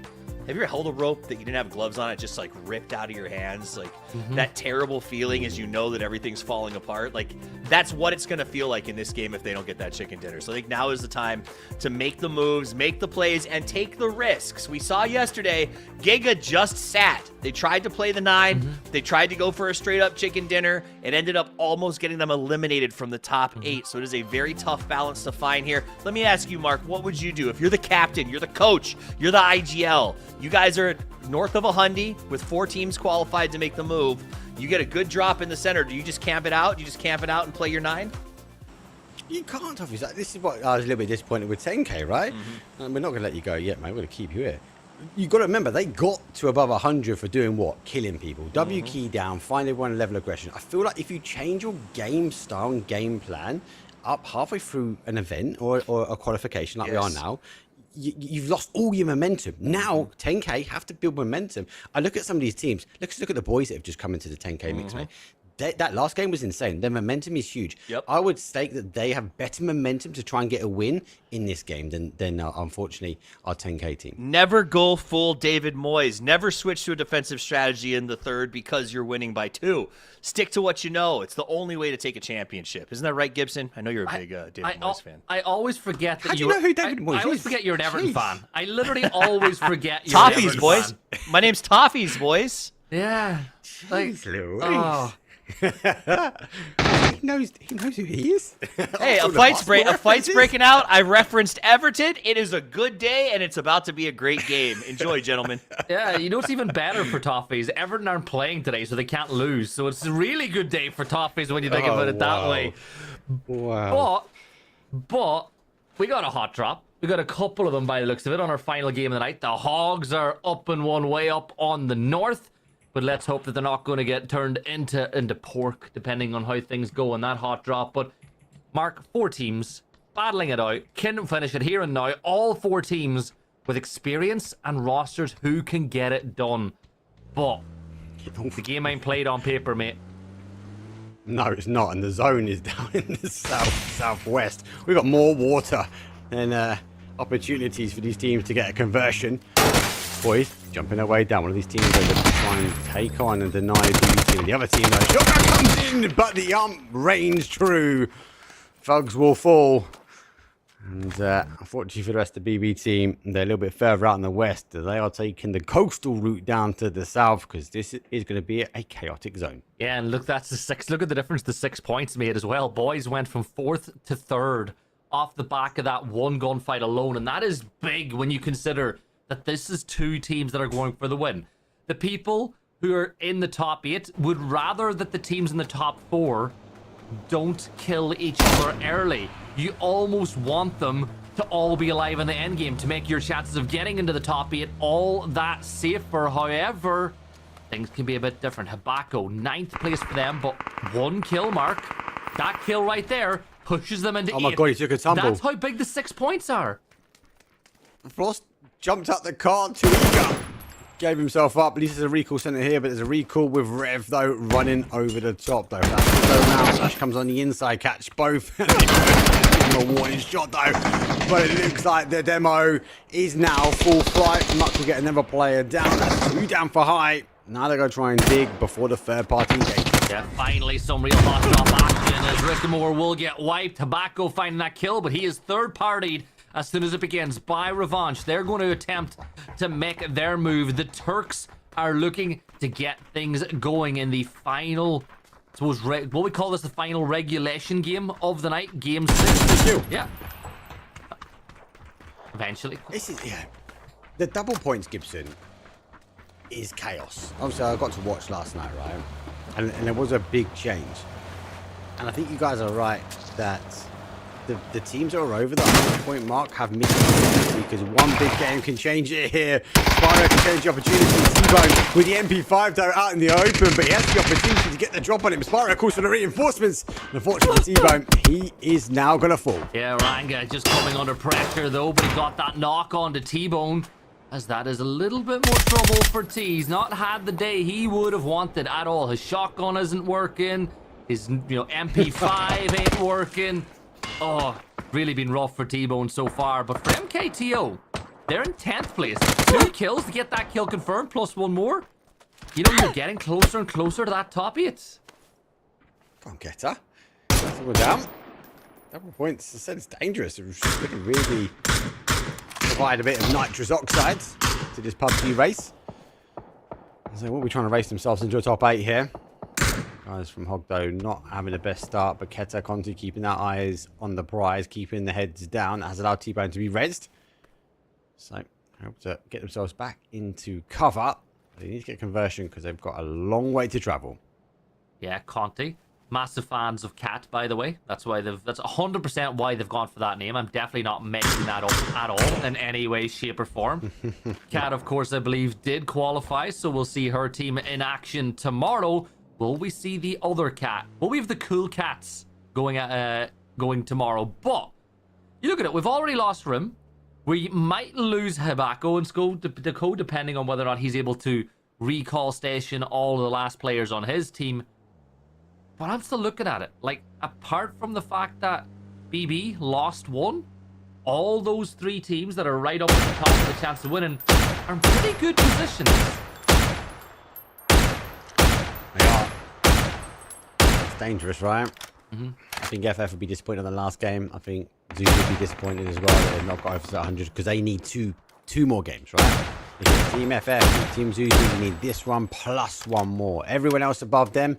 Have you ever held a rope that you didn't have gloves on? It just like ripped out of your hands. Like that terrible feeling as you know that everything's falling apart. Like that's what it's going to feel like in this game if they don't get that chicken dinner. So I think now is the time to make the moves, make the plays, and take the risks. We saw yesterday, Giga just sat. They tried to play the 9. They tried to go for a straight up chicken dinner. It ended up almost getting them eliminated from the top 8. So it is a very tough balance to find here. Let me ask you, Mark, what would you do if you're the captain, you're the coach, you're the IGL? You guys are north of 100 with 4 teams qualified to make the move. You get a good drop in the center. Do you just camp it out? You just camp it out and play your 9? You can't, obviously. This is what I was a little bit disappointed with 10K, right? And we're not going to let you go yet, mate. We're going to keep you here. You've got to remember, they got to above 100 for doing what? Killing people. W key down, find everyone level of aggression. I feel like if you change your game style and game plan up halfway through an event or a qualification like we are now, you've lost all your momentum. Now, 10K have to build momentum. I look at some of these teams. Let's look at the boys that have just come into the 10K mix, mate. That last game was insane. Their momentum is huge. I would stake that they have better momentum to try and get a win in this game than unfortunately, our 10K team. Never go full David Moyes. Never switch to a defensive strategy in the third because you're winning by 2. Stick to what you know. It's the only way to take a championship. Isn't that right, Gibson? I know you're a big David Moyes fan. I always forget that How do you know who David Moyes is? I always forget you're an Everton fan. I literally always forget you're an Toffees, Everton boys. fan. My name's Toffees, boys. Yeah. Jeez, Louise. Oh. He knows who he is. Hey, a fight's breaking out. I referenced Everton. It is a good day, and it's about to be a great game. Enjoy, gentlemen. Yeah, you know what's even better for Toffees? Everton aren't playing today, so they can't lose. So it's a really good day for Toffees when you think about it that way. Wow. But we got a hot drop. We got a couple of them by the looks of it on our final game of the night. The Hogs are up and one way up on the north. But let's hope that they're not going to get turned into pork, depending on how things go in that hot drop. But, Mark, 4 teams battling it out. Can finish it here and now. All 4 teams with experience and rosters who can get it done. But the game ain't played on paper, mate. No, it's not. And the zone is down in the southwest. We've got more water and opportunities for these teams to get a conversion. Boys, jumping their way down. One of these teams are going to try and take on and deny the team. The other team, though, shotgun comes in, but the range true. Thugs will fall. And unfortunately for the rest of the BB team, they're a little bit further out in the west. They are taking the coastal route down to the south because this is going to be a chaotic zone. Yeah, and look, that's the 6. Look at the difference the 6 points made as well. Boys went from 4th to 3rd off the back of that one gunfight alone. And that is big when you consider that this is 2 teams that are going for the win. The people who are in the top 8 would rather that the teams in the top 4 don't kill each other early. You almost want them to all be alive in the end game to make your chances of getting into the top 8 all that safer. However, things can be a bit different. Habako, 9th place for them, but 1 kill mark. That kill right there pushes them into 8. Oh my god, he took a tumble. That's how big the 6 points are. Frost jumped up the car, too eager. Gave himself up. At least there's a recall center here, but there's a recall with Rev, though, running over the top, though. That's go round. Slash comes on the inside, catch both. A warning shot, though. But it looks like the demo is now full flight. Muck will get another player down. That's 2 down for high. Now they're going to try and dig before the third party engage. Yeah, finally some real hot drop action as Rickamore will get wiped. Tobacco finding that kill, but he is third-partied as soon as it begins by Revanche. They're going to attempt to make their move. The Turks are looking to get things going in the final, I suppose, what we call this, the final regulation game of the night. Game 6. Yeah. Eventually. This is, yeah. The double points, Gibson, is chaos. Obviously, I got to watch last night, right? And there was a big change. And I think you guys are right that the teams that are over the 100-point mark have missed opportunity because one big game can change it here. Spyro can change the opportunity. T-Bone with the MP5 though out in the open, but he has the opportunity to get the drop on him. Spyro calls for the reinforcements. Unfortunately, T-Bone, he is now going to fall. Yeah, Ranga just coming under pressure though, but he got that knock on to T-Bone, as that is a little bit more trouble for T. He's not had the day he would have wanted at all. His shotgun isn't working. His MP5 ain't working. Oh, really been rough for T-Bone so far. But for MKTO, they're in 10th place. 2 kills to get that kill confirmed, plus 1 more. You know, you're getting closer and closer to that top 8. Come on, Getter. Someone down. Double points. I said it's dangerous. It could really provide a bit of nitrous oxides to this PUBG race. So we'll be trying to race themselves into a top 8 here. Guys from Hogdo not having the best start, but Keta Conti keeping their eyes on the prize, keeping the heads down. That has allowed T-Bone to be rezzed. So, hope to get themselves back into cover. They need to get conversion because they've got a long way to travel. Yeah, Conti. Massive fans of Cat, by the way. That's 100% why they've gone for that name. I'm definitely not making that up at all in any way, shape, or form. Cat, of course, I believe did qualify, so we'll see her team in action tomorrow. Will we see the other Cat? Will we have the cool Cats going tomorrow? But you look at it, we've already lost Rim. We might lose Hibako and Deco, depending on whether or not he's able to recall station all the last players on his team. But I'm still looking at it. Like, apart from the fact that BB lost 1, all those 3 teams that are right up at the top of the chance of winning are in pretty good positions. They are. It's dangerous, right? I think FF would be disappointed in the last game. I think Zeus would be disappointed as well that they've not got over to 100 because they need two more games, right? If it's Team FF and Team Zeus, you need this one plus 1 more. Everyone else above them,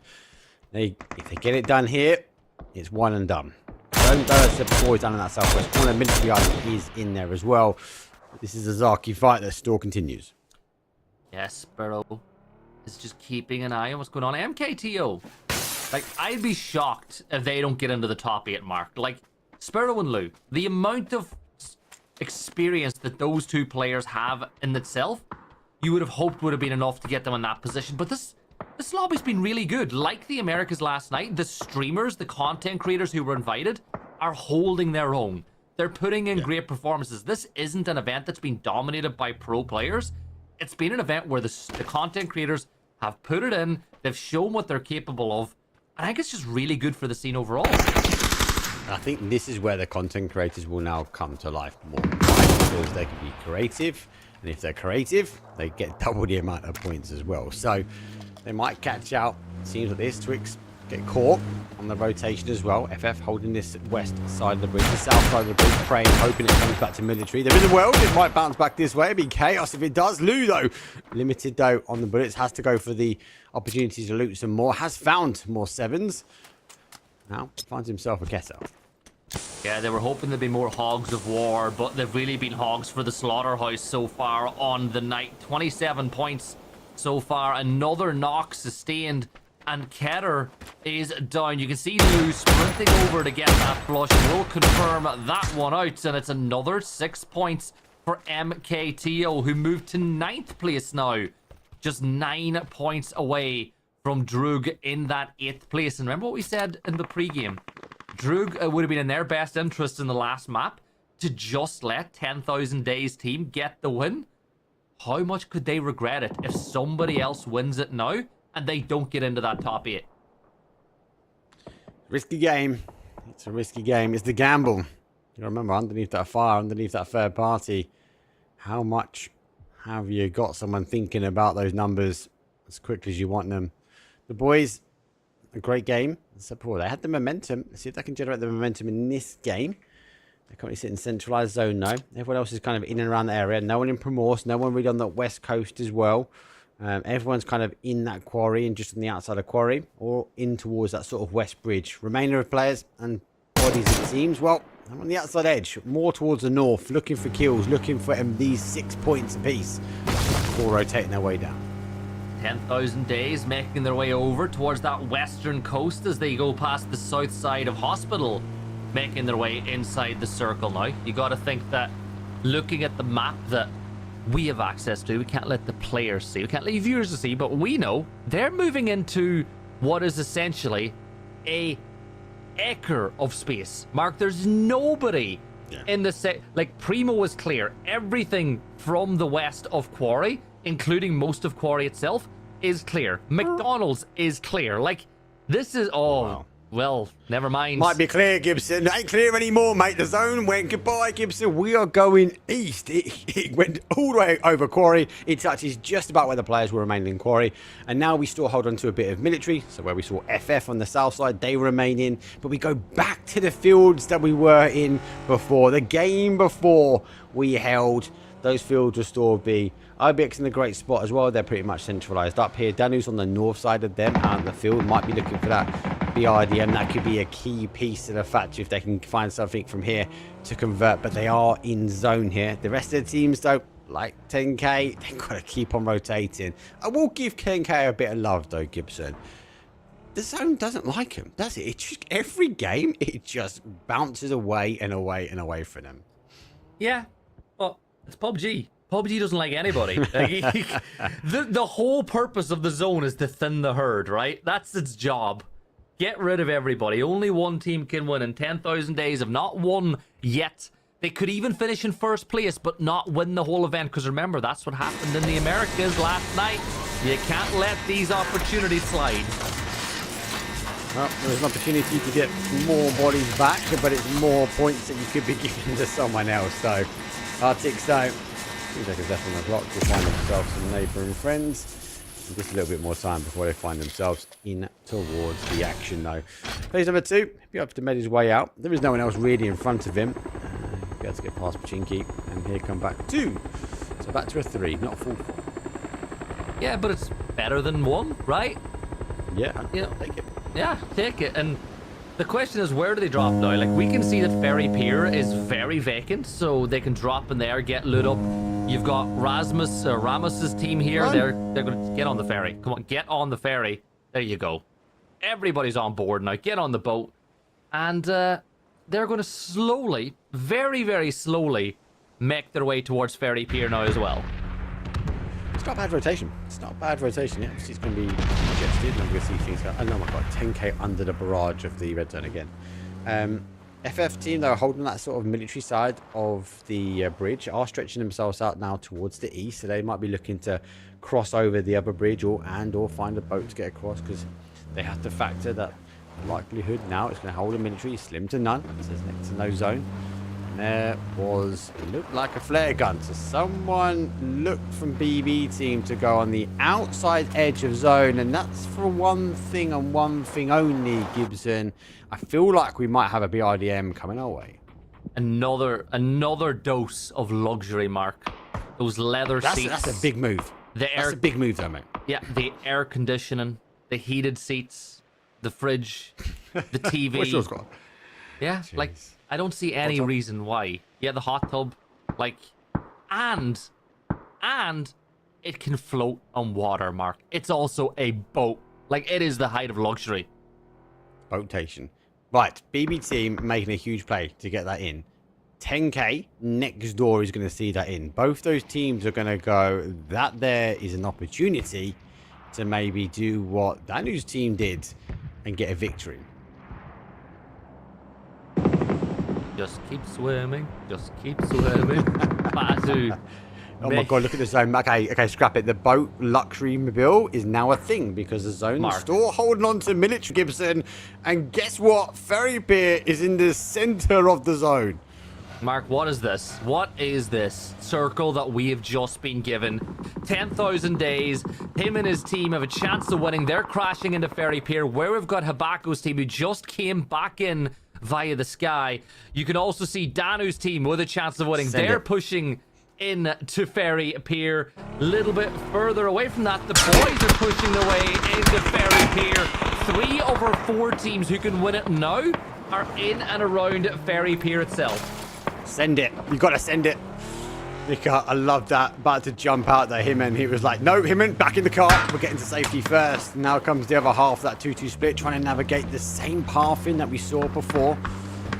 if they get it done here, it's 1 and done. Don't go as before he's done in that southwest corner. Military Island is in there as well. This is a Zaki fight that still continues. Yes, Sparrow is just keeping an eye on what's going on. MKTO, like, I'd be shocked if they don't get into the top 8 mark. Like, Sparrow and Lou, the amount of experience that those 2 players have in itself, you would have hoped would have been enough to get them in that position. But this lobby's been really good. Like the Americas last night, the streamers, the content creators who were invited are holding their own. They're putting in great performances. This isn't an event that's been dominated by pro players. It's been an event where the content creators have put it in, they've shown what they're capable of, and I think it's just really good for the scene overall. I think this is where the content creators will now come to life more, right? Because they can be creative, and if they're creative, they get double the amount of points as well. So they might catch out teams like this. Twix get caught on the rotation as well. FF holding this west side of the bridge, the south side of the bridge, praying, hoping it comes back to military. There is a world, it might bounce back this way. It'd be chaos if it does. Lou, though, limited, though, on the bullets. Has to go for the opportunity to loot some more. Has found more 7s. Now finds himself a getter. Yeah, they were hoping there'd be more Hogs of War, but they've really been Hogs for the Slaughterhouse so far on the night. 27 points so far. Another knock sustained, and Keter is down. You can see Lou sprinting over to get that flush. Will confirm that one out, and it's another 6 points for MKTO, who moved to 9th place now. Just 9 points away from Droog in that 8th place. And remember what we said in the pregame? Droog would have been in their best interest in the last map to just let 10,000 Days team get the win. How much could they regret it if somebody else wins it now and they don't get into that top 8? Risky game. It's a risky game. It's the gamble. You remember, underneath that fire, underneath that third party, how much have you got someone thinking about those numbers as quickly as you want them? The boys, a great game. They had the momentum. Let's see if they can generate the momentum in this game. They're currently sitting centralized zone now. Everyone else is kind of in and around the area. No one in Primorse. No one really on the west coast as well. Everyone's kind of in that quarry and just on the outside of quarry or in towards that sort of west bridge. Remainder of players and bodies, it seems. Well, I'm on the outside edge, more towards the north, looking for kills, looking for these 6 points apiece before rotating their way down. 10,000 Days making their way over towards that western coast as they go past the south side of Hospital. making their way inside the circle now. You got to think that looking at the map that we have access to, we can't let the players see, we can't let viewers see, but we know they're moving into what is essentially a acre of space. Mark, there's nobody in the set. Like, Primo was clear. Everything from the west of Quarry, including most of Quarry itself, is clear. McDonald's is clear. Like, this is all... Wow. Well, never mind. Might be clear, Gibson. Ain't clear anymore, mate. The zone went goodbye, Gibson. We are going east. It went all the way over Quarry. It touches just about where the players were remaining in Quarry. And now we still hold on to a bit of military. So where we saw FF on the south side, they remain in. But we go back to the fields that we were in before. The game before we held. Those fields will still be. IBX in a great spot as well. They're pretty much centralized up here. Danu's on the north side of them out in the field. Might be looking for that BRDM. That could be a key piece to the factory if they can find something from here to convert. But they are in zone here. The rest of the teams, though, like 10K, they've got to keep on rotating. I will give 10K a bit of love, though, Gibson. The zone doesn't like him, does it? It's just, every game, it just bounces away and away and away from them. Yeah. Well, it's PUBG. PUBG doesn't like anybody. The whole purpose of the zone is to thin the herd, right? That's its job. Get rid of everybody. Only one team can win, and 10,000 days have not won yet. They could even finish in first place, but not win the whole event, because remember, that's what happened in the Americas last night. You can't let these opportunities slide. Well, there's an opportunity to get more bodies back, but it's more points that you could be giving to someone else. So, Arctic's though, seems like it's left on the clock to find themselves some neighbouring friends. Just a little bit more time before they find themselves in towards the action, though. Phase number 2, be up to made his way out. There is no one else really in front of him. Be able to get past Pachinki, and here come back 2. So back to a 3, not a full 4. Yeah, but it's better than 1, right? Yeah, take it. Yeah, take it. And the question is, where do they drop now? Like, we can see that Ferry Pier is very vacant, so they can drop in there, get lit up. You've got Ramos's team here. They're going to get on the ferry. Come on, get on the ferry. There you go. Everybody's on board now. Get on the boat. And they're going to slowly, very, very slowly, make their way towards Ferry Pier now as well. It's not bad rotation. It's not bad rotation. Yeah, it's going to be congested. I'm going to see things. Oh no, my God, 10K under the barrage of the red zone again. FF team, though, holding that sort of military side of the bridge, are stretching themselves out now towards the east. So they might be looking to cross over the other bridge or find a boat to get across, because they have to factor that the likelihood now it's going to hold a military slim to none. It says next to no zone. There was, it looked like a flare gun. So someone looked from BB team to go on the outside edge of zone. And that's for one thing and one thing only, Gibson. I feel like we might have a BRDM coming our way. Another dose of luxury, Mark. Those leather seats. That's a big move. That's a big move, though, mate. Yeah, the air conditioning, the heated seats, the fridge, the TV. Yeah, jeez. Like, I don't see any reason why. Yeah, the hot tub, like, and it can float on water, Mark. It's also a boat. Like, it is the height of luxury. Boatation. Right, BB team making a huge play to get that in. 10K next door is going to see that in. Both those teams are going to go, that there is an opportunity to maybe do what Danu's team did and get a victory. Just keep swimming. Just keep swimming. Batu. Oh my God, look at the zone. Okay, scrap it. The boat luxury mobile is now a thing because the zone is still holding on to military, Gibson. And guess what? Ferry Pier is in the center of the zone. Mark, what is this? What is this circle that we have just been given? 10,000 days. Him and his team have a chance of winning. They're crashing into Ferry Pier, where we've got Habako's team who just came back in via the sky. You can also see Danu's team with a chance of winning. They're pushing in to Ferry Pier. A little bit further away from that, the boys are pushing their way into Ferry Pier. 3 over 4 teams who can win it now are in and around Ferry Pier itself. Send it. You got to send it. Mika, I love that. About to jump out there, Himman. He was like, no, Himman, back in the car. We're getting to safety first. Now comes the other half of that 2-2 split, trying to navigate the same pathing that we saw before.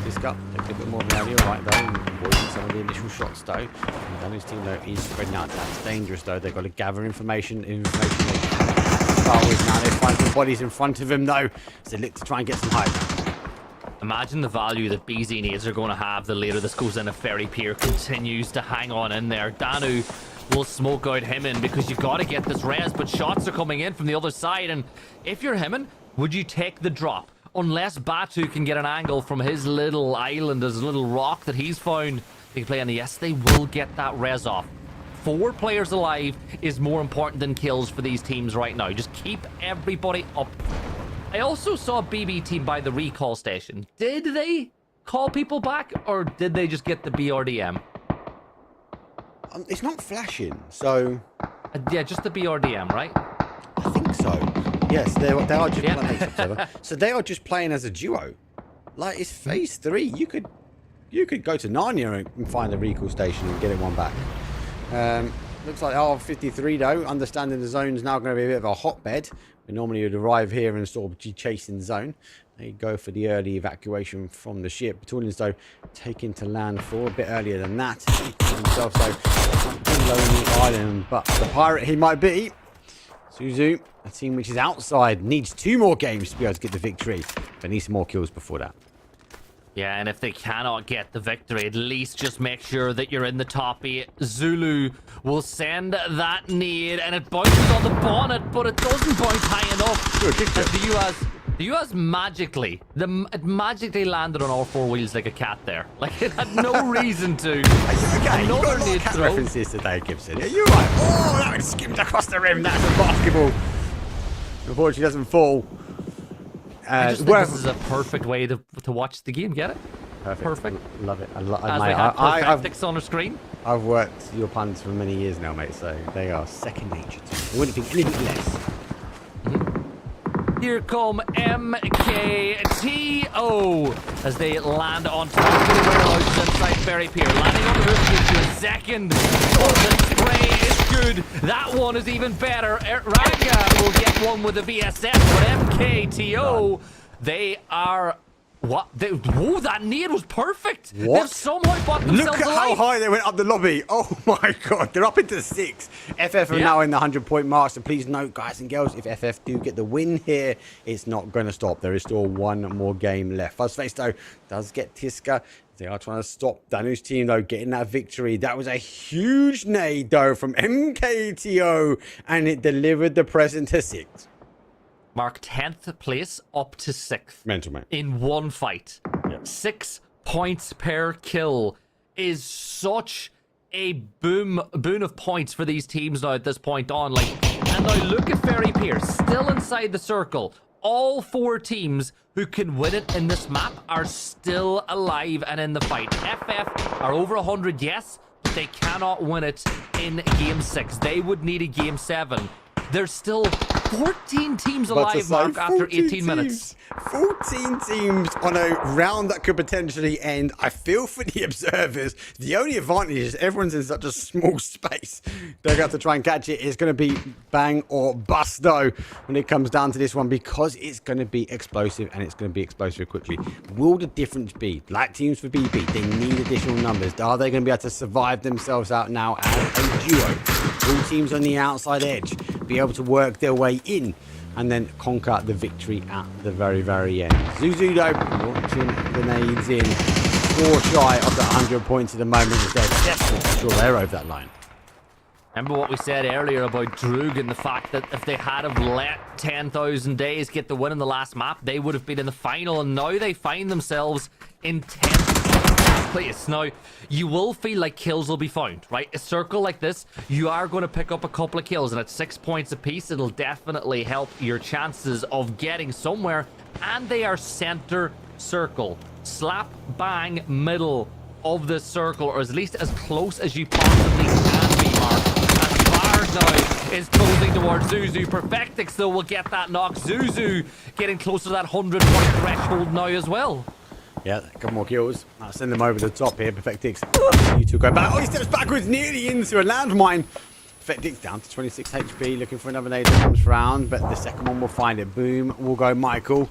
Tiska takes a bit more of an area right though, and avoiding some of the initial shots though. And Danu's team though is spreading out. That's dangerous though. They've got to gather information they can start with now. They find some bodies in front of him though, so they look to try and get some high. Imagine the value that BZ nades are going to have the later this goes in if Ferry Pier continues to hang on in there. Danu will smoke out Himmin because you got to get this res, but shots are coming in from the other side. And if you're Himmin, would you take the drop? Unless Batu can get an angle from his little island, his little rock that he's found, they can play on the yes, they will get that res off. 4 players alive is more important than kills for these teams right now. Just keep everybody up. I also saw a BB team by the recall station. Did they call people back, or did they just get the BRDM? It's not flashing, so... Yeah, just the BRDM, right? I think so. Yes, they are just playing. So they are just playing as a duo. Like, it's phase 3. You could go to Narnia and find the recall station and get it one back. Looks like R53 though, understanding the zone's now going to be a bit of a hotbed. We normally would arrive here and sort of chasing the zone. They go for the early evacuation from the ship. Batalions though taking to land for a bit earlier than that. Himself so low on the island, but the pirate he might be. Suzu, a team which is outside, needs 2 more games to be able to get the victory. But needs some more kills before that. Yeah, and if they cannot get the victory, at least just make sure that you're in the top 8. Zulu will send that nade, and it bounces on the bonnet, but it doesn't bounce high enough. As the US magically landed on all 4 wheels like a cat there. Like, it had no reason to. Okay, another you nade cat throw. references today, Gibson. Yeah, you're right. Oh, that one skimmed across the rim. That's a basketball. Unfortunately, doesn't fall. I just think this is a perfect way to watch the game. Get it? Perfect. Love it. As we have perfectics on the screen. I've worked your puns for many years now, mate, so they are second nature to me. I wouldn't think anything less. Here come MKTO as they land on top of the warehouses inside Ferry Pier. Landing on the roof gives you a second. Oh, the spray is good. That one is even better. Ranga will get one with the VSS, but MKTO, they are... What? Whoa, that nade was perfect. What? They've somehow bought themselves Look at how high they went up the lobby. Oh my god, they're up into 6. FF are now in the 100-point mark, so please note, guys and girls, if FF do get the win here, it's not going to stop. There is still 1 more game left. Fuzzface, though, does get Tiska. They are trying to stop Danu's team, though, getting that victory. That was a huge nade, though, from MKTO, and it delivered the present to 6. Mark 10th place up to 6th. Mental, mate. In one fight. Yeah. 6 points per kill is such a boon of points for these teams now at this point on. And now look at Ferry Pier, still inside the circle. All 4 teams who can win it in this map are still alive and in the fight. FF are over 100, yes, but they cannot win it in Game 6. They would need a Game 7. There's still 14 teams alive, Mark, after 18 minutes. 14 teams on a round that could potentially end. I feel for the observers. The only advantage is everyone's in such a small space. They're going to have to try and catch it. It's going to be bang or bust, though, when it comes down to this one, because it's going to be explosive, and it's going to be explosive quickly. Will the difference be? Black teams for BB, they need additional numbers. Are they going to be able to survive themselves out now as a duo? All teams on the outside edge be able to work their way in and then conquer the victory at the very, very end. Zuzu, though, watching the nades in, score shy of the 100 points at the moment as they're desperate to draw they're over that line. Remember what we said earlier about Droog and the fact that if they had have let 10,000 Days get the win in the last map, they would have been in the final, and now they find themselves in 10th place. Now, you will feel like kills will be found, right? A circle like this, you are going to pick up a couple of kills, and at 6 points apiece, it'll definitely help your chances of getting somewhere, and they are center circle. Slap bang middle of this circle, or at least as close as you possibly can be, Mark. As Bars now is closing towards Zuzu. Perfectix, though, will get that knock. Zuzu getting close to that 100-point threshold now as well. Yeah, a couple more kills. I'll send them over the top here. Perfectix, you two go back. Oh, he steps backwards nearly into a landmine. Perfectix down to 26 HP, looking for another nade that comes round, but the second one will find it. Boom, will go Michael.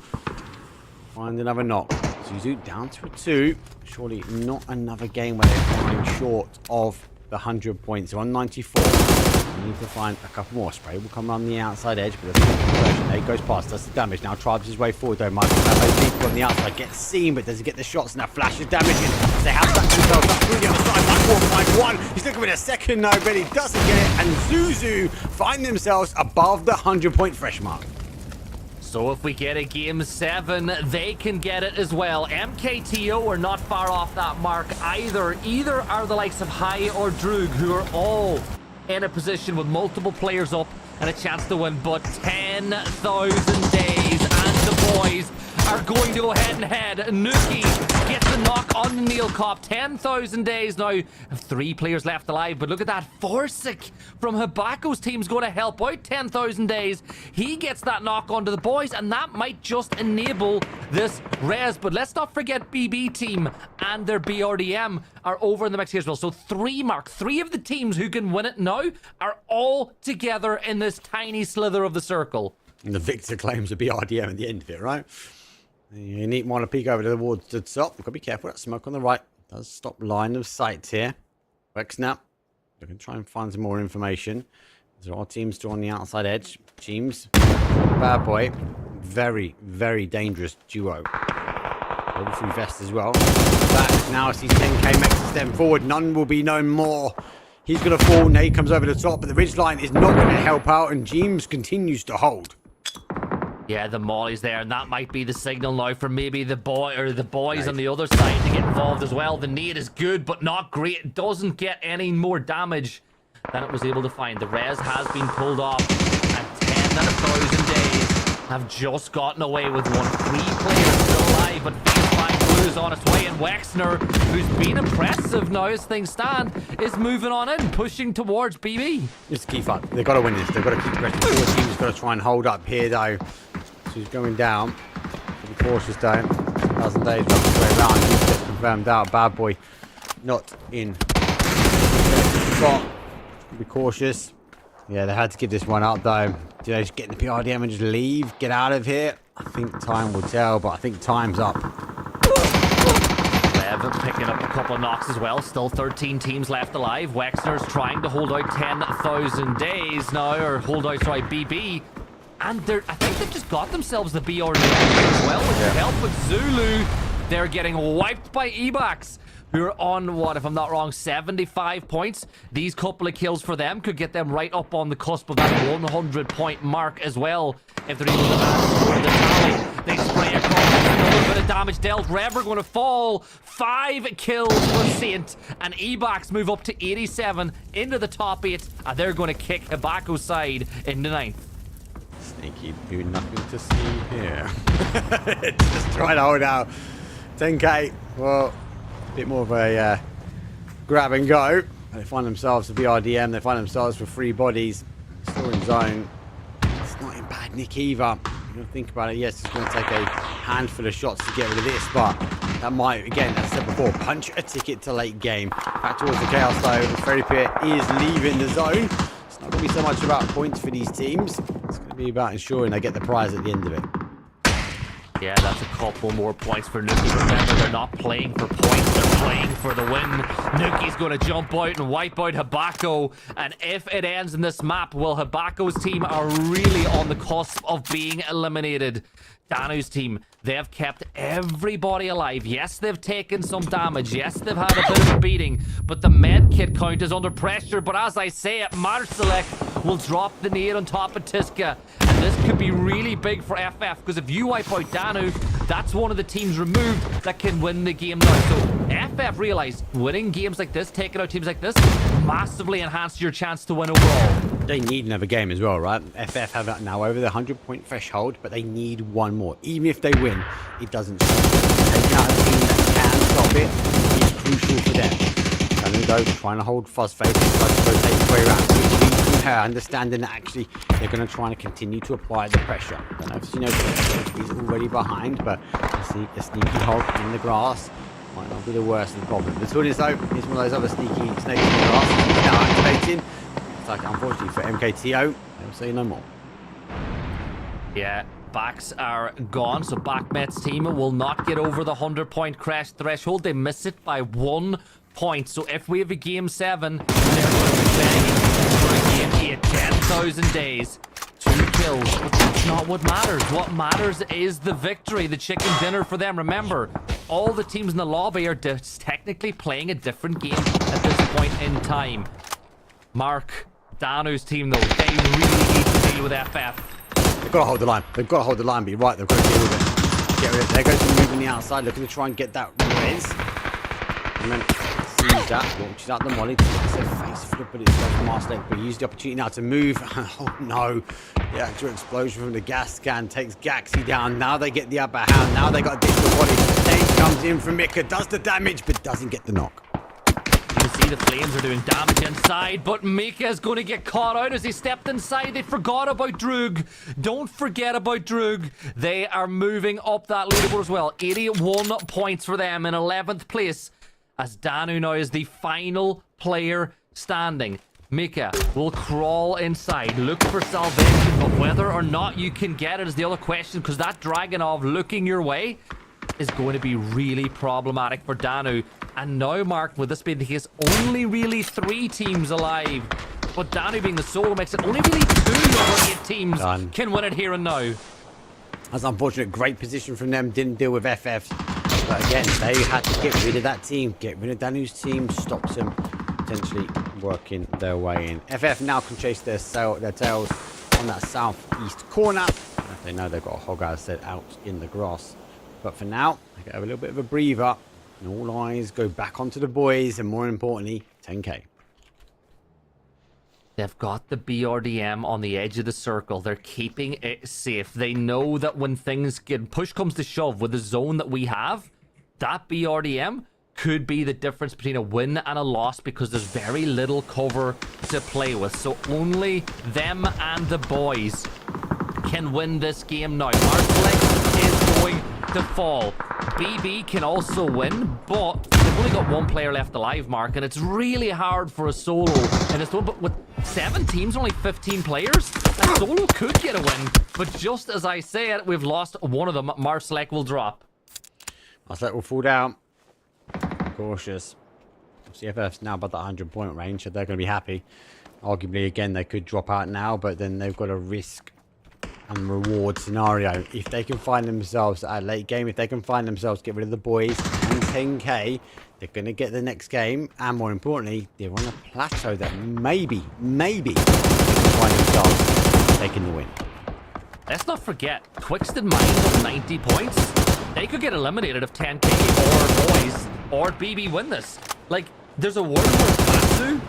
Find another knock. Zuzu down to a 2. Surely not another game where they're falling short of the 100 points. They're on 94. We need to find a couple more. Spray will come around the outside edge, but there he goes past. Does the damage. Now Tribes his way forward though. Michael people on the outside gets seen, but does he get the shots? Now flashes damage in. They have back themselves up through the other side. Michael find 1. He's looking for a second now, but he doesn't get it. And Zuzu find themselves above the 100-point fresh mark. So if we get a game 7, they can get it as well. MKTO are not far off that mark either. Either are the likes of Hai or Droog, who are all in a position with multiple players up and a chance to win. But 10,000 days, and the boys are going to go head and head. Nuki gets the knock on the Neil Cop. 10,000 days now. 3 players left alive, but look at that. Forsic from Habako's team's going to help out 10,000 days. He gets that knock onto the boys, and that might just enable this res. But let's not forget BB team and their BRDM are over in the mix here as well. So 3 of the teams who can win it now are all together in this tiny slither of the circle. And the victor claims a BRDM at the end of it, right? You need want to peek over towards the top. You've got to be careful. That smoke on the right does stop line of sight here. Wexnap, we can try and find some more information. There are teams still on the outside edge. Teams, bad boy, very, very dangerous duo. Over through vest as well. That now sees 10k makes a step forward. None will be known more. He's going to fall. Nate comes over the top, but the ridgeline is not going to help out, and James continues to hold. Yeah, the molly's there, and that might be the signal now for maybe the boys on the other side to get involved as well. The nade is good, but not great. It doesn't get any more damage than it was able to find. The res has been pulled off, and 10 out of 1,000 days have just gotten away with one. 3 players still alive, but Phase 5 Blue is on its way, and Wexner, who's been impressive now as things stand, is moving on in, pushing towards BB. It's key fight. They've got to win this. They've got to keep pressing forward. Team's got to try and hold up here, though. So he's going down. Be cautious, though. 1,000 days runs his way around. He's just confirmed out. Bad boy not in spot. Be cautious. Yeah, they had to give this one up, though. Do they just get in the PRDM and just leave? Get out of here? I think time will tell, but I think time's up. Lev picking up a couple of knocks as well. Still 13 teams left alive. Wexner's trying to hold out 10,000 days now, or hold out, sorry, BB. And I think they've just got themselves the BRDM as well, with the help with Zulu. They're getting wiped by Ebax, who are on, what, if I'm not wrong, 75 points. These couple of kills for them could get them right up on the cusp of that 100-point mark as well. If they're able to add the tally, they spray across. A little bit of damage dealt. Rever going to fall. 5 kills for Saint. And Ebax move up to 87 into the top 8. And they're going to kick Habako's side in the 9th. Sneaky, do nothing to see here. Just trying to hold out. 10k, well, a bit more of a grab and go. They find themselves a BRDM, they find themselves with 3 bodies. Still in zone. It's not in bad nick either. You don't think about it, yes, it's going to take a handful of shots to get rid of this, but that might, again, as I said before, punch a ticket to late game. Back towards the chaos though, Ferrypier is leaving the zone. It's not going to be so much about points for these teams. It's going to be about ensuring they get the prize at the end of it. Yeah, that's a couple more points for Nuki. Remember, they're not playing for points, they're playing for the win. Nuki's going to jump out and wipe out Habako. And if it ends in this map, well, Habako's team are really on the cusp of being eliminated. Danu's team, they have kept everybody alive. Yes, they've taken some damage. Yes, they've had a bit of a beating. But the med kit count is under pressure. But as I say it, Marsalek will drop the nade on top of Tiska. And this could be really big for FF. Because if you wipe out Danu, that's one of the teams removed that can win the game now. So FF realize winning games like this, taking out teams like this, massively enhance your chance to win overall. They need another game as well, right? FF have now over the 100-point threshold, but they need one more. Even if they win, it doesn't stop. Taking out a team that can stop it is crucial for them. And then go trying to hold Fuzzface, trying to rotate his way around. From her, understanding that actually they're going to try and continue to apply the pressure. I don't know if she knows he's already behind, but a sneaky hog in the grass might not be the worst of the problem. The tool is though, is one of those other sneaky snakes in the grass. Now activating. It's like, unfortunately for MKTO, they'll say no more. Yeah, Backs are gone, so Backmet's team will not get over the 100-point crash threshold. They miss it by 1 point. So if we have a game 7, they're going to be begging for a game 8. 10,000 days. 2 kills, but that's not what matters. What matters is the victory, the chicken dinner for them. Remember, all the teams in the lobby are technically playing a different game at this point in time. Mark, Danu's team, though, they really need to deal with FF. They've got to hold the line. They've got to hold the line, but you're right, they've got to deal with it. Get rid of it. There goes the move on the outside, looking to try and get that res. And then sees that, launches out the molly. Takes their face for the bullets from Marslake, but he used the opportunity now to move. Oh no. The actual explosion from the gas can takes Gaxi down. Now they get the upper hand. Now they got a digital body. Then comes in from Mika, does the damage, but doesn't get the knock. You see the flames are doing damage inside, but Mika is going to get caught out as he stepped inside. They forgot about Droog. Don't forget about Droog. They are moving up that leaderboard as well. 81 points for them in 11th place, as Danu now is the final player standing. Mika will crawl inside, look for salvation, but whether or not you can get it is the other question, because that Dragonov looking your way is going to be really problematic for Danu. And now, Mark, with this being the case, only really 3 teams alive. But Danu being the solo makes it only really 2 over 8 teams can win it here and now. That's unfortunate. Great position from them. Didn't deal with FF. But again, they had to get rid of that team. Get rid of Danu's team. Stops them potentially working their way in. FF now can chase their tails on that southeast corner. They know they've got a hog out set out in the grass. But for now, they get a little bit of a breather. And all eyes go back onto the boys, and more importantly, 10k. They've got the BRDM on the edge of the circle. They're keeping it safe. They know that when things get push comes to shove with the zone that we have, that BRDM could be the difference between a win and a loss, because there's very little cover to play with. So only them and the boys can win this game now. Marslek is going to fall. BB can also win, but they've only got 1 player left alive, Mark, and it's really hard for a solo in this one. But with 7 teams, only 15 players, a solo could get a win. But just as I say it, we've lost one of them. Marslek will drop. Marslek will fall down. Cautious. CFF's now about that 100-point range, so they're going to be happy. Arguably, again, they could drop out now, but then they've got a risk and reward scenario. If they can find themselves at a late game, if they can find themselves get rid of the boys and 10k, they're going to get the next game, and more importantly, they're on a plateau that maybe they can find themselves taking the win. Let's not forget, Twixt Mind on 90 points. They could get eliminated if 10k or boys or BB win this. Like, there's a world where Batsu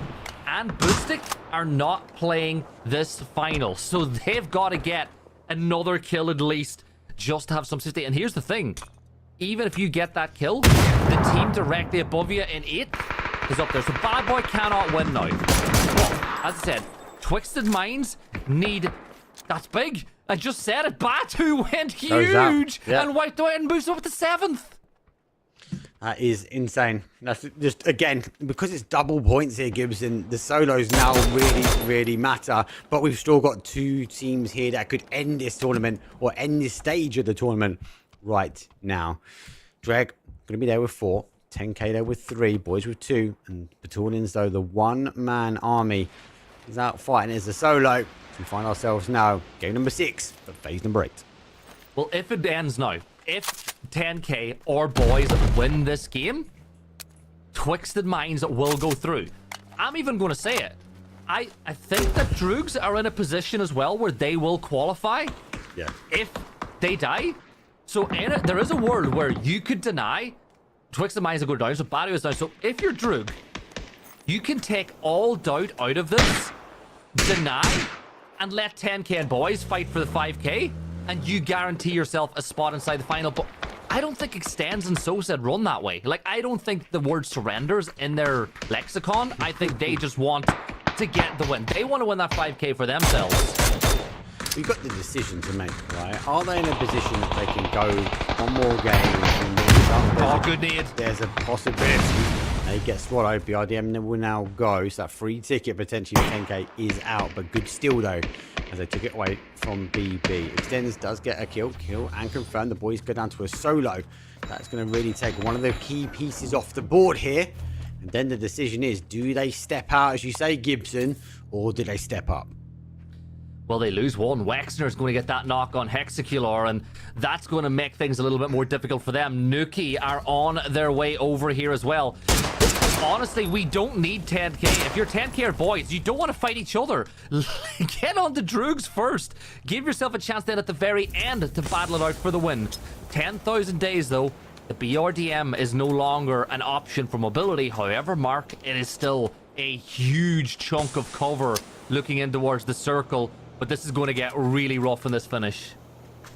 and Boostic are not playing this final, so they've got to get another kill at least just to have some safety. And here's the thing, even if you get that kill, the team directly above you in 8 is up there, so Bad Boy cannot win now. But as I said, Twisted Minds need, that's big, I just said it, Batu went huge and wiped out and boosted up to 7th. That is insane. That's just, again, because it's double points here, Gibson, the solos now really matter. But we've still got 2 teams here that could end this tournament or end this stage of the tournament right now. Dreg, going to be there with 4. 10k there with 3. Boys with 2. And Battalions, though, the one-man army is out fighting as a solo. We find ourselves now, game number 6, but phase number 8. Well, if it ends now, if 10k or boys win this game, Twisted Minds will go through. I'm even going to say it. I think that Droogs are in a position as well where they will qualify if they die. So there is a world where you could deny Twisted Minds will go down, so Barry is down. So if you're Droog, you can take all doubt out of this, deny, and let 10k and boys fight for the 5k, and you guarantee yourself a spot inside the final. But I don't think Extends and So said run that way. Like, I don't think the word surrenders in their lexicon. I think they just want to get the win. They want to win that 5k for themselves. We've got the decision to make, right? Are they in a position that they can go one more game and win? Oh, good need. There's a possibility They get swallowed. BRDM will now go. So that free ticket potentially for 10k is out. But good steal though, as they took it away from BB. Extends does get a kill and confirm. The boys go down to a solo. That's going to really take one of the key pieces off the board here. And then the decision is, do they step out, as you say, Gibson, or do they step up? Well, they lose one. Wexner's going to get that knock on Hexacular, and that's going to make things a little bit more difficult for them. Nuki are on their way over here as well. Honestly, we don't need 10k. If you're 10k boys, you don't want to fight each other. Get on the Droogs first. Give yourself a chance then at the very end to battle it out for the win. 10,000 days, though. The BRDM is no longer an option for mobility. However, Mark, it is still a huge chunk of cover looking in towards the circle. But this is going to get really rough in this finish.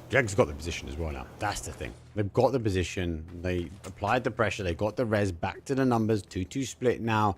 Jeg's got the position as well now. That's the thing. They've got the position. They applied the pressure. They got the res back to the numbers. 2-2 split now.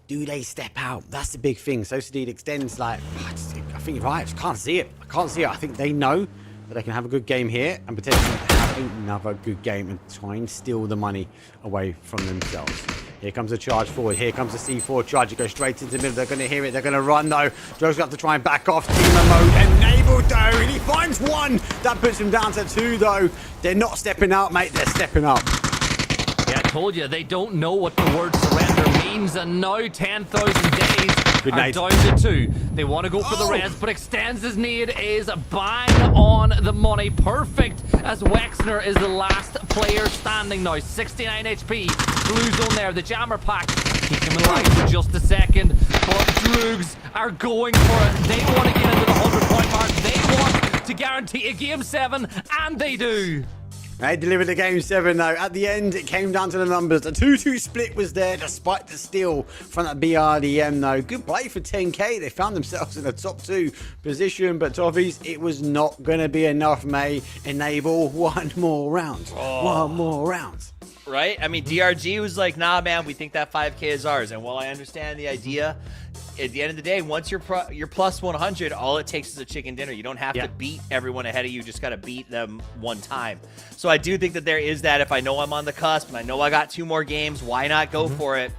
Do they step out? That's the big thing. So Sadid extends like, I think you're right. I just can't see it. I think they know that they can have a good game here and potentially have another good game and try and steal the money away from themselves. Here comes the charge forward. Here comes the C4 charge. It goes straight into the middle. They're going to hear it. They're going to run, though. Joe's got to try and back off. Teamer mode enabled, though. And he finds one. That puts him down to 2, though. They're not stepping out, mate. They're stepping up. Yeah, I told you. They don't know what the word surrender means. And now 10,000 days are down to 2. They want to go for the res, but Extends his need is bang on the money. Perfect, as Wexner is the last player standing now. 69 HP. Blue zone there. The jammer pack. Keep him alive for just a second. But Droogs are going for it. They want to get into the 100-point mark. They want to guarantee a game 7, and they do. They delivered the game 7, though. At the end, it came down to the numbers. The 2-2 split was there, despite the steal from that BRDM, though. Good play for 10k. They found themselves in the top 2 position, but Toffees, it was not going to be enough, May. Enable one more round. One more round. Right? I mean, DRG was like, nah, man, we think that 5k is ours. And while I understand the idea, at the end of the day, once you're plus 100, all it takes is a chicken dinner. You don't have to beat everyone ahead of you. You just got to beat them one time. So I do think that there is that. If I know I'm on the cusp and I know I got 2 more games, why not go for it?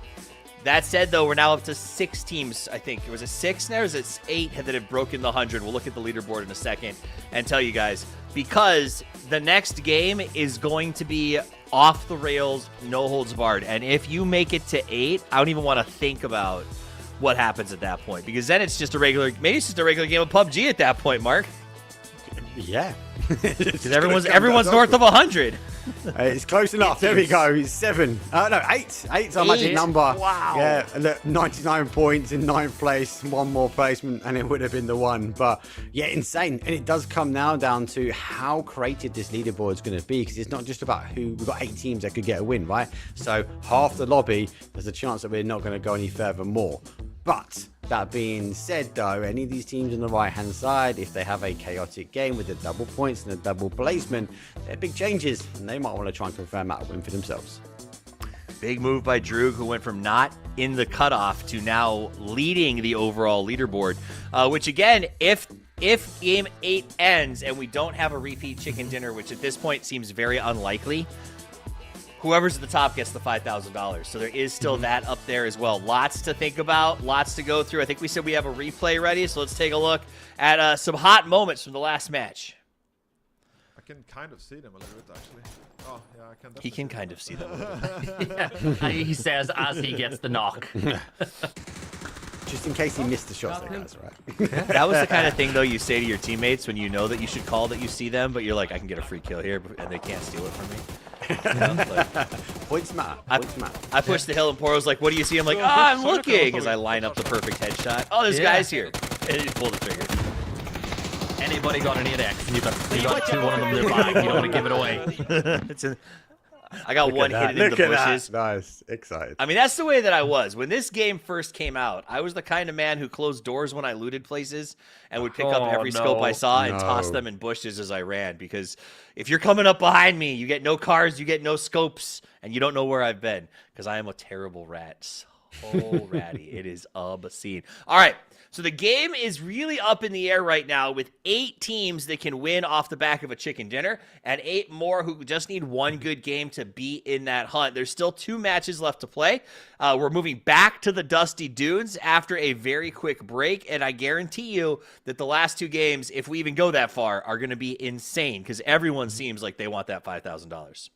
That said, though, we're now up to 6 teams, I think. Was it 6 now, or is it 8 that have broken the 100? We'll look at the leaderboard in a second and tell you guys. Because the next game is going to be off the rails, no holds barred. And if you make it to 8, I don't even want to think about what happens at that point, because then it's just a regular, maybe it's just a regular game of PUBG at that point, Mark. Yeah, because everyone's north of 100. It's close enough. There we go. It's 7. No, 8. 8's our magic number. Wow. Yeah, look, 99 points in 9th place. 1 more placement, and it would have been the 1. But yeah, insane. And it does come now down to how creative this leaderboard is going to be, because it's not just about who. We've got 8 teams that could get a win, right? So half the lobby, there's a chance that we're not going to go any further more. But that being said, though, any of these teams on the right-hand side, if they have a chaotic game with the double points and the double placement, they're big changes, and they might want to try and confirm that win for themselves. Big move by Droog, who went from not in the cutoff to now leading the overall leaderboard, which, again, if Game 8 ends and we don't have a repeat chicken dinner, which at this point seems very unlikely, whoever's at the top gets the $5,000. So there is still that up there as well. Lots to think about, lots to go through. I think we said we have a replay ready, so let's take a look at some hot moments from the last match. I can kind of see them a little bit, actually. Oh, yeah, I can. He can kind of see them a little bit. He says as he gets the knock. Just in case he missed the shots, that guys, right? That was the kind of thing, though, you say to your teammates when you know that you should call that you see them, but you're like, I can get a free kill here, and they can't steal it from me. You know, like, points matter. Points matter. I pushed the hill, and Poro's like, what do you see? I'm like, I'm looking, as I line up the perfect headshot. Oh, this guy's here. And you pull the trigger. Anybody got an 8x, and you got 2 1 of them in their bag. You don't want to give it away. I got one hidden in the bushes. That. Nice. Excited. I mean, that's the way that I was. When this game first came out, I was the kind of man who closed doors when I looted places and would pick up every scope I saw and toss them in bushes as I ran. Because if you're coming up behind me, you get no cars, you get no scopes, and you don't know where I've been. Because I am a terrible rat. So Oh, ratty. It is obscene. All right. So the game is really up in the air right now with 8 teams that can win off the back of a chicken dinner and 8 more who just need one good game to be in that hunt. There's still 2 matches left to play. We're moving back to the Dusty Dunes after a very quick break, and I guarantee you that the last 2 games, if we even go that far, are going to be insane because everyone seems like they want that $5,000.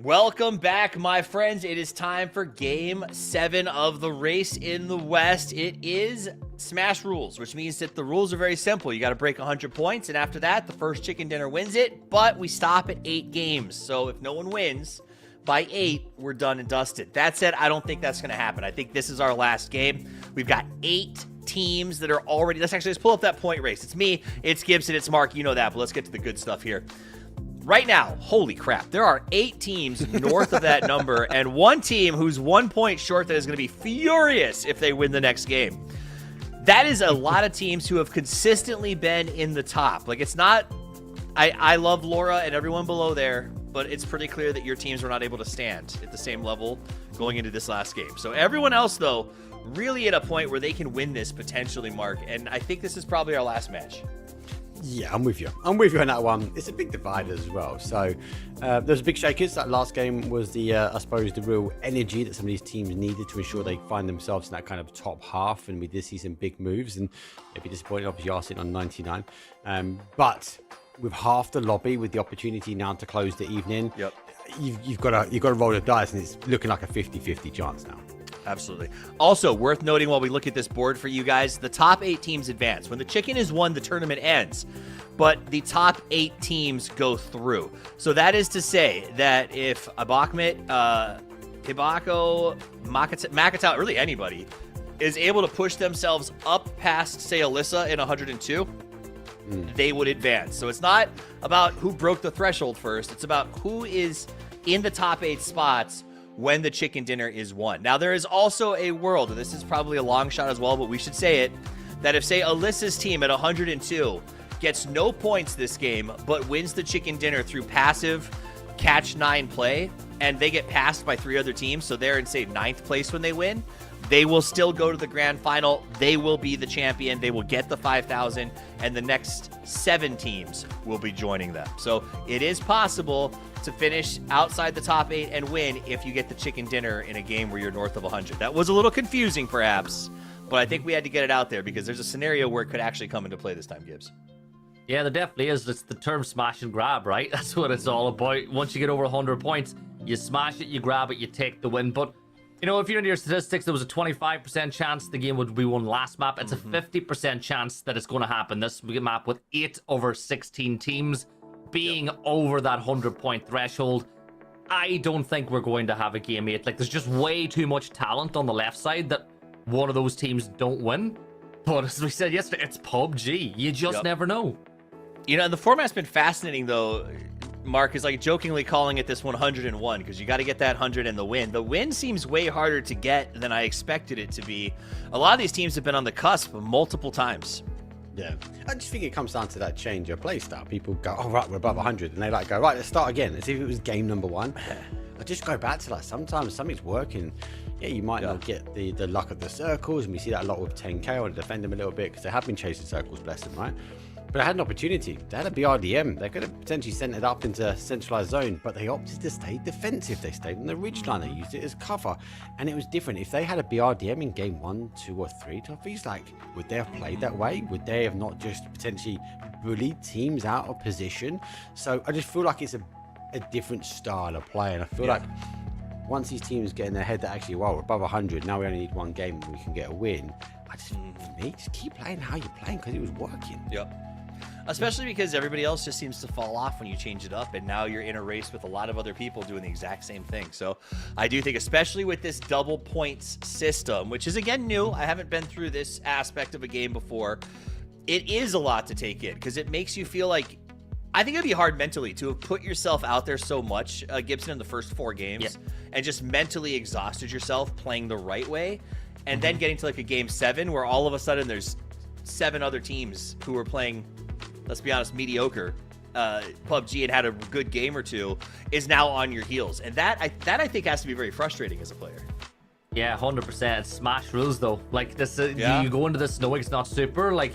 Welcome back, my friends. It is time for Game 7 of the race in the West. It is Smash rules, which means that the rules are very simple. You got to break 100 points, and after that, the first chicken dinner wins it, but we stop at 8 games. So if no one wins by 8, we're done and dusted. That said, I don't think that's going to happen. I think this is our last game. We've got 8 teams that are already... Let's pull up that point race. It's me, it's Gibson, it's Mark. You know that, but let's get to the good stuff here. Right now, holy crap, there are 8 teams north of that number and 1 team who's 1 point short that is going to be furious if they win the next game. That is a lot of teams who have consistently been in the top. Like, it's not... I love Laura and everyone below there, but it's pretty clear that your teams were not able to stand at the same level going into this last game. So everyone else, though, really at a point where they can win this potentially, Mark, and I think this is probably our last match. Yeah, I'm with you. I'm with you on that one. It's a big divider as well. So there's big shakers. That last game was the, I suppose, the real energy that some of these teams needed to ensure they find themselves in that kind of top half. And we did see some big moves, and they'd be disappointed. Obviously, you are sitting on 99. But with half the lobby, with the opportunity now to close the evening, yep, you've got to roll the dice, and it's looking like a 50-50 chance now. Absolutely. Also, worth noting while we look at this board for you guys, the top 8 teams advance. When the chicken is won, the tournament ends, but the top 8 teams go through. So that is to say that if Abakmit, Hibako, Makata, really anybody, is able to push themselves up past, say, Alyssa in 102, they would advance. So it's not about who broke the threshold first. It's about who is in the top 8 spots when the chicken dinner is won. Now, there is also a world, and this is probably a long shot as well, but we should say it, that if, say, Alyssa's team at 102 gets no points this game, but wins the chicken dinner through passive catch 9 play, and they get passed by 3 other teams, so they're in, say, 9th place when they win, they will still go to the grand final. They will be the champion. They will get the 5,000, and the next 7 teams will be joining them. So it is possible to finish outside the top 8 and win if you get the chicken dinner in a game where you're north of 100. That was a little confusing, perhaps, but I think we had to get it out there because there's a scenario where it could actually come into play this time, Gibbs. Yeah, there definitely is. It's the term smash and grab, right? That's what it's all about. Once you get over 100 points, you smash it, you grab it, you take the win. But, you know, if you're into your statistics, there was a 25% chance the game would be won last map. It's a 50% chance that it's going to happen this map with 8 over 16 teams being over that 100-point threshold. I don't think we're going to have a game 8. Like, there's just way too much talent on the left side that one of those teams don't win. But as we said yesterday, it's PUBG. You just never know. You know, the format's been fascinating, though. Mark is like jokingly calling it this 101 because you got to get that 100 and the win. The win seems way harder to get than I expected it to be. A lot of these teams have been on the cusp multiple times. Yeah, I just think it comes down to that change of play style. People go, oh, right, we're above 100. And they like go, right, let's start again. As if it was game number 1. I just go back to that. Sometimes something's working. Yeah, you might not get the luck of the circles. And we see that a lot with 10K. I want to defend them a little bit because they have been chasing circles, bless them, right? But I had an opportunity. They had a BRDM. They could have potentially sent it up into a centralized zone, but they opted to stay defensive. They stayed on the ridge line. They used it as cover. And it was different. If they had a BRDM in game 1, 2, or 3, Toffees, like, would they have played that way? Would they have not just potentially bullied teams out of position? So I just feel like it's a different style of play. And I feel like once these teams get in their head that actually, well, we're above 100, now we only need 1 game and we can get a win. I just, for me, just keep playing how you're playing because it was working. Yep. Especially because everybody else just seems to fall off when you change it up, and now you're in a race with a lot of other people doing the exact same thing. So I do think, especially with this double points system, which is again new, I haven't been through this aspect of a game before, it is a lot to take in because it makes you feel like, I think it'd be hard mentally to have put yourself out there so much, Gibson, in the first 4 games and just mentally exhausted yourself playing the right way, and then getting to like a game 7 where all of a sudden there's 7 other teams who are playing, let's be honest, mediocre PUBG and had a good game or 2 is now on your heels. And that I think has to be very frustrating as a player. Yeah, 100%. It's Smash rules, though. Like, this, you go into this knowing it's not super. Like,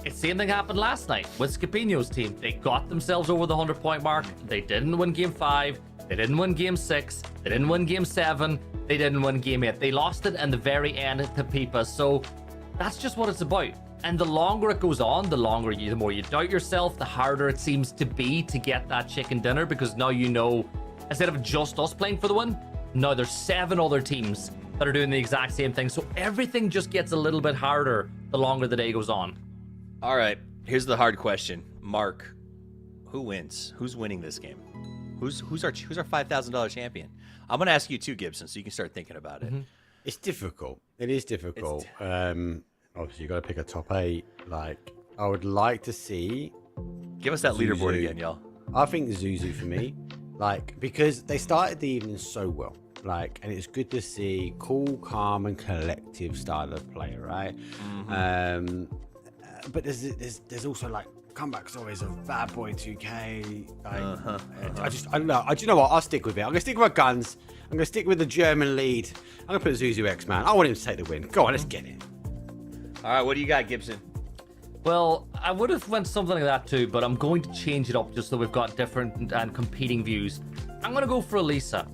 it's the same thing happened last night with Scapino's team. They got themselves over the 100-point mark. They didn't win game 5. They didn't win game 6. They didn't win game 7. They didn't win game 8. They lost it in the very end to Pipa. So that's just what it's about. And the longer it goes on, the more you doubt yourself, the harder it seems to be to get that chicken dinner, because now you know, instead of just us playing for the win, now there's 7 other teams that are doing the exact same thing. So everything just gets a little bit harder the longer the day goes on. All right, here's the hard question. Mark, who wins? Who's winning this game? Who's our $5,000 champion? I'm going to ask you too, Gibson, so you can start thinking about it. It's difficult. It is difficult. Obviously, you got to pick a top 8. Like, I would like to see. Give us that leaderboard again, y'all. I think Zuzu for me, like, because they started the evening so well, like, and it's good to see cool, calm, and collective style of play, right? But there's also like comeback stories of Bad Boy 2K. Like, do you know what? I'll stick with it. I'm gonna stick with my guns. I'm gonna stick with the German lead. I'm gonna put Zuzu X, man. I want him to take the win. Go on, let's get it. All right, what do you got, Gibson? Well, I would have went something like that too, but I'm going to change it up just so we've got different and competing views. I'm going to go for Elisa.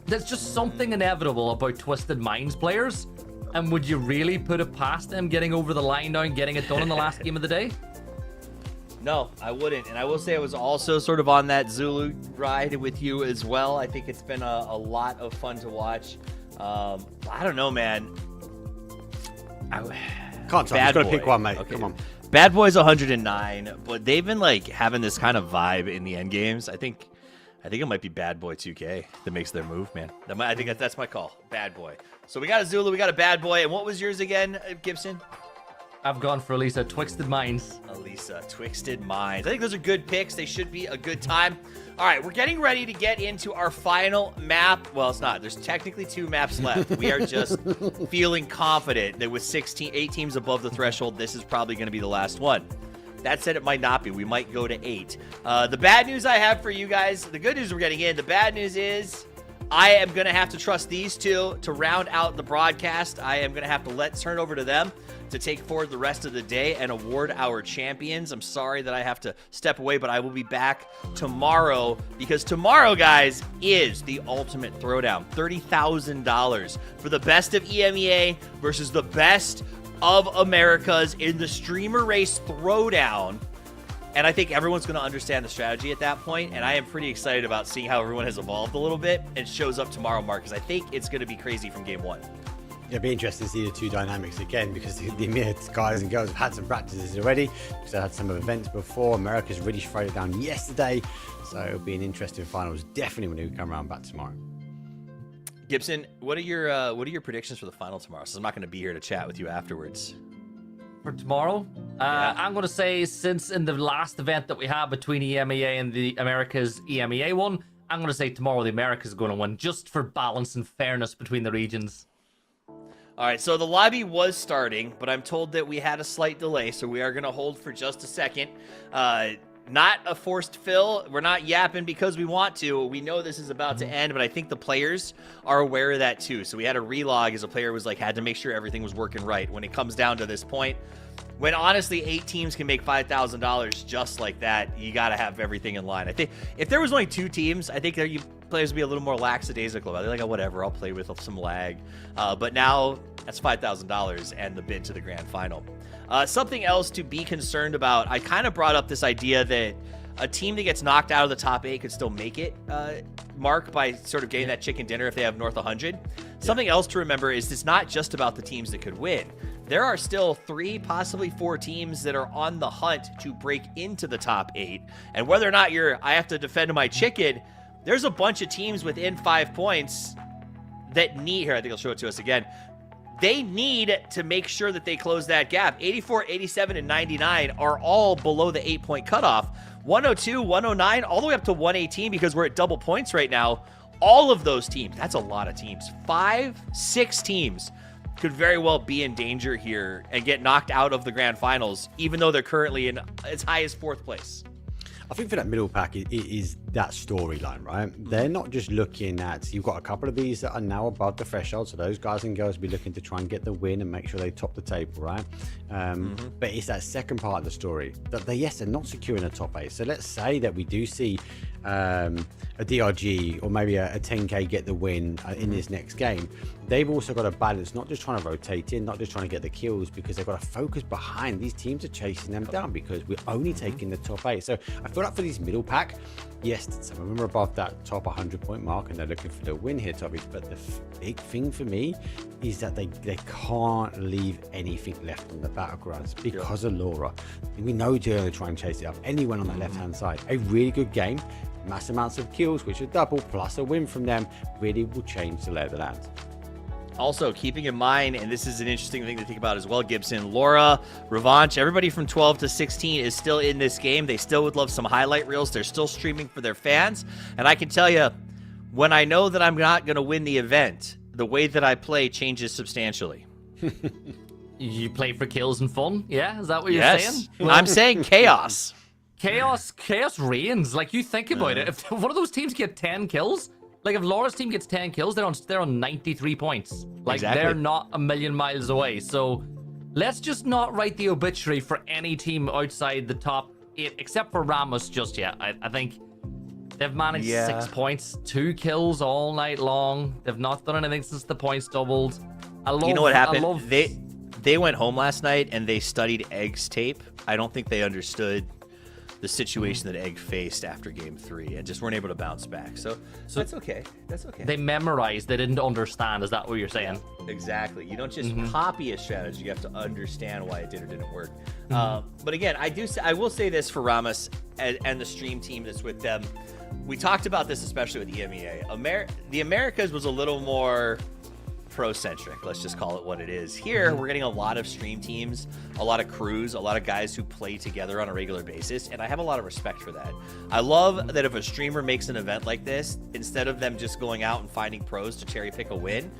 There's just something inevitable about Twisted Minds players. And would you really put it past them getting over the line now and getting it done in the last game of the day? No, I wouldn't. And I will say I was also sort of on that Zulu ride with you as well. I think it's been a lot of fun to watch. I don't know, man. Can't tell. You've got to pick one, mate. Okay. Come on. Bad Boy's 109, but they've been like having this kind of vibe in the end games. I think it might be Bad Boy 2K that makes their move, man. I think that's my call. Bad Boy. So we got a Zulu, we got a Bad Boy, and what was yours again, Gibson? I've gone for Elisa, Twisted Minds. Elisa, Twisted Minds. I think those are good picks. They should be a good time. All right, we're getting ready to get into our final map. Well, it's not. There's technically 2 maps left. We are just feeling confident that with 8 teams above the threshold, this is probably going to be the last one. That said, it might not be. We might go to 8. The bad news I have for you guys, the good news we're getting in. The bad news is I am going to have to trust these 2 to round out the broadcast. I am going to have to turn over to them to take forward the rest of the day and award our champions. I'm sorry that I have to step away, but I will be back tomorrow because tomorrow, guys, is the ultimate throwdown. $30,000 for the best of EMEA versus the best of Americas in the Streamer Race throwdown. And I think everyone's going to understand the strategy at that point, and I am pretty excited about seeing how everyone has evolved a little bit and shows up tomorrow, Mark, because I think it's going to be crazy from game 1. It'll be interesting to see the 2 dynamics again because the EMEA guys and girls have had some practices already because they had some events before. America's really thrown it down yesterday, so it'll be an interesting finals definitely when we come around back tomorrow. Gibson, what are your predictions for the final tomorrow? So I'm not going to be here to chat with you afterwards. For tomorrow, I'm going to say since in the last event that we had between EMEA and the Americas EMEA one, I'm going to say tomorrow the Americas is going to win just for balance and fairness between the regions. All right, so the lobby was starting, but I'm told that we had a slight delay, so we are going to hold for just a second. Not a forced fill. We're not yapping because we want to. We know this is about to end, but I think the players are aware of that too. So we had a relog as a player was like, had to make sure everything was working right. When it comes down to this point, when honestly 8 teams can make $5,000 just like that, you got to have everything in line. I think if there was only 2 teams, I think players would be a little more lackadaisical about it. They're like, oh, whatever, I'll play with some lag. But now that's $5,000 and the bid to the grand final. Something else to be concerned about, I kind of brought up this idea that a team that gets knocked out of the top 8 could still make it, Mark, by sort of getting that chicken dinner if they have north 100. Yeah. Something else to remember is it's not just about the teams that could win. There are still 3, possibly 4 teams that are on the hunt to break into the top 8. And whether or not I have to defend my chicken, there's a bunch of teams within 5 points that need, here, I think I'll show it to us again. They need to make sure that they close that gap. 84, 87, and 99 are all below the 8-point cutoff. 102, 109, all the way up to 118 because we're at double points right now. All of those teams, that's a lot of teams. 5, 6 teams could very well be in danger here and get knocked out of the grand finals, even though they're currently in as high as 4th place. I think for that middle pack, it is that storyline, right? They're not just looking at, you've got a couple of these that are now above the threshold, so those guys and girls will be looking to try and get the win and make sure they top the table, right? But it's that second part of the story that they're not securing a top 8. So let's say that we do see a DRG or maybe a 10K get the win in this next game. They've also got to balance, not just trying to rotate in, not just trying to get the kills, because they've got to focus behind. These teams are chasing them down because we're only taking the top 8. So I feel like for these middle pack, yes, some of them are above that top 100-point mark and they're looking for the win here, topics. But the big thing for me is that they can't leave anything left on the battlegrounds because of Laura. We know they're going to try and chase it up. Anyone on that left-hand side, a really good game, mass amounts of kills, which are double, plus a win from them, really will change the lay of the land. Also, keeping in mind, and this is an interesting thing to think about as well, Gibson, Laura, Revanche, everybody from 12 to 16 is still in this game. They still would love some highlight reels. They're still streaming for their fans. And I can tell you, when I know that I'm not going to win the event, the way that I play changes substantially. You play for kills and fun? Yeah? Is that what you're saying? I'm saying chaos. Chaos reigns. Like, you think about it. If one of those teams get 10 kills... Like, if Laura's team gets 10 kills, they're on 93 points. Like, exactly. They're not a million miles away. So, let's just not write the obituary for any team outside the top 8, except for Ramos just yet. I think they've managed 6 points, 2 kills all night long. They've not done anything since the points doubled. You know what happened? They went home last night and they studied Egg's tape. I don't think they understood the situation that Egg faced after game 3 and just weren't able to bounce back. So that's okay. That's okay. They memorized. They didn't understand. Is that what you're saying? Exactly. You don't just copy a strategy. You have to understand why it did or didn't work. But again, I will say this for Ramos and the stream team that's with them. We talked about this, especially with EMEA. The Americas was a little more pro-centric. Let's just call it what it is. Here, we're getting a lot of stream teams, a lot of crews, a lot of guys who play together on a regular basis, and I have a lot of respect for that. I love that if a streamer makes an event like this, instead of them just going out and finding pros to cherry pick a win,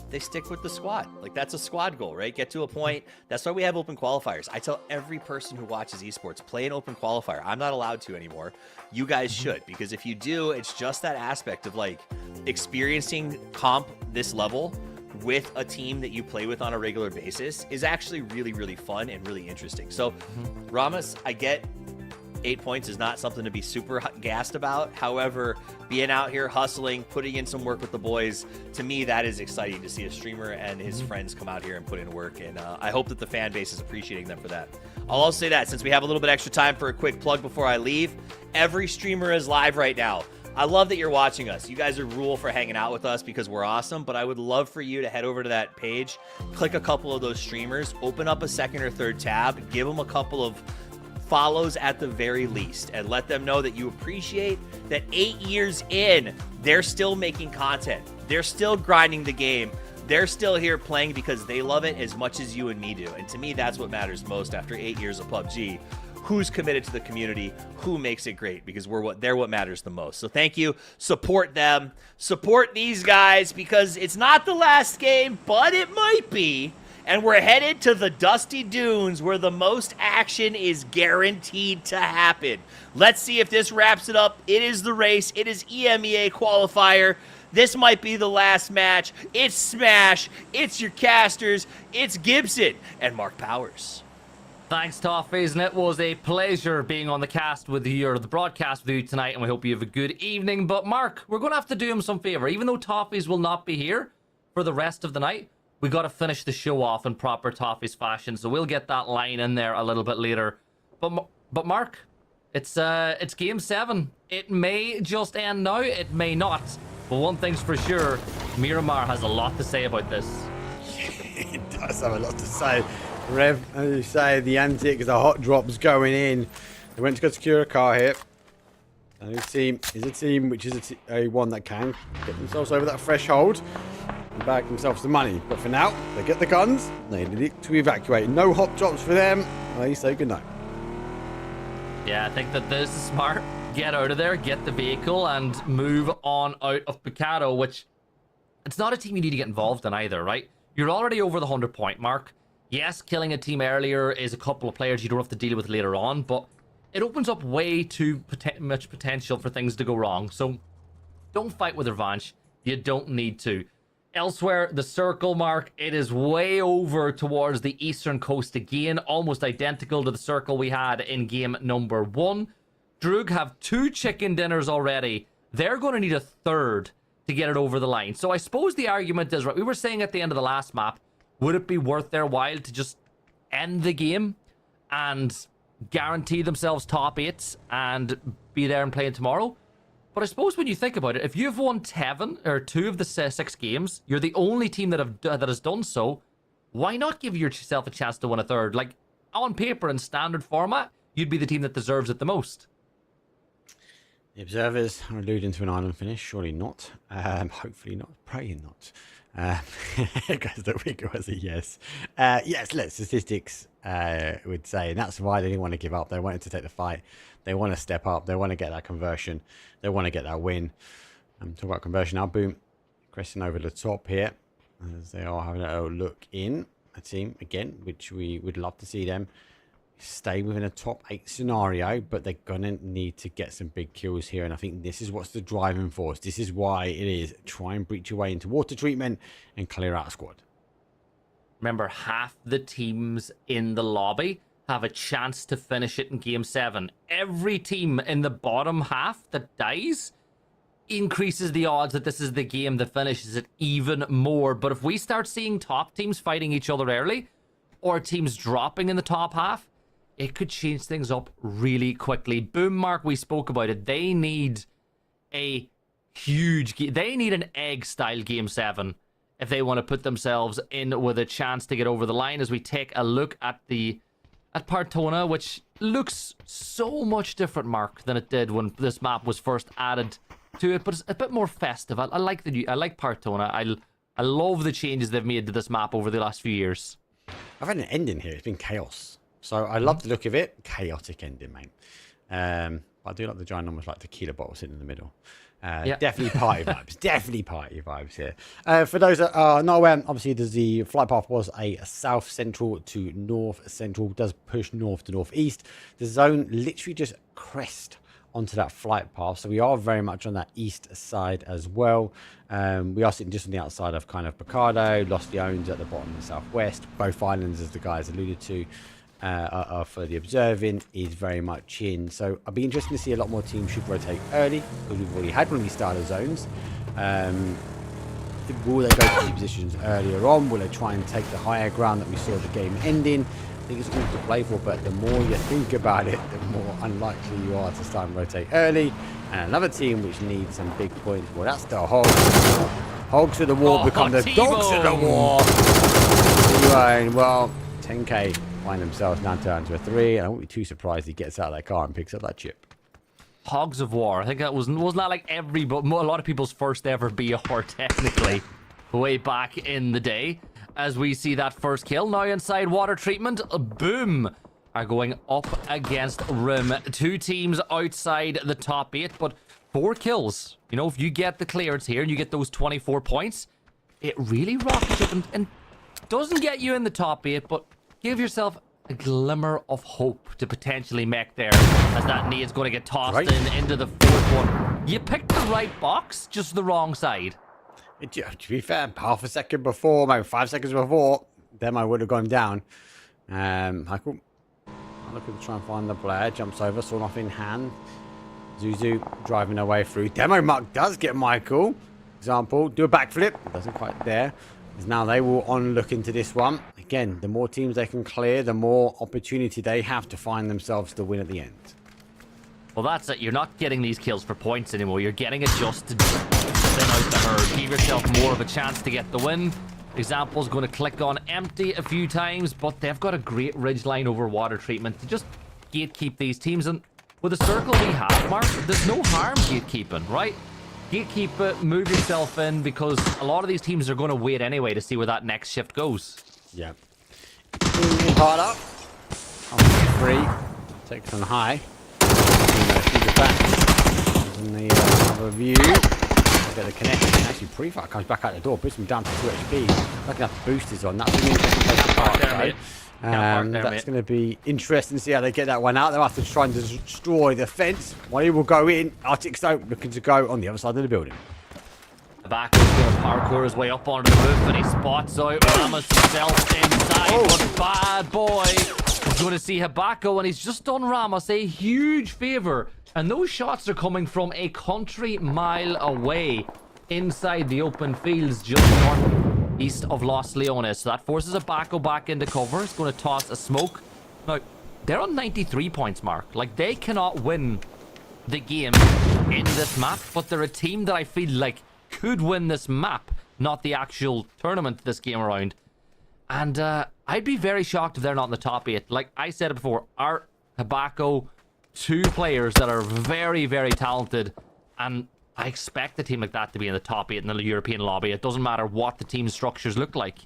they stick with the squad. Like, that's a squad goal, right? Get to a point. That's why we have open qualifiers. I tell every person who watches esports, play an open qualifier. I'm not allowed to anymore. You guys should, because if you do, it's just that aspect of like experiencing comp this level with a team that you play with on a regular basis is actually really, really fun and really interesting. So, Ramos, I get 8 points is not something to be super gassed about. However, being out here hustling, putting in some work with the boys, to me, that is exciting to see a streamer and his friends come out here and put in work. And I hope that the fan base is appreciating them for that. I'll also say that since we have a little bit extra time for a quick plug before I leave, every streamer is live right now. I love that you're watching us. You guys are rule for hanging out with us because we're awesome, but I would love for you to head over to that page, click a couple of those streamers, open up a second or third tab, give them a couple of follows at the very least, and let them know that you appreciate that 8 years in, they're still making content. They're still grinding the game. They're still here playing because they love it as much as you and me do. And to me, that's what matters most after 8 years of PUBG. Who's committed to the community, who makes it great, because they're what matters the most. So thank you. Support them. Support these guys, because it's not the last game, but it might be. And we're headed to the Dusty Dunes, where the most action is guaranteed to happen. Let's see if this wraps it up. It is the race. It is EMEA Qualifier. This might be the last match. It's Smash. It's your casters. It's Gibson and Mark Powers. Thanks, Toffees, and it was a pleasure being on the cast with you, or the broadcast with you tonight, and we hope you have a good evening. But Mark, we're going to have to do him some favor. Even though Toffees will not be here for the rest of the night, we got to finish the show off in proper Toffees fashion, so we'll get that line in there a little bit later. But Mark, it's Game 7. It may just end now, it may not. But one thing's for sure, Miramar has a lot to say about this. It does have a lot to say. Rev, as you say, the antics, the hot drops going in. They went to go secure a car here. And this team is a team which is a one that can get themselves over that threshold and bag themselves some money. But for now, they get the guns. They need to evacuate. No hot drops for them. They say goodnight. Yeah, I think that this is smart. Get out of there, get the vehicle, and move on out of Picado, which it's not a team you need to get involved in either, right? You're already over the 100-point mark. Yes, killing a team earlier is a couple of players you don't have to deal with later on, but it opens up way too much potential for things to go wrong. So don't fight with revenge. You don't need to. Elsewhere, the circle mark, it is way over towards the eastern coast again, almost identical to the circle we had in game number 1. Droog have 2 chicken dinners already. They're going to need a third to get it over the line. So I suppose the argument is, right, we were saying at the end of the last map, would it be worth their while to just end the game and guarantee themselves top 8 and be there and playing tomorrow? But I suppose when you think about it, if you've won 2 of the 6 games, you're the only team that has done so. Why not give yourself a chance to win a third? Like, on paper in standard format, you'd be the team that deserves it the most. The observers are alluding to an island finish. Surely not. Hopefully not. Praying not. Because the wiggle was a yes. Yes, look, statistics would say, and that's why they didn't want to give up. They wanted to take the fight. They want to step up. They want to get that conversion. They want to get that win. Talk about conversion now. Boom. Cresting over the top here, as they are having a look in a team again, which we would love to see them stay within a top 8 scenario, but they're gonna need to get some big kills here, and I think this is what's the driving force. This is why it is try and breach your way into water treatment and clear out a squad. Remember, half the teams in the lobby have a chance to finish it in game 7. Every team in the bottom half that dies increases the odds that this is the game that finishes it even more. But if we start seeing top teams fighting each other early, or teams dropping in the top half, it could change things up really quickly. Boom, Mark, we spoke about it. They need a huge game. They need an egg-style game 7 if they want to put themselves in with a chance to get over the line. As we take a look at Partona, which looks so much different, Mark, than it did when this map was first added to it, but it's a bit more festive. I like Partona. I love the changes they've made to this map over the last few years. I've had an ending here. It's been chaos. So I love the look of it. Chaotic ending, mate. I do like the ginormous like tequila bottle sitting in the middle. Definitely party vibes. Definitely party vibes here. For those that are not aware, obviously the flight path was a south central to north central. Does push north to northeast. The zone literally just crest onto that flight path, so we are very much on that east side as well. We are sitting just on the outside of kind of Picardo. Los Leones at the bottom of the southwest. Both islands, as the guys alluded to, are for the observing, is very much in. So I'll be interested to see a lot more teams should rotate early, because we've already had one of these starter zones. Will they go to these positions earlier on? Will they try and take the higher ground that we saw the game ending? I think it's all to play for, but the more you think about it, the more unlikely you are to start and rotate early. And another team which needs some big points, well, that's the Hogs. Hogs of the war become the dogs of the war. Well, 10k find themselves now turned to a 3, and I won't be too surprised he gets out of that car and picks up that chip. Hogs of War. I think that wasn't that like a lot of people's first ever BR technically, way back in the day. As we see that first kill now inside water treatment, boom, are going up against Rim. 2 teams outside the top 8, but 4 kills. You know, if you get the clearance here and you get those 24 points, it really rockets up and doesn't get you in the top 8, but give yourself a glimmer of hope to potentially make there, as that nade's going to get tossed into the 4th one. You picked the right box, just the wrong side. To be fair, half a second before, maybe 5 seconds before, then I would have gone down. Michael, I'm looking to try and find the player. Jumps over, saw off in hand. Zuzu driving her way through. Demo Muck does get Michael. Example, do a backflip. Doesn't quite there. As now they will on look into this one. Again, the more teams they can clear, the more opportunity they have to find themselves to win at the end. Well, that's it. You're not getting these kills for points anymore. You're getting it just to thin out the herd. Give yourself more of a chance to get the win. Example's going to click on empty a few times, but they've got a great ridge line over water treatment to just gatekeep these teams. And with the circle we have, Mark, there's no harm gatekeeping, right? Gatekeep it, move yourself in, because a lot of these teams are going to wait anyway to see where that next shift goes. Yeah. Hard up. On 3. Takes on high. And the other view. Get the connection. Actually, Prefire comes back out the door, puts him down to 2 HP. Looking at the boosters on. That's an interesting part. That's going to be interesting to see how they get that one out. They'll have to try and destroy the fence. One he will go in. Arctic Stone looking to go on the other side of the building. The back is going to parkour his way up onto the roof, and he spots out Ramos himself inside. But bad boy is going to see Habako, and he's just done Ramos a huge favor. And those shots are coming from a country mile away inside the open fields just northeast of Los Leones. So that forces Habako back into cover. It's going to toss a smoke. Now, they're on 93 points, Mark. Like, they cannot win the game in this map, but they're a team that I feel like could win this map, not the actual tournament this game around. And I'd be very shocked if they're not in the top 8. Like I said it before, Art, Habako, 2 players that are very, very talented, and I expect a team like that to be in the top 8 in the European lobby. It doesn't matter what the team structures look like.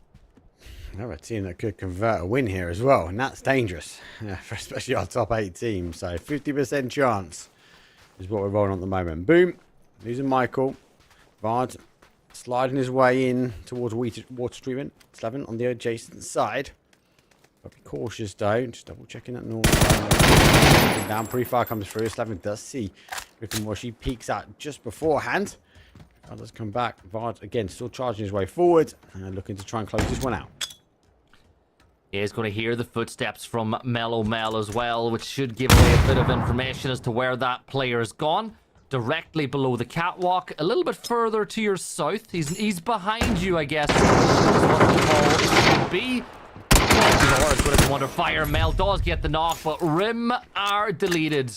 Another team that could convert a win here as well, and that's dangerous, for especially our top 8 teams. So 50% chance is what we're rolling on at the moment. Boom, losing Michael. Vard sliding his way in towards water treatment. Slaven on the adjacent side. But be cautious though. Just double checking that north side. Down, Prefire comes through. Slaven does see Griffin Washi peeks out just beforehand. Does come back. Vard again still charging his way forward and looking to try and close this one out. Yeah, he's going to hear the footsteps from Mellow Mel as well, which should give away a bit of information as to where that player's gone. Directly below the catwalk, a little bit further to your south. He's behind you, I guess. What the call should be. It's going to come under fire. Mel does get the knock, but Rim are deleted.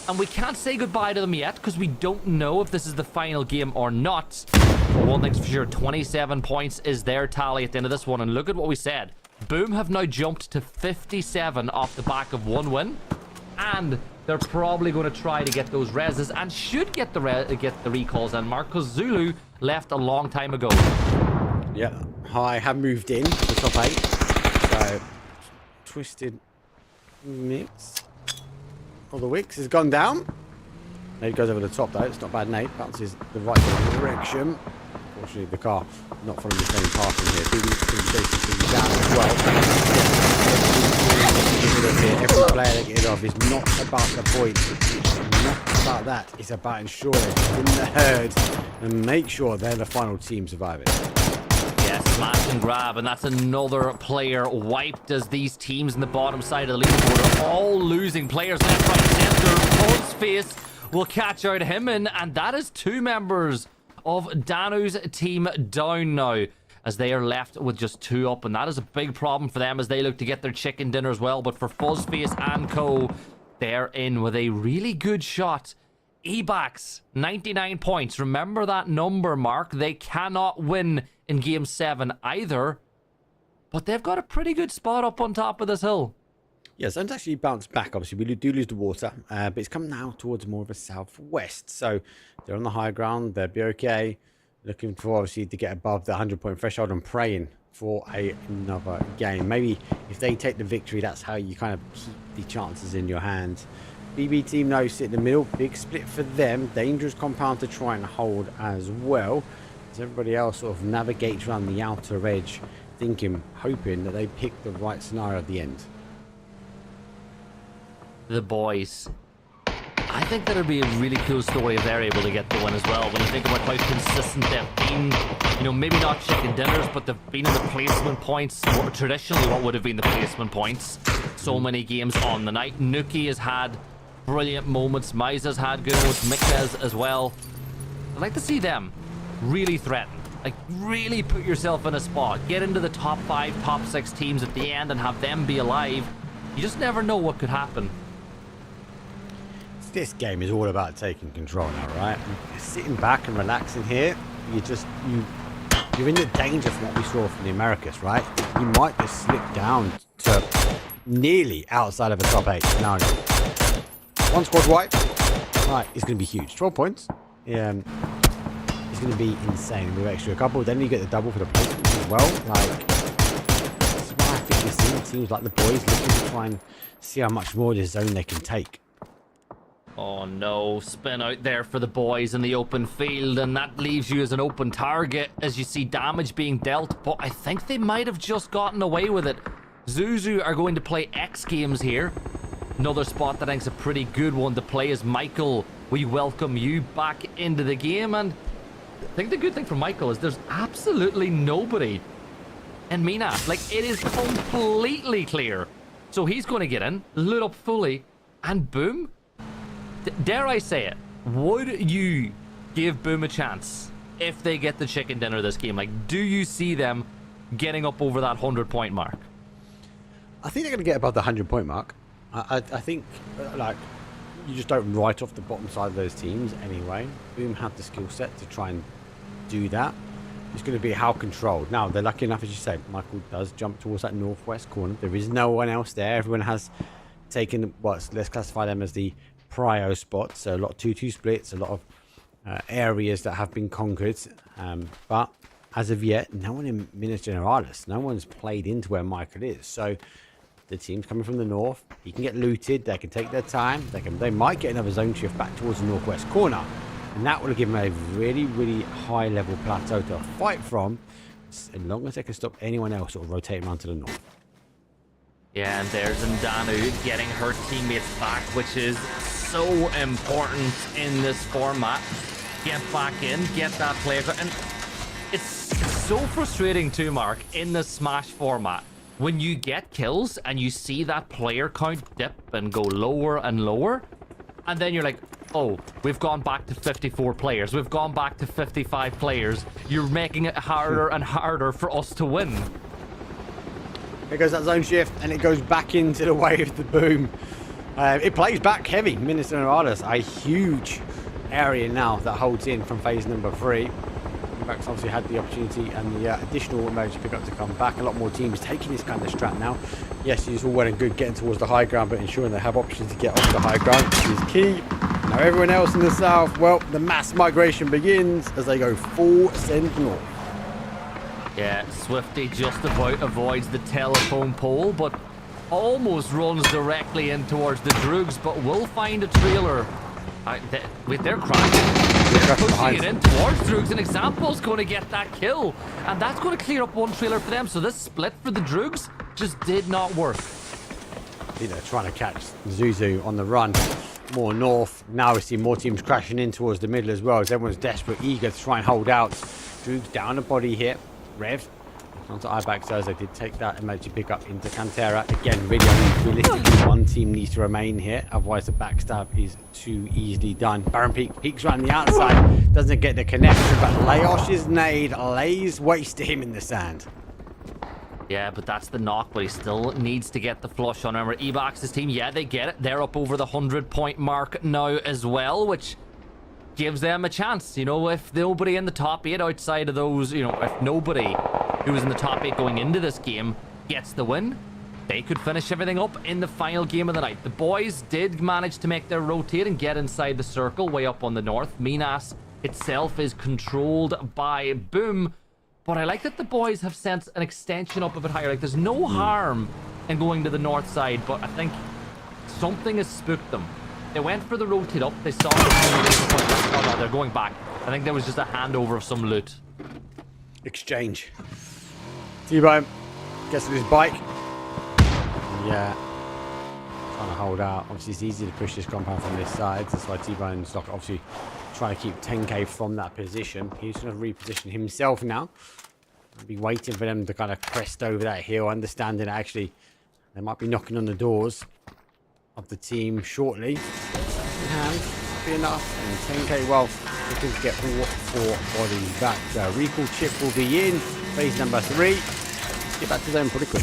And we can't say goodbye to them yet, because we don't know if this is the final game or not. But one thing's for sure, 27 points is their tally at the end of this one. And look at what we said. Boom have now jumped to 57 off the back of 1 win. And they're probably going to try to get those reses and should get the recalls and Mark, because Zulu left a long time ago. Yeah, High have moved in to the top 8. So, Twisted Mix. Oh, the Wicks has gone down. Nade goes over the top though. It's not bad. Nade bounces the right direction. Unfortunately, the car not following the same path in here. BB chasing down as well. Every player they get rid of is not about the point. Not about that. It's about ensuring in the herd and make sure they're the final team surviving. Yeah, smash and grab, and that's another player wiped as these teams in the bottom side of the leaderboard are all losing players left, right, center. Face will catch out him, and that is 2 members of Danu's team down now, as they are left with just 2 up, and that is a big problem for them as they look to get their chicken dinner as well. But for Fuzzface and co, they're in with a really good shot. Ebax, 99 points. Remember that number, Mark. They cannot win in Game 7 either, but they've got a pretty good spot up on top of this hill. Yeah, Zone's actually bounced back. Obviously, we do lose the water, but it's come now towards more of a southwest. So they're on the high ground. They'll be okay. Looking for, obviously, to get above the 100-point threshold and praying for another game. Maybe if they take the victory, that's how you kind of keep the chances in your hands. BB team now sit in the middle. Big split for them. Dangerous compound to try and hold as well. As everybody else sort of navigates around the outer edge, hoping that they pick the right scenario at the end. The boys, I think that would be a really cool story if they're able to get the win as well. When you think about how consistent they've been, you know, maybe not chicken dinners, but they've been in the placement points, or traditionally what would have been the placement points. So many games on the night. Nuki has had brilliant moments. Miza's had good moments. Mika's as well. I'd like to see them really threaten. Like, really put yourself in a spot. Get into the top 5, top 6 teams at the end and have them be alive. You just never know what could happen. This game is all about taking control now, right? Sitting back and relaxing here, you're in the danger from what we saw from the Americas, right? You might just slip down to nearly outside of the top 8. Now, 1 squad wipe. Right, it's going to be huge. 12 points. Yeah, it's going to be insane with extra couple. Then you get the double for the placements as well. Like, that's why I think we're seeing teams like the boys looking to try and see how much more of this zone they can take. Oh no, spin out there for the boys in the open field, and that leaves you as an open target as you see damage being dealt, but I think they might have just gotten away with it. Zuzu are going to play X Games here. Another spot that I think is a pretty good one to play is Michael. We welcome you back into the game, and I think the good thing for Michael is there's absolutely nobody in MENA. Like, it is completely clear. So he's going to get in, loot up fully, and boom. Dare I say it, would you give Boom a chance if they get the chicken dinner this game? Like, do you see them getting up over that 100-point mark? I think they're going to get above the 100-point mark. I think, like, you just don't write off the bottom side of those teams anyway. Boom have the skill set to try and do that. It's going to be how controlled. Now, they're lucky enough, as you said, Michael does jump towards that northwest corner. There is no one else there. Everyone has taken, let's classify them as the prio spots, so a lot of 2-2 splits, a lot of areas that have been conquered, but as of yet, no one in Minas Generalis, no one's played into where Michael is. So the team's coming from the north, he can get looted, they can take their time, they might get another zone shift back towards the northwest corner, and that will give them a really, really high level plateau to fight from, as long as they can stop anyone else sort of rotating around to the north. Yeah, and there's Ndanu getting her teammates back, which is so important in this format. Get back in, get that player, and it's so frustrating too, Mark, in the Smash format. When you get kills and you see that player count dip and go lower and lower, and then you're like, oh, we've gone back to 54 players, we've gone back to 55 players. You're making it harder and harder for us to win. There goes that zone shift, and it goes back into the way of the Boom. It plays back heavy. Minas Generalis, a huge area now that holds in from phase number 3. Max obviously had the opportunity and the additional emergency pickup to come back. A lot more teams taking this kind of strat now. Yes, it's all well and good getting towards the high ground, but ensuring they have options to get off the high ground is key. Now everyone else in the south, well, the mass migration begins as they go full send north. Yeah, Swifty just about avoids the telephone pole, but almost runs directly in towards the Droogs, but will find a trailer. They're crashing. They're pushing it in towards Droogs. An Example's going to get that kill, and that's going to clear up one trailer for them. So this split for the Droogs just did not work. They're trying to catch Zuzu on the run more north. Now we see more teams crashing in towards the middle as well, as everyone's desperate, eager to try and hold out. Droogs down the body here. Rev onto Ibax as they did take that emergency pickup into Cantera. Again, really only realistically one team needs to remain here, otherwise the backstab is too easily done. Baron peeks around the outside, doesn't get the connection, but Laosh's nade lays waste to him in the sand. Yeah, but that's the knock, but he still needs to get the flush on. Remember, Ebax's team, yeah, they get it. They're up over the 100-point mark now as well, which gives them a chance. You know, if nobody in the top 8 outside of those, you know, if nobody who was in the top 8 going into this game gets the win, they could finish everything up in the final game of the night. The boys did manage to make their rotate and get inside the circle way up on the north. Minas itself is controlled by Boom, but I like that the boys have sent an extension up a bit higher. Like, there's no harm in going to the north side, but I think something has spooked them. They went for the rotate up. They saw oh no, they're going back. I think there was just a handover of some loot. Exchange. T-Bone gets to his bike. Yeah. Trying to hold out. Obviously, it's easy to push this compound from this side. That's why T-Bone's like obviously trying to keep 10k from that position. He's going to reposition himself now. I'll be waiting for them to kind of crest over that hill, understanding that actually they might be knocking on the doors of the team shortly. And be enough. And 10k wealth, looking to get all 4 bodies back. Recall chip will be in. Phase number 3. Let's get back to them pretty quick.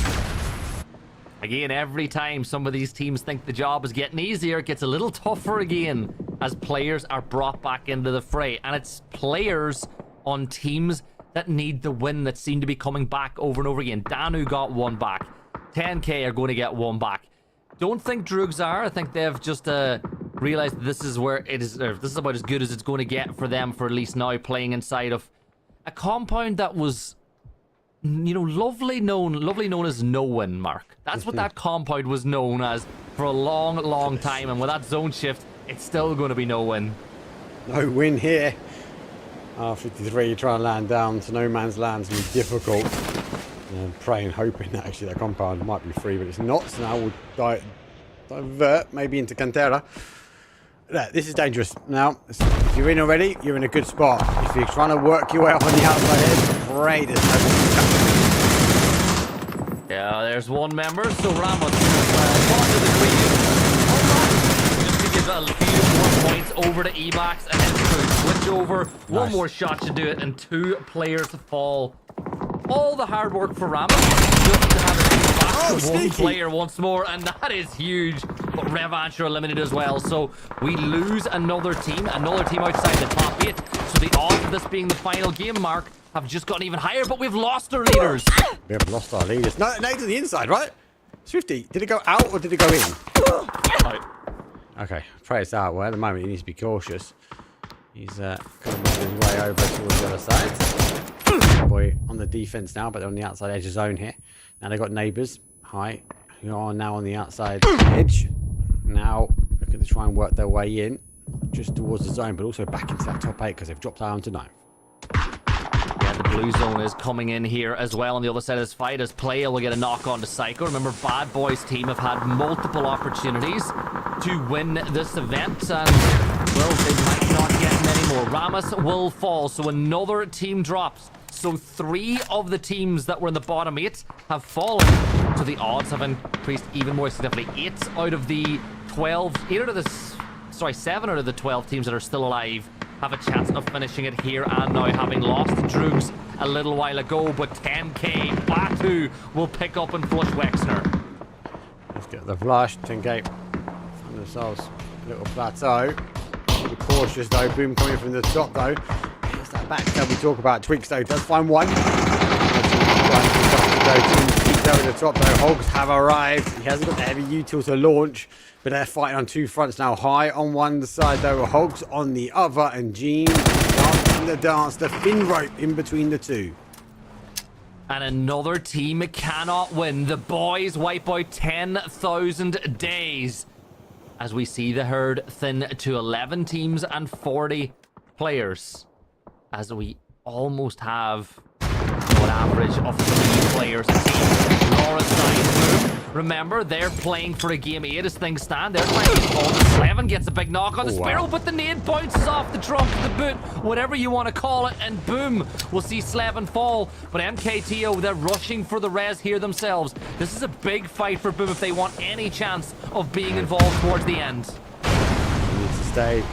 Again, every time some of these teams think the job is getting easier, it gets a little tougher again as players are brought back into the fray. And it's players on teams that need the win that seem to be coming back over and over again. Danu got 1 back. 10k are going to get 1 back. Don't think Droogs are. I think they've just realized this is where it is. This is about as good as it's going to get for them for at least now, playing inside of a compound that was, you know, lovely known as no win, Mark. That's what that compound was known as for a long time. And with that zone shift, it's still going to be no win. No win here. 53 trying to land down to no man's land's going to be difficult. And praying, hoping that actually that compound might be free, but it's not. So now we'll divert maybe into Cantera. This is dangerous. Now, if you're in already, you're in a good spot. If you're trying to work your way up on the outside edge, great. Yeah, there's one member. So Ramos to the green. Just to give a few more points over to Ebax, and then switch over. Nice. One more shot to do it, and 2 players to fall. All the hard work for Ramos just to have it back to 1 player once more, and that is huge. But Revanche are eliminated as well, so we lose another team outside the top 8. So the odds of this being the final game, Mark, have just gotten even higher, but we've lost our leaders. We have lost our leaders. No, nade to the inside, right? Swifty, did it go out or did it go in? Out. Okay, pray it's out. Well, at the moment, he needs to be cautious. He's going to make his way over towards the other side. Boy on the defense now, but they're on the outside edge of zone here. Now they've got neighbors. Hi. Who are now on the outside edge. Now looking to try and work their way in just towards the zone, but also back into that top 8 because they've dropped down to 9. Yeah, the blue zone is coming in here as well on the other side of this fight as Playa will get a knock on to Psycho. Remember, Bad Boys team have had multiple opportunities to win this event, and well, they might not get many more. Ramos will fall, so another team drops. So 3 of the teams that were in the bottom 8 have fallen. So the odds have increased even more significantly. 7 out of the 12 teams that are still alive have a chance of finishing it here and now, having lost Droogs a little while ago. But 10k, Batu will pick up and flush Wexner. Let's get the flush. 10k. Find themselves a little plateau. Be cautious though. Boom coming from the top though. Here's that back that we talk about. Twix though does find one. Keep over the top though. Hogs have arrived. He hasn't got the heavy util to launch, but they're fighting on 2 fronts now. High on one side though, Hogs on the other, and Gene dancing the dance, the fin rope in between the 2. And another team cannot win. The boys wipe out 10,000 days. As we see the herd thin to 11 teams and 40 players. As we almost have an average of 3 players a team. Laura Stein, remember, they're playing for a game 8 as things stand. They're trying to get ball. Slevin gets a big knock on the Sparrow, but the nade bounces off the trunk, the boot, whatever you want to call it, and boom, we'll see Slevin fall. But MKTO, they're rushing for the res here themselves. This is a big fight for Boom if they want any chance of being involved towards the end. Needs to stay.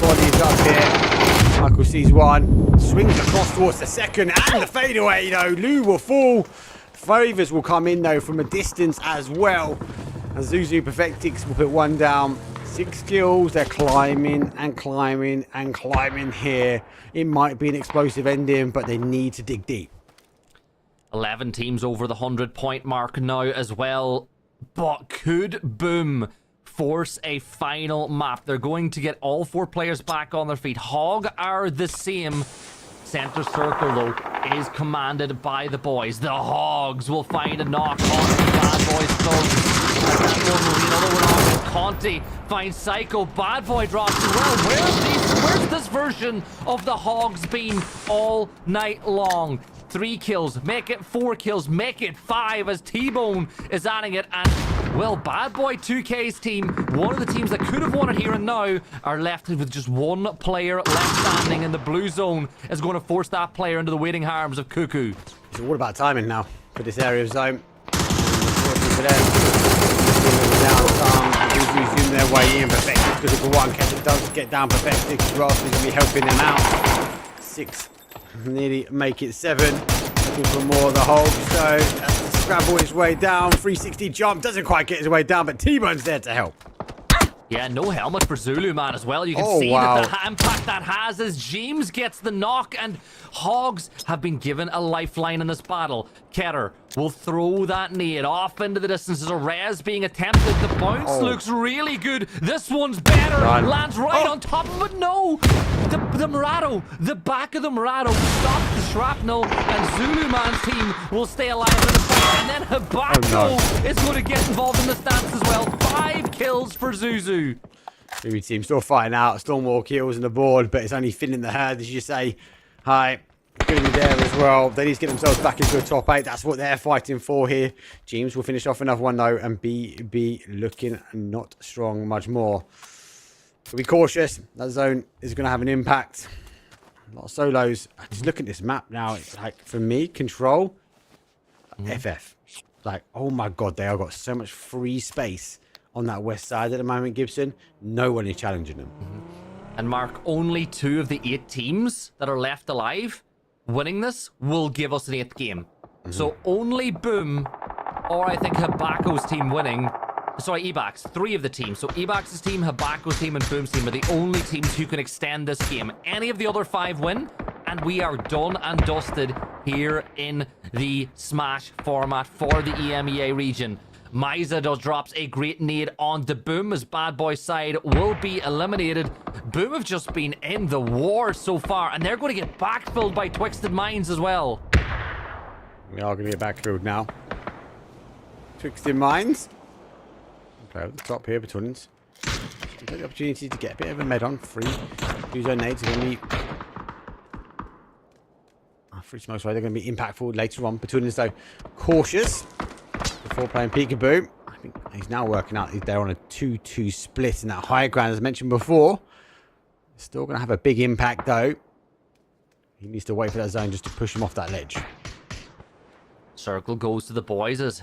Body's up here. Michael sees one. Swings across towards the second. And the fadeaway, though. Lou will fall. Favors will come in, though, from a distance as well. And Zuzu Perfectix will put one down. 6 kills. They're climbing and climbing and climbing here. It might be an explosive ending, but they need to dig deep. 11 teams over the 100-point mark now as well. But could Boom force a final map? They're going to get all 4 players back on their feet. Hog are the same. Center circle, though, is commanded by the boys. The Hogs will find a knock on the Bad Boys thugs. Another one on Conti finds Psycho. Bad Boy drops as well. Where's this version of the Hogs been all night long? 3 kills, make it 4 kills, make it 5 as T-Bone is adding it. And, well, Bad Boy 2K's team, one of the teams that could have won it here and now, are left with just 1 player left standing in the blue zone, is going to force that player into the waiting arms of Cuckoo. It's all about timing now for this area of zone. For them. Resume their way in. Perfectix because of the one. Ketchup does get down. Perfectix as well, so he's going to be helping them out. 6. Nearly make it 7. Looking for more of the Hulk. So scramble his way down. 360 jump. Doesn't quite get his way down, but T-Bone's there to help. Yeah, no helmet for Zulu Man as well. You can see that the impact that has as James gets the knock, and Hogs have been given a lifeline in this battle. Ketter will throw that nade off into the distance. There's a res being attempted. The bounce looks really good. This one's better. Lands right on top of it. No! The Murado, the back of the Murado stops the shrapnel, and Zulu Man's team will stay alive in the fight. And then Habako is going to get involved in the stance as well. 5 kills for Zuzu. Movie team still fighting out. Stonewall kills on the board, but it's only thinning the herd, as you say. Hi. Going to be there as well. They need to get themselves back into a top 8. That's what they're fighting for here. James will finish off another one, though, and be looking not strong much more. So be cautious. That zone is going to have an impact. A lot of solos. Just look at this map now. It's like, for me, control, FF. Like, oh my God, they have got so much free space on that west side at the moment, Gibson. No one is challenging them. And Mark, only 2 of the 8 teams that are left alive winning this will give us an 8th game. So only Boom, or I think Habako's team winning. Sorry, Ebax. 3 of the teams. So Ebax's team, Habako's team, and Boom's team are the only teams who can extend this game. Any of the other 5 win, and we are done and dusted here in the Smash format for the EMEA region. Miza drops a great nade on the Boom as Bad Boy side will be eliminated. Boom have just been in the war so far, and they're going to get backfilled by Twisted Minds as well. We are going to get backfilled now. Twisted Minds. Okay, at the top here, Batunnins. Take the opportunity to get a bit of a med on. Free. Use their nades. They're going to be... free smokes, right? They're going to be impactful later on. Batunnins, though, cautious. Before playing Peekaboo. I think he's now working out they're on a 2-2 split in that high ground, as mentioned before. Still going to have a big impact, though. He needs to wait for that zone just to push him off that ledge. Circle goes to the boys as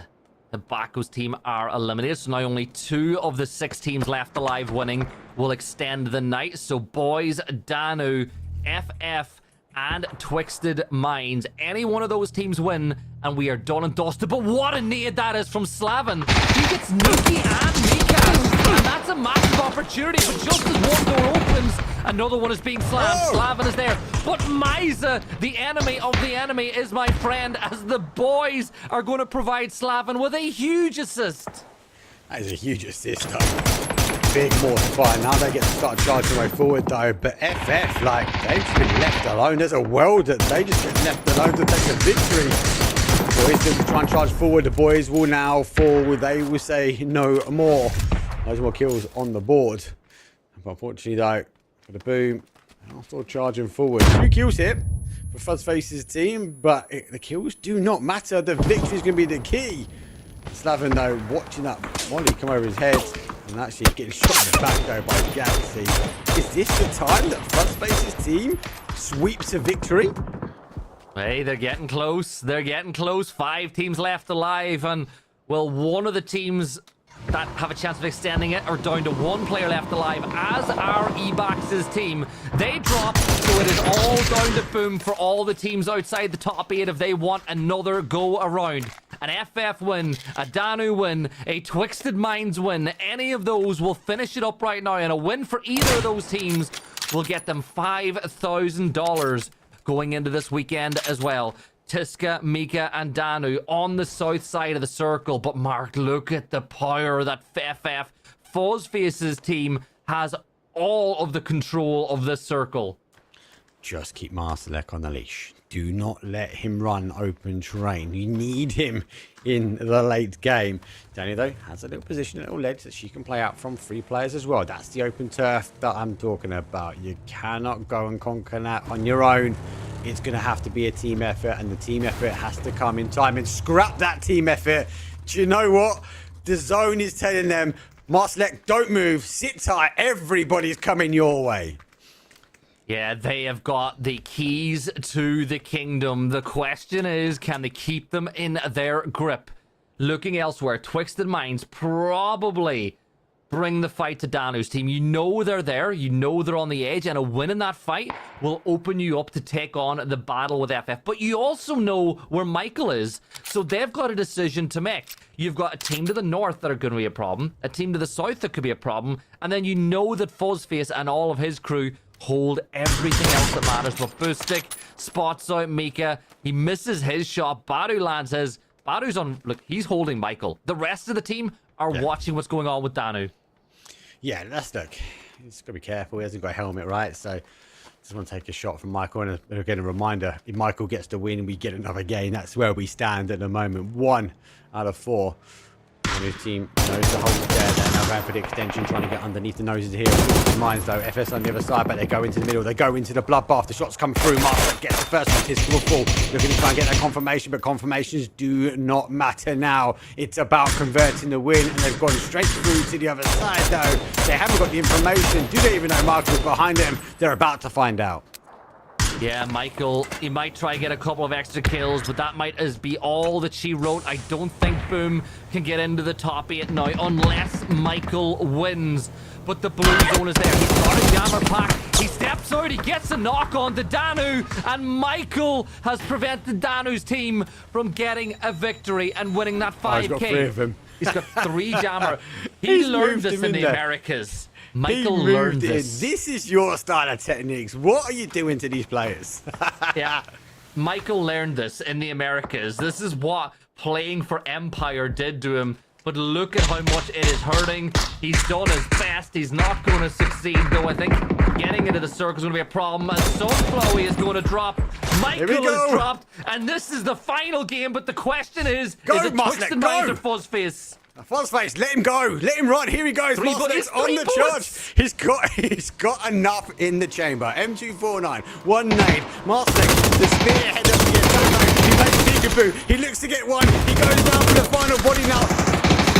Habako's team are eliminated. So now only 2 of the 6 teams left alive winning will extend the night. So boys, Danu, FF, and Twisted Minds. Any one of those teams win, and we are done and dusted. But what a nade that is from Slavin. He gets Nuki and Mika, and that's a massive opportunity. But just as one door opens, another one is being slammed. Slavin is there. But Miza, the enemy of the enemy, is my friend, as the boys are going to provide Slavin with a huge assist. That is a huge assist, though. Big mortifier. Now they get to start charging their way forward, though. But FF, like, they've just been left alone. There's a world that they just get left alone to take the victory. boys. They'll try and charge forward. The boys will now fall. They will say no more. Loads more kills on the board. But unfortunately, though, for the boom, they're still charging forward. 2 kills here for Fuzzface's team, but the kills do not matter. The victory is going to be the key. Slaven, though, watching that volley come over his head and actually getting shot in the back, though, by Galaxy. Is this the time that Fuzzface's team sweeps a victory? Hey, they're getting close. They're getting close. 5 teams left alive, and, well, one of the teams that have a chance of extending it are down to 1 player left alive, as are Ebax's team. They drop, so it is all down to boom for all the teams outside the top 8 if they want another go around. An FF win, a Danu win, a Twisted Minds win. Any of those will finish it up right now, and a win for either of those teams will get them $5,000 going into this weekend as well. Tiska, Mika, and Danu on the south side of the circle. But Mark, look at the power that FF Fuzzface's team has all of the control of this circle. Just keep Marsalek on the leash. Do not let him run open terrain. You need him in the late game. Danu, though, has a little position, a little ledge that she can play out from 3 players as well. That's the open turf that I'm talking about. You cannot go and conquer that on your own. It's going to have to be a team effort, and the team effort has to come in time. And scrap that team effort. Do you know what? The zone is telling them, Marsalek, don't move. Sit tight. Everybody's coming your way. Yeah, they have got the keys to the kingdom. The question is, can they keep them in their grip? Looking elsewhere, Twisted Minds probably bring the fight to Danu's team. You know they're there. You know they're on the edge. And a win in that fight will open you up to take on the battle with FF. But you also know where Michael is. So they've got a decision to make. You've got a team to the north that are going to be a problem. A team to the south that could be a problem. And then you know that Fuzzface and all of his crew hold everything else that matters. But Boostic spots out Mika. He misses his shot. Badu lands his. Badu's on... Look, he's holding Michael. The rest of the team are watching what's going on with Danu. Yeah, let's look. He's got to be careful. He hasn't got a helmet, right? So just want to take a shot from Michael. And again, a reminder, if Michael gets the win and we get another game, that's where we stand at the moment. 1 out of 4. And his team knows the hold there. They're now going for the extension, trying to get underneath the noses here. Minds though, FS on the other side, but they go into the middle. They go into the bloodbath. The shots come through. Master gets the first one. His will fall. Looking to try and get that confirmation, but confirmations do not matter now. It's about converting the win, and they've gone straight through to the other side though. They haven't got the information. Do they even know Michael's behind them? They're about to find out. Yeah, Michael, he might try to get a couple of extra kills, but that might be all that she wrote. I don't think Boom can get into the top 8 now unless Michael wins. But the blue zone is there. He's got a jammer pack. He steps out. He gets a knock on to Danu. And Michael has prevented Danu's team from getting a victory and winning that 5K. He's got 3 of them. He's got 3 jammer. He learned this in the Americas. Michael learned this. This is your style of techniques. What are you doing to these players? Yeah, Michael learned this in the Americas. This is what playing for Empire did to him. But look at how much it is hurting. He's done his best. He's not going to succeed, though. I think getting into the circle is going to be a problem. And Sunflowy is going to drop. Michael is dropped. And this is the final game. But the question is it Twisted Minds or Fuzzface? Fuzzface, let him go. Let him run. Here he goes. Marsalek's on the charge. He's got enough in the chamber. M249, 1 nade. Marsalek, the spearhead of the He makes peekaboo. He looks to get one. He goes down for the final body now.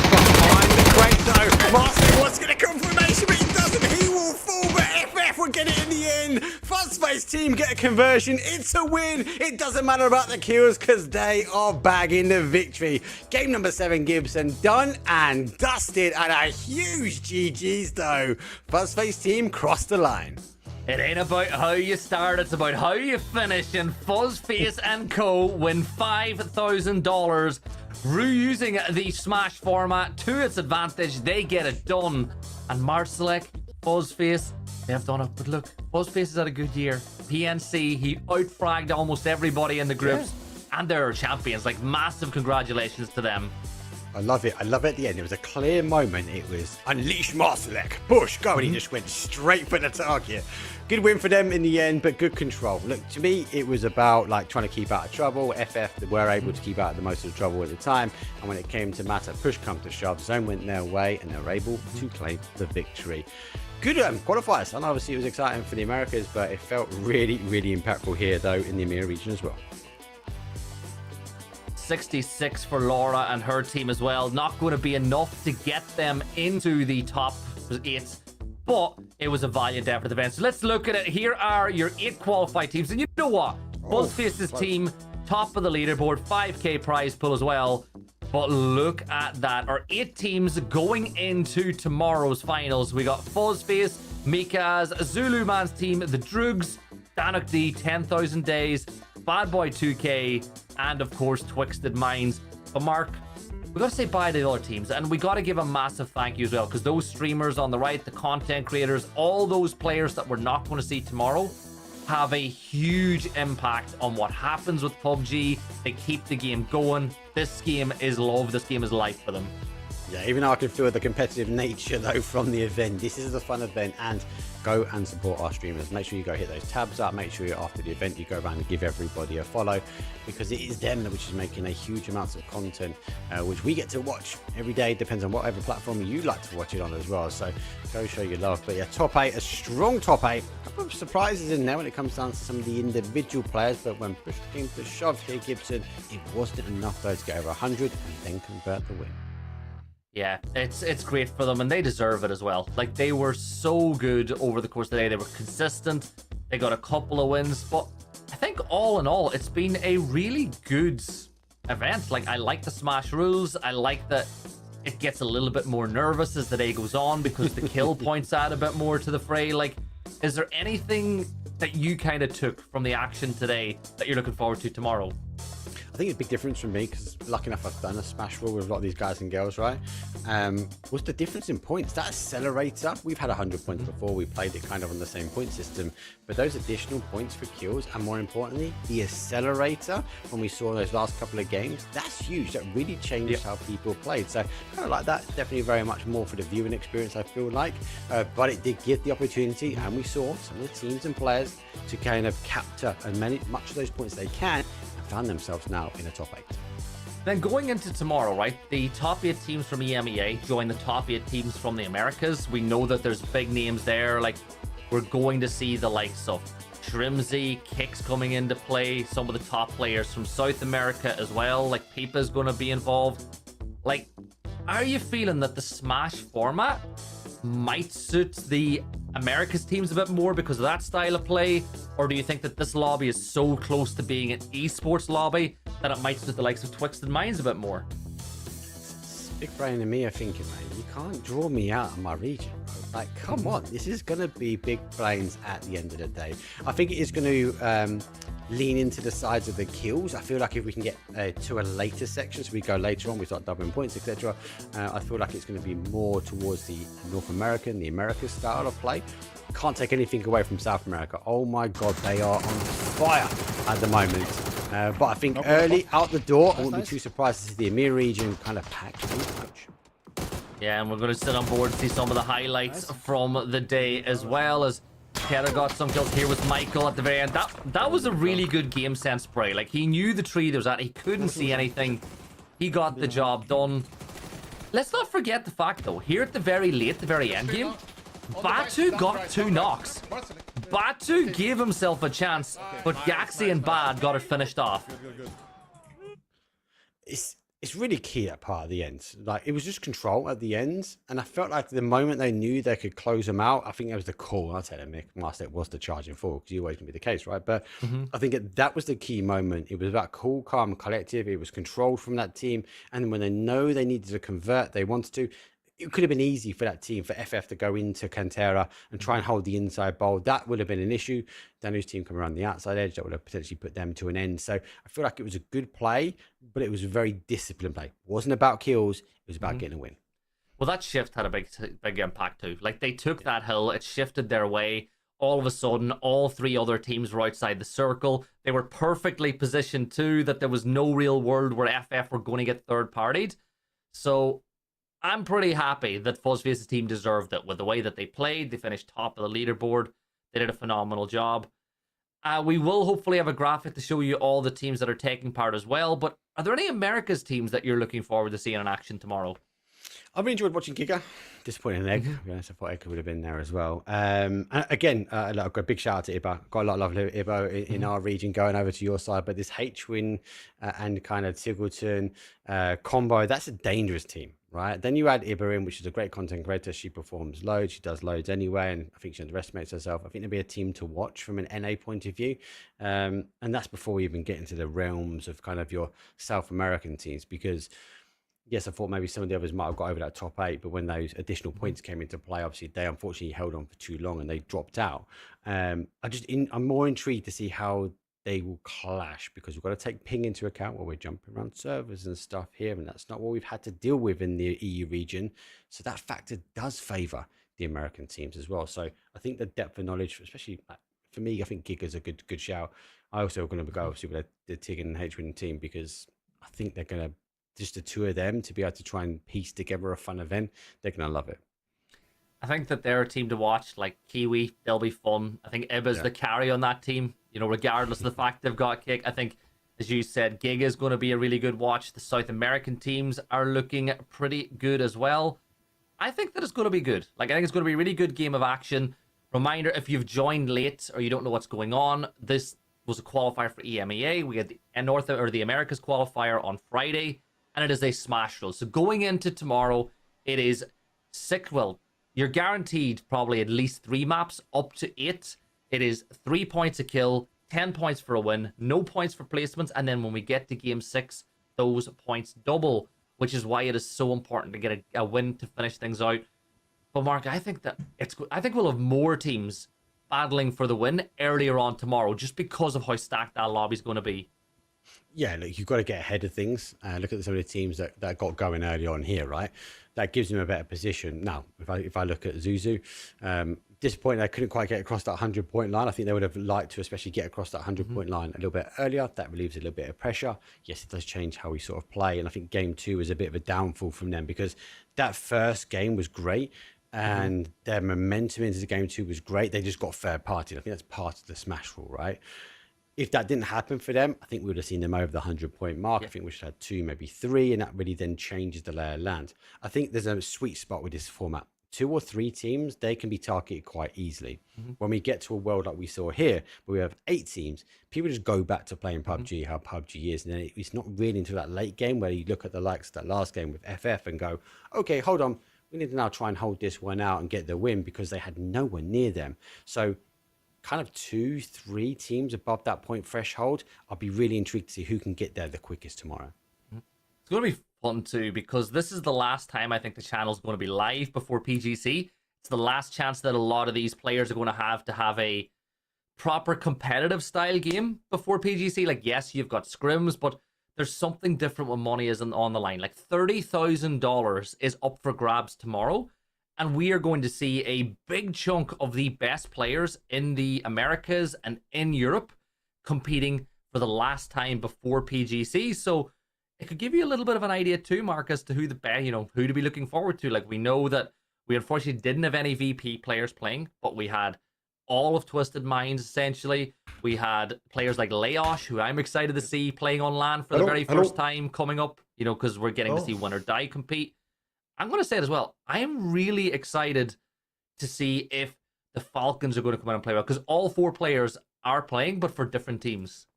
Behind the crate though. Marsalek wants to get a confirmation, but he doesn't. He will fall, but FF will get it in the end. Fuzzface team get a conversion. It's a win. It doesn't matter about the kills because they are bagging the victory. Game number 7, Gibson, done and dusted, and a huge GG's though. Fuzzface team crossed the line. It ain't about how you start, it's about how you finish, and Fuzzface and co win $5,000. Reusing the Smash format to its advantage, they get it done. And Marsalek, Fuzzface, they have done it. But look, Fuzzface has had a good year. PNC, he outfragged almost everybody in the groups. And they're champions. Like, massive congratulations to them. I love it. I love it at the end. It was a clear moment. It was unleash Marsalek, push, go, and he just went straight for the target. Good win for them in the end, but good control. Look, to me, it was about like trying to keep out of trouble. FF were able to keep out of the most of the trouble at the time, and when it came to matter, push come to shove, zone went their way, and they were able to claim the victory. Good qualifiers, and obviously it was exciting for the Americas, but it felt really, really impactful here, though, in the EMEA region as well. 66 for Laura and her team as well. Not going to be enough to get them into the top 8, but it was a valiant effort event. So let's look at it. Here are your 8 qualified teams, and you know what? Buzzface's team, top of the leaderboard, 5k prize pool as well. But look at that. Our 8 teams going into tomorrow's finals. We got Fuzzface, Mika's, Zulu Man's team, the Drugs, Danik D, 10,000 Days, Bad Boy 2K, and of course Twisted Minds. But Mark, we got to say bye to the other teams, and we got to give a massive thank you as well, because those streamers on the right, the content creators, all those players that we're not going to see tomorrow have a huge impact on what happens with PUBG. They keep the game going. This game is love. This game is life for them. Yeah, even though I can feel the competitive nature though from the event, this is a fun event, and go and support our streamers. Make sure you go hit those tabs up. Make sure you're after the event, you go around and give everybody a follow, because it is them which is making a huge amounts of content, which we get to watch every day. Depends on whatever platform you like to watch it on as well. So go show your love. But yeah, top 8, a strong top 8. A couple of surprises in there when it comes down to some of the individual players, but when push came to shove here, Gibson, it wasn't enough though to get over 100 and then convert the win. Yeah, it's great for them, and they deserve it as well. Like, they were so good over the course of the day. They were consistent. They got a couple of wins, but I think all in all, it's been a really good event. Like, I like the smash rules. I like that it gets a little bit more nervous as the day goes on, because the kill points add a bit more to the fray. Like, is there anything that you kind of took from the action today that you're looking forward to tomorrow? I think it's a big difference for me, because lucky enough I've done a smash rule with a lot of these guys and girls, right? Was the difference in points. That accelerator, we've had 100 points before, we played it kind of on the same point system, but those additional points for kills, and more importantly, the accelerator, when we saw those last couple of games, that's huge. That really changed how people played. So kind of like that, definitely very much more for the viewing experience, I feel like, but it did give the opportunity, and we saw some of the teams and players to kind of capture as much of those points they can, found themselves now in a top 8. Then going into tomorrow, right, the top 8 teams from EMEA join the top 8 teams from the Americas. We know that there's big names there. Like, we're going to see the likes of Trimsy, Kicks coming into play, some of the top players from South America as well. Like, Pipa's going to be involved. Like, are you feeling that the Smash format might suit the Americas teams a bit more because of that style of play? Or do you think that this lobby is so close to being an esports lobby that it might suit the likes of Twisted Minds a bit more? Big brain and me are thinking, mate, you can't draw me out of my region, bro. Like, come on, this is going to be big brains at the end of the day. I think it is going to lean into the sides of the kills. I feel like if we can get to a later section, so we go later on, we start doubling points, etc. I feel like it's going to be more towards the North American, the Americas style of play. Can't take anything away from South America. Oh my God, they are on fire at the moment. But I think early out the door, I wouldn't be too surprised to see the EMEA region kind of packed in coach. Yeah, and we're going to sit on board and see some of the highlights from the day, as well as Kera got some kills here with Michael at the very end. That was a really good game sense spray. Like, he knew the tree there was at. He couldn't see anything. He got the job done. Let's not forget the fact, though, here at the very end game, Batu got 2 knocks. Batu gave himself a chance, but Gaxi and Bad got it finished off. It's really key, that part at the end. Like, it was just control at the end, and I felt like the moment they knew they could close them out, I think that was the call. I'll tell you, Master was the charging forward, because you always can be the case, right? But I think that was the key moment. It was about cool, calm, collective. It was controlled from that team, and when they know they needed to convert, they wanted to. It could have been easy for that team, for FF, to go into Cantera and try and hold the inside bowl. That would have been an issue. Danu's team come around the outside edge. That would have potentially put them to an end. So I feel like it was a good play, but it was a very disciplined play. It wasn't about kills. It was about getting a win. Well, that shift had a big impact too. Like, they took that hill. It shifted their way. All of a sudden, all 3 other teams were outside the circle. They were perfectly positioned too, that there was no real world where FF were going to get third-partied. So I'm pretty happy that Fuzzface's team deserved it with the way that they played. They finished top of the leaderboard. They did a phenomenal job. We will hopefully have a graphic to show you all the teams that are taking part as well. But are there any Americas teams that you're looking forward to seeing in action tomorrow? I've really enjoyed watching Giga. Disappointing Egg. To be honest, I thought Egg would have been there as well. And again, a big shout out to Ibo. Got a lot of love for Ibo in our region going over to your side. But this H-Win and kind of Tiggleton combo, that's a dangerous team, right? Then you add Ibo in, which is a great content creator. She performs loads. She does loads anyway. And I think she underestimates herself. I think there'll be a team to watch from an NA point of view. And that's before we even get into the realms of kind of your South American teams. Because yes, I thought maybe some of the others might have got over that top 8, but when those additional points came into play, obviously they unfortunately held on for too long and they dropped out. I'm more intrigued to see how they will clash, because we've got to take ping into account while we're jumping around servers and stuff here, and that's not what we've had to deal with in the EU region. So that factor does favour the American teams as well. So I think the depth of knowledge, especially for me, I think Giga's a good shout. I also going to go obviously with the Tig and H-Win team, because I think they're going to, just the two of them to be able to try and piece together a fun event, they're going to love it. I think that they're a team to watch, like Kiwi, they'll be fun. I think Iba's the carry on that team, you know, regardless of the fact they've got a kick. I think, as you said, Giga is going to be a really good watch. The South American teams are looking pretty good as well. I think that it's going to be good. Like, I think it's going to be a really good game of action. Reminder, if you've joined late or you don't know what's going on, this was a qualifier for EMEA. We had the Americas qualifier on Friday, and it is a smash roll. So going into tomorrow, it is you're guaranteed probably at least 3 maps, up to 8. It is 3 points a kill, 10 points for a win, no points for placements, and then when we get to game 6, those points double, which is why it is so important to get a win to finish things out. But Mark, I think we'll have more teams battling for the win earlier on tomorrow, just because of how stacked that lobby is going to be. Yeah, look, you've got to get ahead of things. Look at some of the teams that got going early on here, right? That gives them a better position. Now, if I look at Zuzu, disappointed they couldn't quite get across that 100-point line. I think they would have liked to especially get across that 100-point line a little bit earlier. That relieves a little bit of pressure. Yes, it does change how we sort of play. And I think game 2 was a bit of a downfall from them, because that first game was great. And their momentum into the game 2 was great. They just got third party. I think that's part of the smash rule, right? If that didn't happen for them, I think we would have seen them over the 100-point mark. I think we should have 2, maybe 3, and that really then changes the lay of land. I think there's a sweet spot with this format. 2 or 3 teams, they can be targeted quite easily. When we get to a world like we saw here, where we have 8 teams, people just go back to playing PUBG, how PUBG is. And then it's not really until that late game where you look at the likes of that last game with FF and go, okay, hold on. We need to now try and hold this one out and get the win, because they had nowhere near them. So kind of 2, 3 teams above that point threshold, I'll be really intrigued to see who can get there the quickest tomorrow. It's going to be fun too, because this is the last time I think the channel's going to be live before PGC. It's the last chance that a lot of these players are going to have a proper competitive style game before PGC. Like, yes, you've got scrims, but there's something different when money is on the line. Like, $30,000 is up for grabs tomorrow. And we are going to see a big chunk of the best players in the Americas and in Europe competing for the last time before PGC. So it could give you a little bit of an idea too, Mark, as to who to be looking forward to. Like, we know that we unfortunately didn't have any VP players playing, but we had all of Twisted Minds, essentially. We had players like Laosh, who I'm excited to see playing on LAN for the very first time coming up, you know, because we're getting to see Win or Die compete. I'm going to say it as well. I am really excited to see if the Falcons are going to come out and play well, because all 4 players are playing, but for different teams.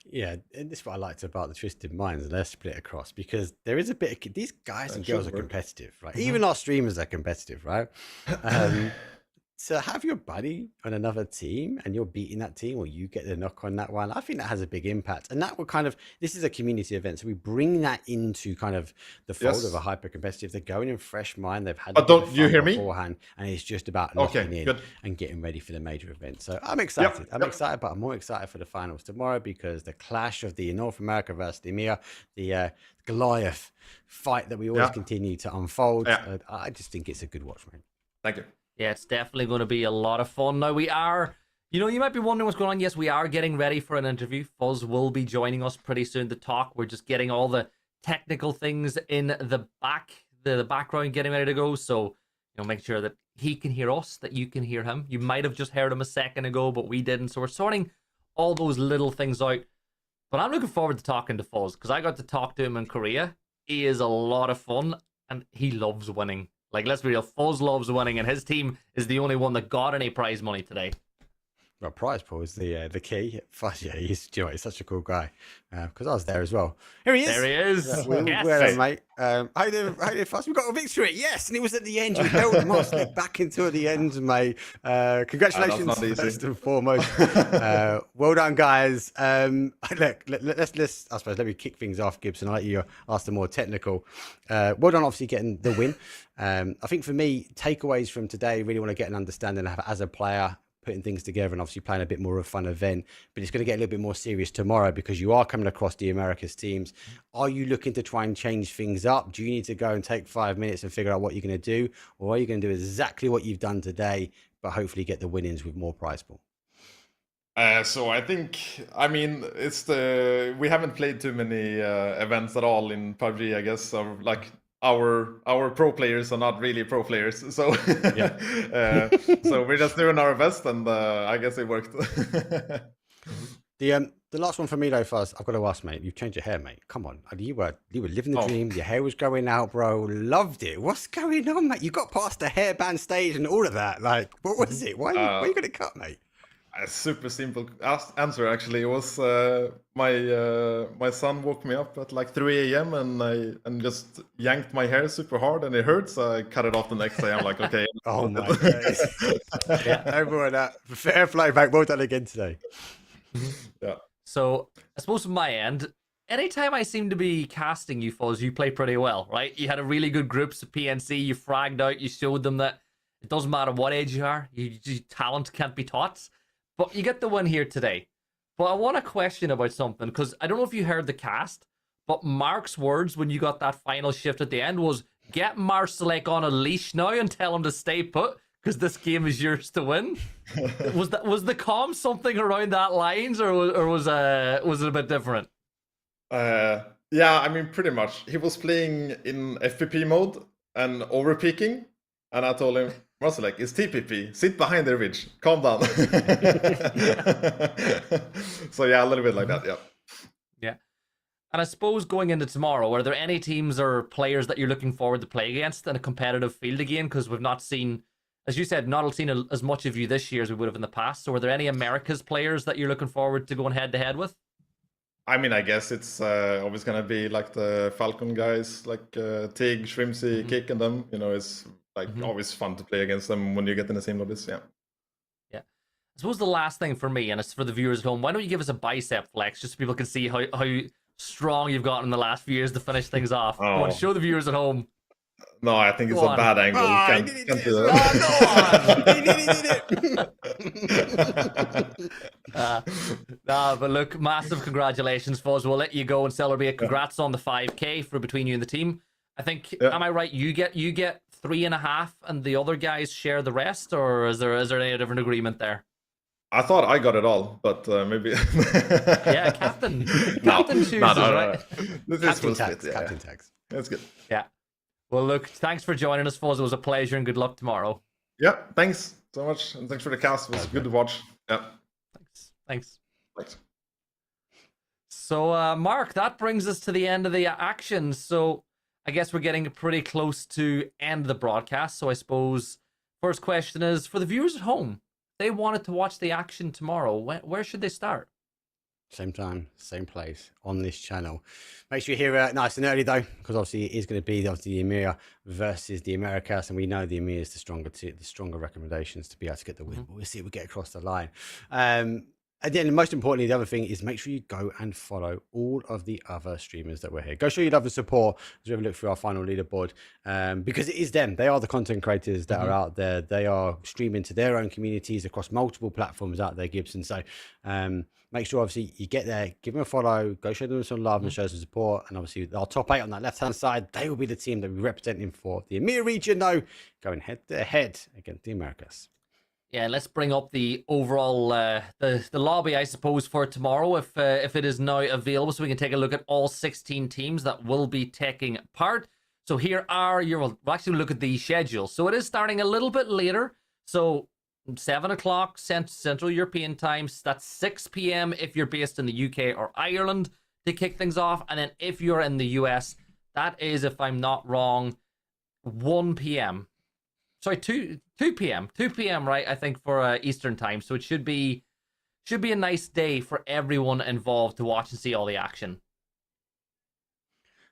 Yeah, and this is what I liked about the Twisted Minds, and they're split across, because there is a bit of, these guys and girls are competitive, right? Even our streamers are competitive, right? To have your buddy on another team and you're beating that team, or you get the knock on that one, I think that has a big impact. And that will kind of, this is a community event, so we bring that into kind of the fold of a hyper competitive. They're going in fresh mind, they've had don't you hear me beforehand, and it's just about locking in and getting ready for the major event. So I'm excited. I'm excited, but I'm more excited for the finals tomorrow, because the clash of the North America versus the EMEA, the Goliath fight that we always continue to unfold. I just think it's a good watch, man. Thank you. Yeah, it's definitely going to be a lot of fun. Now, we are, you know, you might be wondering what's going on. Yes, we are getting ready for an interview. Fuzz will be joining us pretty soon to talk. We're just getting all the technical things in the background getting ready to go. So, make sure that he can hear us, that you can hear him. You might have just heard him a second ago, but we didn't. So we're sorting all those little things out. But I'm looking forward to talking to Fuzz, because I got to talk to him in Korea. He is a lot of fun, and he loves winning. Like, let's be real, Fuzz loves winning, and his team is the only one that got any prize money today. Well, prize pool is the key. Fuzz, yeah, he's such a cool guy. Because I was there as well. Here he is. There he is. Yeah, well, mate. How you doing, Fuzz? We got a victory. Yes, and it was at the end. You held the master back into the end, mate. Congratulations, first and foremost. Well done, guys. Look, let's. I suppose let me kick things off, Gibson. I'll let you ask the more technical. Well done, obviously getting the win. I think for me, takeaways from today, really want to get an understanding of as a player, putting things together and obviously playing a bit more of a fun event, but it's going to get a little bit more serious tomorrow because you are coming across the Americas teams. Are you looking to try and change things up? Do you need to go and take 5 minutes and figure out what you're going to do? Or are you going to do exactly what you've done today, but hopefully get the winnings with more prize pool? So I think, we haven't played too many events at all in PUBG, I guess. So like our pro players are not really pro players, so yeah. So we're just doing our best, and I guess it worked. The last one for me though, Fuzz, I've got to ask, mate. You've changed your hair, mate. Come on, you were living the dream. Your hair was going out, bro. Loved it. What's going on, mate? You got past the hairband stage and all of that. Like, what was it? Why are you gonna cut, mate? A super simple answer, actually. It was my son woke me up at like 3 a.m. and just yanked my hair super hard, and it hurt, so I cut it off the next day. I'm like, okay. Oh my god. Yeah, everyone, fair play, mate. Well done again today. Yeah. So I suppose from my end, anytime I seem to be casting you, Fuzz, you play pretty well, right? You had a really good groups of PNC. You fragged out. You showed them that it doesn't matter what age you are. Your talent can't be taught. But you get the win here today. But I want to question about something, because I don't know if you heard the cast, but Mark's words when you got that final shift at the end was, get Marsalek on a leash now and tell him to stay put, because this game is yours to win. Was the comm something around that lines, or was it a bit different? Yeah, I mean, pretty much. He was playing in FPP mode and overpeaking, and I told him, Marsalek, it's TPP. Sit behind the ridge. Calm down. So yeah, a little bit like that, yeah. Yeah. And I suppose going into tomorrow, are there any teams or players that you're looking forward to play against in a competitive field again? Because we've not seen, as you said, not seen as much of you this year as we would have in the past. So are there any Americas players that you're looking forward to going head-to-head with? I mean, I guess it's always going to be like the Falcon guys, like Tig, Shrimpsy, Kick, and them. It's like always fun to play against them when you get in the same lobbies, yeah. Yeah. I suppose the last thing for me, and it's for the viewers at home, why don't you give us a bicep flex just so people can see how strong you've gotten in the last few years to finish things off. I want to show the viewers at home. No, I think it's a bad angle. Can't do that. But look, massive congratulations, Fuzz. We'll let you go and celebrate. Congrats on the 5K for between you and the team. I think, am I right? You get 3.5 and the other guys share the rest, or is there any different agreement there? I thought I got it all, but maybe. Yeah, Captain chooses, right? Captain tags. That's good. Yeah. Well, look, thanks for joining us, Fuzz. It was a pleasure, and good luck tomorrow. Yeah, thanks so much, and thanks for the cast. It was good to watch. Yeah. Thanks. So, Mark, that brings us to the end of the action. So, I guess we're getting pretty close to end the broadcast. So, I suppose first question is, for the viewers at home, they wanted to watch the action tomorrow. Where should they start? Same time, same place on this channel. Make sure you're here nice and early though, because obviously it is going to be the EMEA versus the Americas, and we know the EMEA is the stronger recommendations to be able to get the win. But we'll see if we get across the line. Again, most importantly, the other thing is make sure you go and follow all of the other streamers that were here. Go show your love and support as we have a look through our final leaderboard, because it is them. They are the content creators that are out there. They are streaming to their own communities across multiple platforms out there, Gibson. So make sure, obviously, you get there, give them a follow, go show them some love and show some support. And obviously, our top 8 on that left-hand side, they will be the team that we're representing for the EMEA region, though, going head-to-head against the Americas. Yeah, let's bring up the overall the lobby, I suppose, for tomorrow, if it is now available, so we can take a look at all 16 teams that will be taking part. So here are your. We'll actually look at the schedule. So it is starting a little bit later. So 7 o'clock Central European time. That's 6 p.m. if you're based in the UK or Ireland to kick things off, and then if you're in the US, that is, if I'm not wrong, 1 p.m. Sorry, 2 p.m. 2 p.m. right? I think for Eastern time. So it should be a nice day for everyone involved to watch and see all the action.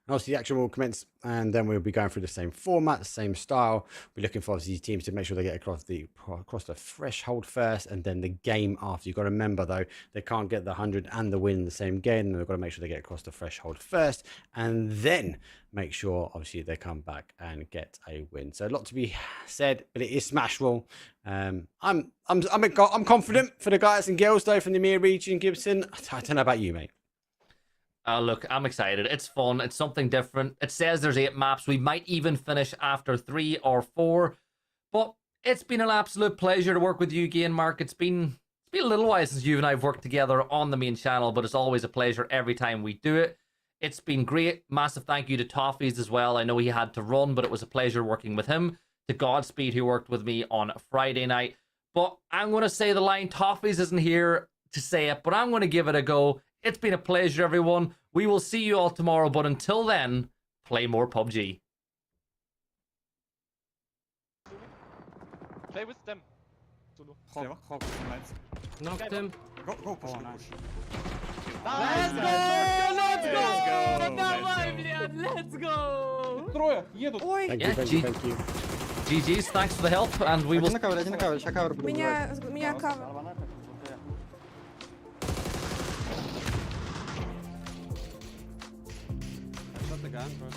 Obviously, the action will commence, and then we'll be going through the same format, the same style. We're looking for obviously these teams to make sure they get across the threshold first, and then the game after. You've got to remember, though, they can't get the 100 and the win in the same game. They've got to make sure they get across the threshold first, and then make sure, obviously, they come back and get a win. So a lot to be said, but it is Smash Roll. I'm confident for the guys and girls, though, from the EMEA region, Gibson. I don't know about you, mate. Look, I'm excited. It's fun. It's something different. It says there's 8 maps. We might even finish after 3 or 4. But it's been an absolute pleasure to work with you again, Mark. It's been a little while since you and I have worked together on the main channel, but it's always a pleasure every time we do it. It's been great. Massive thank you to Toffees as well. I know he had to run, but it was a pleasure working with him. To Godspeed, who worked with me on Friday night. But I'm going to say the line, Toffees isn't here to say it, but I'm going to give it a go. It's been a pleasure, everyone. We will see you all tomorrow, but until then, play more PUBG. Play with them. Solo. Knocked him. Go push, Oh, go nice. push. Let's go! Трое, едут. Thank you, Yeah, thank you, thank you. GG's, thanks for the help, and we will... Один на кавер, сейчас кавер буду убивать. У меня кавер.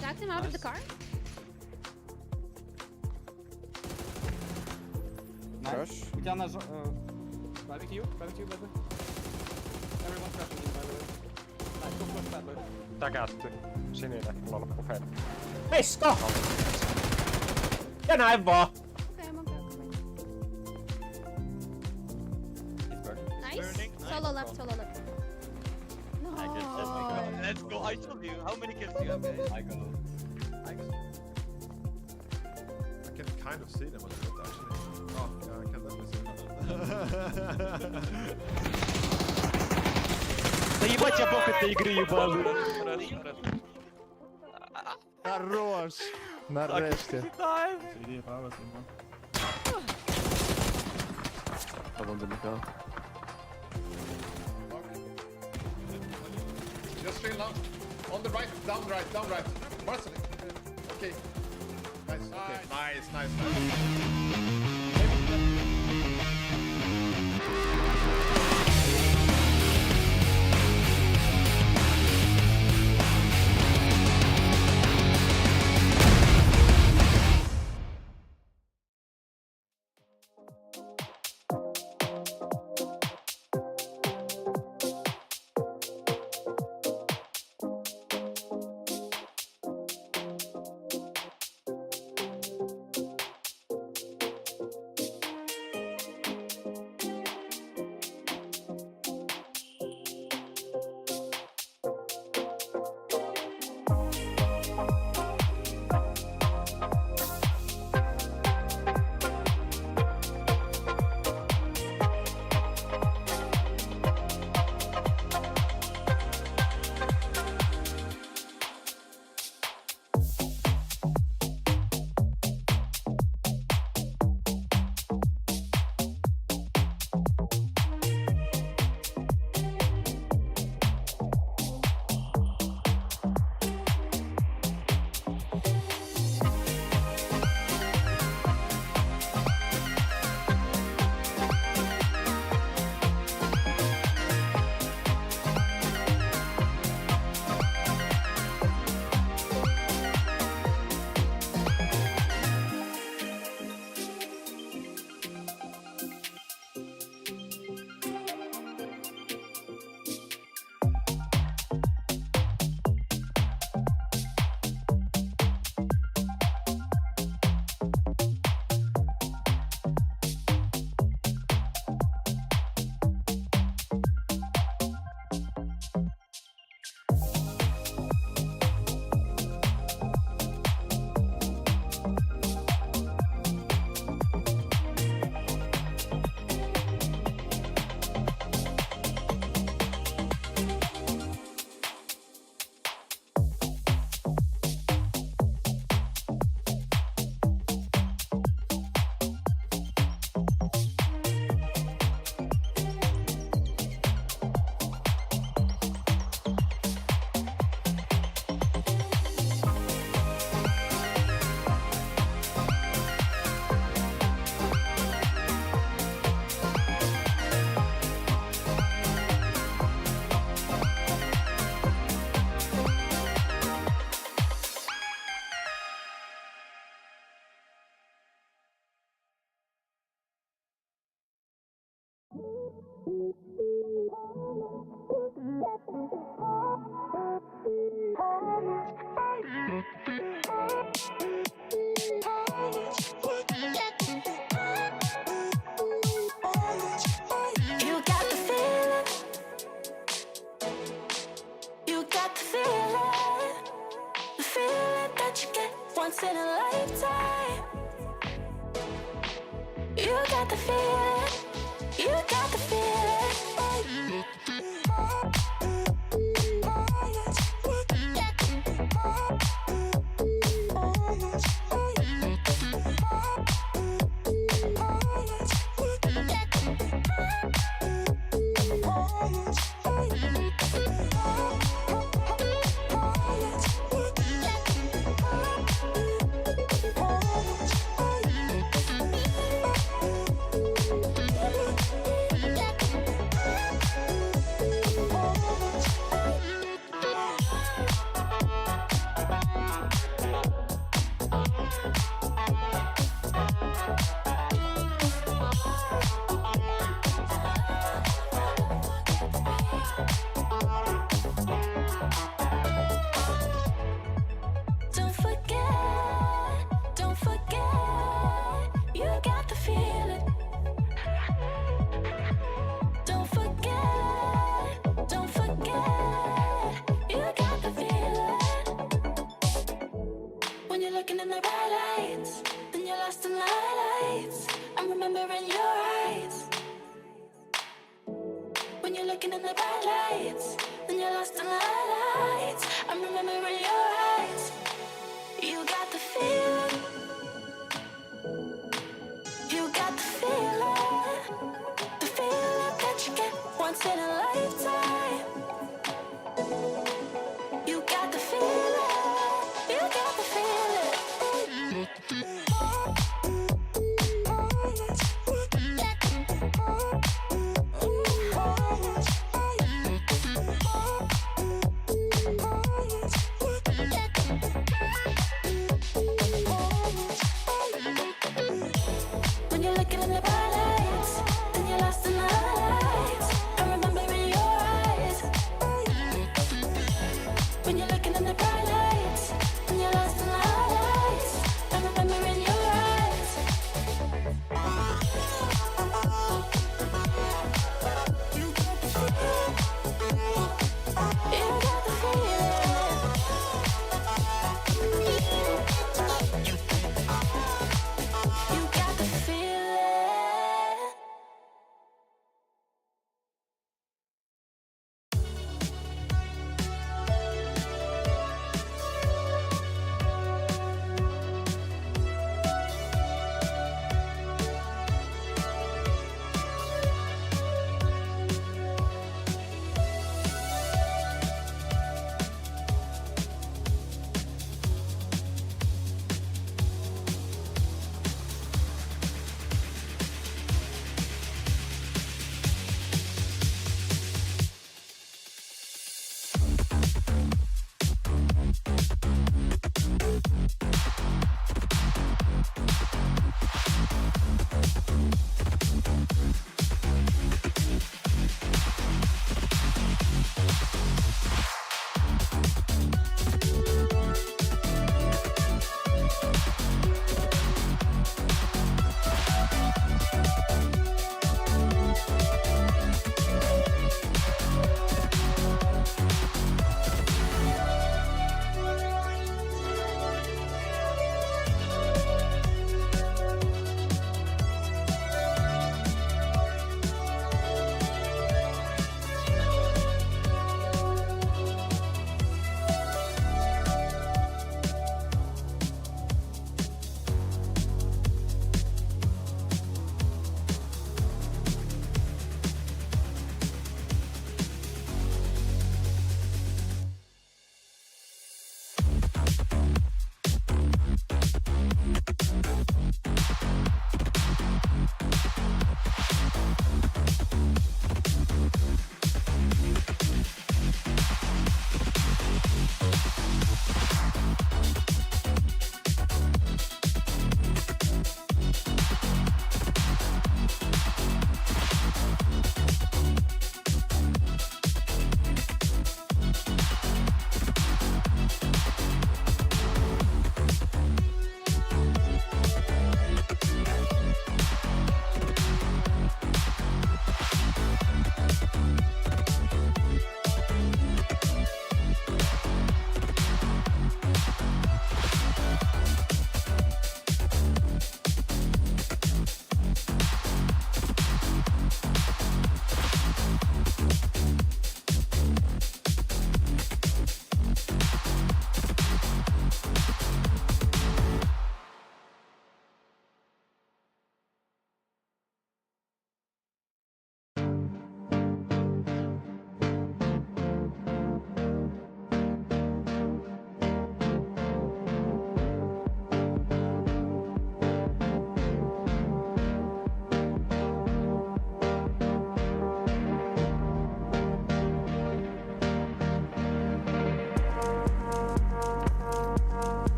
Knocked him out of the car. Nice. У тебя нож... Barbecue, baby. Everyone crashing in, by the way. Nice, go push that, boy. Takasti. Sininen, mulla loppuu head. Veska! Ja näin vaan! Okay, I'm okay. Nice. Solo left. No. Let's go, I told you. How many kills do you have, guys? I can kind of see them a little bit, actually. Oh, yeah, I can definitely see them. Да ебать тебя бог этой игры ебаный. Хорош! Нарешті. Just chill now. On the right, down right. Parsley. Okay. Nice. Okay. Nice. You got the feeling. You got the feeling. The feeling that you get once in a lifetime. You got the feeling. You got the feeling. Don't forget, you got the feeling. Don't forget, you got the feeling. When you're looking in the bright lights, then you're lost in the lights. I'm remembering your eyes. When you're looking in the bright lights, then you're lost in the lights. I'm remembering your eyes. You got the feeling. You got the feeling. The feeling that you get once in a lifetime. You got the feeling. You got the feeling.